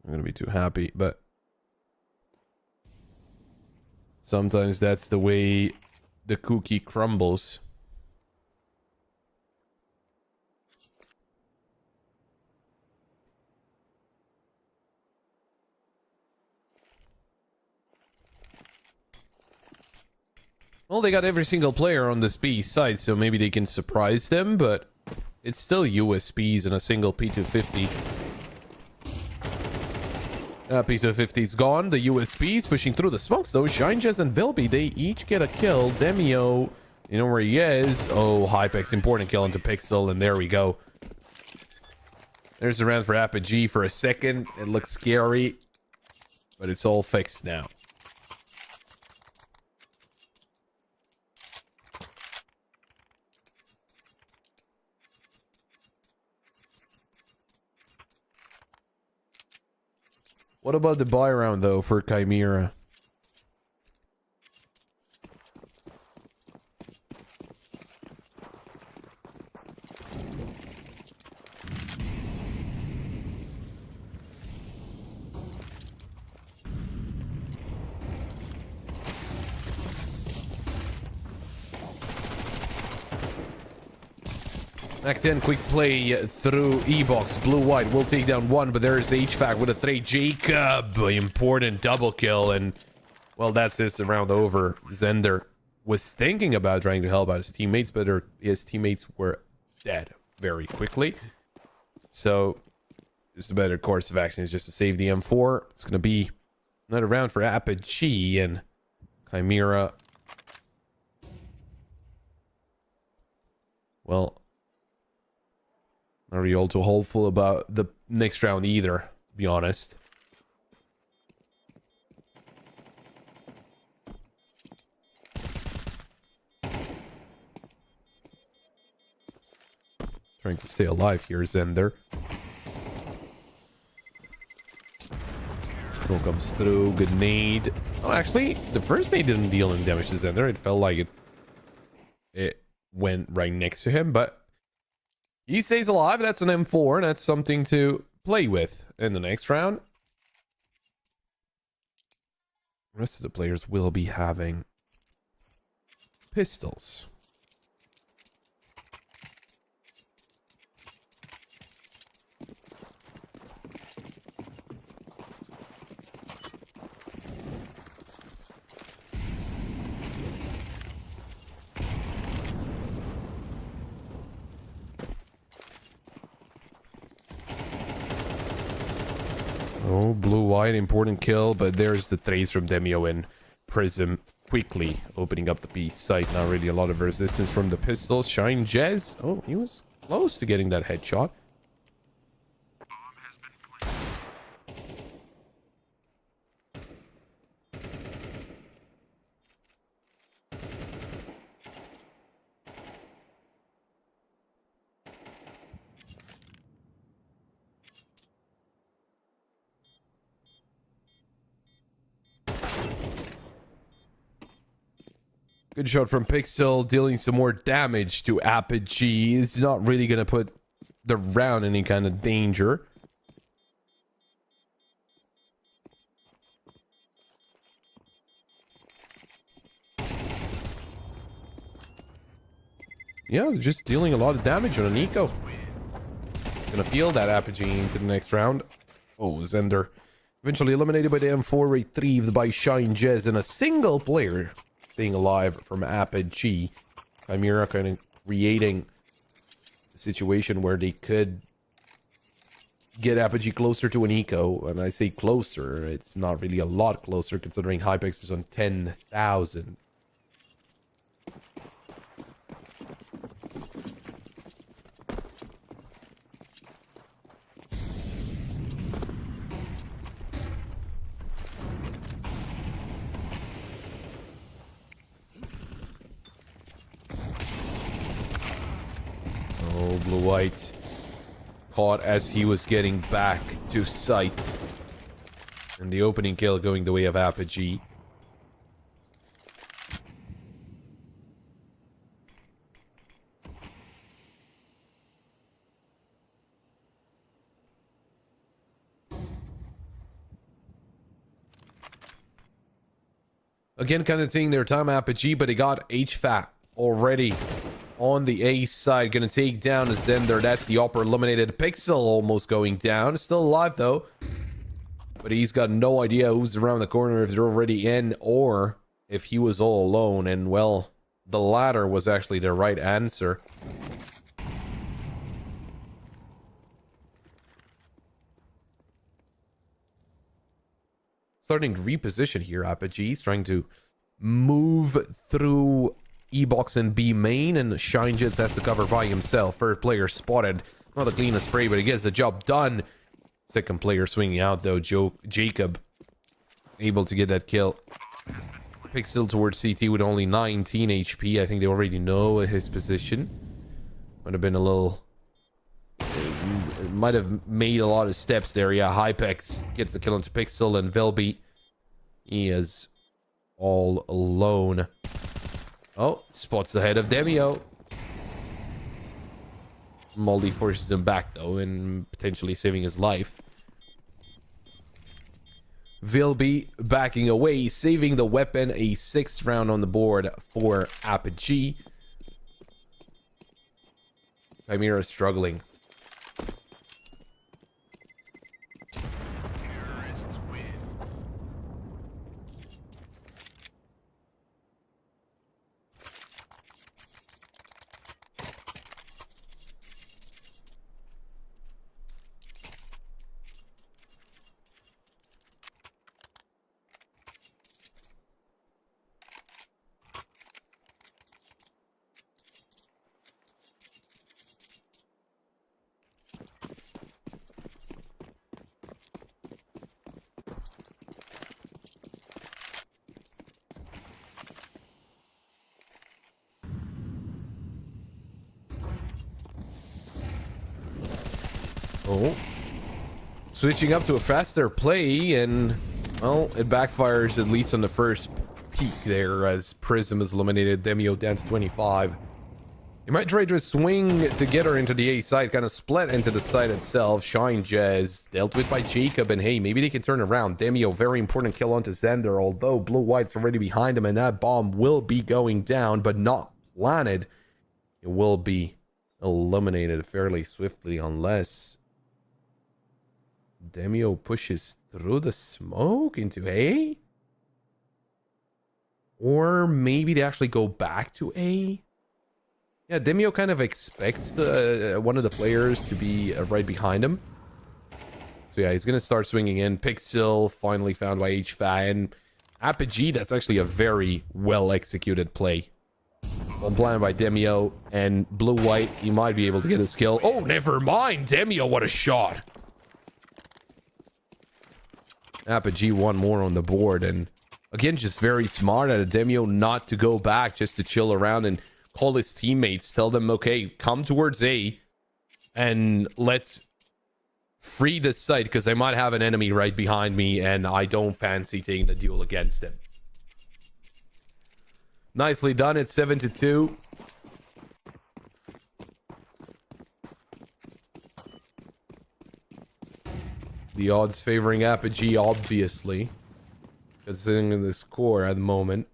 I'm gonna be too happy, but sometimes that's the way the cookie crumbles. Well, they got every single player on this B side, so maybe they can surprise them, but it's still USPs and a single P250. P250's gone. The USPs pushing through the smokes, though. Shinejez and Vilby, they each get a kill. Demio, you know where he is. Oh, Hypex, important kill into Pixel, and there we go. There's a round for Apogee for a second. It looks scary, but it's all fixed now. What about the buy round, though, for Chimera? Act 10, quick play through E-box. Blue-white will take down one, but there's HVAC with a trade. Jacob, important double kill, and well, that's his round over. Zender was thinking about trying to help out his teammates, but his teammates were dead very quickly. So, just a better course of action is just to save the M4. It's going to be another round for Apogee, and Chimera, well, not really all too hopeful about the next round either, to be honest. Trying to stay alive here, Zender. Smoke comes through, good nade. Oh, actually, the first nade didn't deal any damage to Zender. It felt like it went right next to him, but he stays alive. That's an M4, and that's something to play with in the next round. The rest of the players will be having pistols. Oh, blue-white, important kill, but there's the trace from Demio and Prism quickly opening up the B site. Not really a lot of resistance from the pistols. Shine Jez. Oh, he was close to getting that headshot. Good shot from Pixel, dealing some more damage to Apogee. It's not really going to put the round in any kind of danger. Yeah, just dealing a lot of damage on Nico. Gonna feel that Apogee into the next round. Oh, Zender eventually eliminated by the M4, retrieved by Shine Jez, and a single player staying alive from Apogee. Chimera kind of creating a situation where they could get Apogee closer to an eco. And I say closer, it's not really a lot closer considering Hypex is on 10,000. Oh, blue-white caught as he was getting back to sight. And the opening kill going the way of Apogee. Again, kind of taking their time, Apogee, but they got HFAT already on the A side. Gonna take down a Zender. That's the upper eliminated. Pixel almost going down. Still alive though. But he's got no idea who's around the corner, if they're already in or if he was all alone. And well, the latter was actually the right answer. Starting to reposition here, Apogee. He's trying to move through E-box and B main, and Shine Jets has to cover by himself. First player spotted. Not the cleanest spray, but he gets the job done. Second player swinging out though. Jacob able to get that kill. Pixel towards CT with only 19 HP. I think they already know his position. Might have been a little... It might have made a lot of steps there. Yeah, Hypex gets the kill into Pixel, and Velby, he is all alone. Oh, spots the head of Demio. Moldy forces him back though, and potentially saving his life. Vilby backing away, saving the weapon. A 6th round on the board for Apogee. Chimera struggling. Terrorists win. Oh. Switching up to a faster play, and, well, it backfires at least on the first peak there as Prism is eliminated. Demio down to 25. He might try to swing together into the A side, kind of split into the side itself. Shine Jez dealt with by Jacob, and hey, maybe they can turn around. Demio, very important kill onto Zender, although blue-white's already behind him, and that bomb will be going down, but not planted. It will be eliminated fairly swiftly unless Demio pushes through the smoke into A? Or maybe they actually go back to A? Yeah, Demio kind of expects the one of the players to be right behind him. So yeah, he's going to start swinging in. Pixel finally found by HVA. And Apogee, that's actually a very well executed play. One plan by Demio and blue-white. He might be able to get his kill. Oh, never mind. Demio, what a shot. Apogee one more on the board. And again, just very smart at a Demio not to go back, just to chill around and call his teammates. Tell them, okay, come towards A and let's free this site because I might have an enemy right behind me and I don't fancy taking the duel against him. Nicely done. It's 7-2. The odds favoring Apogee, obviously, considering the score at the moment.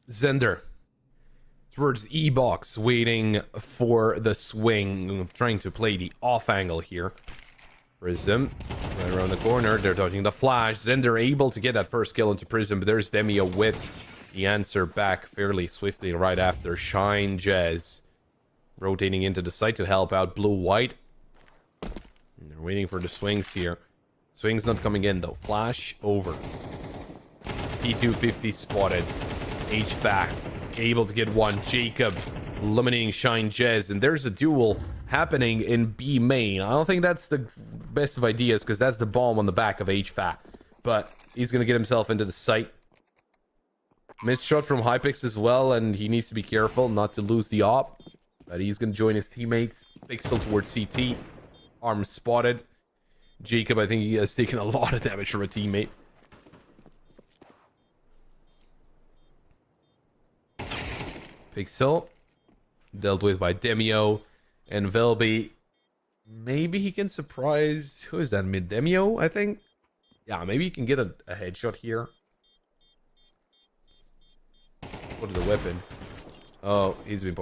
Zender towards E-box, waiting for the swing, trying to play the off angle here. Prism right around the corner. They're dodging the flash. Zender able to get that first kill into Prism, but there's Demio with the answer back fairly swiftly right after. Shine Jez rotating into the site to help out blue-white. They're waiting for the swings here. Swing's not coming in though. Flash over. P250 spotted. HVAC able to get one. Jacob eliminating Shine Jez, and there's a duel happening in B main. I don't think that's the best of ideas because that's the bomb on the back of HVAC, but he's gonna get himself into the site. Missed shot from Hypix as well, and he needs to be careful not to lose the op, but he's gonna join his teammates. Pixel towards CT. Arm spotted. Jacob, I think he has taken a lot of damage from a teammate. Pixel dealt with by Demio and Velby. Maybe he can surprise. Who is that? Mid Demio, I think. Yeah, maybe he can get a headshot here. What is the weapon? Oh, he's been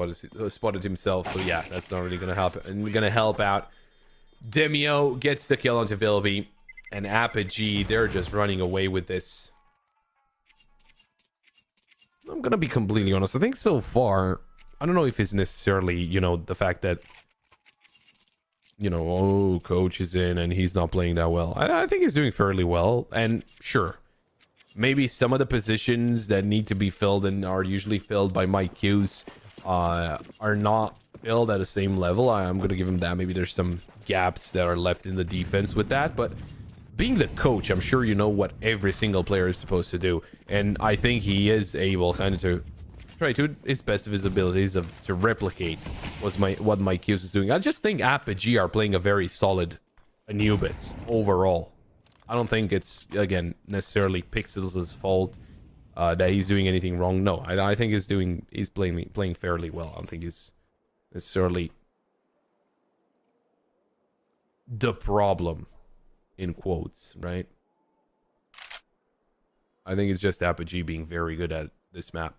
spotted himself. So yeah, that's not really gonna help. And we're gonna help out. Demio gets the kill onto Velby, and Apogee, they're just running away with this. I'm gonna be completely honest. I think so far, I don't know if it's necessarily, you know, the fact that, you know, oh, coach is in and he's not playing that well. I think he's doing fairly well. And sure, maybe some of the positions that need to be filled and are usually filled by Mike Hughes are not filled at the same level. I'm gonna give him that. Maybe there's some gaps that are left in the defense with that, but being the coach, I'm sure you know what every single player is supposed to do, and I think he is able kind of to try to his best of his abilities to replicate what Mike Hughes is doing. I just think Apogee are playing a very solid Anubis overall. I don't think it's, again, necessarily Pixels' fault that he's doing anything wrong. No, I think he's playing fairly well. I don't think he's necessarily the problem, in quotes, right? I think it's just Apogee being very good at this map.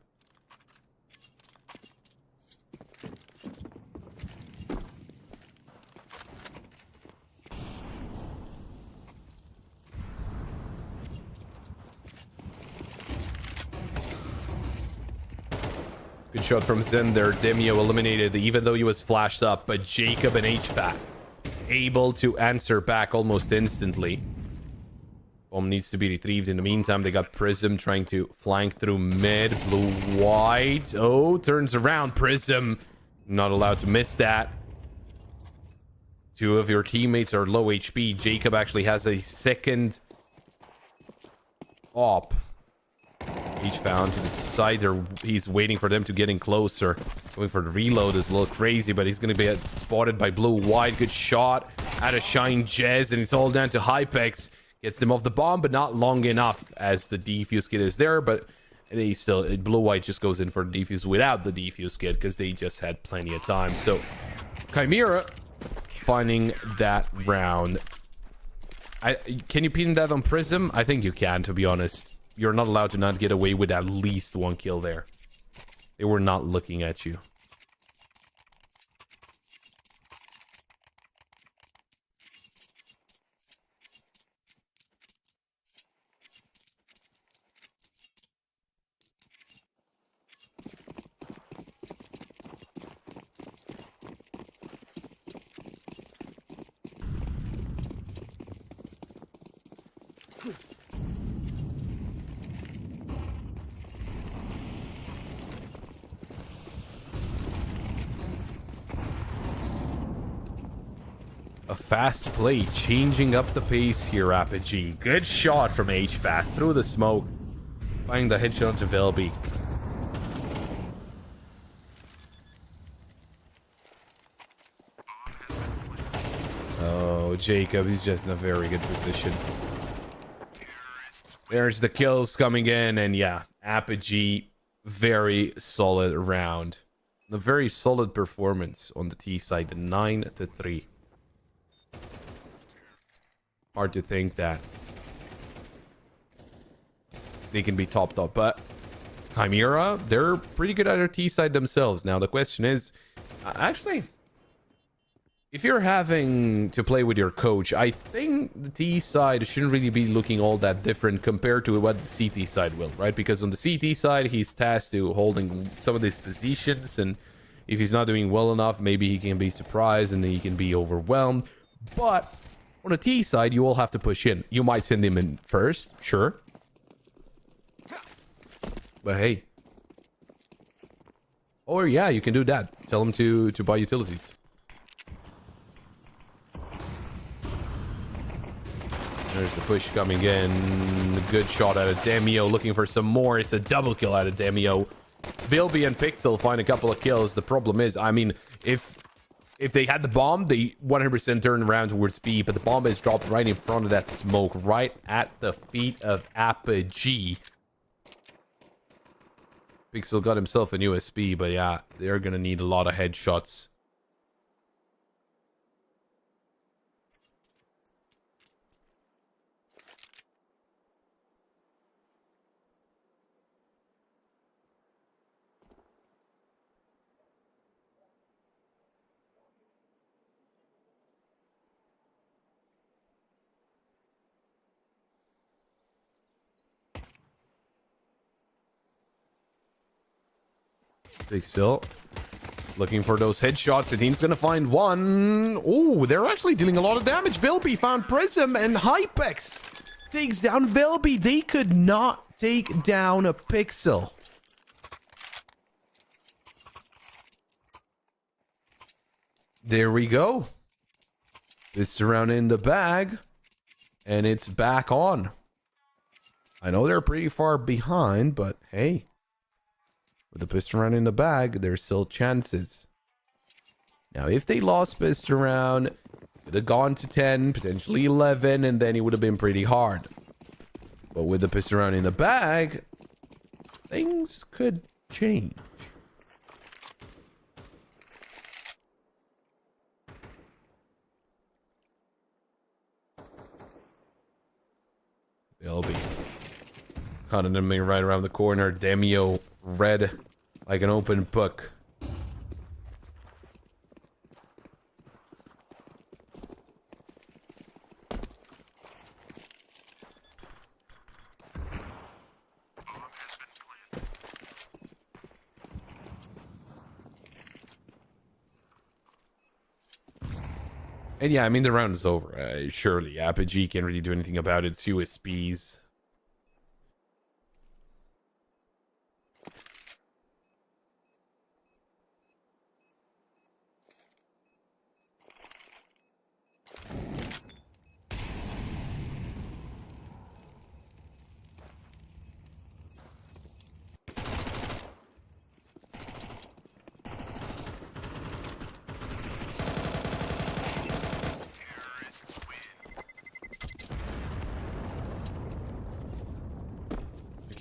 Good shot from Zender. Demio eliminated, even though he was flashed up, but Jacob and HVAC able to answer back almost instantly. Bomb needs to be retrieved. In the meantime, they got Prism trying to flank through mid. Blue-white. Oh, turns around. Prism not allowed to miss that. Two of your teammates are low HP. Jacob actually has a second op. Each found to the side. He's waiting for them to get in closer. Going for the reload is a little crazy, but he's going to be spotted by blue-white. Good shot out of Shine Jez, and it's all down to Hypex. Gets them off the bomb, but not long enough as the defuse kit is there. But they still, blue-white just goes in for the defuse without the defuse kit because they just had plenty of time. So Chimera finding that round. Can you pin that on Prism? I think you can, to be honest. You're not allowed to not get away with at least one kill there. They were not looking at you. A fast play, changing up the pace here, Apogee. Good shot from HVAC through the smoke. Finding the headshot to Velby. Oh, Jacob, he's just in a very good position. There's the kills coming in, and yeah, Apogee, very solid round. A very solid performance on the T side, 9-3. Hard to think that they can be topped up, but Chimera, they're pretty good at their T side themselves. Now the question is, actually, if you're having to play with your coach, I think the T side shouldn't really be looking all that different compared to what the CT side will, right? Because on the CT side, he's tasked to holding some of these positions, and if he's not doing well enough, maybe he can be surprised and he can be overwhelmed. But on the T side, you all have to push in. You might send him in first, sure. But hey. Or yeah, you can do that. Tell him to buy utilities. There's the push coming in. Good shot out of Demio. Looking for some more. It's a double kill out of Demio. Vilby and Pixel find a couple of kills. The problem is, I mean, if they had the bomb, they 100% turn around towards B, but the bomb is dropped right in front of that smoke, right at the feet of Apogee. Pixel got himself an USB, but yeah, they're gonna need a lot of headshots. Pixel looking for those headshots. The team's gonna find one. Oh, they're actually dealing a lot of damage. Vilby found Prism, and Hypex takes down Vilby. They could not take down a Pixel. There we go. This round in the bag, and it's back on. I know they're pretty far behind, but hey. With the pistol round in the bag, there's still chances. Now, if they lost pistol round, it would have gone to 10, potentially 11, and then it would have been pretty hard. But with the pistol round in the bag, things could change. They'll be cutting them right around the corner. Demio read like an open book. And yeah, I mean, the round is over. Surely, Apogee can't really do anything about it. It's USBs.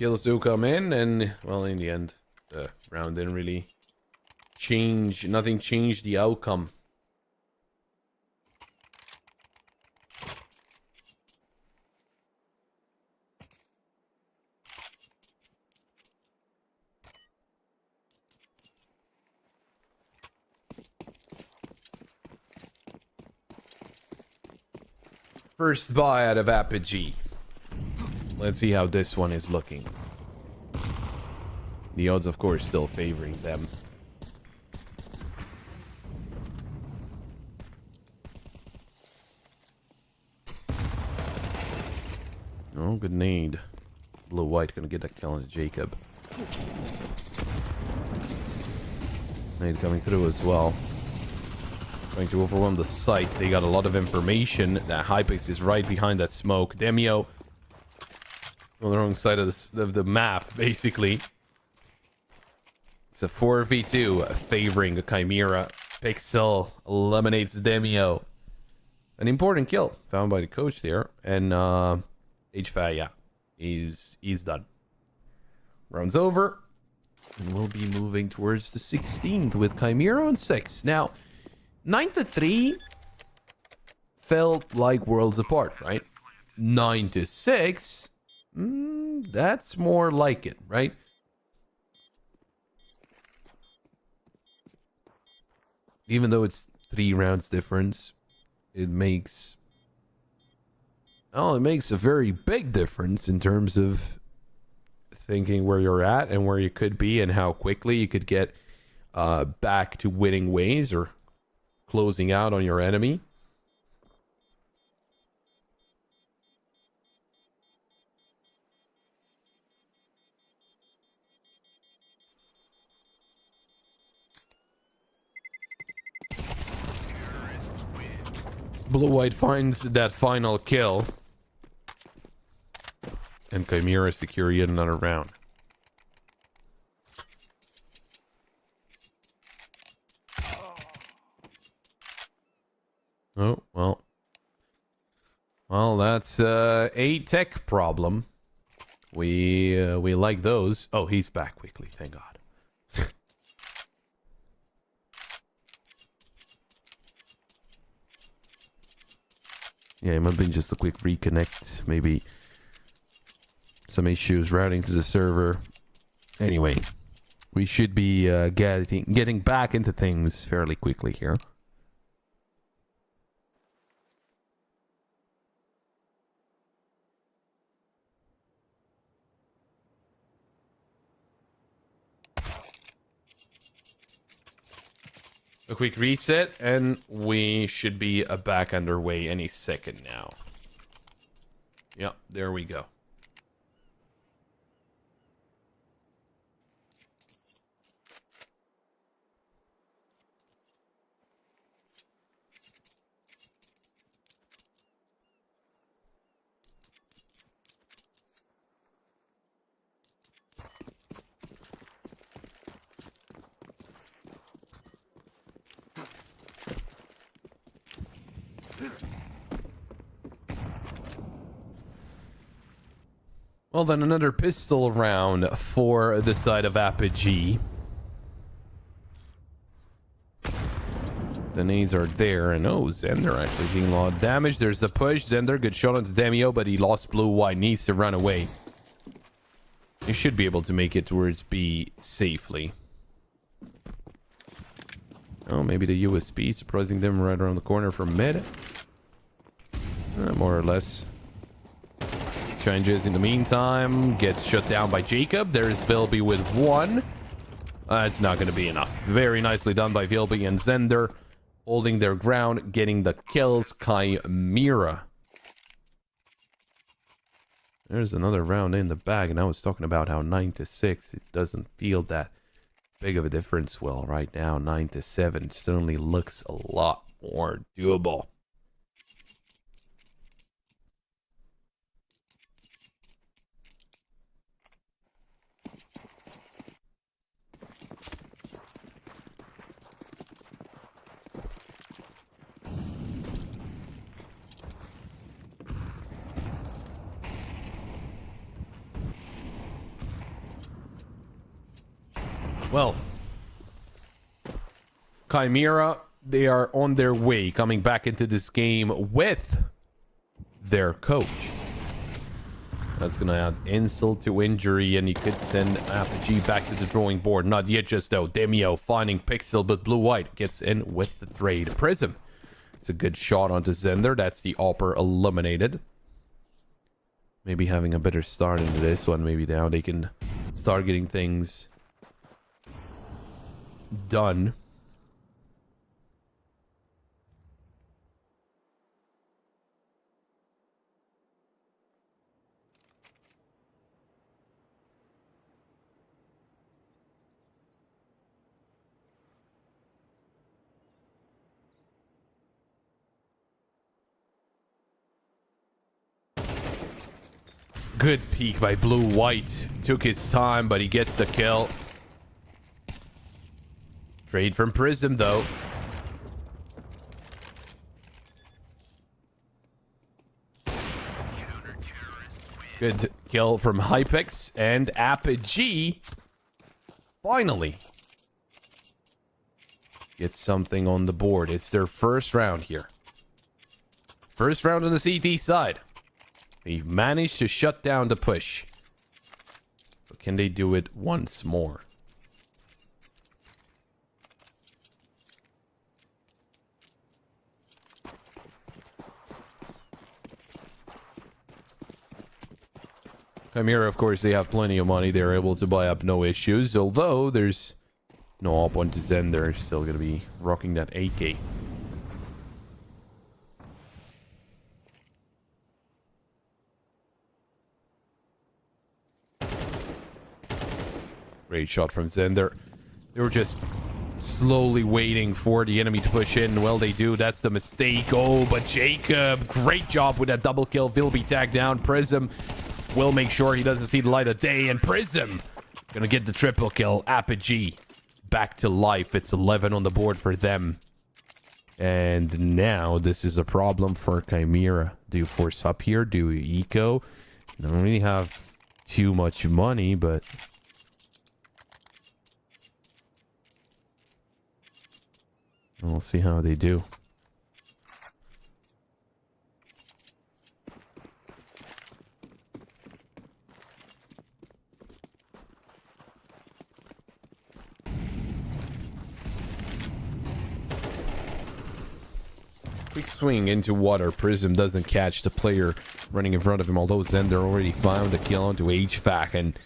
Kills do come in, and, well, in the end, the round didn't really change. Nothing changed the outcome. First buy out of Apogee. Let's see how this one is looking. The odds, of course, still favoring them. Oh, good nade. Blue-white gonna get that kill on Jacob. Nade coming through as well. Trying to overwhelm the site. They got a lot of information. That Hypix is right behind that smoke. Demio on the wrong side of the map, basically. It's a 4v2 favoring a Chimera. Pixel eliminates Demio. An important kill found by the coach there. And HFA, yeah, he's done. Round's over. And we'll be moving towards the 16th with Chimera on 6. Now, 9-3 felt like worlds apart, right? 9-6, that's more like it, right? Even though it's 3 rounds difference, it makes a very big difference in terms of thinking where you're at and where you could be and how quickly you could get back to winning ways or closing out on your enemy. Blue-white finds that final kill. And Chimera secure yet another round. Oh, well. Well, that's a tech problem. We like those. Oh, he's back quickly, thank God. Yeah, it might have been just a quick reconnect. Maybe some issues routing to the server. Anyway, we should be getting back into things fairly quickly here. A quick reset, and we should be back underway any second now. Yep, there we go. Well, then another pistol round for the side of Apogee. The nades are there, and oh, Zender actually getting a lot of damage. There's the push. Zender, good shot onto Demio, but he lost blue-white. Needs to run away. He should be able to make it towards B safely. Oh, maybe the USB surprising them right around the corner from mid. More or less. Changes in the meantime. Gets shut down by Jacob. There's Vilby with 1. It's not going to be enough. Very nicely done by Vilby and Zender. Holding their ground. Getting the kills. Chimera. There's another round in the bag. And I was talking about how 9-6. It doesn't feel that big of a difference. Well, right now 9-7 certainly looks a lot more doable. Well, Chimera, they are on their way, coming back into this game with their coach. That's gonna add insult to injury, and he could send Apogee back to the drawing board. Not yet, just though. Demio finding Pixel, but Blue-White gets in with the trade. Prism. It's a good shot onto Zender. That's the Opper eliminated. Maybe having a better start into this one. Maybe now they can start getting things done. Good peek by Blue-White. Took his time, but he gets the kill. Trade from Prism, though. Good kill from Hypex, and Apogee finally gets something on the board. It's their first round here. First round on the CT side. They managed to shut down the push. But can they do it once more? Chimera, of course, they have plenty of money. They're able to buy up no issues. Although there's no up one to Zen. They're still going to be rocking that AK. Great shot from Zender. They were just slowly waiting for the enemy to push in. Well, they do. That's the mistake. Oh, but Jacob, great job with that double kill. Will be tagged down. Prism will make sure he doesn't see the light of day. And Prism gonna get the triple kill. Apogee back to life. It's 11 on the board for them. And now this is a problem for Chimera. Do you force up here? Do you eco? You don't really have too much money, but... we'll see how they do. Quick swing into water. Prism doesn't catch the player running in front of him, although Zender already found the kill onto HVAC and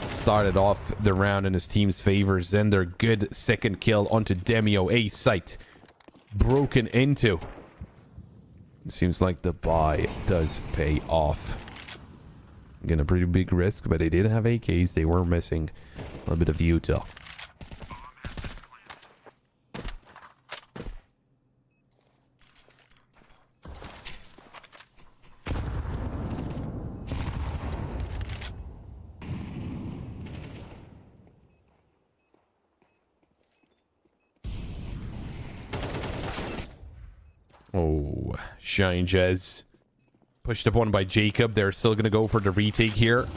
started off the round in his team's favor. Zender, good second kill onto Demio. A site broken into. It seems like the buy does pay off. Again, a pretty big risk, but they did have AKs. They were missing a little bit of util. Oh, Shine Jez. Pushed up one by Jacob. They're still going to go for the retake here.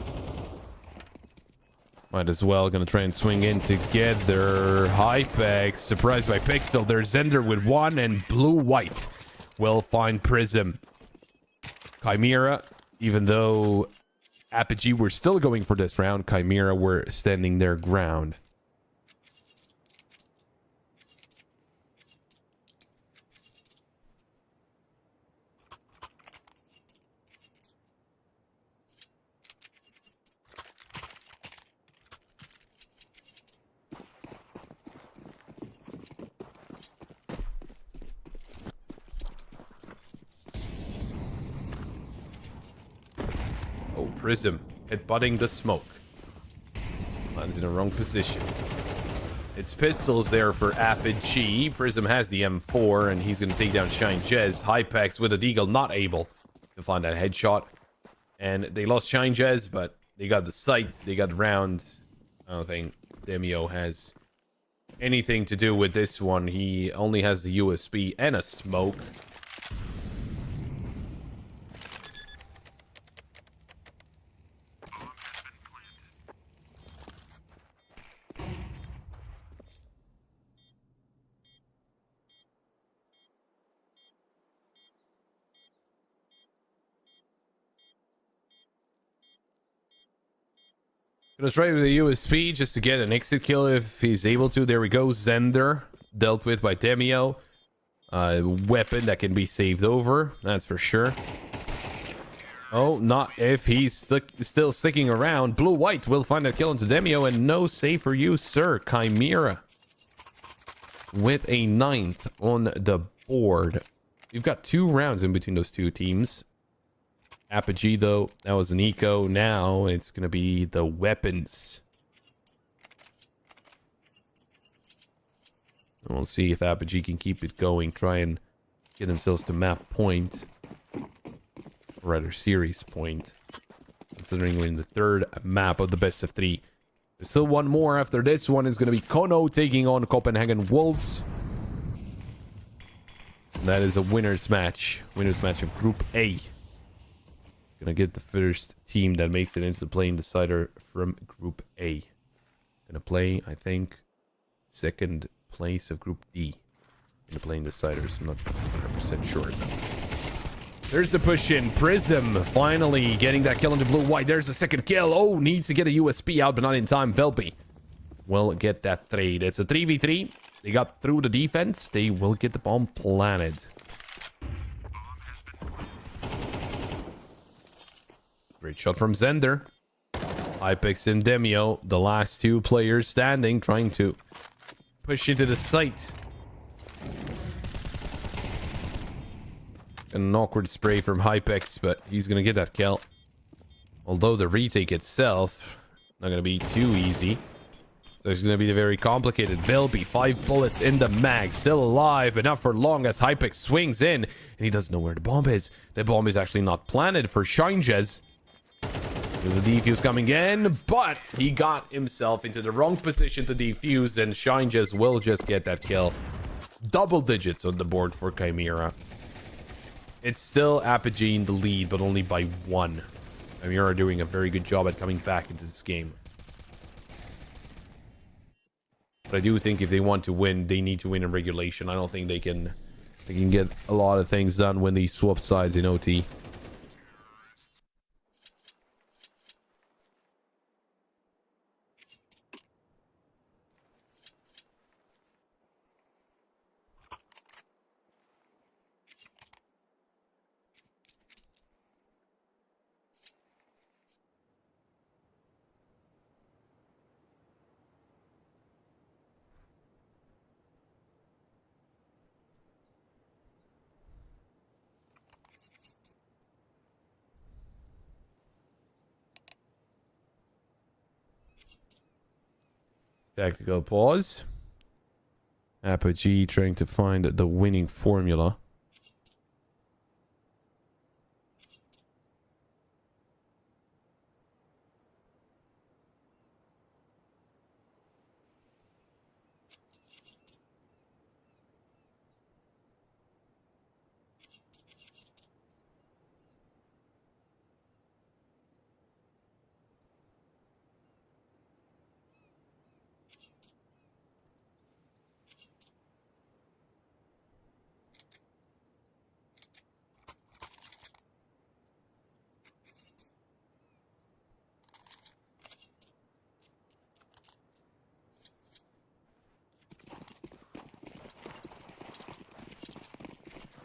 Might as well. Going to try and swing in together. Hypex. Surprised by Pixel. There's Zender with one, and Blue-White will find Prism. Chimera, even though Apogee were still going for this round, Chimera were standing their ground. Prism headbutting the smoke. Lands in the wrong position. It's pistols there for Apogee. Prism has the M4 and he's going to take down Shine Jez. Hypex with a deagle, not able to find that headshot. And they lost Shine Jez, but they got the sight. They got the round. I don't think Demio has anything to do with this one. He only has the USB and a smoke. Gonna try with the USP just to get an exit kill if he's able to. There we go. Zender dealt with by Demio. Weapon that can be saved over. That's for sure. Oh, not if he's still sticking around. Blue-white will find a kill into Demio, and no save for you, sir. Chimera with a 9th on the board. You've got 2 rounds in between those two teams. Apogee, though, that was an eco. Now it's going to be the weapons. And we'll see if Apogee can keep it going. Try and get themselves to map point. Or rather, series point. Considering we're in the 3rd map of the best of 3. There's still one more after this one. Is going to be Kono taking on Copenhagen Wolves. And that is a winner's match. Winner's match of Group A. Gonna get the first team that makes it into the playing decider from Group A. Gonna play, I think, 2nd place of Group D in the playing deciders. I'm not 100% sure. There's the push in. Prism finally getting that kill into blue-white. There's a 2nd kill. Oh, needs to get a USP out, but not in time. Velby will get that trade. It's a 3v3. They got through the defense. They will get the bomb planted. Great shot from Zender. Hypex and Demio, the last 2 players standing, trying to push into the site. An awkward spray from Hypex, but he's going to get that kill. Although the retake itself, not going to be too easy. So it's going to be very complicated. Velby, 5 bullets in the mag, still alive, but not for long as Hypex swings in. And he doesn't know where the bomb is. The bomb is actually not planted for Shinjes. There's a defuse coming in, but he got himself into the wrong position to defuse, and Shinjes will just get that kill. Double digits on the board for Chimera. It's still Apogee in the lead, but only by 1. Chimera doing a very good job at coming back into this game. But I do think if they want to win, they need to win in regulation. I don't think they can get a lot of things done when they swap sides in OT. Tactical pause. Apogee trying to find the winning formula.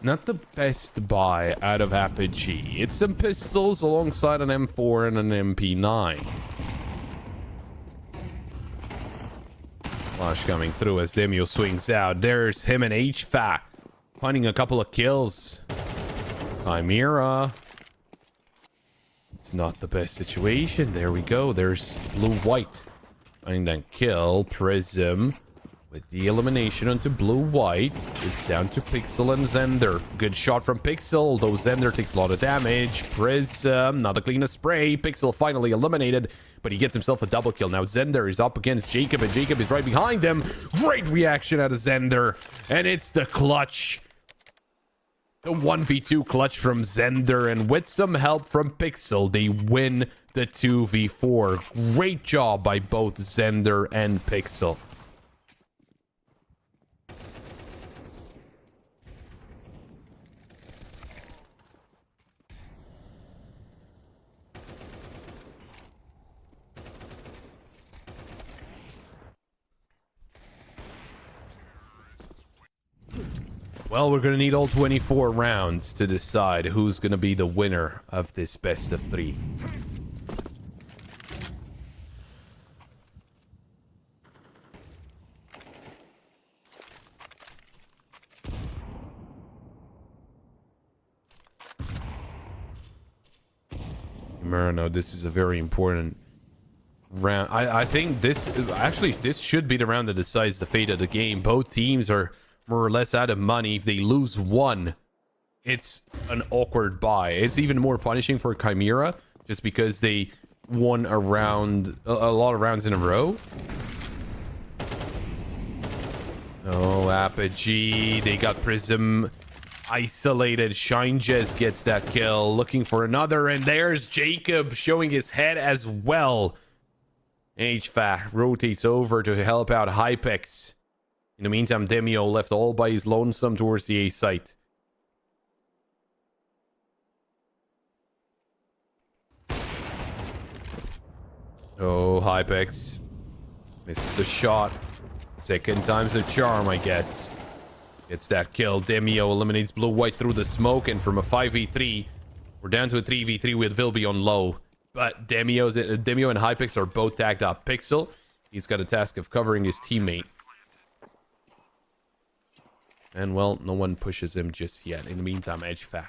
Not the best buy out of Apogee. It's some pistols alongside an M4 and an MP9. Flash coming through as Demio swings out. There's him and HVAC finding a couple of kills. Chimera. It's not the best situation. There we go. There's blue-white finding that kill. Prism with the elimination onto blue-white. It's down to Pixel and Zender. Good shot from Pixel, though Zender takes a lot of damage. Prism, not the cleanest spray. Pixel finally eliminated, but he gets himself a double kill. Now Zender is up against Jacob, and Jacob is right behind him. Great reaction out of Zender, and it's the clutch. The 1v2 clutch from Zender, and with some help from Pixel, they win the 2v4. Great job by both Zender and Pixel. Well, we're going to need all 24 rounds to decide who's going to be the winner of this best of 3. Chimera, no, this is a very important round. I think this should be the round that decides the fate of the game. Both teams are more or less out of money. If they lose one, it's an awkward bye. It's even more punishing for Chimera just because they won a lot of rounds in a row. Oh, Apogee, they got Prism isolated. Shine Jez gets that kill, looking for another, and there's Jacob showing his head as well. HVAC rotates over to help out Hypex. In the meantime, Demio left all by his lonesome towards the A site. Oh, Hypex misses the shot. Second time's a charm, I guess. Gets that kill. Demio eliminates Blue-White through the smoke, and from a 5v3, we're down to a 3v3 with Vilby on low. But Demio and Hypex are both tagged up. Pixel, he's got a task of covering his teammate. And, well, no one pushes him just yet. In the meantime, HVAC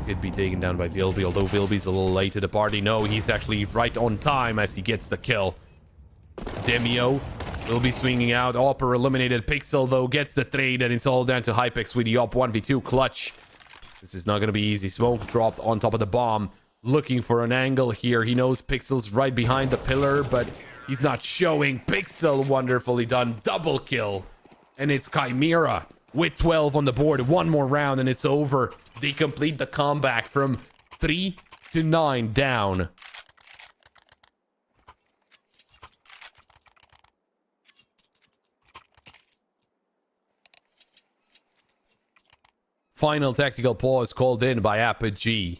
could be taken down by Vilby, although Vilby's a little late to the party. No, he's actually right on time as he gets the kill. Demio will be swinging out. Opera eliminated. Pixel, though, gets the trade, and it's all down to Hypex with the Op 1v2 clutch. This is not going to be easy. Smoke dropped on top of the bomb. Looking for an angle here. He knows Pixel's right behind the pillar, but he's not showing. Pixel, wonderfully done. Double kill. And it's Chimera with 12 on the board. One more round, and it's over. They complete the comeback from 3 to 9 down. Final tactical pause called in by Apogee.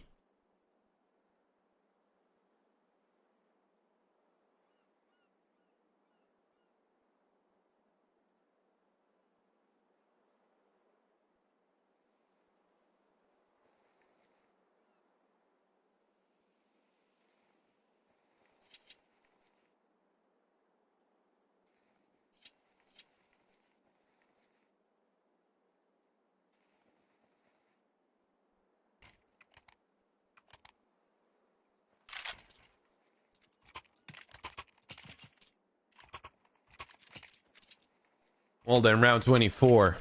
Well then, round 24.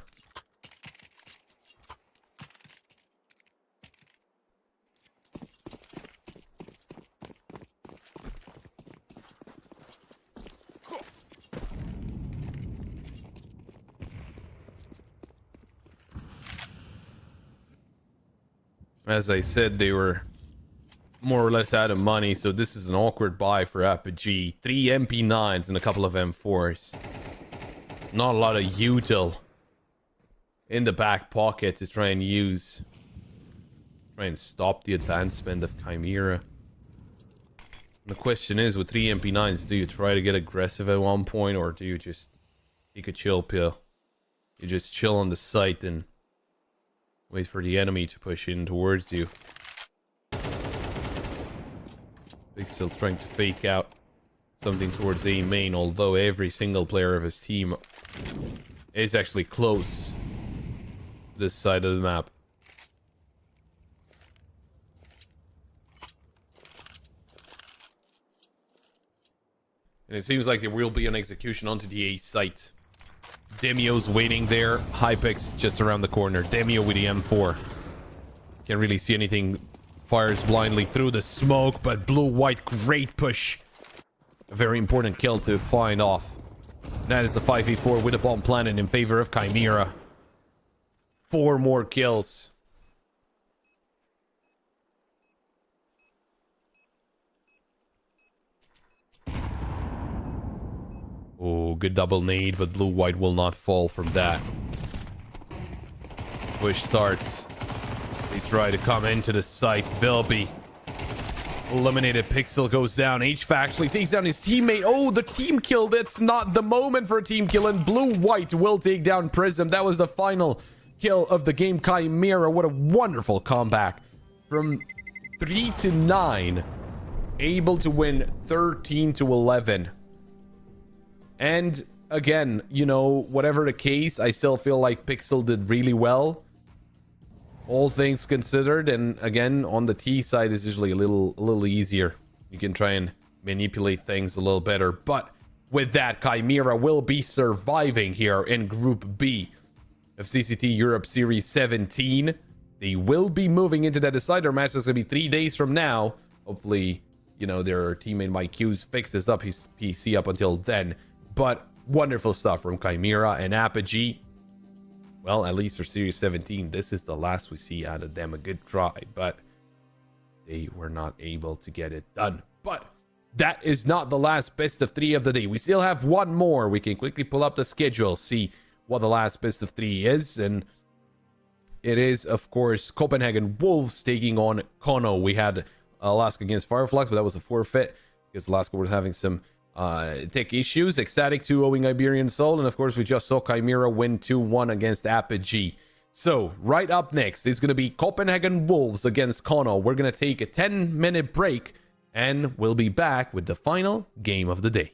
As I said, they were more or less out of money, so this is an awkward buy for Apogee. 3 MP9s and a couple of M4s. Not a lot of util in the back pocket to try and use. Try and stop the advancement of Chimera. The question is, with 3 MP9s, do you try to get aggressive at one point, or do you just take a chill pill? You just chill on the site and wait for the enemy to push in towards you. Big still trying to fake out something towards A main, although every single player of his team is actually close to this side of the map. And it seems like there will be an execution onto the A site. Demio's waiting there. Hypex just around the corner. Demio with the M4. Can't really see anything. Fires blindly through the smoke, but Blue-White, great push. A very important kill to find off. That is the 5v4 with a bomb planted in favor of Chimera. 4 more kills. Oh, good double nade, but Blue-White will not fall from that. Push starts. They try to come into the site. Vilby eliminated. Pixel goes down. HVAC actually takes down his teammate. Oh, the team kill. That's not the moment for a team kill. And Blue-White will take down Prism. That was the final kill of the game, Chimera. What a wonderful comeback. From 3 to 9, able to win 13 to 11. And again, you know, whatever the case, I still feel like Pixel did really well, all things considered. And again, on the T side is usually a little easier. You can try and manipulate things a little better. But with that, Chimera will be surviving here in Group B of CCT Europe Series 17. They will be moving into that decider match. That's going to be 3 days from now. Hopefully, you know, their teammate Mike Hughes fixes up his PC up until then. But wonderful stuff from Chimera and Apogee. Well, at least for Series 17, this is the last we see out of them. A good try, but they were not able to get it done. But that is not the last best of 3 of the day. We still have one more. We can quickly pull up the schedule, see what the last best of 3 is. And it is, of course, Copenhagen Wolves taking on Kono. We had Alaska against Fireflux, but that was a forfeit because Alaska was having some tech issues. Ecstatic 2-0ing Iberian Soul. And of course, we just saw Chimera win 2-1 against Apogee. So, right up next is going to be Copenhagen Wolves against Kono. We're going to take a 10-minute break, and we'll be back with the final game of the day.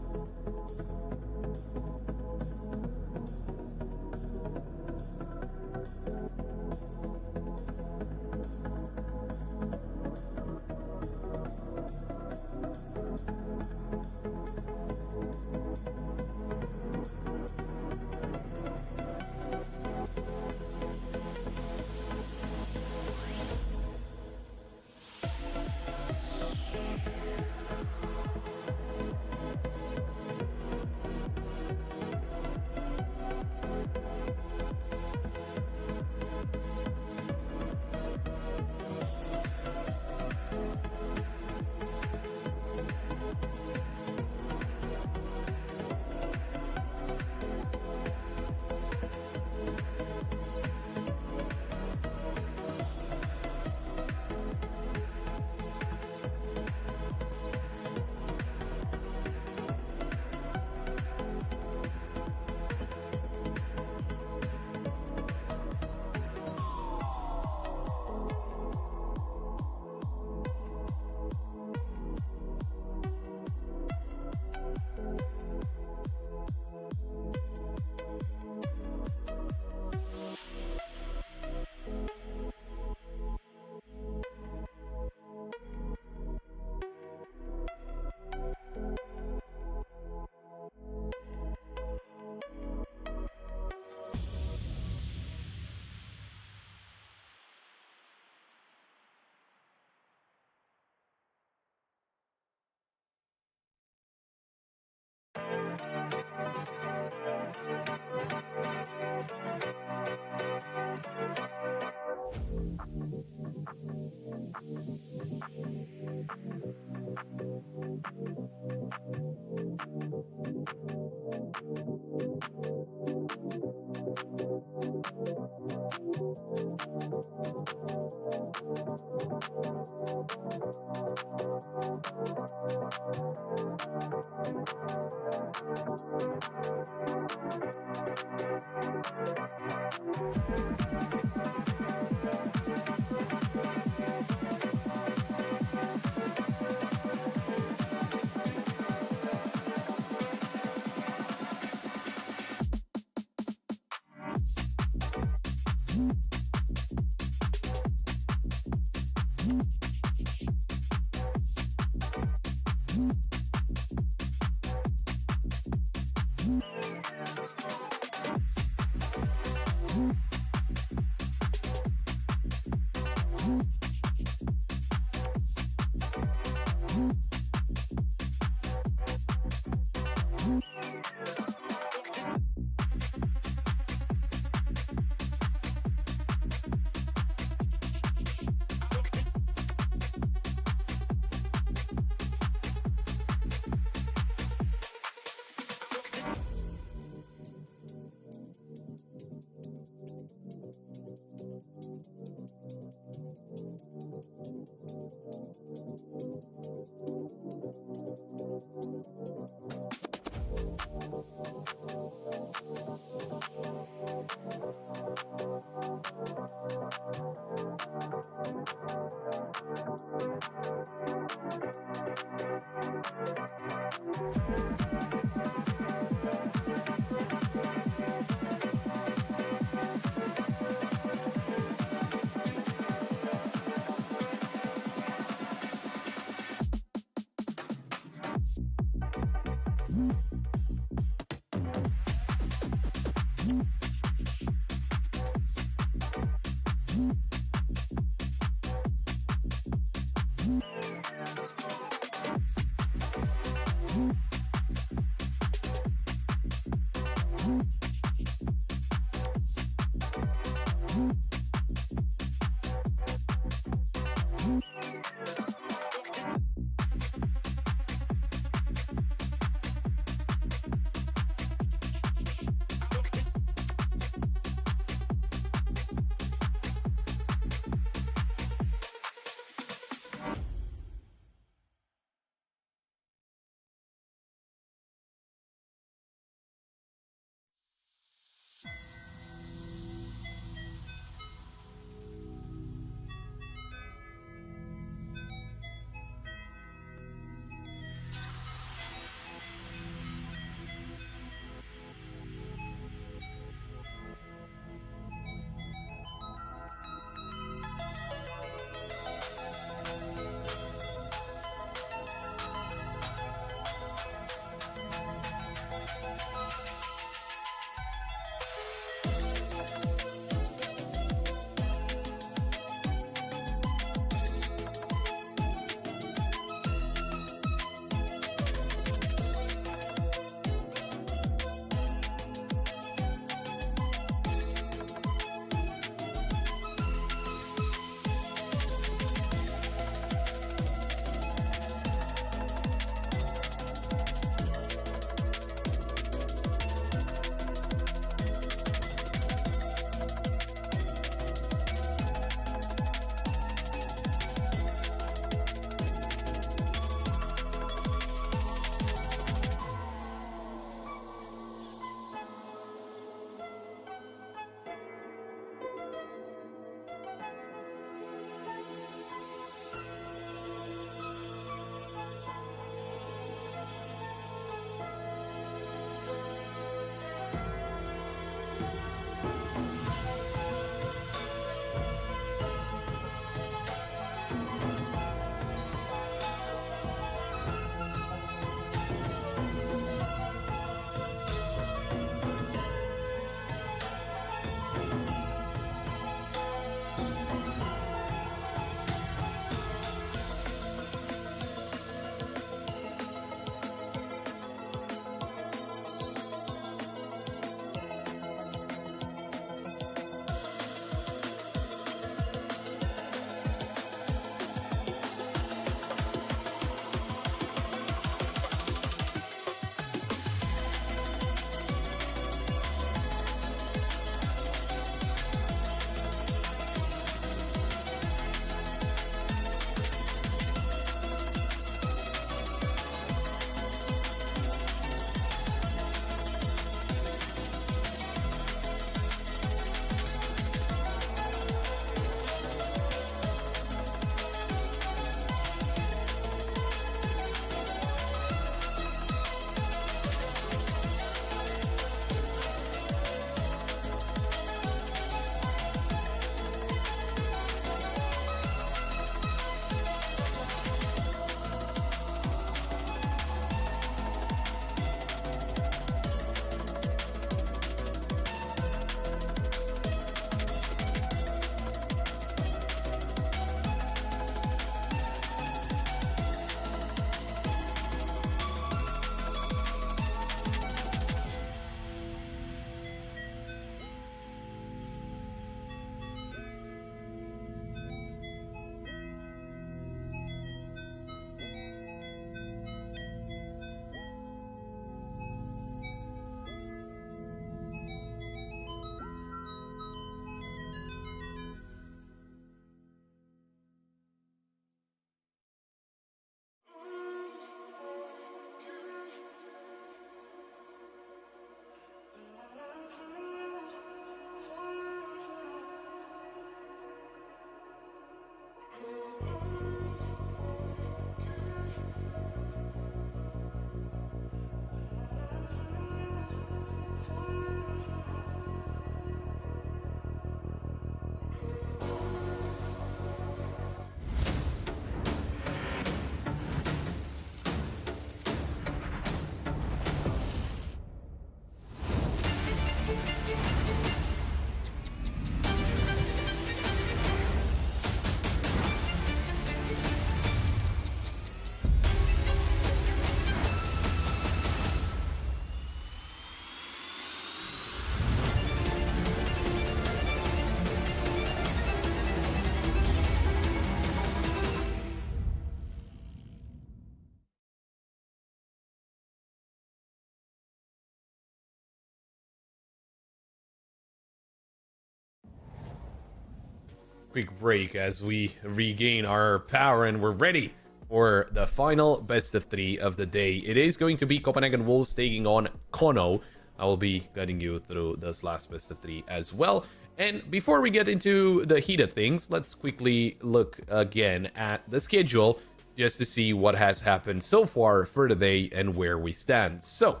quick break as we regain our power and we're ready for the final best of 3 of the day. It is going to be Copenhagen Wolves taking on Kono. I will be guiding you through this last best of 3 as well. And before we get into the heat of things, let's quickly look again at the schedule just to see what has happened so far for the day and where we stand. So,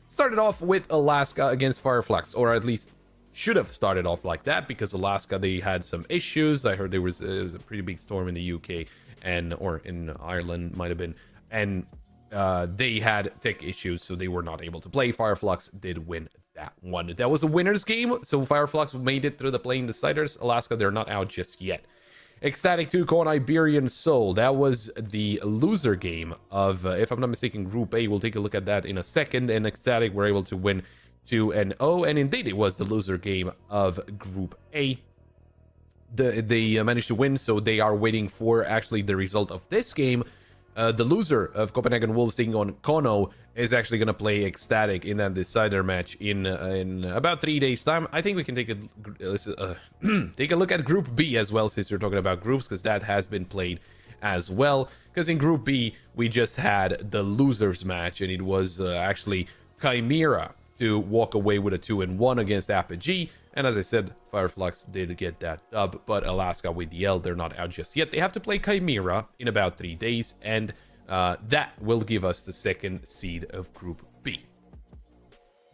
started off with Alaska against Fireflux, or at least should have started off like that, because Alaska, they had some issues. I heard it was a pretty big storm in the UK or in Ireland, might have been, and they had tech issues, so they were not able to play. Fireflux did win that one. That was a winner's game, so Fireflux made it through the playing deciders. Alaska, they're not out just yet. Ecstatic 2 on Iberian Soul. That was the loser game of, if I'm not mistaken, Group A. We'll take a look at that in a second. And Ecstatic were able to win 2-0, and indeed it was the loser game of Group A. They managed to win, so they are waiting for actually the result of this game. The loser of Copenhagen Wolves taking on Kono is actually going to play Ecstatic in that decider match in about 3 days time. I think we can take a look at Group B as well, since we're talking about groups, because that has been played as well. Because in Group B we just had the losers match, and it was actually Chimera to walk away with a 2-1 against Apogee. And as I said, Fireflux did get that dub, but Alaska with the L, they're not out just yet. They have to play Chimera in about 3 days, and that will give us the second seed of Group B.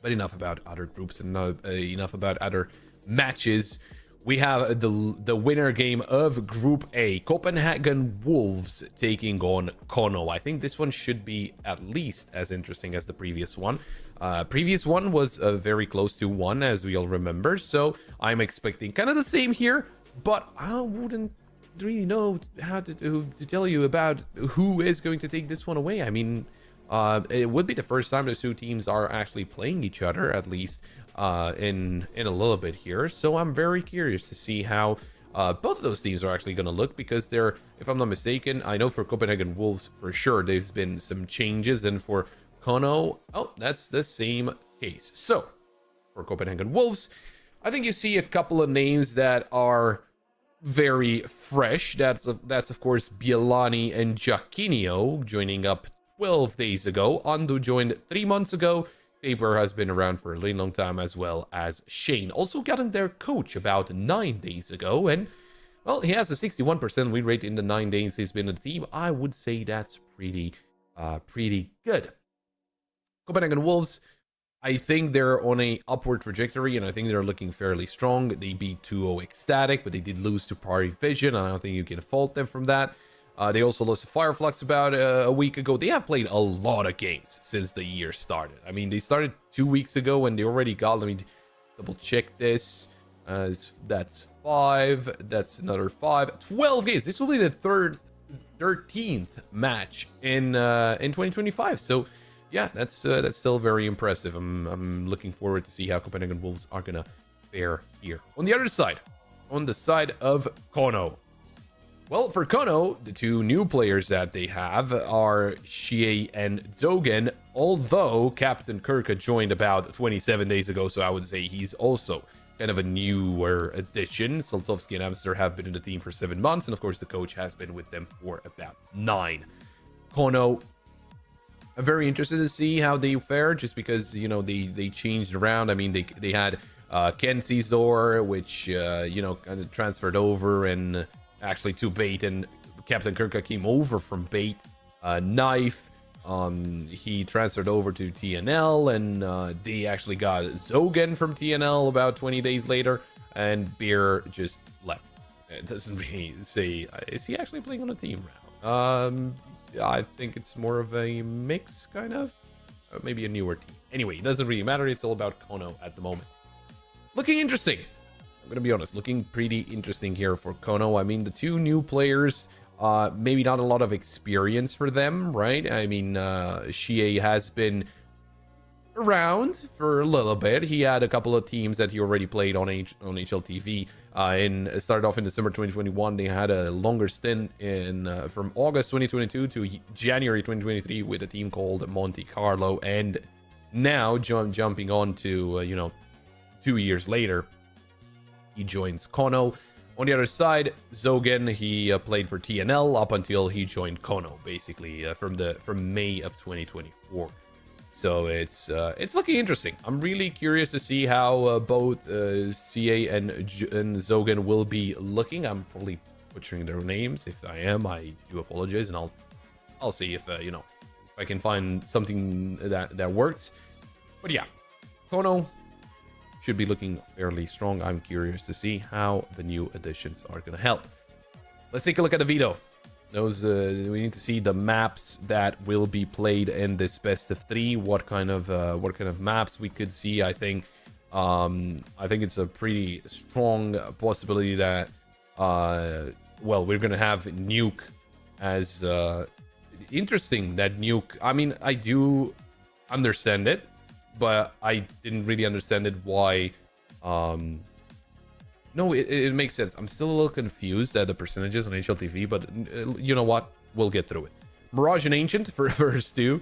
But enough about other groups and enough about other matches. We have the winner game of Group A, Copenhagen Wolves taking on Kono. I think this one should be at least as interesting as the previous one. Previous one was very close to 1, as we all remember, so I'm expecting kind of the same here, but I wouldn't really know how to tell you about who is going to take this one away. I mean, it would be the first time the two teams are actually playing each other, at least in a little bit here, so I'm very curious to see how both of those teams are actually going to look, because they're, if I'm not mistaken, I know for Copenhagen Wolves for sure there's been some changes, and for Kono, oh, that's the same case. So, for Copenhagen Wolves, I think you see a couple of names that are very fresh. That's of course Bielani and Giacchino joining up 12 days ago. Andu joined 3 months ago. Tabor has been around for a really long time, as well as Shane. Also gotten their coach about 9 days ago, and well, he has a 61% win rate in the 9 days he's been in the team. I would say that's pretty good. Copenhagen Wolves, I think they're on a upward trajectory, and I think they're looking fairly strong. They beat 2-0 Ecstatic, but they did lose to Party Vision, and I don't think you can fault them from that. They also lost to Fireflux about a week ago. They have played a lot of games since the year started. I mean, they started 2 weeks ago, and they already got, let me double check this. That's 5, that's another 5, 12 games. This will be the 13th match in 2025. So yeah, that's still very impressive. I'm looking forward to see how Copenhagen Wolves are gonna fare here. On the other side, on the side of Kono. Well, for Kono, the 2 new players that they have are Shie and Zogen, although Captain Kirka joined about 27 days ago, so I would say he's also kind of a newer addition. Saltovsky and Amster have been in the team for 7 months, and of course the coach has been with them for about 9. Kono, I'm very interested to see how they fare, just because, you know, they changed around. I mean, they had Ken Cizor, which you know, kind of transferred over and actually to Bait, and Captain Kirka came over from Bait. Knife, he transferred over to TNL, and they actually got Zogen from TNL about 20 days later, and Beer just left. It doesn't really say, is he actually playing on a team now? I think it's more of a mix, kind of. Maybe a newer team. Anyway, it doesn't really matter. It's all about Kono at the moment. Looking interesting. I'm going to be honest. Looking pretty interesting here for Kono. I mean, the 2 new players, maybe not a lot of experience for them, right? I mean, Shie has been around for a little bit. He had a couple of teams that he already played on HLTV. And started off in December 2021. They had a longer stint in from August 2022 to January 2023 with a team called Monte Carlo, and now jumping on to you know, 2 years later, he joins Kono. On the other side, Zogan, he played for TNL up until he joined Kono, basically from May of 2024. So it's looking interesting. I'm really curious to see how both CA and Zogan will be looking. I'm probably butchering their names. If I am, I do apologize, and I'll see if if I can find something that works. But yeah, Kono should be looking fairly strong. I'm curious to see how the new additions are going to help. Let's take a look at the veto. Those we need to see the maps that will be played in this best of 3. What kind of maps we could see. I think it's a pretty strong possibility that well, we're gonna have Nuke as interesting. That Nuke, I mean, I do understand it, but I didn't really understand it why. No, it makes sense. I'm still a little confused at the percentages on HLTV, but you know what? We'll get through it. Mirage and Ancient for first 2.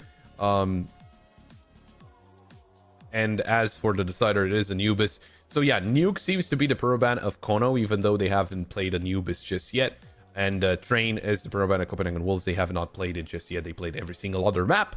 And as for the decider, it is Anubis. So yeah, Nuke seems to be the pro-ban of Kono, even though they haven't played Anubis just yet. And Train is the pro-ban of Copenhagen Wolves. They have not played it just yet. They played every single other map.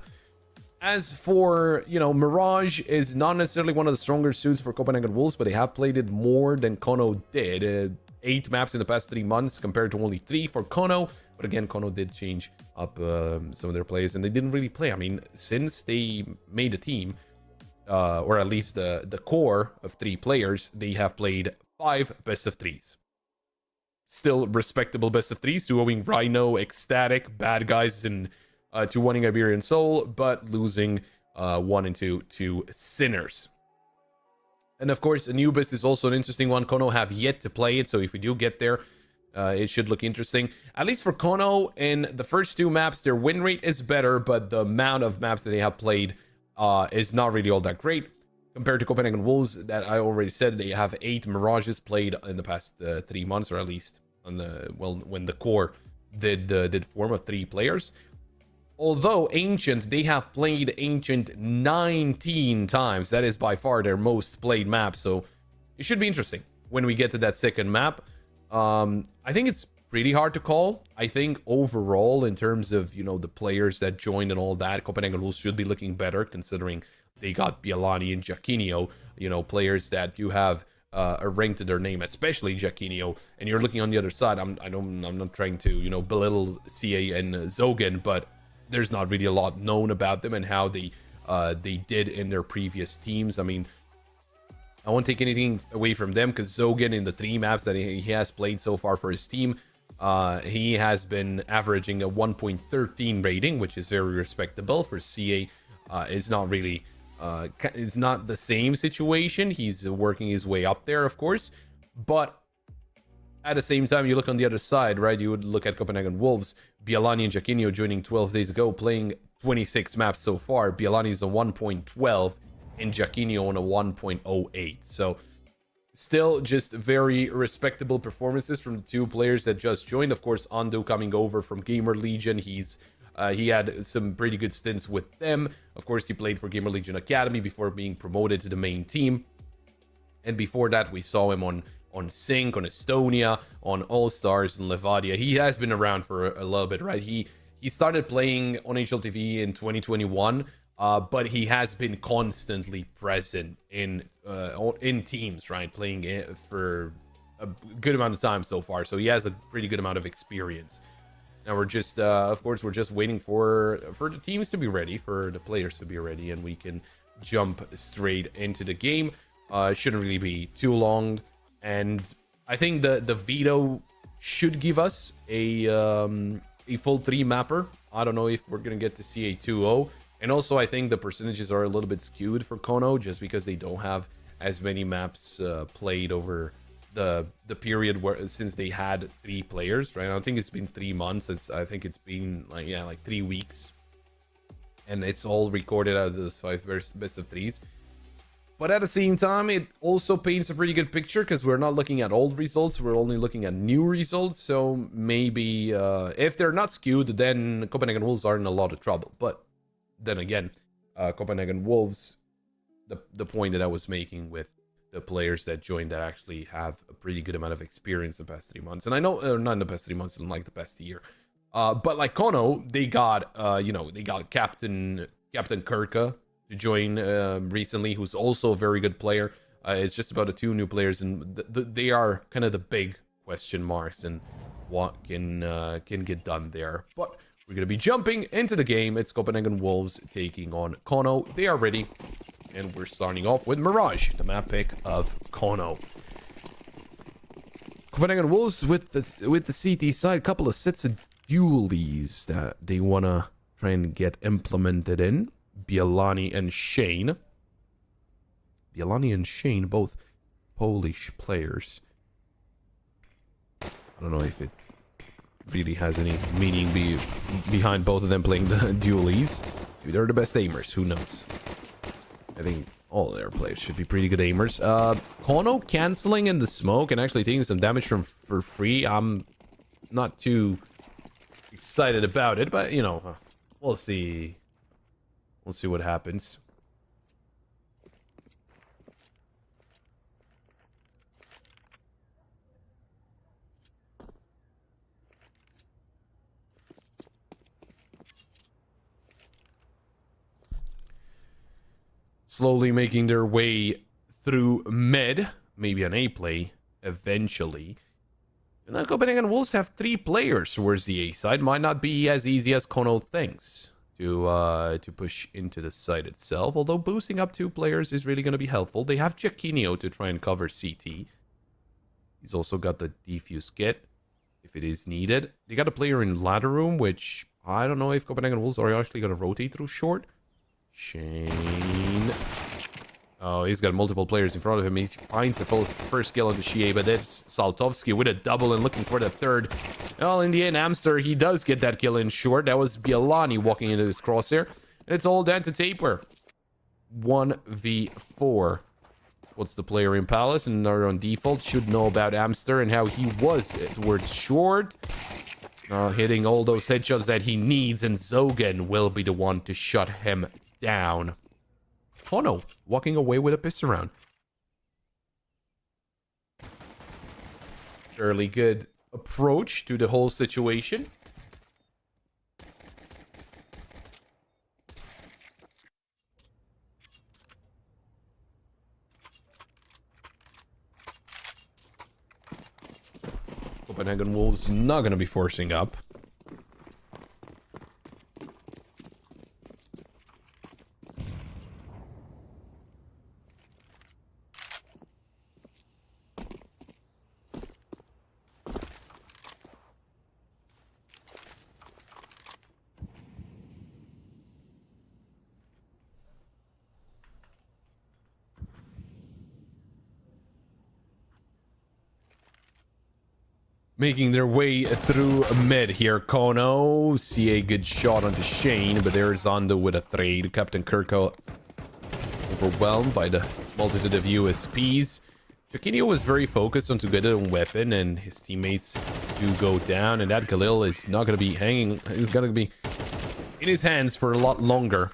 As for, Mirage is not necessarily one of the stronger suits for Copenhagen Wolves, but they have played it more than Kono did. 8 maps in the past 3 months compared to only 3 for Kono. But again, Kono did change up some of their plays, and they didn't really play. I mean, since they made a team, or at least the core of 3 players, they have played 5 best of 3s. Still respectable best of 3s, duoing Rhino, Ecstatic, Bad Guys, and 2-1ing Iberian Soul, but losing 1 and 2 to Sinners. And of course, Anubis is also an interesting one. Kono have yet to play it, so if we do get there, it should look interesting. At least for Kono, in the first 2 maps, their win rate is better, but the amount of maps that they have played is not really all that great. Compared to Copenhagen Wolves, that I already said, they have 8 Mirages played in the past 3 months, or at least on when the core did form of 3 players. Although Ancient, they have played Ancient 19 times. That is by far their most played map. So it should be interesting when we get to that second map. I think it's pretty hard to call. I think overall, in terms of, the players that joined and all that, Copenhagen Wolves should be looking better, considering they got Bialani and Giacchino, players that do have a ring to their name, especially Giacchino. And you're looking on the other side. I'm not trying to, belittle CA and Zogan, but there's not really a lot known about them and how they did in their previous teams. I mean, I won't take anything away from them, because Zogan, in the 3 maps that he has played so far for his team, he has been averaging a 1.13 rating, which is very respectable. For CA, it's not really, it's not the same situation. He's working his way up there, of course, but at the same time, you look on the other side, right? You would look at Copenhagen Wolves, Bialani and Giacchino joining 12 days ago, playing 26 maps so far. Bialani is a 1.12 and Giacchino on a 1.08. So still just very respectable performances from the 2 players that just joined. Of course, Ando coming over from Gamer Legion. He had some pretty good stints with them. Of course, he played for Gamer Legion Academy before being promoted to the main team. And before that, we saw him on Sync, on Estonia, on All Stars, and Levadia. He has been around for a little bit, right? He started playing on HLTV in 2021, but he has been constantly present in teams, right? Playing for a good amount of time so far, so he has a pretty good amount of experience. Now we're just, of course, we're just waiting for the teams to be ready, for the players to be ready, and we can jump straight into the game. It shouldn't really be too long. And I think the veto should give us a full 3 mapper. I don't know if we're going to get to see a 2-0. And also, I think the percentages are a little bit skewed for Kono, just because they don't have as many maps played over the period since they had 3 players, right? I don't think it's been 3 months. I think it's been like 3 weeks. And it's all recorded out of those 5 best of 3s. But at the same time, it also paints a pretty good picture, because we're not looking at old results. We're only looking at new results. So maybe if they're not skewed, then Copenhagen Wolves are in a lot of trouble. But then again, Copenhagen Wolves, the point that I was making with the players that joined that actually have a pretty good amount of experience in the past 3 months. And I know not in the past 3 months, in like the past year. But like Kono, they got they got Captain Kirka to join recently, who's also a very good player. It's just about the 2 new players, and they are kind of the big question marks and what can get done there. But we're gonna be jumping into the game. It's Copenhagen Wolves taking on Kono. They are ready, and we're starting off with Mirage, the map pick of Kono. Copenhagen Wolves with the CT side, a couple of sets of dualies that they wanna try and get implemented in. Bielani and Shane. Bielani and Shane, both Polish players. I don't know if it really has any meaning behind both of them playing the dualies. Maybe they're the best aimers, who knows? I think all their players should be pretty good aimers. Kono canceling in the smoke and actually taking some damage for free. I'm not too excited about it, but you know, we'll see. We'll see what happens. Slowly making their way through mid, maybe an A play eventually. And then Copenhagen Wolves have 3 players towards the A side. Might not be as easy as Kono thinks to push into the site itself. Although boosting up 2 players is really going to be helpful. They have Giacchino to try and cover CT. He's also got the defuse kit if it is needed. They got a player in ladder room, which I don't know if Copenhagen Wolves are actually going to rotate through short. Shane. Oh, he's got multiple players in front of him. He finds the first kill on the Shie, but that's Saltovsky with a double and looking for the third. Well, in the end, Amster, he does get that kill in short. That was Bielani walking into his crosshair. And it's all down to Taper. 1v4. What's the player in Palace? And they're on default. Should know about Amster and how he was towards short. Hitting all those headshots that he needs. And Zogan will be the one to shut him down. Oh no, walking away with a piss around. Fairly good approach to the whole situation. Copenhagen Wolves not going to be forcing up. Making their way through mid here. Kono see a good shot onto Shane, but there's Zondo with a trade. Captain Kirko overwhelmed by the multitude of USPs. Giacchino was very focused on to get a weapon, and his teammates do go down, and that Khalil is not going to be hanging. He's going to be in his hands for a lot longer.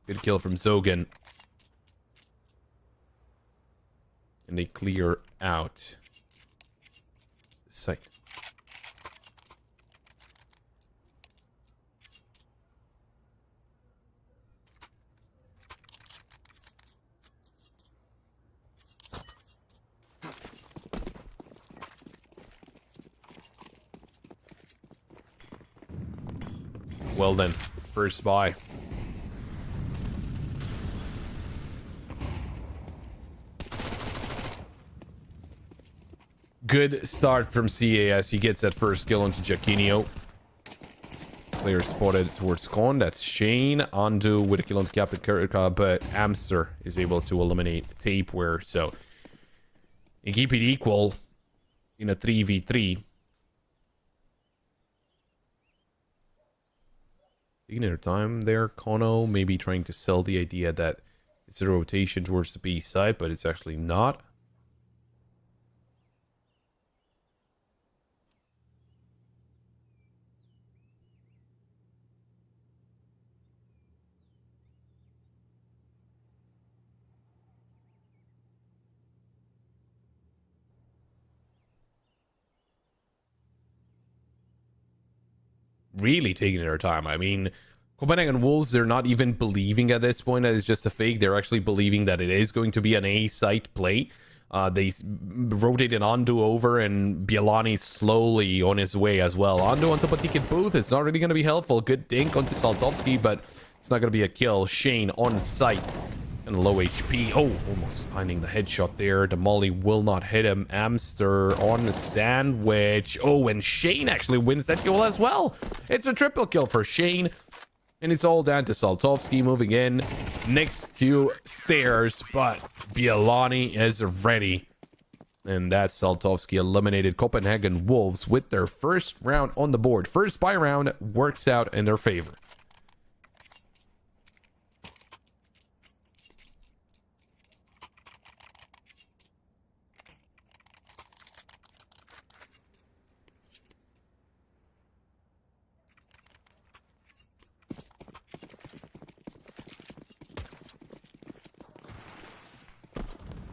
Good kill from Zogan. And they clear out site. Well then, first buy. Good start from CAS. He gets that first kill onto Giacchino. Player spotted towards Con. That's Shane. Undo with a kill onto Captain Kirka, but Amster is able to eliminate Tapeware. So, you keep it equal in a 3v3. Taking their time there. Kono maybe trying to sell the idea that it's a rotation towards the B side, but it's actually not. really taking their time. I mean, Copenhagen Wolves, they're not even believing at this point that it's just a fake. They're actually believing that it is going to be an A site play. They rotated Andu over, and Bielani slowly on his way as well. Andu onto Patiket Booth. It's not really going to be helpful. Good dink onto Saltovsky, but it's not going to be a kill. Shane on site and low HP. Oh, almost finding the headshot there. The molly will not hit him. Amster on the sandwich. Oh, and Shane actually wins that kill as well. It's a triple kill for Shane. And it's all down to Saltovsky moving in next to stairs, but Bielani is ready. And that's Saltovsky eliminated Copenhagen Wolves with their first round on the board. First buy round works out in their favor.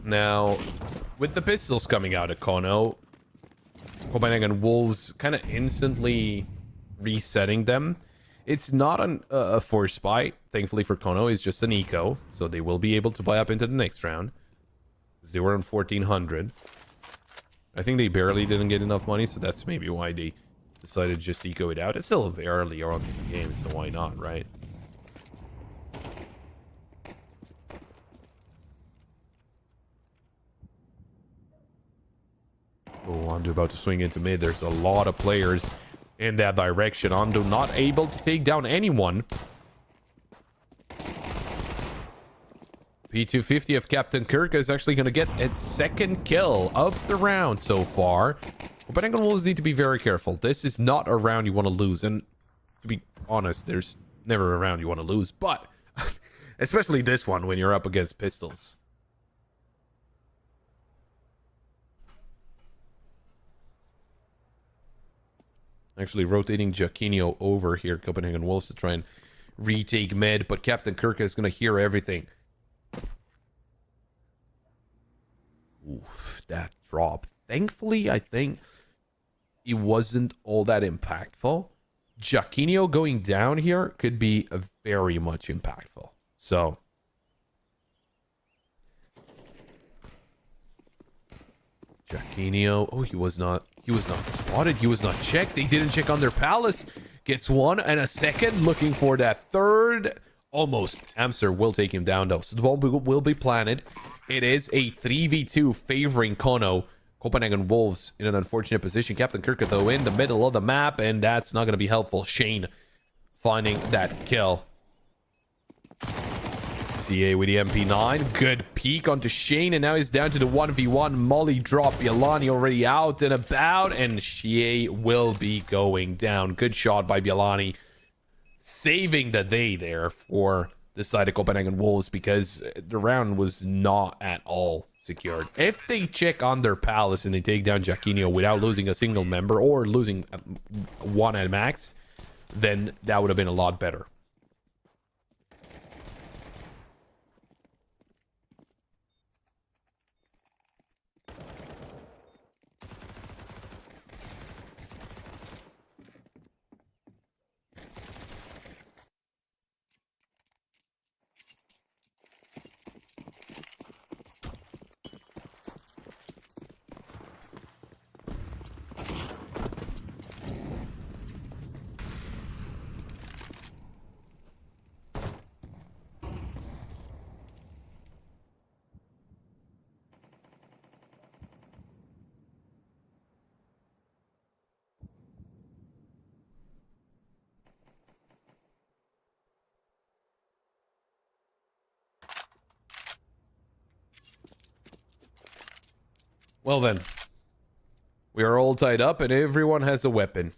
Now, with the pistols coming out of Kono, Copenhagen Wolves kind of instantly resetting them. It's not a force buy, thankfully for Kono. It's just an eco, so they will be able to buy up into the next round. Because they were on 1400. I think they barely didn't get enough money, so that's maybe why they decided to just eco it out. It's still very early on in the game, so why not, right? Oh, Andu about to swing into mid. There's a lot of players in that direction. Andu not able to take down anyone. P250 of Captain Kirk is actually going to get its second kill of the round so far. Copenhagen Wolves need to be very careful. This is not a round you want to lose. And to be honest, there's never a round you want to lose. But especially this one when you're up against pistols. Actually rotating Giacchino over here, Copenhagen Wolves, to try and retake mid, but Captain Kirk is going to hear everything. Oof, that drop. Thankfully, I think it wasn't all that impactful. Giacchino going down here could be very much impactful. So Giacchino, oh, he was not spotted. He was not checked. They didn't check on their palace. Gets one and a second. Looking for that third. Almost. Amster will take him down, though. So the ball will be planted. It is a 3v2 favoring Kono. Copenhagen Wolves in an unfortunate position. Captain Kirk, though, in the middle of the map. And that's not going to be helpful. Shane finding that kill. CA with the MP9. Good peek onto Shane, and now he's down to the 1v1. Molly drop. Bielani already out and about, and CA will be going down. Good shot by Bielani. Saving the day there for the side of Copenhagen Wolves, because the round was not at all secured. If they check on their palace and they take down Giacchino without losing a single member or losing one at max, then that would have been a lot better. Well then, we are all tied up and everyone has a weapon.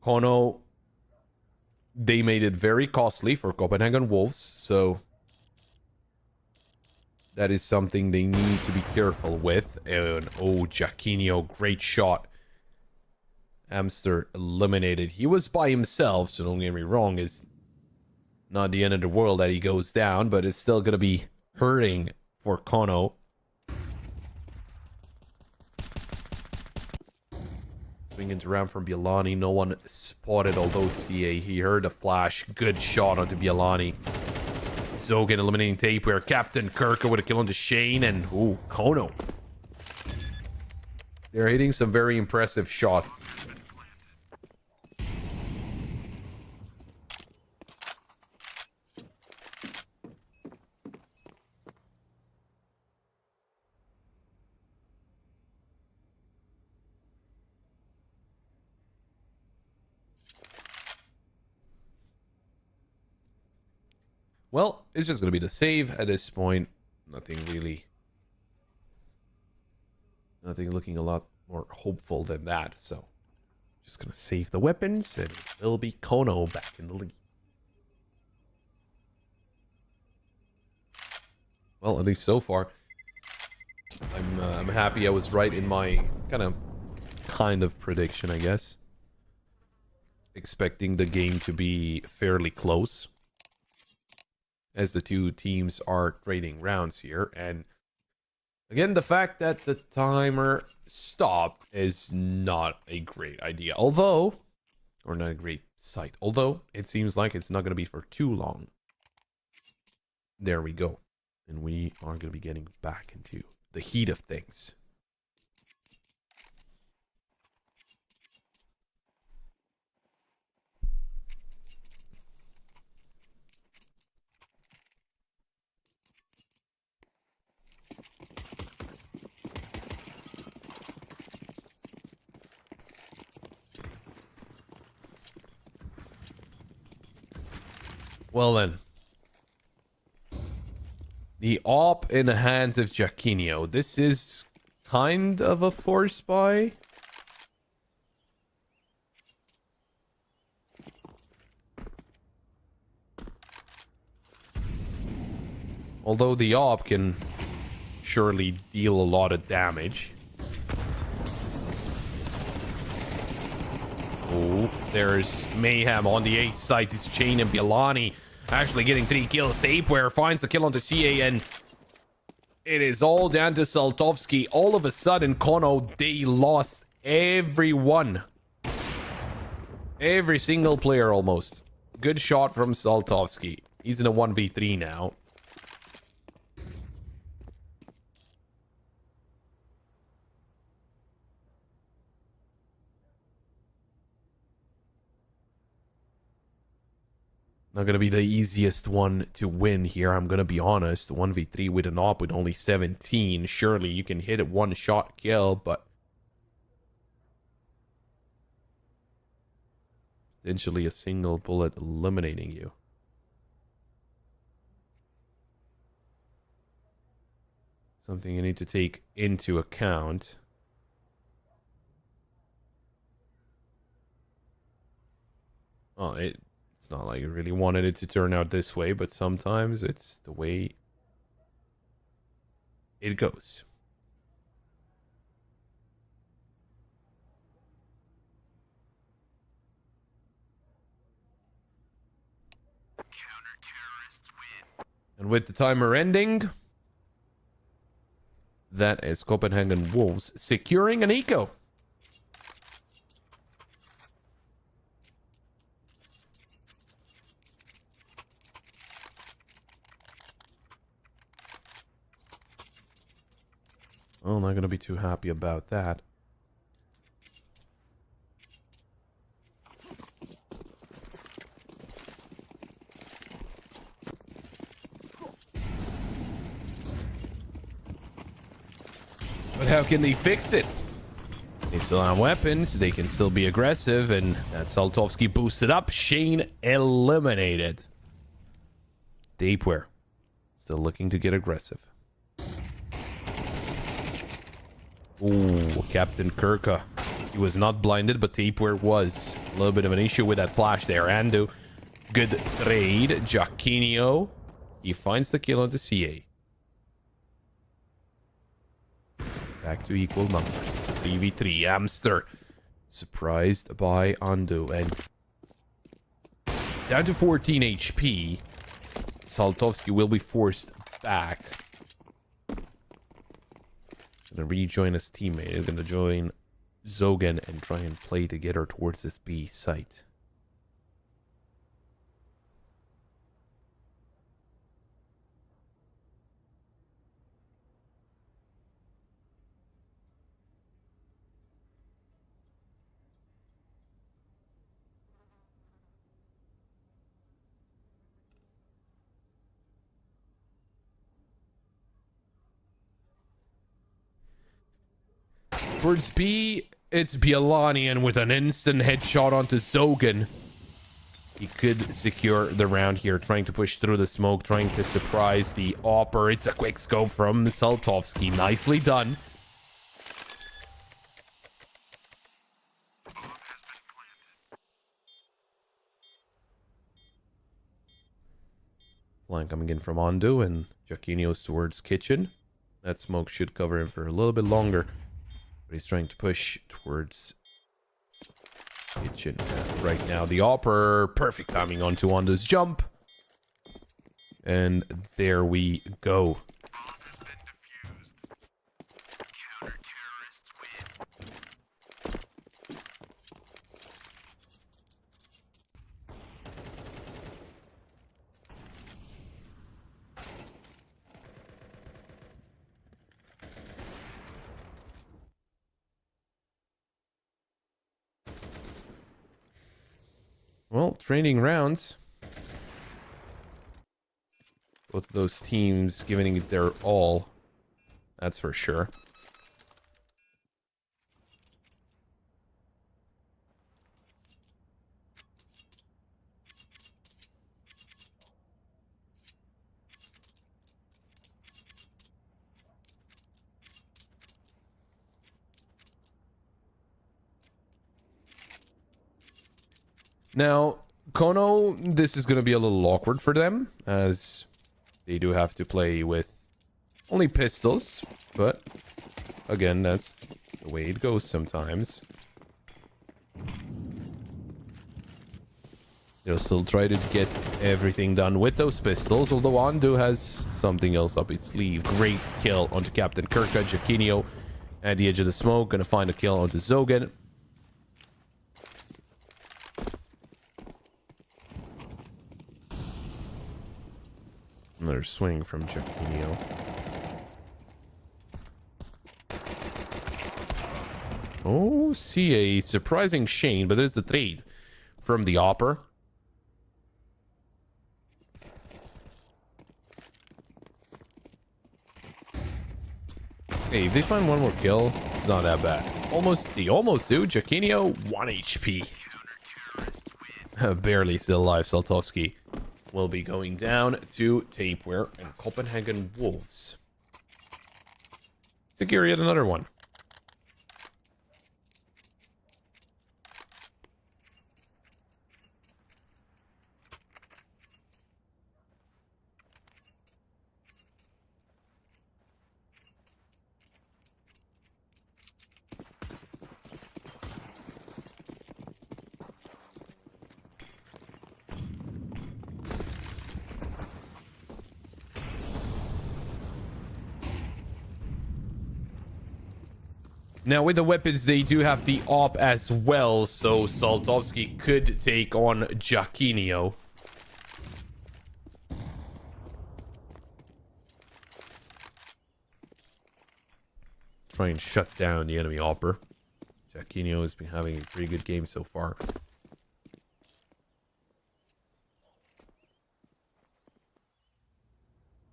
Kono, they made it very costly for Copenhagen Wolves, so that is something they need to be careful with. And oh, Giacchino, great shot. Amster eliminated. He was by himself, so don't get me wrong, it's not the end of the world that he goes down, but it's still going to be hurting for Kono. Swinging around from Bialani. No one spotted, although CA, he heard a flash. Good shot onto Bialani. Zogan eliminating Tapeware. Captain Kirka with a kill onto Shane. And, ooh, Kono. They're hitting some very impressive shots. Well, it's just going to be the save at this point. Nothing looking a lot more hopeful than that. So, just going to save the weapons, and it'll be Kono back in the lead. Well, at least so far, I'm happy I was right in my kind of prediction, I guess. Expecting the game to be fairly close, as the two teams are trading rounds here. And again, the fact that the timer stopped is not a great idea. Although, or not a great sight. Although, it seems like it's not going to be for too long. There we go. And we are going to be getting back into the heat of things. Well then, the op in the hands of Giacchino. This is kind of a force buy. Although the op can surely deal a lot of damage. Oh, there's mayhem on the A side. This Chain and Bialani actually getting 3 kills. Tapeware finds the kill onto CA, and it is all down to Saltovsky. All of a sudden, Kono, they lost everyone. Every single player almost. Good shot from Saltovsky. He's in a 1v3 now. Not going to be the easiest one to win here, I'm going to be honest. 1v3 with an op with only 17. Surely you can hit a one-shot kill, but potentially a single bullet eliminating you. Something you need to take into account. Oh, it's not like you really wanted it to turn out this way, but sometimes it's the way it goes. Counter-terrorists win. And with the timer ending, that is Copenhagen Wolves securing an eco. Well, not going to be too happy about that. But how can they fix it? They still have weapons, they can still be aggressive, and that Saltovsky boosted up. Shane eliminated. Tapeware still looking to get aggressive. Ooh, Captain Kirka. He was not blinded, but Tapeware was. A little bit of an issue with that flash there. Andu, good trade. Giacchino, he finds the kill on the CA. Back to equal numbers. It's a 3v3. Amster surprised by Andu, and down to 14 HP. Saltovsky will be forced back. Gonna rejoin his teammate. He's gonna join Zogan and try and play together towards this B site. Towards B, it's Bielanian with an instant headshot onto Zogan. He could secure the round here, trying to push through the smoke, trying to surprise the Opper. It's a quick scope from Saltovsky. Nicely done. Line coming in from Ondu, and Jaquinho's towards kitchen. That smoke should cover him for a little bit longer. But he's trying to push towards kitchen right now. The Opper, perfect timing onto Ondu's jump. And there we go. Well, training rounds. Both of those teams giving it their all. That's for sure. Now, Kono, this is going to be a little awkward for them, as they do have to play with only pistols, but again, that's the way it goes sometimes. They'll still try to get everything done with those pistols, although Ondu has something else up his sleeve. Great kill onto Captain Kirka. Jaquinho at the edge of the smoke, going to find a kill onto Zogan. Another swing from Jaquinho. Oh, see a surprising Shane, but there's the trade from the Opper. Hey, if they find one more kill, it's not that bad. They almost do. Jaquinho, 1 HP. Barely still alive. Saltovsky will be going down to Tapeware and Copenhagen Wolves. Secure yet another one. Now, with the weapons, they do have the op as well, so Saltovsky could take on Jaquinho. Try and shut down the enemy opper. Jaquinho has been having a pretty good game so far.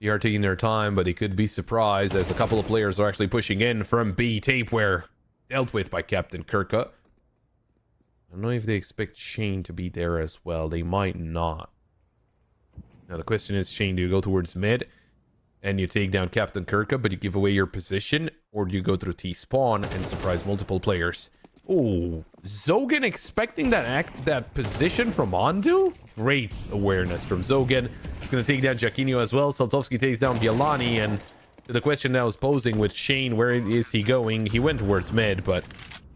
They are taking their time, but they could be surprised as a couple of players are actually pushing in from B. Tapeware, dealt with by Captain Kirka. I don't know if they expect Shane to be there as well. They might not. Now the question is, Shane, do you go towards mid and you take down Captain Kirka, but you give away your position? Or do you go through T-spawn and surprise multiple players? Oh, Zogan expecting that position from Ondu? Great awareness from Zogan. He's going to take down Jaquinho as well. Saltovsky takes down Bielani, and the question now is posing with Shane, where is he going? He went towards mid, but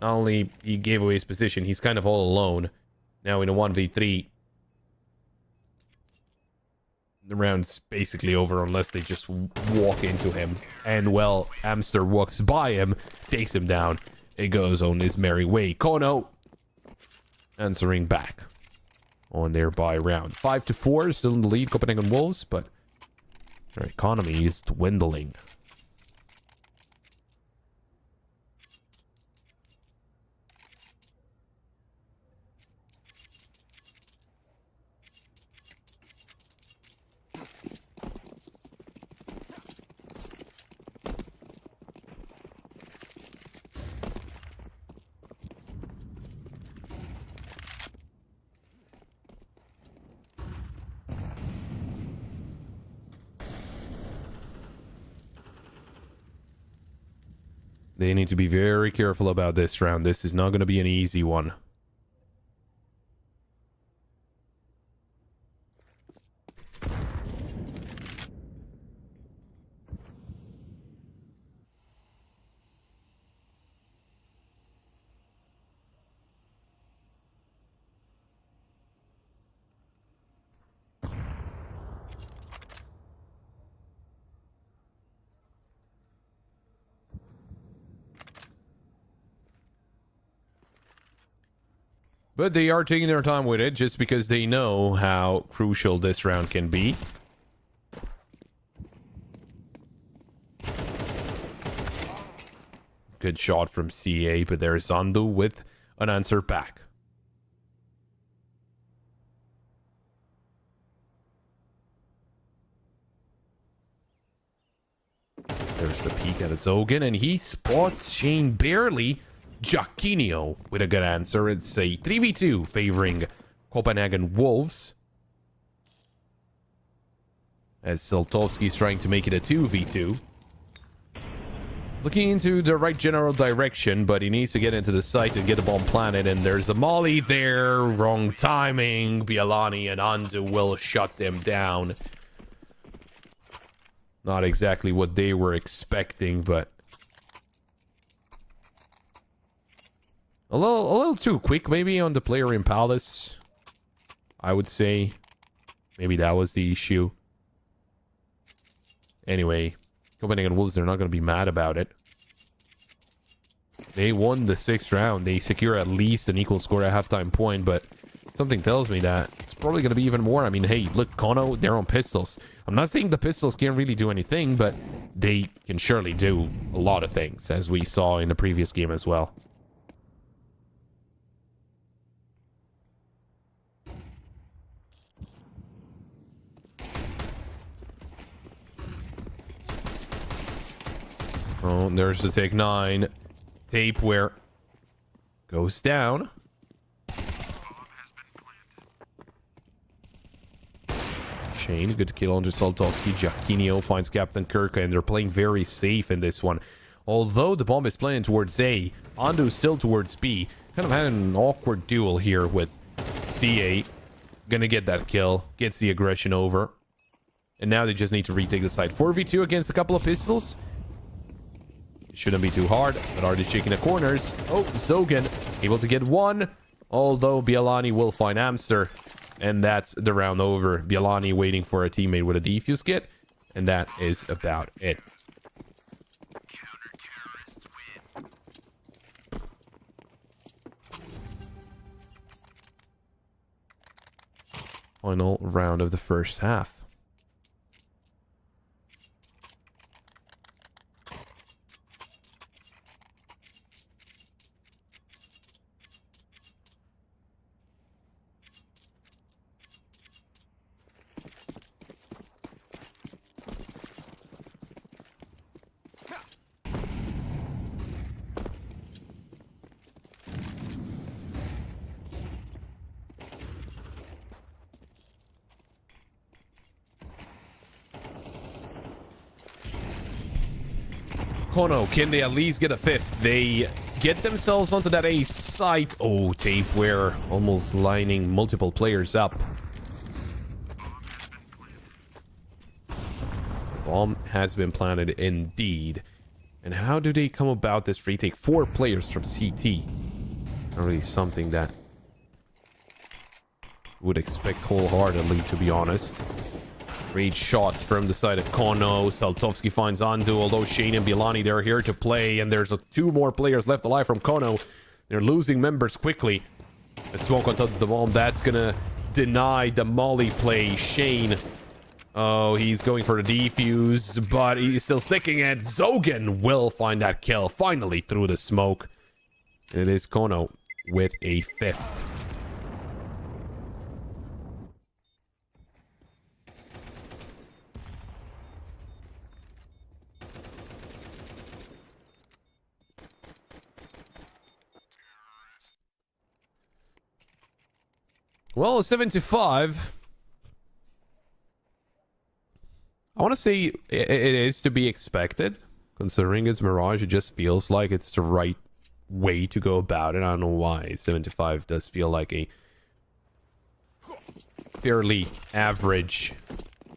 not only he gave away his position, he's kind of all alone. Now in a 1v3. The round's basically over unless they just walk into him. And, well, Amster walks by him, takes him down. it goes on his merry way. Kono answering back on their bye round. 5-4, still in the lead, Copenhagen Wolves, but their economy is dwindling. They need to be very careful about this round. This is not going to be an easy one. But they are taking their time with it just because they know how crucial this round can be. Good shot from CA, but there's Andu with an answer back. There's the peek at Zogan, and he spots Shane barely. Giacchino with a good answer. It's a 3v2 favoring Copenhagen Wolves, as Saltovski's trying to make it a 2v2. Looking into the right general direction, but he needs to get into the site and get the bomb planted, and there's a molly there. Wrong timing. Bialani and Andu will shut them down. Not exactly what they were expecting, but a little too quick, maybe, on the player in Palace, I would say. Maybe that was the issue. Anyway, Copenhagen Wolves, they're not going to be mad about it. They won the 6th round. They secure at least an equal score at halftime point, but something tells me that it's probably going to be even more. I mean, hey, look, Kono, they're on pistols. I'm not saying the pistols can't really do anything, but they can surely do a lot of things, as we saw in the previous game as well. Oh, there's the take 9. Tape where goes down. Shane, good kill on Saltovsky. Giacchino finds Captain Kirk, and they're playing very safe in this one. Although the bomb is playing towards A, Andu still towards B. Kind of had an awkward duel here with CA. Gonna get that kill. Gets the aggression over. And now they just need to retake the site. 4v2 against a couple of pistols. Shouldn't be too hard, but are they shaking the corners? Oh, Zogan able to get one, although Bialani will find Amster, and that's the round over. Bialani waiting for a teammate with a defuse kit, and that is about it. Final round of the first half. Kono, can they at least get a 5th? They get themselves onto that A site. Oh, tape where almost lining multiple players up. Bomb has been planted indeed. And how do they come about this retake? 4 players from CT. Not really something that would expect wholeheartedly, to be honest. Great shots from the side of Kono. Saltovsky finds Andu, although Shane and Bilani, they're here to play, and there's two more players left alive from Kono. They're losing members quickly. A smoke on top of the bomb, that's gonna deny the molly play. Shane, oh, he's going for the defuse, but he's still sticking it. Zogan will find that kill, finally through the smoke. And it is Kono with a 5th. Well, 7-5. I want to say it is to be expected. Considering it's Mirage, it just feels like it's the right way to go about it. I don't know why. 7-5 does feel like a fairly average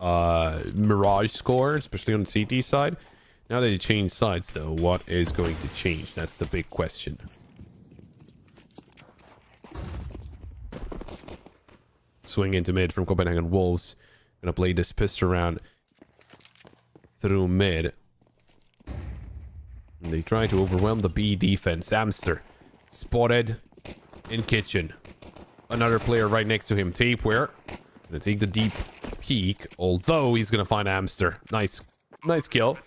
Mirage score, especially on the CT side. Now that they change sides, though, what is going to change? That's the big question. Swing into mid from Copenhagen Wolves. Gonna play this pistol round through mid. And they try to overwhelm the B defense. Amster spotted in kitchen. Another player right next to him. Tapeware gonna take the deep peek, although he's gonna find Amster. Nice kill.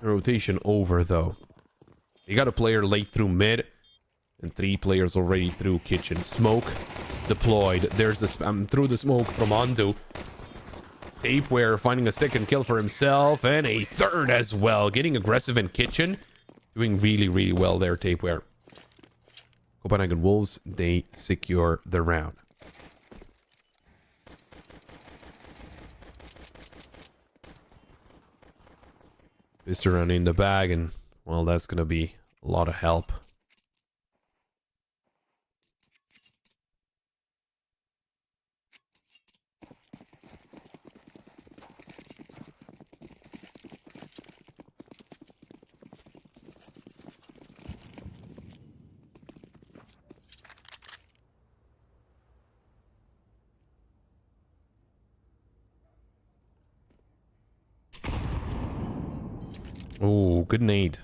Rotation over though. You got a player late through mid. And 3 players already through kitchen. Smoke deployed. There's the spam through the smoke from Andu. Tapeware finding a 2nd kill for himself. And a 3rd as well. Getting aggressive in kitchen. Doing really, really well there, Tapeware. Copenhagen Wolves, they secure the round. Pistol round in the bag. And, well, that's going to be a lot of help. Oh, good nade.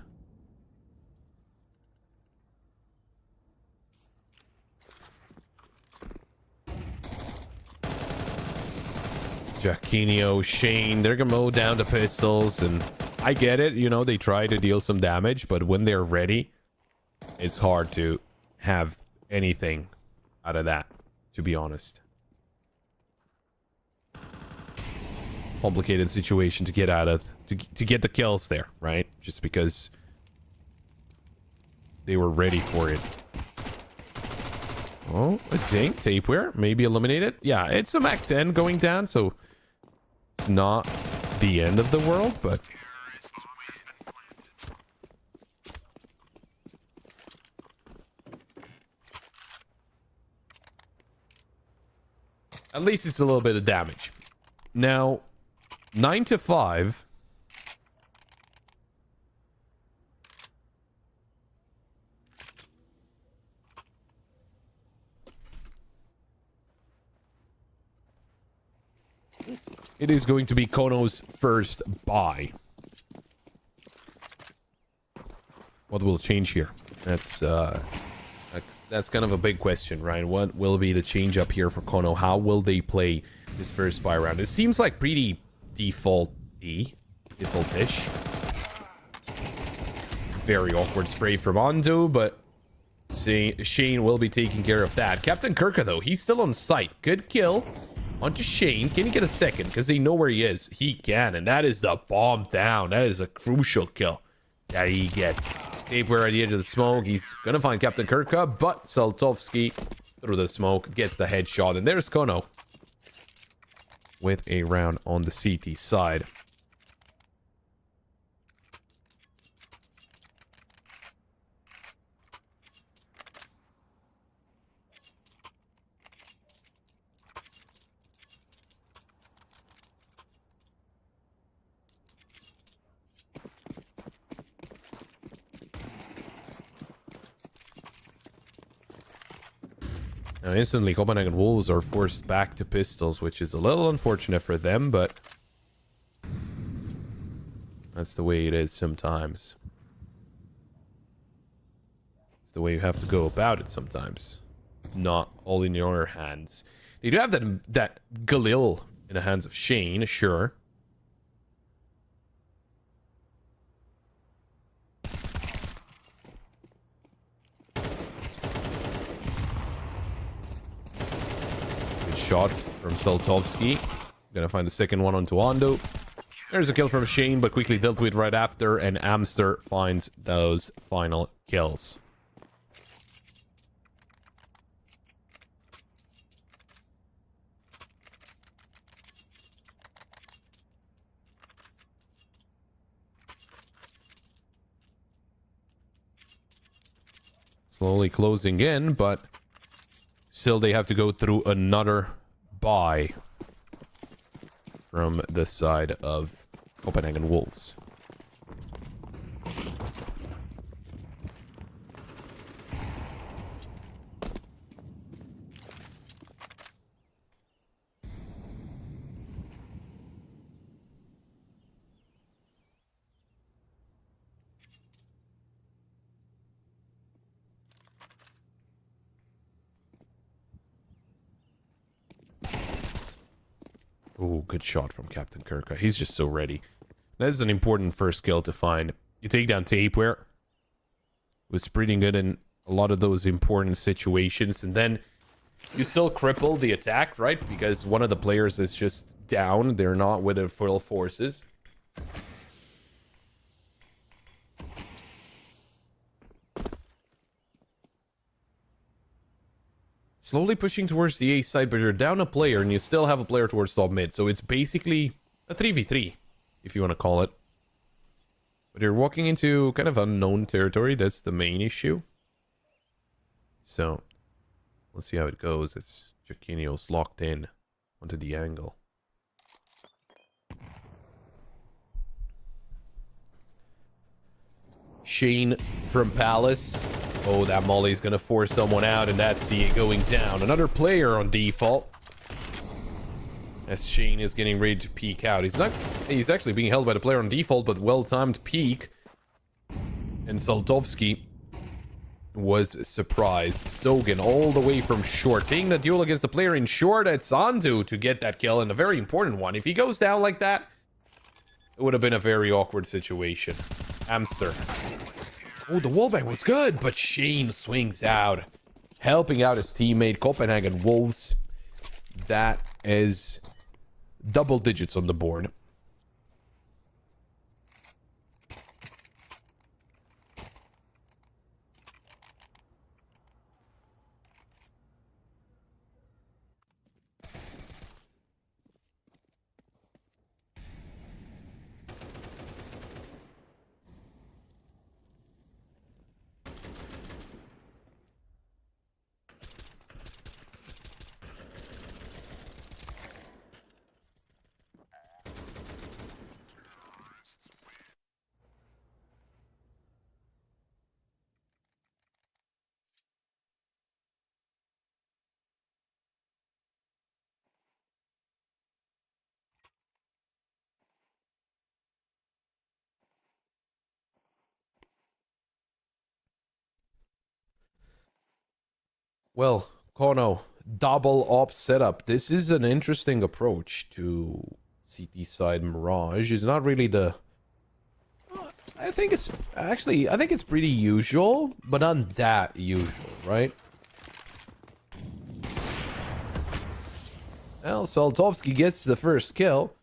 Jacquinho, Shane, they're gonna mow down the pistols, and I get it, you know, they try to deal some damage, but when they're ready, it's hard to have anything out of that, to be honest. Complicated situation to get out of, to get the kills there, right? Just because they were ready for it. Oh, a dink. Tapeware, maybe eliminated. Yeah, it's a Mac 10 going down, so it's not the end of the world, but at least it's a little bit of damage. Now, 9-5. It is going to be Kono's first buy. What will change here? That's kind of a big question, right? What will be the change up here for Kono? How will they play this first buy round? It seems like pretty default-ish. Very awkward spray from Andu, but Shane will be taking care of that. Captain Kirka, though, he's still on site. Good kill onto Shane. Can he get a second? Because they know where he is. He can, and that is the bomb down. That is a crucial kill that he gets. Tapeware at the edge of the smoke. He's gonna find Captain Kirka, but Saltovsky through the smoke gets the headshot, and there's Kono with a round on the CT side. Now, instantly, Copenhagen Wolves are forced back to pistols, which is a little unfortunate for them, but that's the way it is sometimes. It's the way you have to go about it sometimes. It's not all in your hands. You do have that Galil in the hands of Shane, sure. Shot from Saltovsky. Gonna find the second one onto Ando. There's a kill from Shane, but quickly dealt with right after, and Amster finds those final kills. Slowly closing in, but still they have to go through another buy from the side of Copenhagen Wolves. Oh, good shot from Captain Kirka. He's just so ready. That is an important first kill to find. You take down Tapeware. Was pretty good in a lot of those important situations. And then you still cripple the attack, right? Because one of the players is just down. They're not with their full forces. Slowly pushing towards the A side, but you're down a player and you still have a player towards top mid. So it's basically a 3v3, if you want to call it. But you're walking into kind of unknown territory. That's the main issue. So let's see how it goes. It's Jaquinho's locked in onto the angle. Shane from Palace. Oh, that molly is going to force someone out, and that's it going down. Another player on default. As Shane is getting ready to peek out. He's actually being held by the player on default, but well-timed peek. And Saltovsky was surprised. Sogan all the way from short. Taking the duel against the player in short, it's Andu to get that kill, and a very important one. If he goes down like that, it would have been a very awkward situation. Amster. Oh, the wallbang was good, but Shane swings out. Helping out his teammate, Copenhagen Wolves. That is double digits on the board. Well, Kono, double op setup. This is an interesting approach to CT side Mirage. It's not really the... I think it's pretty usual, but not that usual, right? Well, Saltovsky gets the first kill.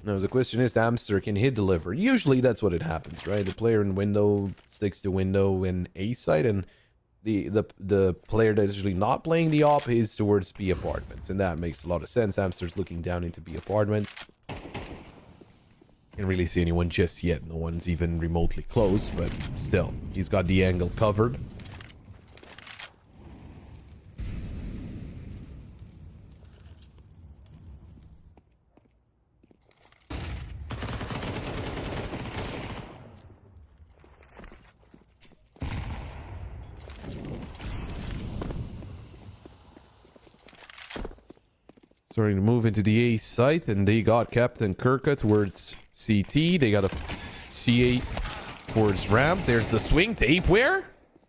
Now, the question is, Amster can hit deliver. Usually that's what it happens, right? The player in window sticks to window in A side, and the player that is usually not playing the op is towards B apartments, and that makes a lot of sense. Amster's looking down into B apartments. Can't really see anyone just yet. No one's even remotely close, but still, he's got the angle covered. Starting to move into the A site, and they got Captain Kirka towards CT. They got a C8 towards ramp. There's the swing. Tapeware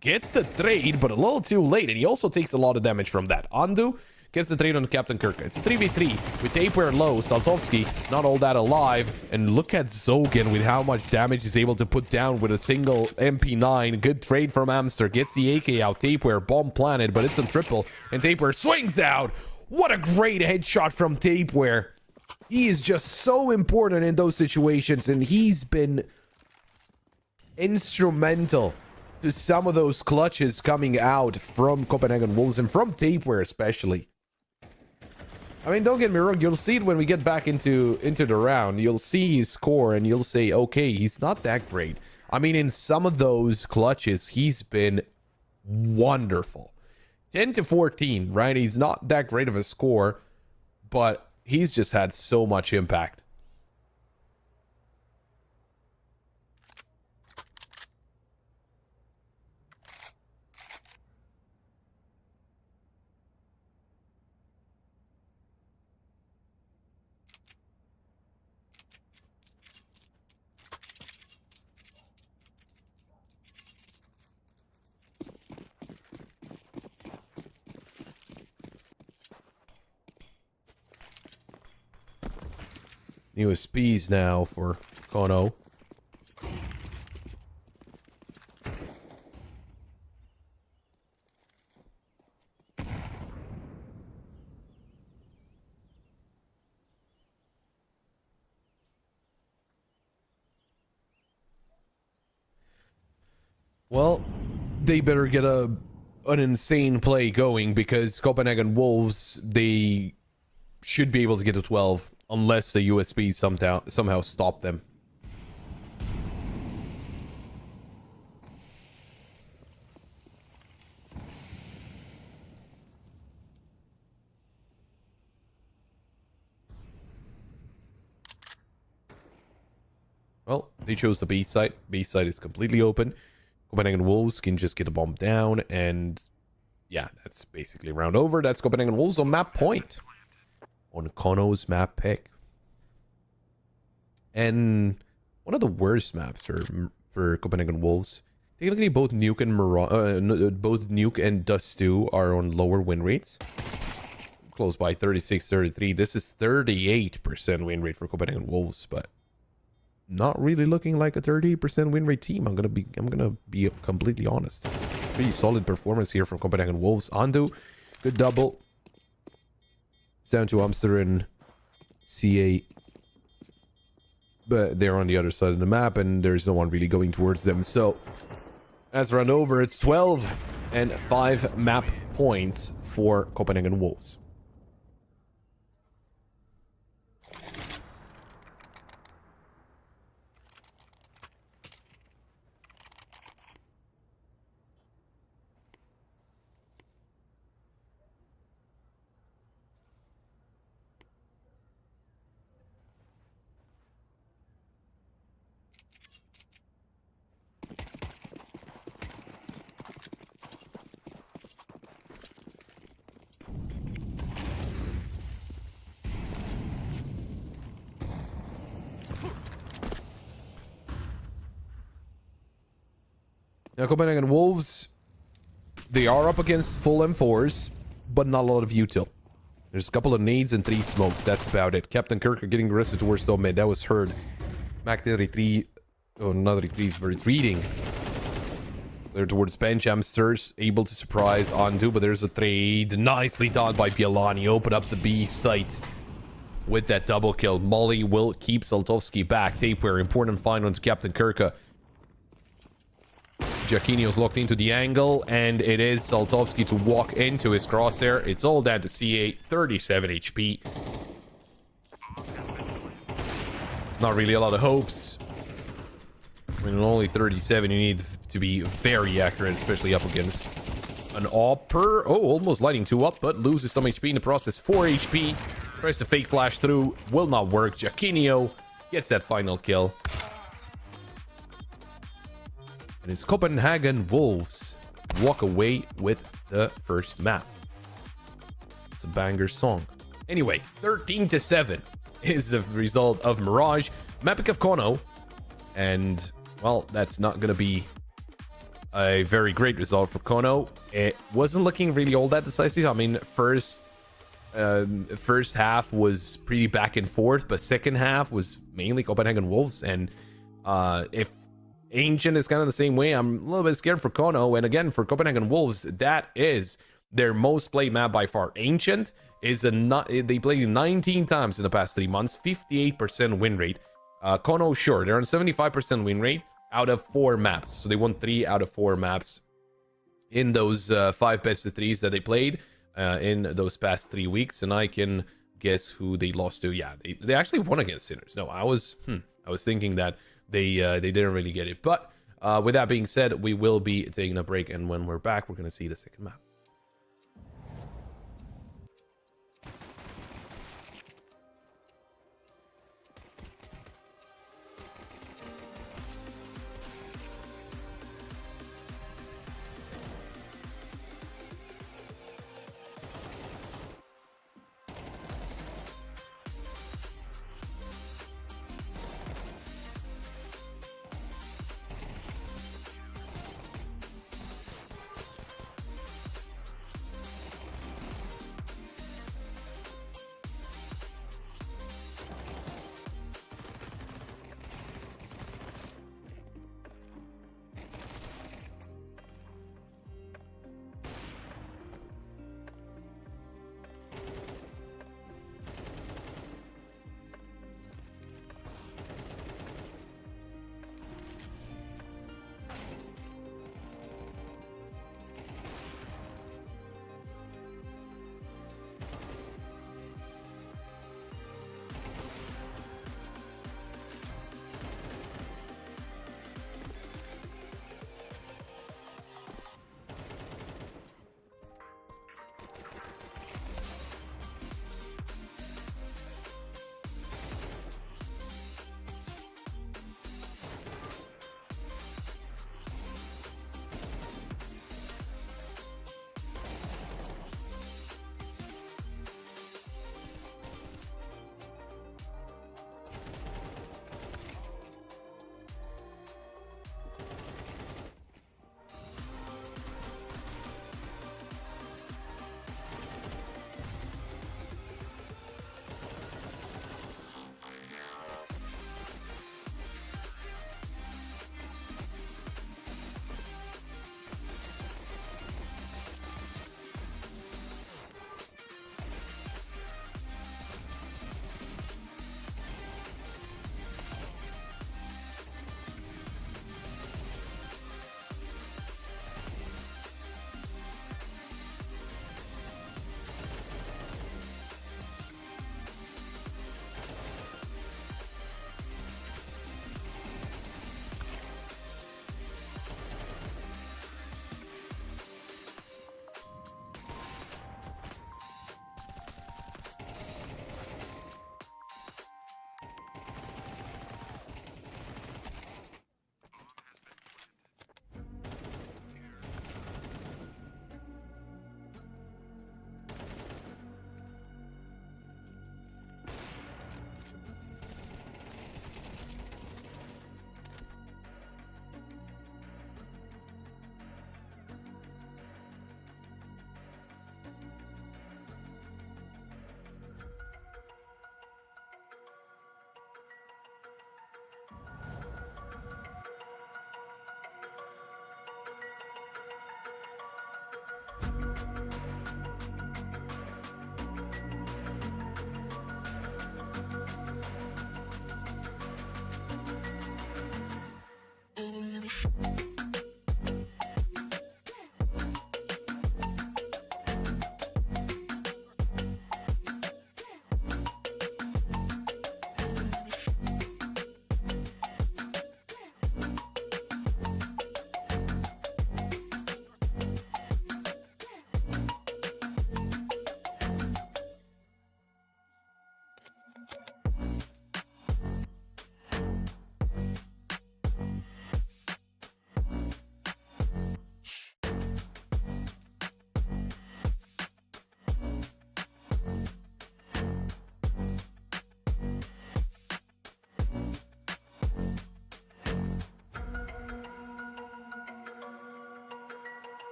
gets the trade, but a little too late, and he also takes a lot of damage from that. Andu gets the trade on Captain Kirka. It's a 3v3 with Tapeware low. Saltovsky not all that alive, and look at Zogan with how much damage he's able to put down with a single MP9. Good trade from Amster. Gets the AK out. Tapeware bomb planted, but it's a triple, and Tapeware swings out. What a great headshot from Tapeware. He is just so important in those situations, and he's been instrumental to some of those clutches coming out from Copenhagen Wolves and from Tapeware especially. I mean, don't get me wrong, you'll see it when we get back into the round. You'll see his score and you'll say, okay, he's not that great. I mean, in some of those clutches, he's been wonderful. 10 to 14, right? He's not that great of a score, but he's just had so much impact. USPs now for Kono. Well, they better get an insane play going, because Copenhagen Wolves, they should be able to get to 12 unless the USB somehow stop them. Well, they chose the B site. B site is completely open. Copenhagen Wolves can just get a bomb down, and yeah, that's basically round over. That's Copenhagen Wolves on map point. On Kono's map pick. And one of the worst maps for Copenhagen Wolves. Technically, both Nuke and Dust 2 are on lower win rates. Close by 36-33. This is 38% win rate for Copenhagen Wolves, but not really looking like a 38% win rate team. I'm gonna be completely honest. Pretty solid performance here from Copenhagen Wolves. Andu, good double. Down to Amster and C8, but they're on the other side of the map, and there's no one really going towards them. So that's round over. It's 12 and 5 map points for Copenhagen Wolves. Now, Copenhagen Wolves, they are up against full M4s, but not a lot of util. There's a couple of nades and 3 smokes. That's about it. Captain Kirk getting arrested towards the mid. That was heard. Mac 33, oh, another retreating. They're towards bench. Amsters able to surprise Andu, but there's a trade. Nicely done by Bielani. Open up the B site with that double kill. Molly will keep Saltovsky back. Tapeware, important find onto Captain Kirka. Giacchino's locked into the angle, and it is Saltovsky to walk into his crosshair. It's all down to C8, 37 HP. Not really a lot of hopes. I mean, only 37, you need to be very accurate, especially up against an AWPer. Oh, almost lighting 2 up, but loses some HP in the process. 4 HP. Tries to fake flash through. Will not work. Giacchino gets that final kill. And it's Copenhagen Wolves walk away with the first map. It's a banger song. Anyway, 13-7 is the result of Mirage. Mapic of Kono. And, well, that's not going to be a very great result for Kono. It wasn't looking really all that decisive. I mean, first half was pretty back and forth, but second half was mainly Copenhagen Wolves. And if Ancient is kind of the same way, I'm a little bit scared for Kono. And again, for Copenhagen Wolves, that is their most played map by far. Ancient is they played 19 times in the past 3 months, 58% win rate. Kono, sure, they're on 75% win rate out of 4 maps. So they won 3 out of 4 maps in those 5 best of 3s that they played in those past 3 weeks. And I can guess who they lost to. Yeah, they actually won against Sinners. No, I was thinking that they didn't really get it. But with that being said, we will be taking a break. And when we're back, we're going to see the second map.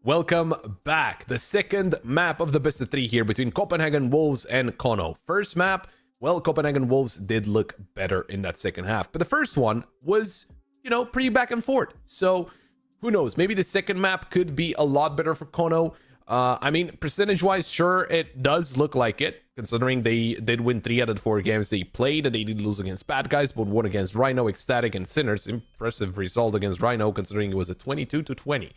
Welcome back. The second map of the best of three here between Copenhagen Wolves and Kono. First map, well, Copenhagen Wolves did look better in that second half. But the first one was, pretty back and forth. So who knows? Maybe the second map could be a lot better for Kono. I mean, percentage-wise, sure, it does look like it, considering they did win 3 out of the 4 games they played. They did lose against bad guys, but won against Rhino, Ecstatic, and Sinners. Impressive result against Rhino, considering it was a 22-20.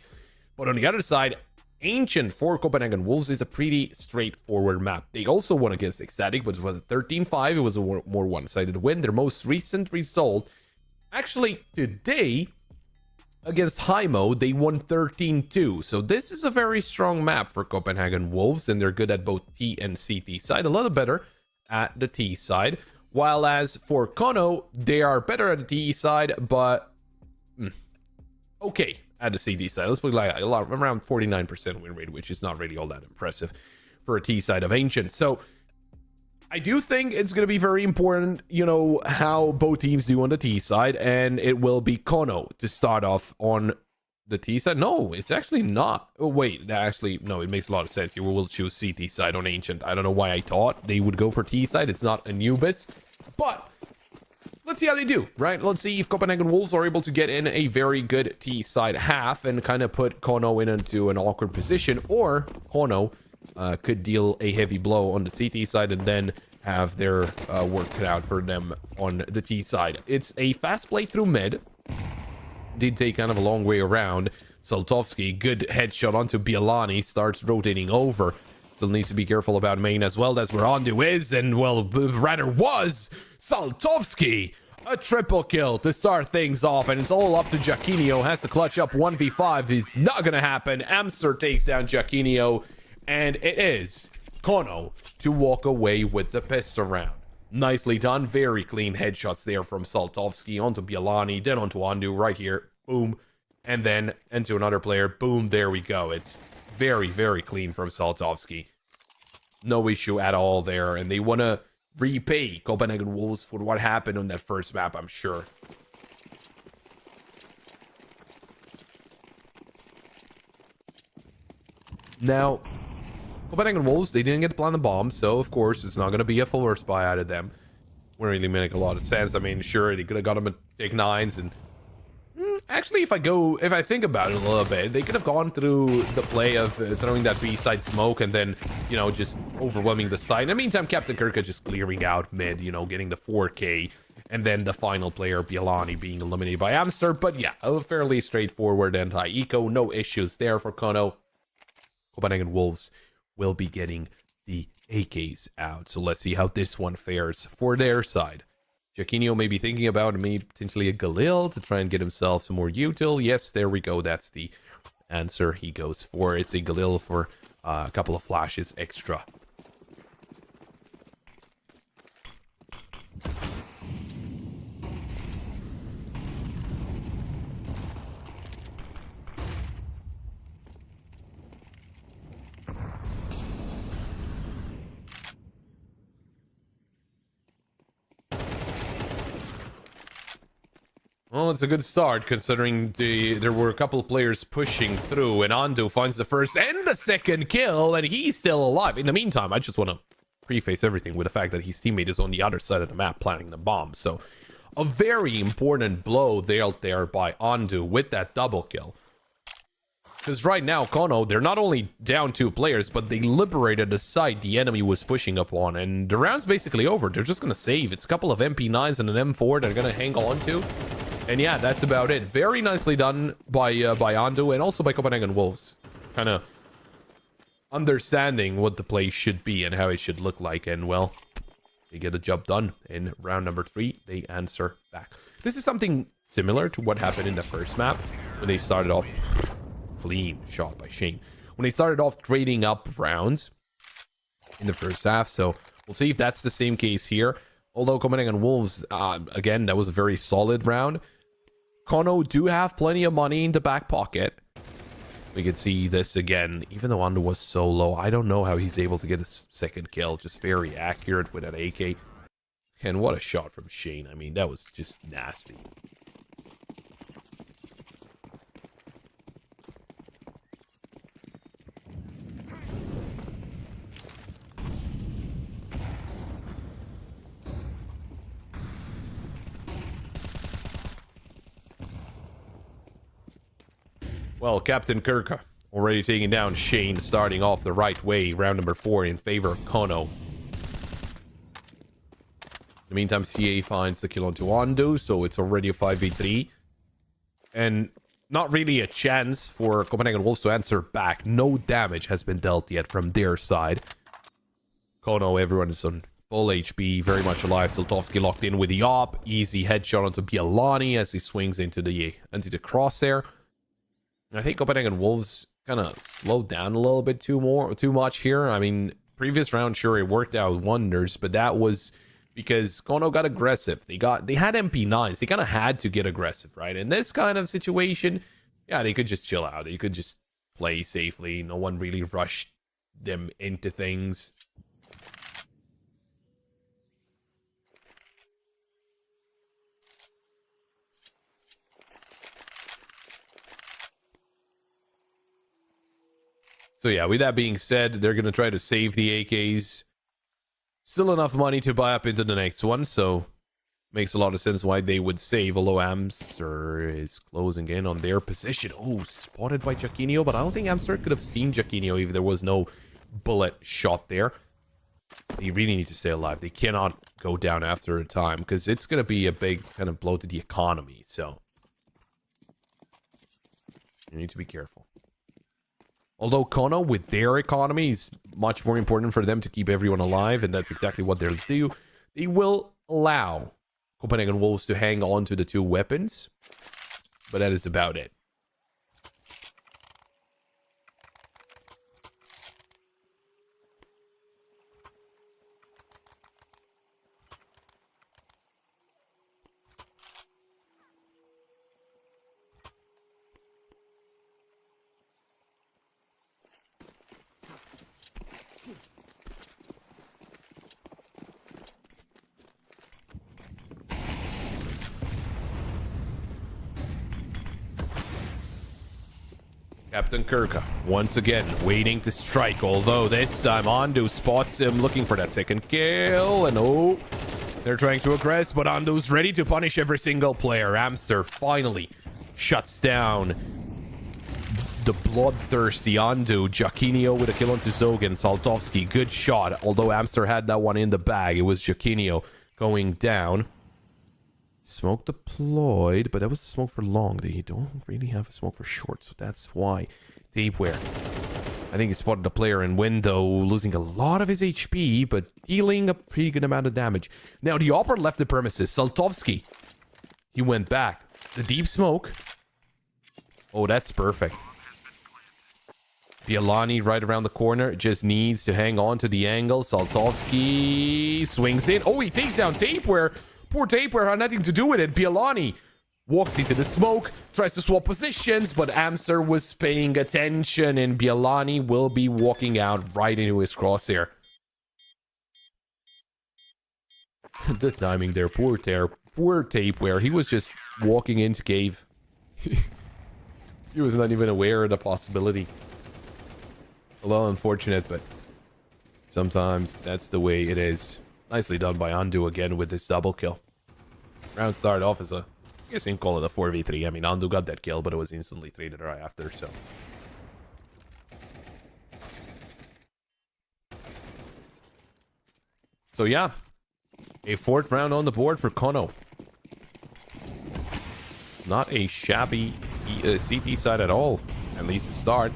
But on the other side, Ancient for Copenhagen Wolves is a pretty straightforward map. They also won against Ecstatic, but it was a 13-5. It was a more one-sided win. Their most recent result, actually today, against Hymo, they won 13-2. So this is a very strong map for Copenhagen Wolves, and they're good at both T and CT side. A little better at the T side. While as for Kono, they are better at the T side, but okay at the CT side. Let's put like around 49% win rate, which is not really all that impressive for a T side of Ancient. So I do think it's going to be very important, how both teams do on the T side, and it will be Kono to start off on the T side. No, it's actually not. Oh, wait, no, it makes a lot of sense. You will choose CT side on Ancient. I don't know why I thought they would go for T side. It's not Anubis, but let's see how they do, right? Let's see if Copenhagen Wolves are able to get in a very good T side half and kind of put Kono into an awkward position, or Kono could deal a heavy blow on the CT side and then have their work cut out for them on the T side. It's a fast play through mid. Did take kind of a long way around. Saltovsky, good headshot onto Bialani, starts rotating over. Still needs to be careful about main as well. That's where Andu is, and well, rather was Saltovsky. A triple kill to start things off, and it's all up to Jaquinho. Has to clutch up 1v5. It's not gonna happen. Amster takes down Jaquinho, and it is Kono to walk away with the pistol round. Nicely done. Very clean headshots there from Saltovsky onto Bialani, then onto Andu right here. Boom. And then into another player. Boom. There we go. It's very, very clean from Saltovsky. No issue at all there. And they want to repay Copenhagen Wolves for what happened on that first map, I'm sure. Now, Copenhagen Wolves, they didn't get to plant the bomb, so of course it's not going to be a full burst buy out of them. Wouldn't really make a lot of sense. I mean, sure, they could have got them at take 9s, and actually, if I think about it a little bit, they could have gone through the play of throwing that B-side smoke and then, just overwhelming the side. In the meantime, Captain Kirka just clearing out mid, getting the 4K, and then the final player, Bialani, being eliminated by Amster. But yeah, a fairly straightforward anti-eco. No issues there for Kono. Copenhagen Wolves will be getting the AKs out. So let's see how this one fares for their side. Jaquinho may be thinking about maybe potentially a Galil to try and get himself some more util. Yes, there we go. That's the answer he goes for. It's a Galil for a couple of flashes extra. Well, it's a good start considering there were a couple of players pushing through, and Andu finds the first and the second kill, and he's still alive. In the meantime, I just want to preface everything with the fact that his teammate is on the other side of the map planting the bomb. So a very important blow dealt there by Andu with that double kill. Because right now, Kono, they're not only down 2 players, but they liberated the site the enemy was pushing up on. And the round's basically over. They're just going to save. It's a couple of MP9s and an M4 they're going to hang on to. And yeah, that's about it. Very nicely done by Andu and also by Copenhagen Wolves. Kind of understanding what the play should be and how it should look like. And well, they get the job done. In round number 3, they answer back. This is something similar to what happened in the first map when they started off. Clean shot by Shane. When they started off trading up rounds in the first half. So we'll see if that's the same case here. Although Copenhagen Wolves, again, that was a very solid round. Kono do have plenty of money in the back pocket. We can see this again. Even though Andu was so low, I don't know how he's able to get a second kill. Just very accurate with an AK. And what a shot from Shane. I mean, that was just nasty. Well, Captain Kirka already taking down Shane, starting off the right way, round number 4 in favor of Kono. In the meantime, CA finds the kill onto Andu, so it's already a 5v3. And not really a chance for Copenhagen Wolves to answer back. No damage has been dealt yet from their side. Kono, everyone is on full HP, very much alive. Saltovsky locked in with the op. Easy headshot onto Bialani as he swings into the crosshair. I think Copenhagen Wolves kind of slowed down a little bit too much here. I mean, previous round, sure, it worked out wonders, but that was because Kono got aggressive. They had MP9s. They kind of had to get aggressive, right? In this kind of situation, yeah, they could just chill out. They could just play safely. No one really rushed them into things. So yeah, with that being said, they're going to try to save the AKs. Still enough money to buy up into the next one, so makes a lot of sense why they would save, although Amster is closing in on their position. Oh, spotted by Giacchino, but I don't think Amster could have seen Giacchino if there was no bullet shot there. They really need to stay alive. They cannot go down after a time, because it's going to be a big kind of blow to the economy, so you need to be careful. Although Kono, with their economy, is much more important for them to keep everyone alive, and that's exactly what they'll do. They will allow Copenhagen Wolves to hang on to the 2 weapons, but that is about it. Captain Kirka, once again, waiting to strike, although this time Andu spots him looking for that second kill, and oh, they're trying to aggress, but Andu's ready to punish every single player. Amster finally shuts down the bloodthirsty Andu. Giacchino with a kill onto Zogan. Saltovsky, good shot, although Amster had that one in the bag. It was Giacchino going down. Smoke deployed, but that was the smoke for long. They don't really have a smoke for short, so that's why. Tapeware, I think he spotted a player in window, losing a lot of his HP, but dealing a pretty good amount of damage. Now, the Opera left the premises. Saltovsky, he went back. The deep smoke. Oh, that's perfect. Bialani right around the corner, just needs to hang on to the angle. Saltovsky swings in. Oh, he takes down Tapeware. Poor Tapeware had nothing to do with it. Bialani walks into the smoke, tries to swap positions, but Amster was paying attention, and Bialani will be walking out right into his crosshair. The timing there, poor Tapeware. He was just walking into cave. He was not even aware of the possibility. A little unfortunate, but sometimes that's the way it is. Nicely done by Andu again with this double kill. Round started off as a, I guess you can call it a 4v3. I mean, Andu got that kill, but it was instantly traded right after, so. So yeah, a 4th round on the board for Kono. Not a shabby CT side at all, at least to start.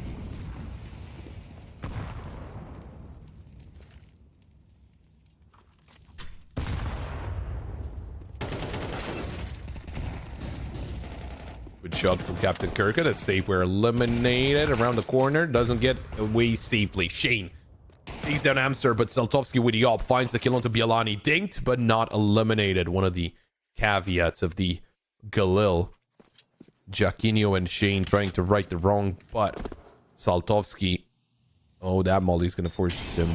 Good shot from Captain Kirka. That Tapeware eliminated around the corner. Doesn't get away safely. Shane takes down Amster, but Saltovsky with the op finds the kill onto Bialani. Dinked, but not eliminated. One of the caveats of the Galil. Giacchino and Shane trying to right the wrong, but Saltovsky. Oh, that Molly's going to force him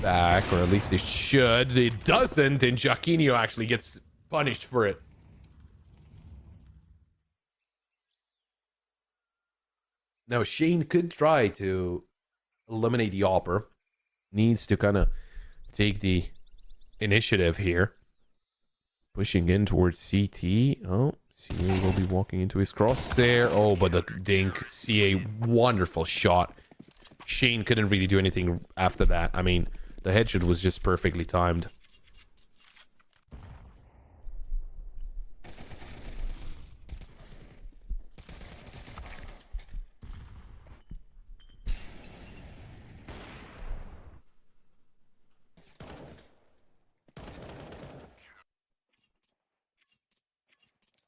back, or at least it should. It doesn't, and Giacchino actually gets punished for it. Now, Shane could try to eliminate the Opera. Needs to kind of take the initiative here. Pushing in towards CT. Oh, CA will be walking into his crosshair. Oh, but the dink. CA, wonderful shot. Shane couldn't really do anything after that. I mean, the headshot was just perfectly timed.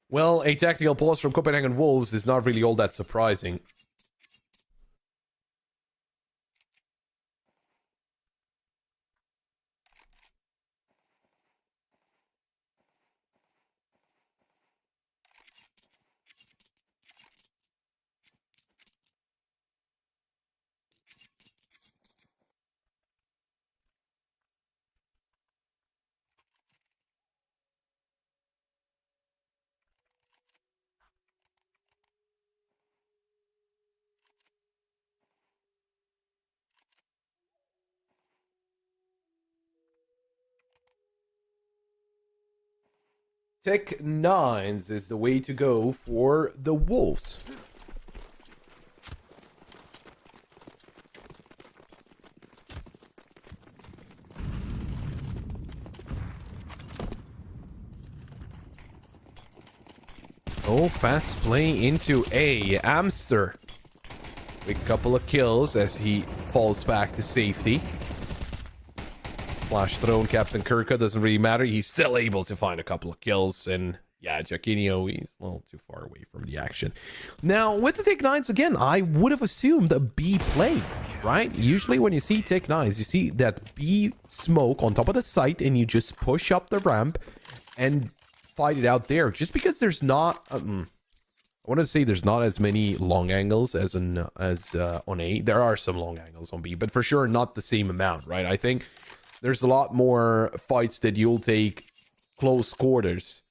Well, a tactical pause from Copenhagen Wolves is not really all that surprising. Tech 9s is the way to go for the Wolves. Oh, fast play into A. Amster. A couple of kills as he falls back to safety. Flash thrown, Captain Kirka, doesn't really matter. He's still able to find a couple of kills. And yeah, Jaquinho, he's a little too far away from the action. Now, with the Tech 9s, again, I would have assumed a B play, right? Usually when you see Tech 9s, you see that B smoke on top of the site and you just push up the ramp and fight it out there. Just because there's not... I want to say there's not as many long angles as on A. There are some long angles on B, but for sure not the same amount, right? I think there's a lot more fights that you'll take close quarters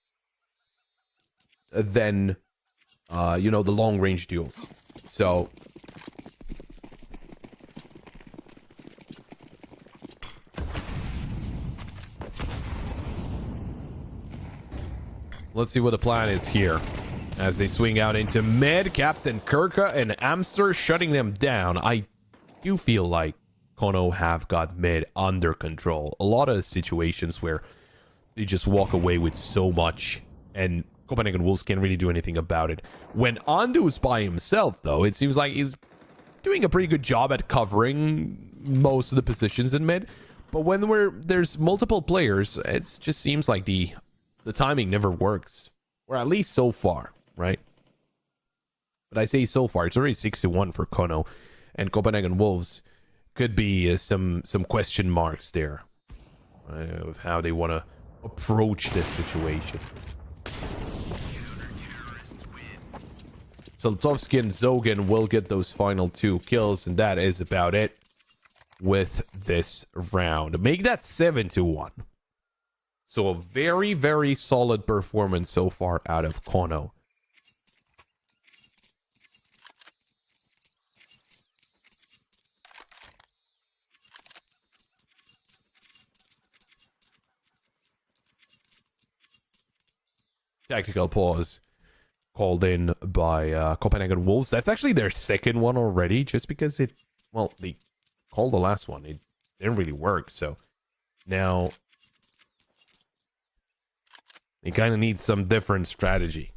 than, you know, the long-range duels. So... let's see what the plan is here. As they swing out into mid, Captain Kirka and Amster shutting them down. I do feel like Kono have got mid under control. A lot of situations where they just walk away with so much and Copenhagen Wolves can't really do anything about it. When Andu's by himself, though, it seems like he's doing a pretty good job at covering most of the positions in mid. But when there's multiple players, it just seems like the timing never works. Or at least so far, right? But I say so far, it's already 6-1 for Kono. And Copenhagen Wolves could be some question marks there. Right, of how they want to approach this situation. Saltovsky and Zogan will get those final 2 kills. And that is about it with this round. Make that 7-1. So a very, very solid performance so far out of Kono. Tactical pause called in by Copenhagen Wolves. That's actually their second one already, just because it, well, they called the last one. It didn't really work, so now they kind of need some different strategy.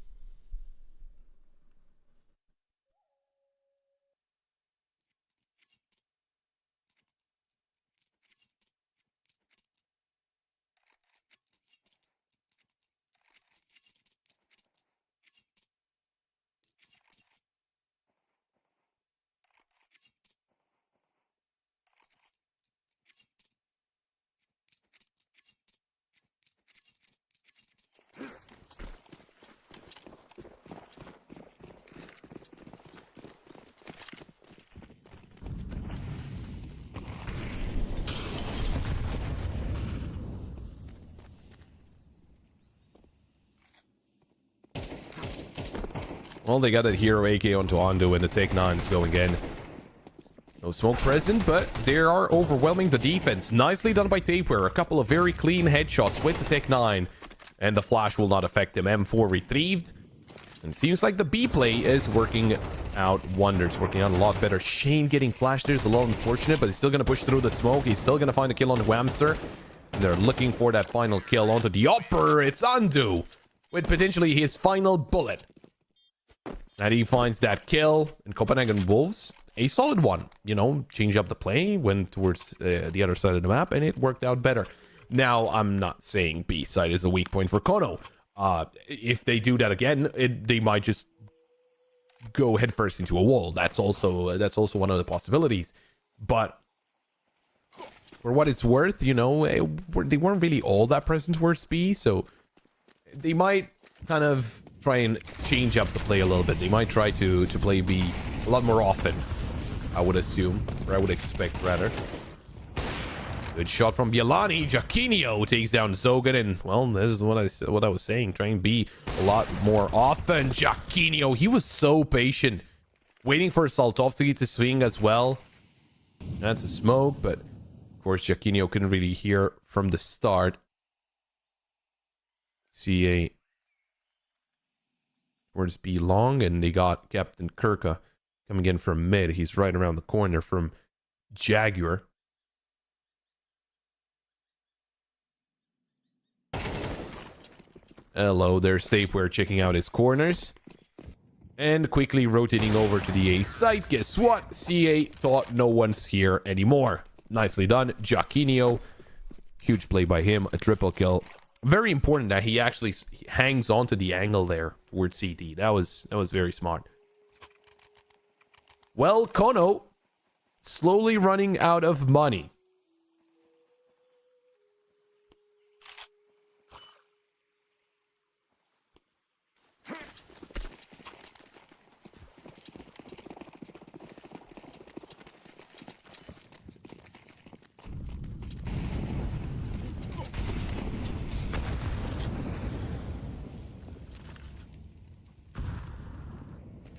Well, they got that hero AK onto Andu and the Take 9 is going in. No smoke present, but they are overwhelming the defense. Nicely done by Tapeware. A couple of very clean headshots with the Tech 9. And the flash will not affect him. M4 retrieved. And seems like the B play is working out wonders, working out a lot better. Shane getting flashed there is a little unfortunate, but he's still going to push through the smoke. He's still going to find a kill on Whamster. And they're looking for that final kill onto the upper. It's Undo with potentially his final bullet. And he finds that kill in Copenhagen Wolves. A solid one, you know, change up the play, went towards the other side of the map, and it worked out better. Now, I'm not saying B side is a weak point for Kono. If they do that again, they might just go headfirst into a wall. That's also one of the possibilities. But for what it's worth, you know, they weren't really all that present towards B, so they might kind of try and change up the play a little bit. They might try to play B a lot more often, I would assume, or I would expect rather. Good shot from Bielani. Giacchino takes down Zogan, and well, this is what I was saying. Try and be a lot more often. Giacchino, he was so patient, waiting for Saltovsky to swing as well. That's a smoke, but of course Giacchino couldn't really hear from the start. CA towards B long, and they got Captain Kirka coming in from mid. He's right around the corner from Jaguar. Hello there, Stapeware checking out his corners. And quickly rotating over to the A site. Guess what? CA thought no one's here anymore. Nicely done. Giacchino. Huge play by him. A triple kill. Very important that he actually hangs on to the angle there towards CT. That was very smart. Well, Kono slowly running out of money.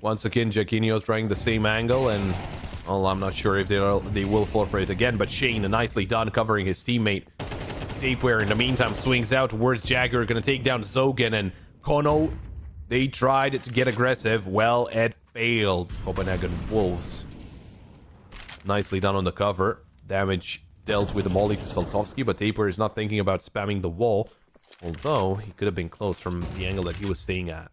Once again, Giacchino's trying the same angle, and well, I'm not sure if they will fall for it again, but Shane, nicely done, covering his teammate. Stapeware, in the meantime, swings out towards Jagger, gonna take down Zogan, and Kono, they tried to get aggressive. Well, it failed. Copenhagen Wolves. Nicely done on the cover. Damage dealt with the molly to Saltovsky, but Stapeware is not thinking about spamming the wall, although he could have been close from the angle that he was staying at.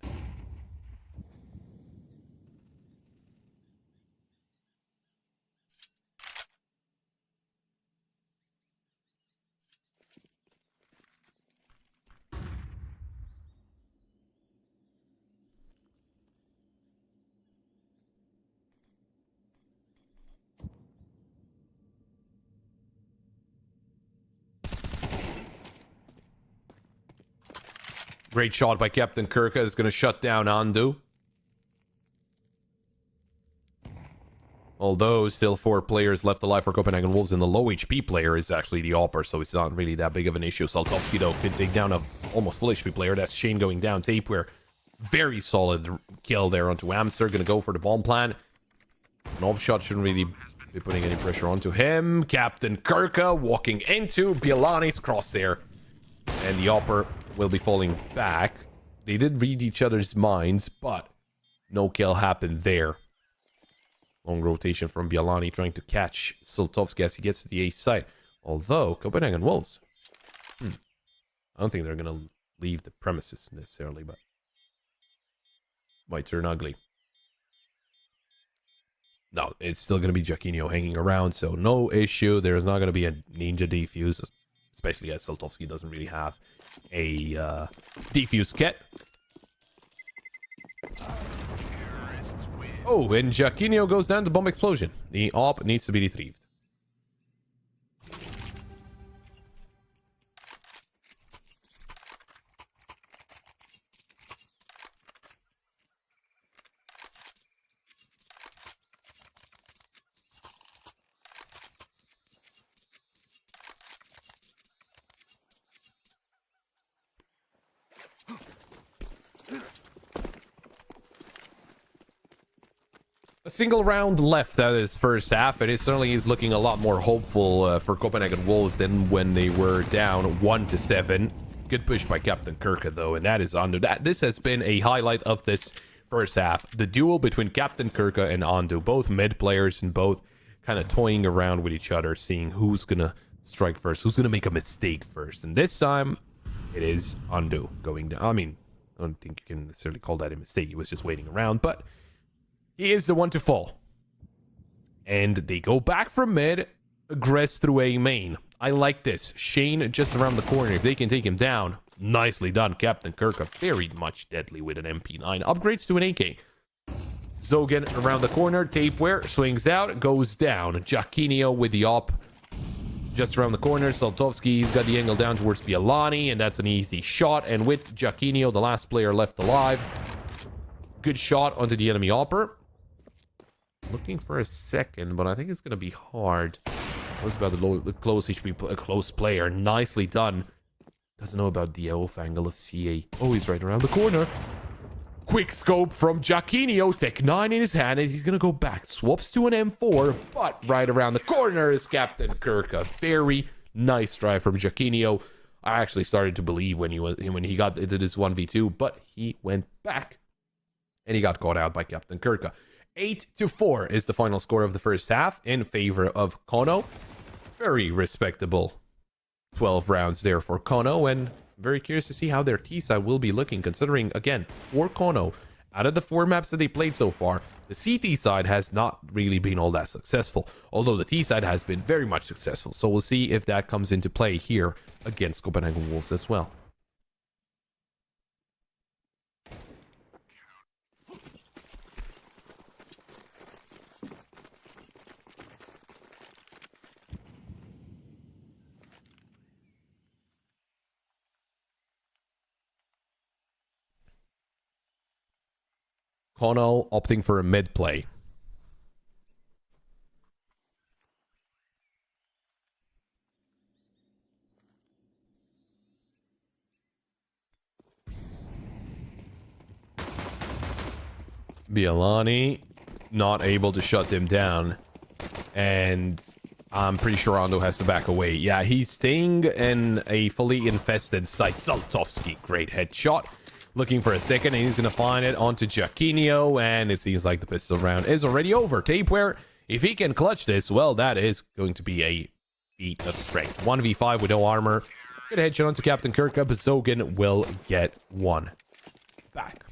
Great shot by Captain Kirka is going to shut down Andu. Although still 4 players left alive for Copenhagen Wolves, and the low HP player is actually the Opper, so it's not really that big of an issue. Saltovsky, though, could take down a almost full HP player. That's Shane going down. Tapeware, very solid kill there onto Amster. Going to go for the bomb plant. An off shot shouldn't really be putting any pressure onto him. Captain Kirka walking into Bielani's crosshair. And the Opper will be falling back. They did read each other's minds, but no kill happened there. Long rotation from Bielani trying to catch Saltovsky as he gets to the A site. Although, Copenhagen Wolves. I don't think they're going to leave the premises necessarily, but might turn ugly. No, it's still going to be Giacchino hanging around, so no issue. There's not going to be a ninja defuse, especially as Saltovsky doesn't really have a defuse kit. Oh, and Giacchino goes down to bomb explosion. The op needs to be retrieved. A single round left out of his first half, and it certainly is looking a lot more hopeful for Copenhagen Wolves than when they were down 1-7. Good push by Captain Kirka, though, and that is Andu. This has been a highlight of this first half. The duel between Captain Kirka and Andu, both mid players and both kind of toying around with each other, seeing who's going to strike first, who's going to make a mistake first. And this time, it is Andu going down. I mean, I don't think you can necessarily call that a mistake. He was just waiting around, but he is the one to fall. And they go back from mid, aggress through a main. I like this. Shane just around the corner. If they can take him down, nicely done. Captain Kirka very much deadly with an MP9. Upgrades to an AK. Zogan around the corner. Tapeware swings out, goes down. Giacchino with the op just around the corner. Saltovsky, he's got the angle down towards Bialani, and that's an easy shot. And with Giacchino, the last player left alive. Good shot onto the enemy opper. Looking for a second, but I think it's going to be hard. Was about the close HP, a close player. Nicely done. Doesn't know about the off angle of CA. Oh, he's right around the corner. Quick scope from Giacchino. Tech 9 in his hand as he's going to go back. Swaps to an M4, but right around the corner is Captain Kirka. Very nice drive from Giacchino. I actually started to believe when he got into this 1v2, but he went back and he got caught out by Captain Kirka. 8-4 is the final score of the first half in favor of Kono. Very respectable 12 rounds there for Kono, and very curious to see how their T-side will be looking, considering, again, for Kono, out of the 4 maps that they played so far, the CT side has not really been all that successful, although the T side has been very much successful. So we'll see if that comes into play here against Copenhagen Wolves as well. Kono opting for a mid play. Bialani not able to shut him down. And I'm pretty sure Ando has to back away. Yeah, he's staying in a fully infested site. Saltovsky, great headshot. Looking for a second, and he's going to find it onto Giacchino, and it seems like the pistol round is already over. Tapeware, if he can clutch this, well, that is going to be a feat of strength. 1v5 with no armor. Good headshot onto Captain Kirka, but Zogan will get one back.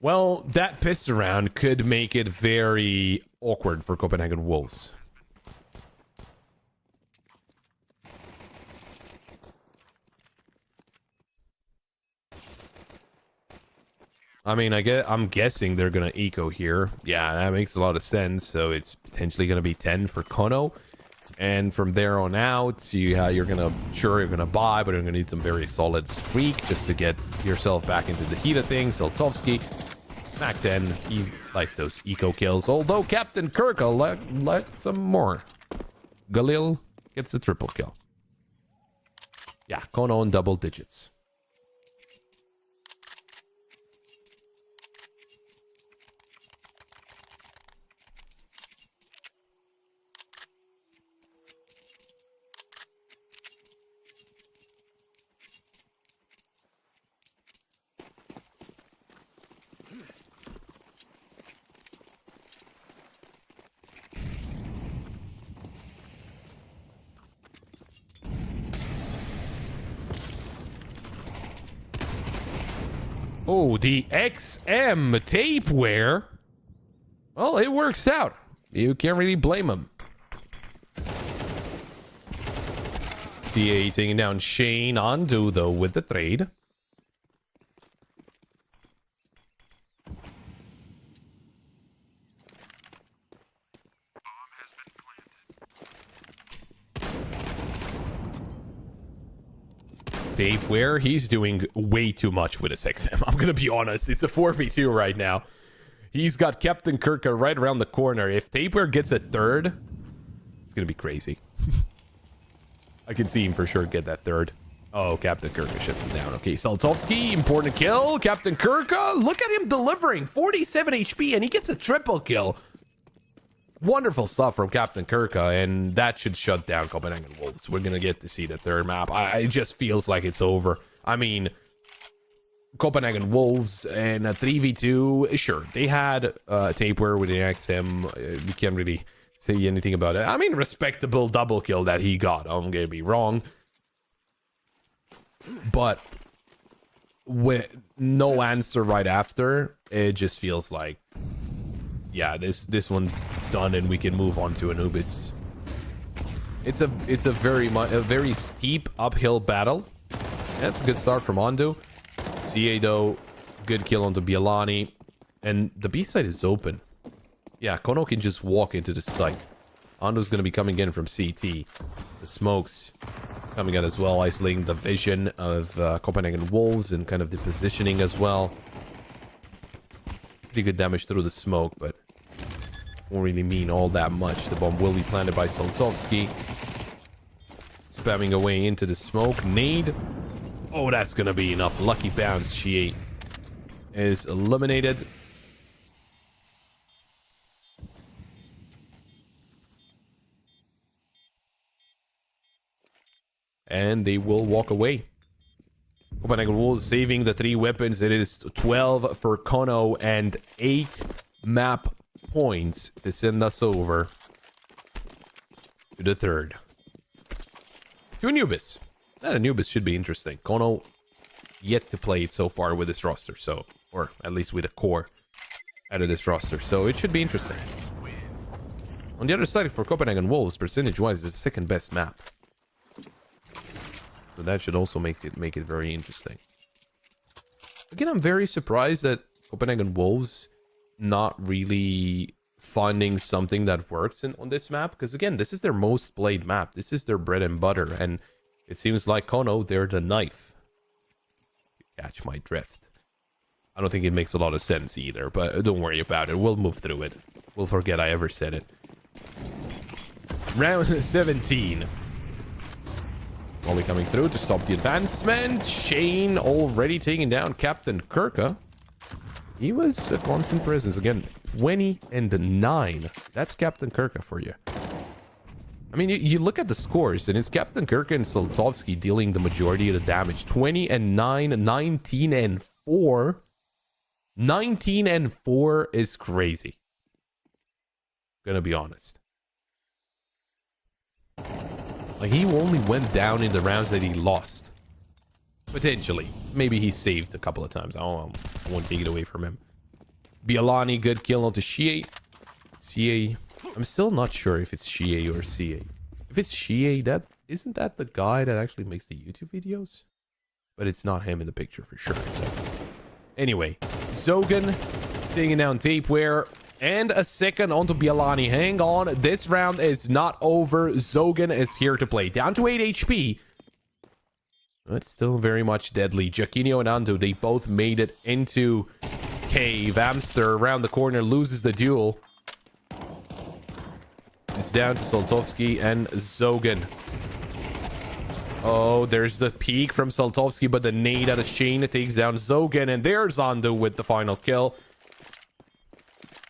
Well, that pistol round could make it very awkward for Copenhagen Wolves. I mean, I'm guessing they're going to eco here. Yeah, that makes a lot of sense. So it's potentially going to be 10 for Kono. And from there on out, you're going to buy, but you're going to need some very solid streak just to get yourself back into the heat of things. Saltovsky, Mac 10, he likes those eco kills. Although Captain Kirka let some more. Galil gets a triple kill. Yeah, Kono in double digits. Oh, the XM tapeware. Well, it works out. You can't really blame him. CA taking down Shane. Andu, though, with the trade. Tapeware, he's doing way too much with his XM. I'm gonna be honest, it's a 4v2 right now. He's got Captain Kirka right around the corner. If Tapeware gets a third, it's gonna be crazy. I can see him for sure get that third. Oh, Captain Kirka shuts him down. Okay, Saltovsky, important kill. Captain Kirka, look at him delivering. 47 HP, and he gets a triple kill. Wonderful stuff from Captain Kirka, and that should shut down Copenhagen Wolves. We're gonna get to see the third map. It just feels like it's over. I mean, Copenhagen Wolves and a 3v2, sure, they had Tapeware with the XM. We can't really say anything about it. I mean, respectable double kill that he got, I'm gonna be wrong. But with no answer right after, it just feels like, yeah, this one's done and we can move on to Anubis. It's a very steep uphill battle. That's a good start from Andu. CA though, good kill onto Bialani, and the B side is open. Yeah, Kono can just walk into the site. Andu's gonna be coming in from CT. The smokes coming out as well, isolating the vision of Copenhagen Wolves and kind of the positioning as well. Pretty good damage through the smoke, but won't really mean all that much. The bomb will be planted by Saltovsky. Spamming away into the smoke. Nade. Oh, that's gonna be enough. Lucky bounce. She is eliminated. And they will walk away. Copenhagen Wolves saving the 3 weapons. It is 12 for Kono and 8 map points to send us over to the third. To Anubis. That Anubis should be interesting. Kono yet to play it so far with this roster, so, or at least with a core out of this roster, so it should be interesting. On the other side, for Copenhagen Wolves, percentage-wise, is the second best map. So that should also make it very interesting. Again, I'm very surprised that Copenhagen Wolves not really finding something that works on this map, because again, this is their most played map. This is their bread and butter, and it seems like Kono, they're the knife. You catch my drift. I don't think it makes a lot of sense either, but don't worry about it. We'll move through it. We'll forget I ever said it. Round 17. Only coming through to stop the advancement. Shane already taking down Captain Kirka. He was a constant presence. Again, 20 and 9. That's Captain Kirka for you. I mean, you look at the scores, and it's Captain Kirka and Saltovsky dealing the majority of the damage. 20 and 9, 19 and 4. 19 and 4 is crazy. Gonna be honest. Like, he only went down in the rounds that he lost. Potentially. Maybe he saved a couple of times. I won't take it away from him. Bialani, good kill onto Shie. CA. I'm still not sure if it's Shie or CA. If it's Shie, isn't that the guy that actually makes the YouTube videos? But it's not him in the picture for sure. So. Anyway, Zogan taking down Tapeware. And a second onto Bialani. Hang on. This round is not over. Zogan is here to play. Down to 8 HP. But still very much deadly. Giacchino and Andu, they both made it into cave. Amster around the corner loses the duel. It's down to Saltovsky and Zogan. Oh, there's the peek from Saltovsky, but the nade out of Shane takes down Zogan. And there's Andu with the final kill.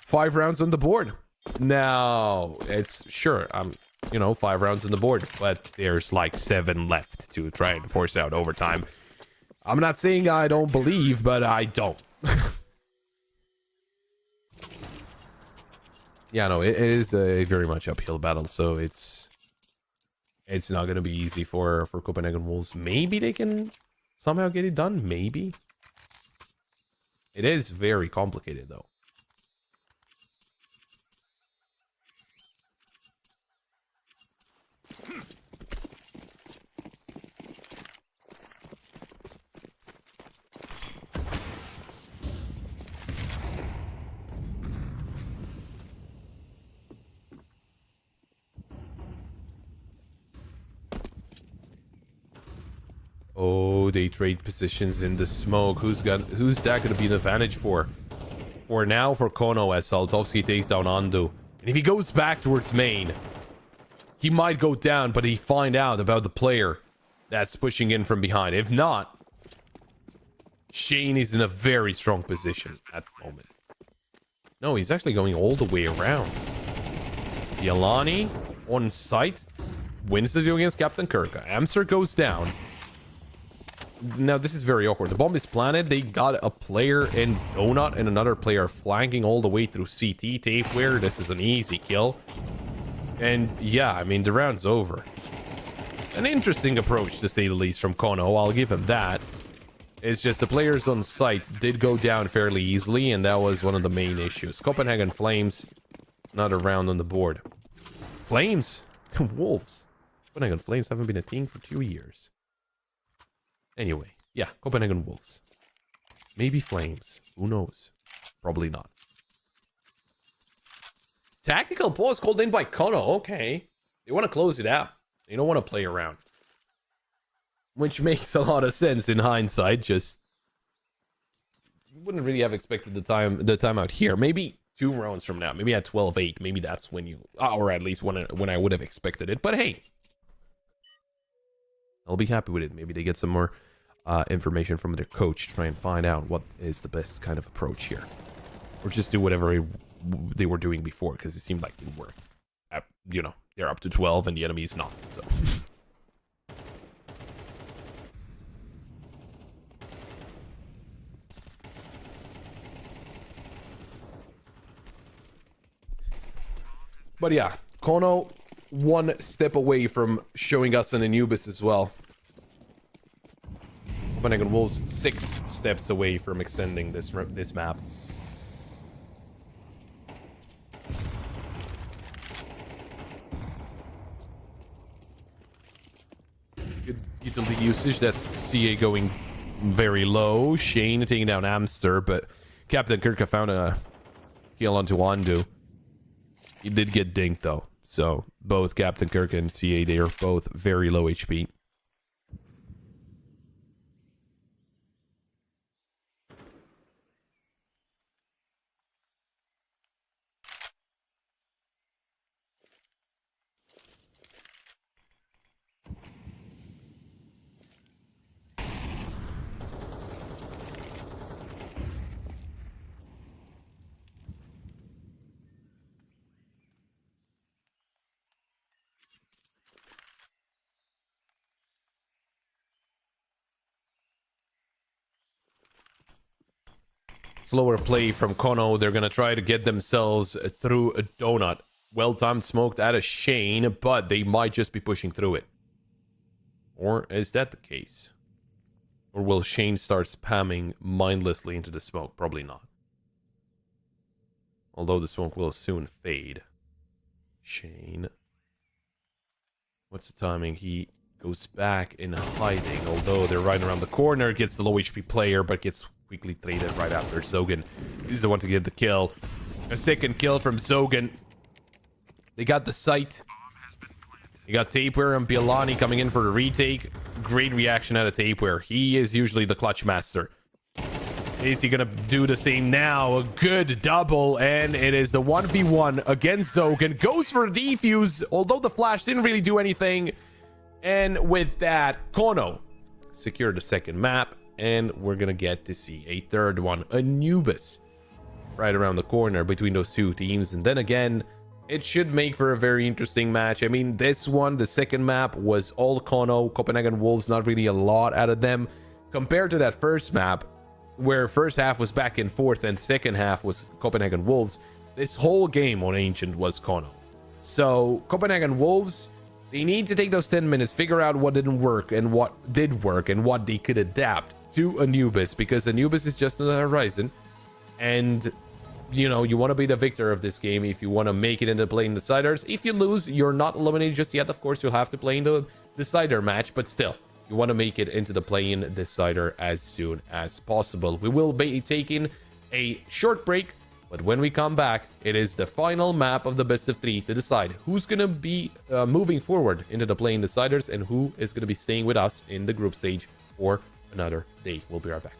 5 rounds on the board. Now, it's sure, 5 rounds on the board, but there's like 7 left to try and force out overtime. I'm not saying I don't believe, but I don't. Yeah, no, it is a very much uphill battle, so it's not going to be easy for Copenhagen Wolves. Maybe they can somehow get it done, maybe. It is very complicated, though. Oh, they trade positions in the smoke. Who's that going to be an advantage for? For now, for Kono, as Saltovsky takes down Andu. And if he goes back towards main, he might go down, but he find out about the player that's pushing in from behind. If not, Shane is in a very strong position at the moment. No, he's actually going all the way around. Yalani on site wins the duel against Captain Kirk. Amster goes down. Now, this is very awkward. The bomb is planted. They got a player in Donut and another player flanking all the way through CT tapeware. This is an easy kill. And yeah, I mean, the round's over. An interesting approach, to say the least, from Kono. I'll give him that. It's just the players on site did go down fairly easily, and that was one of the main issues. Copenhagen Flames, another round on the board. Flames? Wolves. Copenhagen Flames haven't been a team for 2 years. Anyway, yeah, Copenhagen Wolves. Maybe Flames. Who knows? Probably not. Tactical pause called in by Kono. Okay. They want to close it out. They don't want to play around. Which makes a lot of sense in hindsight. Just wouldn't really have expected the time out here. Maybe 2 rounds from now. Maybe at 12-8. Maybe that's when you... or at least when I would have expected it. But hey. I'll be happy with it. Maybe they get some more information from their coach. Try and find out what is the best kind of approach here. Or just do whatever they were doing before. Because it seemed like they were... you know, they're up to 12 and the enemy is not. So... But yeah, Kono 1 step away from showing us an Anubis as well. Copenhagen Wolves 6 steps away from extending this map. Good utility usage. That's CA going very low. Shane taking down Amster, but Captain Kirka found a kill onto Wandu. He did get dinked though, so both Captain Kirk and CA, they are both very low HP. Slower play from Kono. They're going to try to get themselves through a donut. Well-timed smoked at a Shane, but they might just be pushing through it. Or is that the case? Or will Shane start spamming mindlessly into the smoke? Probably not. Although the smoke will soon fade. Shane. What's the timing? He goes back in hiding. Although they're right around the corner. Gets the low HP player, but gets... quickly traded right after Zogan. He's the one to get the kill. A second kill from Zogan. They got the sight. They got Tapeware and Bialani coming in for the retake. Great reaction out of Tapeware. He is usually the clutch master. Is he gonna do the same now? A good double, and it is the 1v1 against Zogan. Goes for a defuse, although the flash didn't really do anything. And with that, Kono secured the second map. And we're gonna get to see a third one, Anubis, right around the corner between those two teams. And then again, it should make for a very interesting match. I mean, this one, the second map, was all Kono. Copenhagen Wolves, not really a lot out of them. Compared to that first map, where first half was back and forth and second half was Copenhagen Wolves, this whole game on Ancient was Kono. So, Copenhagen Wolves... they need to take those 10 minutes, figure out what didn't work and what did work and what they could adapt to Anubis, because Anubis is just on the horizon. And, you know, you want to be the victor of this game if you want to make it into playing deciders. If you lose, you're not eliminated just yet. Of course, you'll have to play in the decider match, but still, you want to make it into the play-in decider as soon as possible. We will be taking a short break, but when we come back, it is the final map of the best of 3 to decide who's going to be moving forward into the play-in deciders and who is going to be staying with us in the group stage for another day. We'll be right back.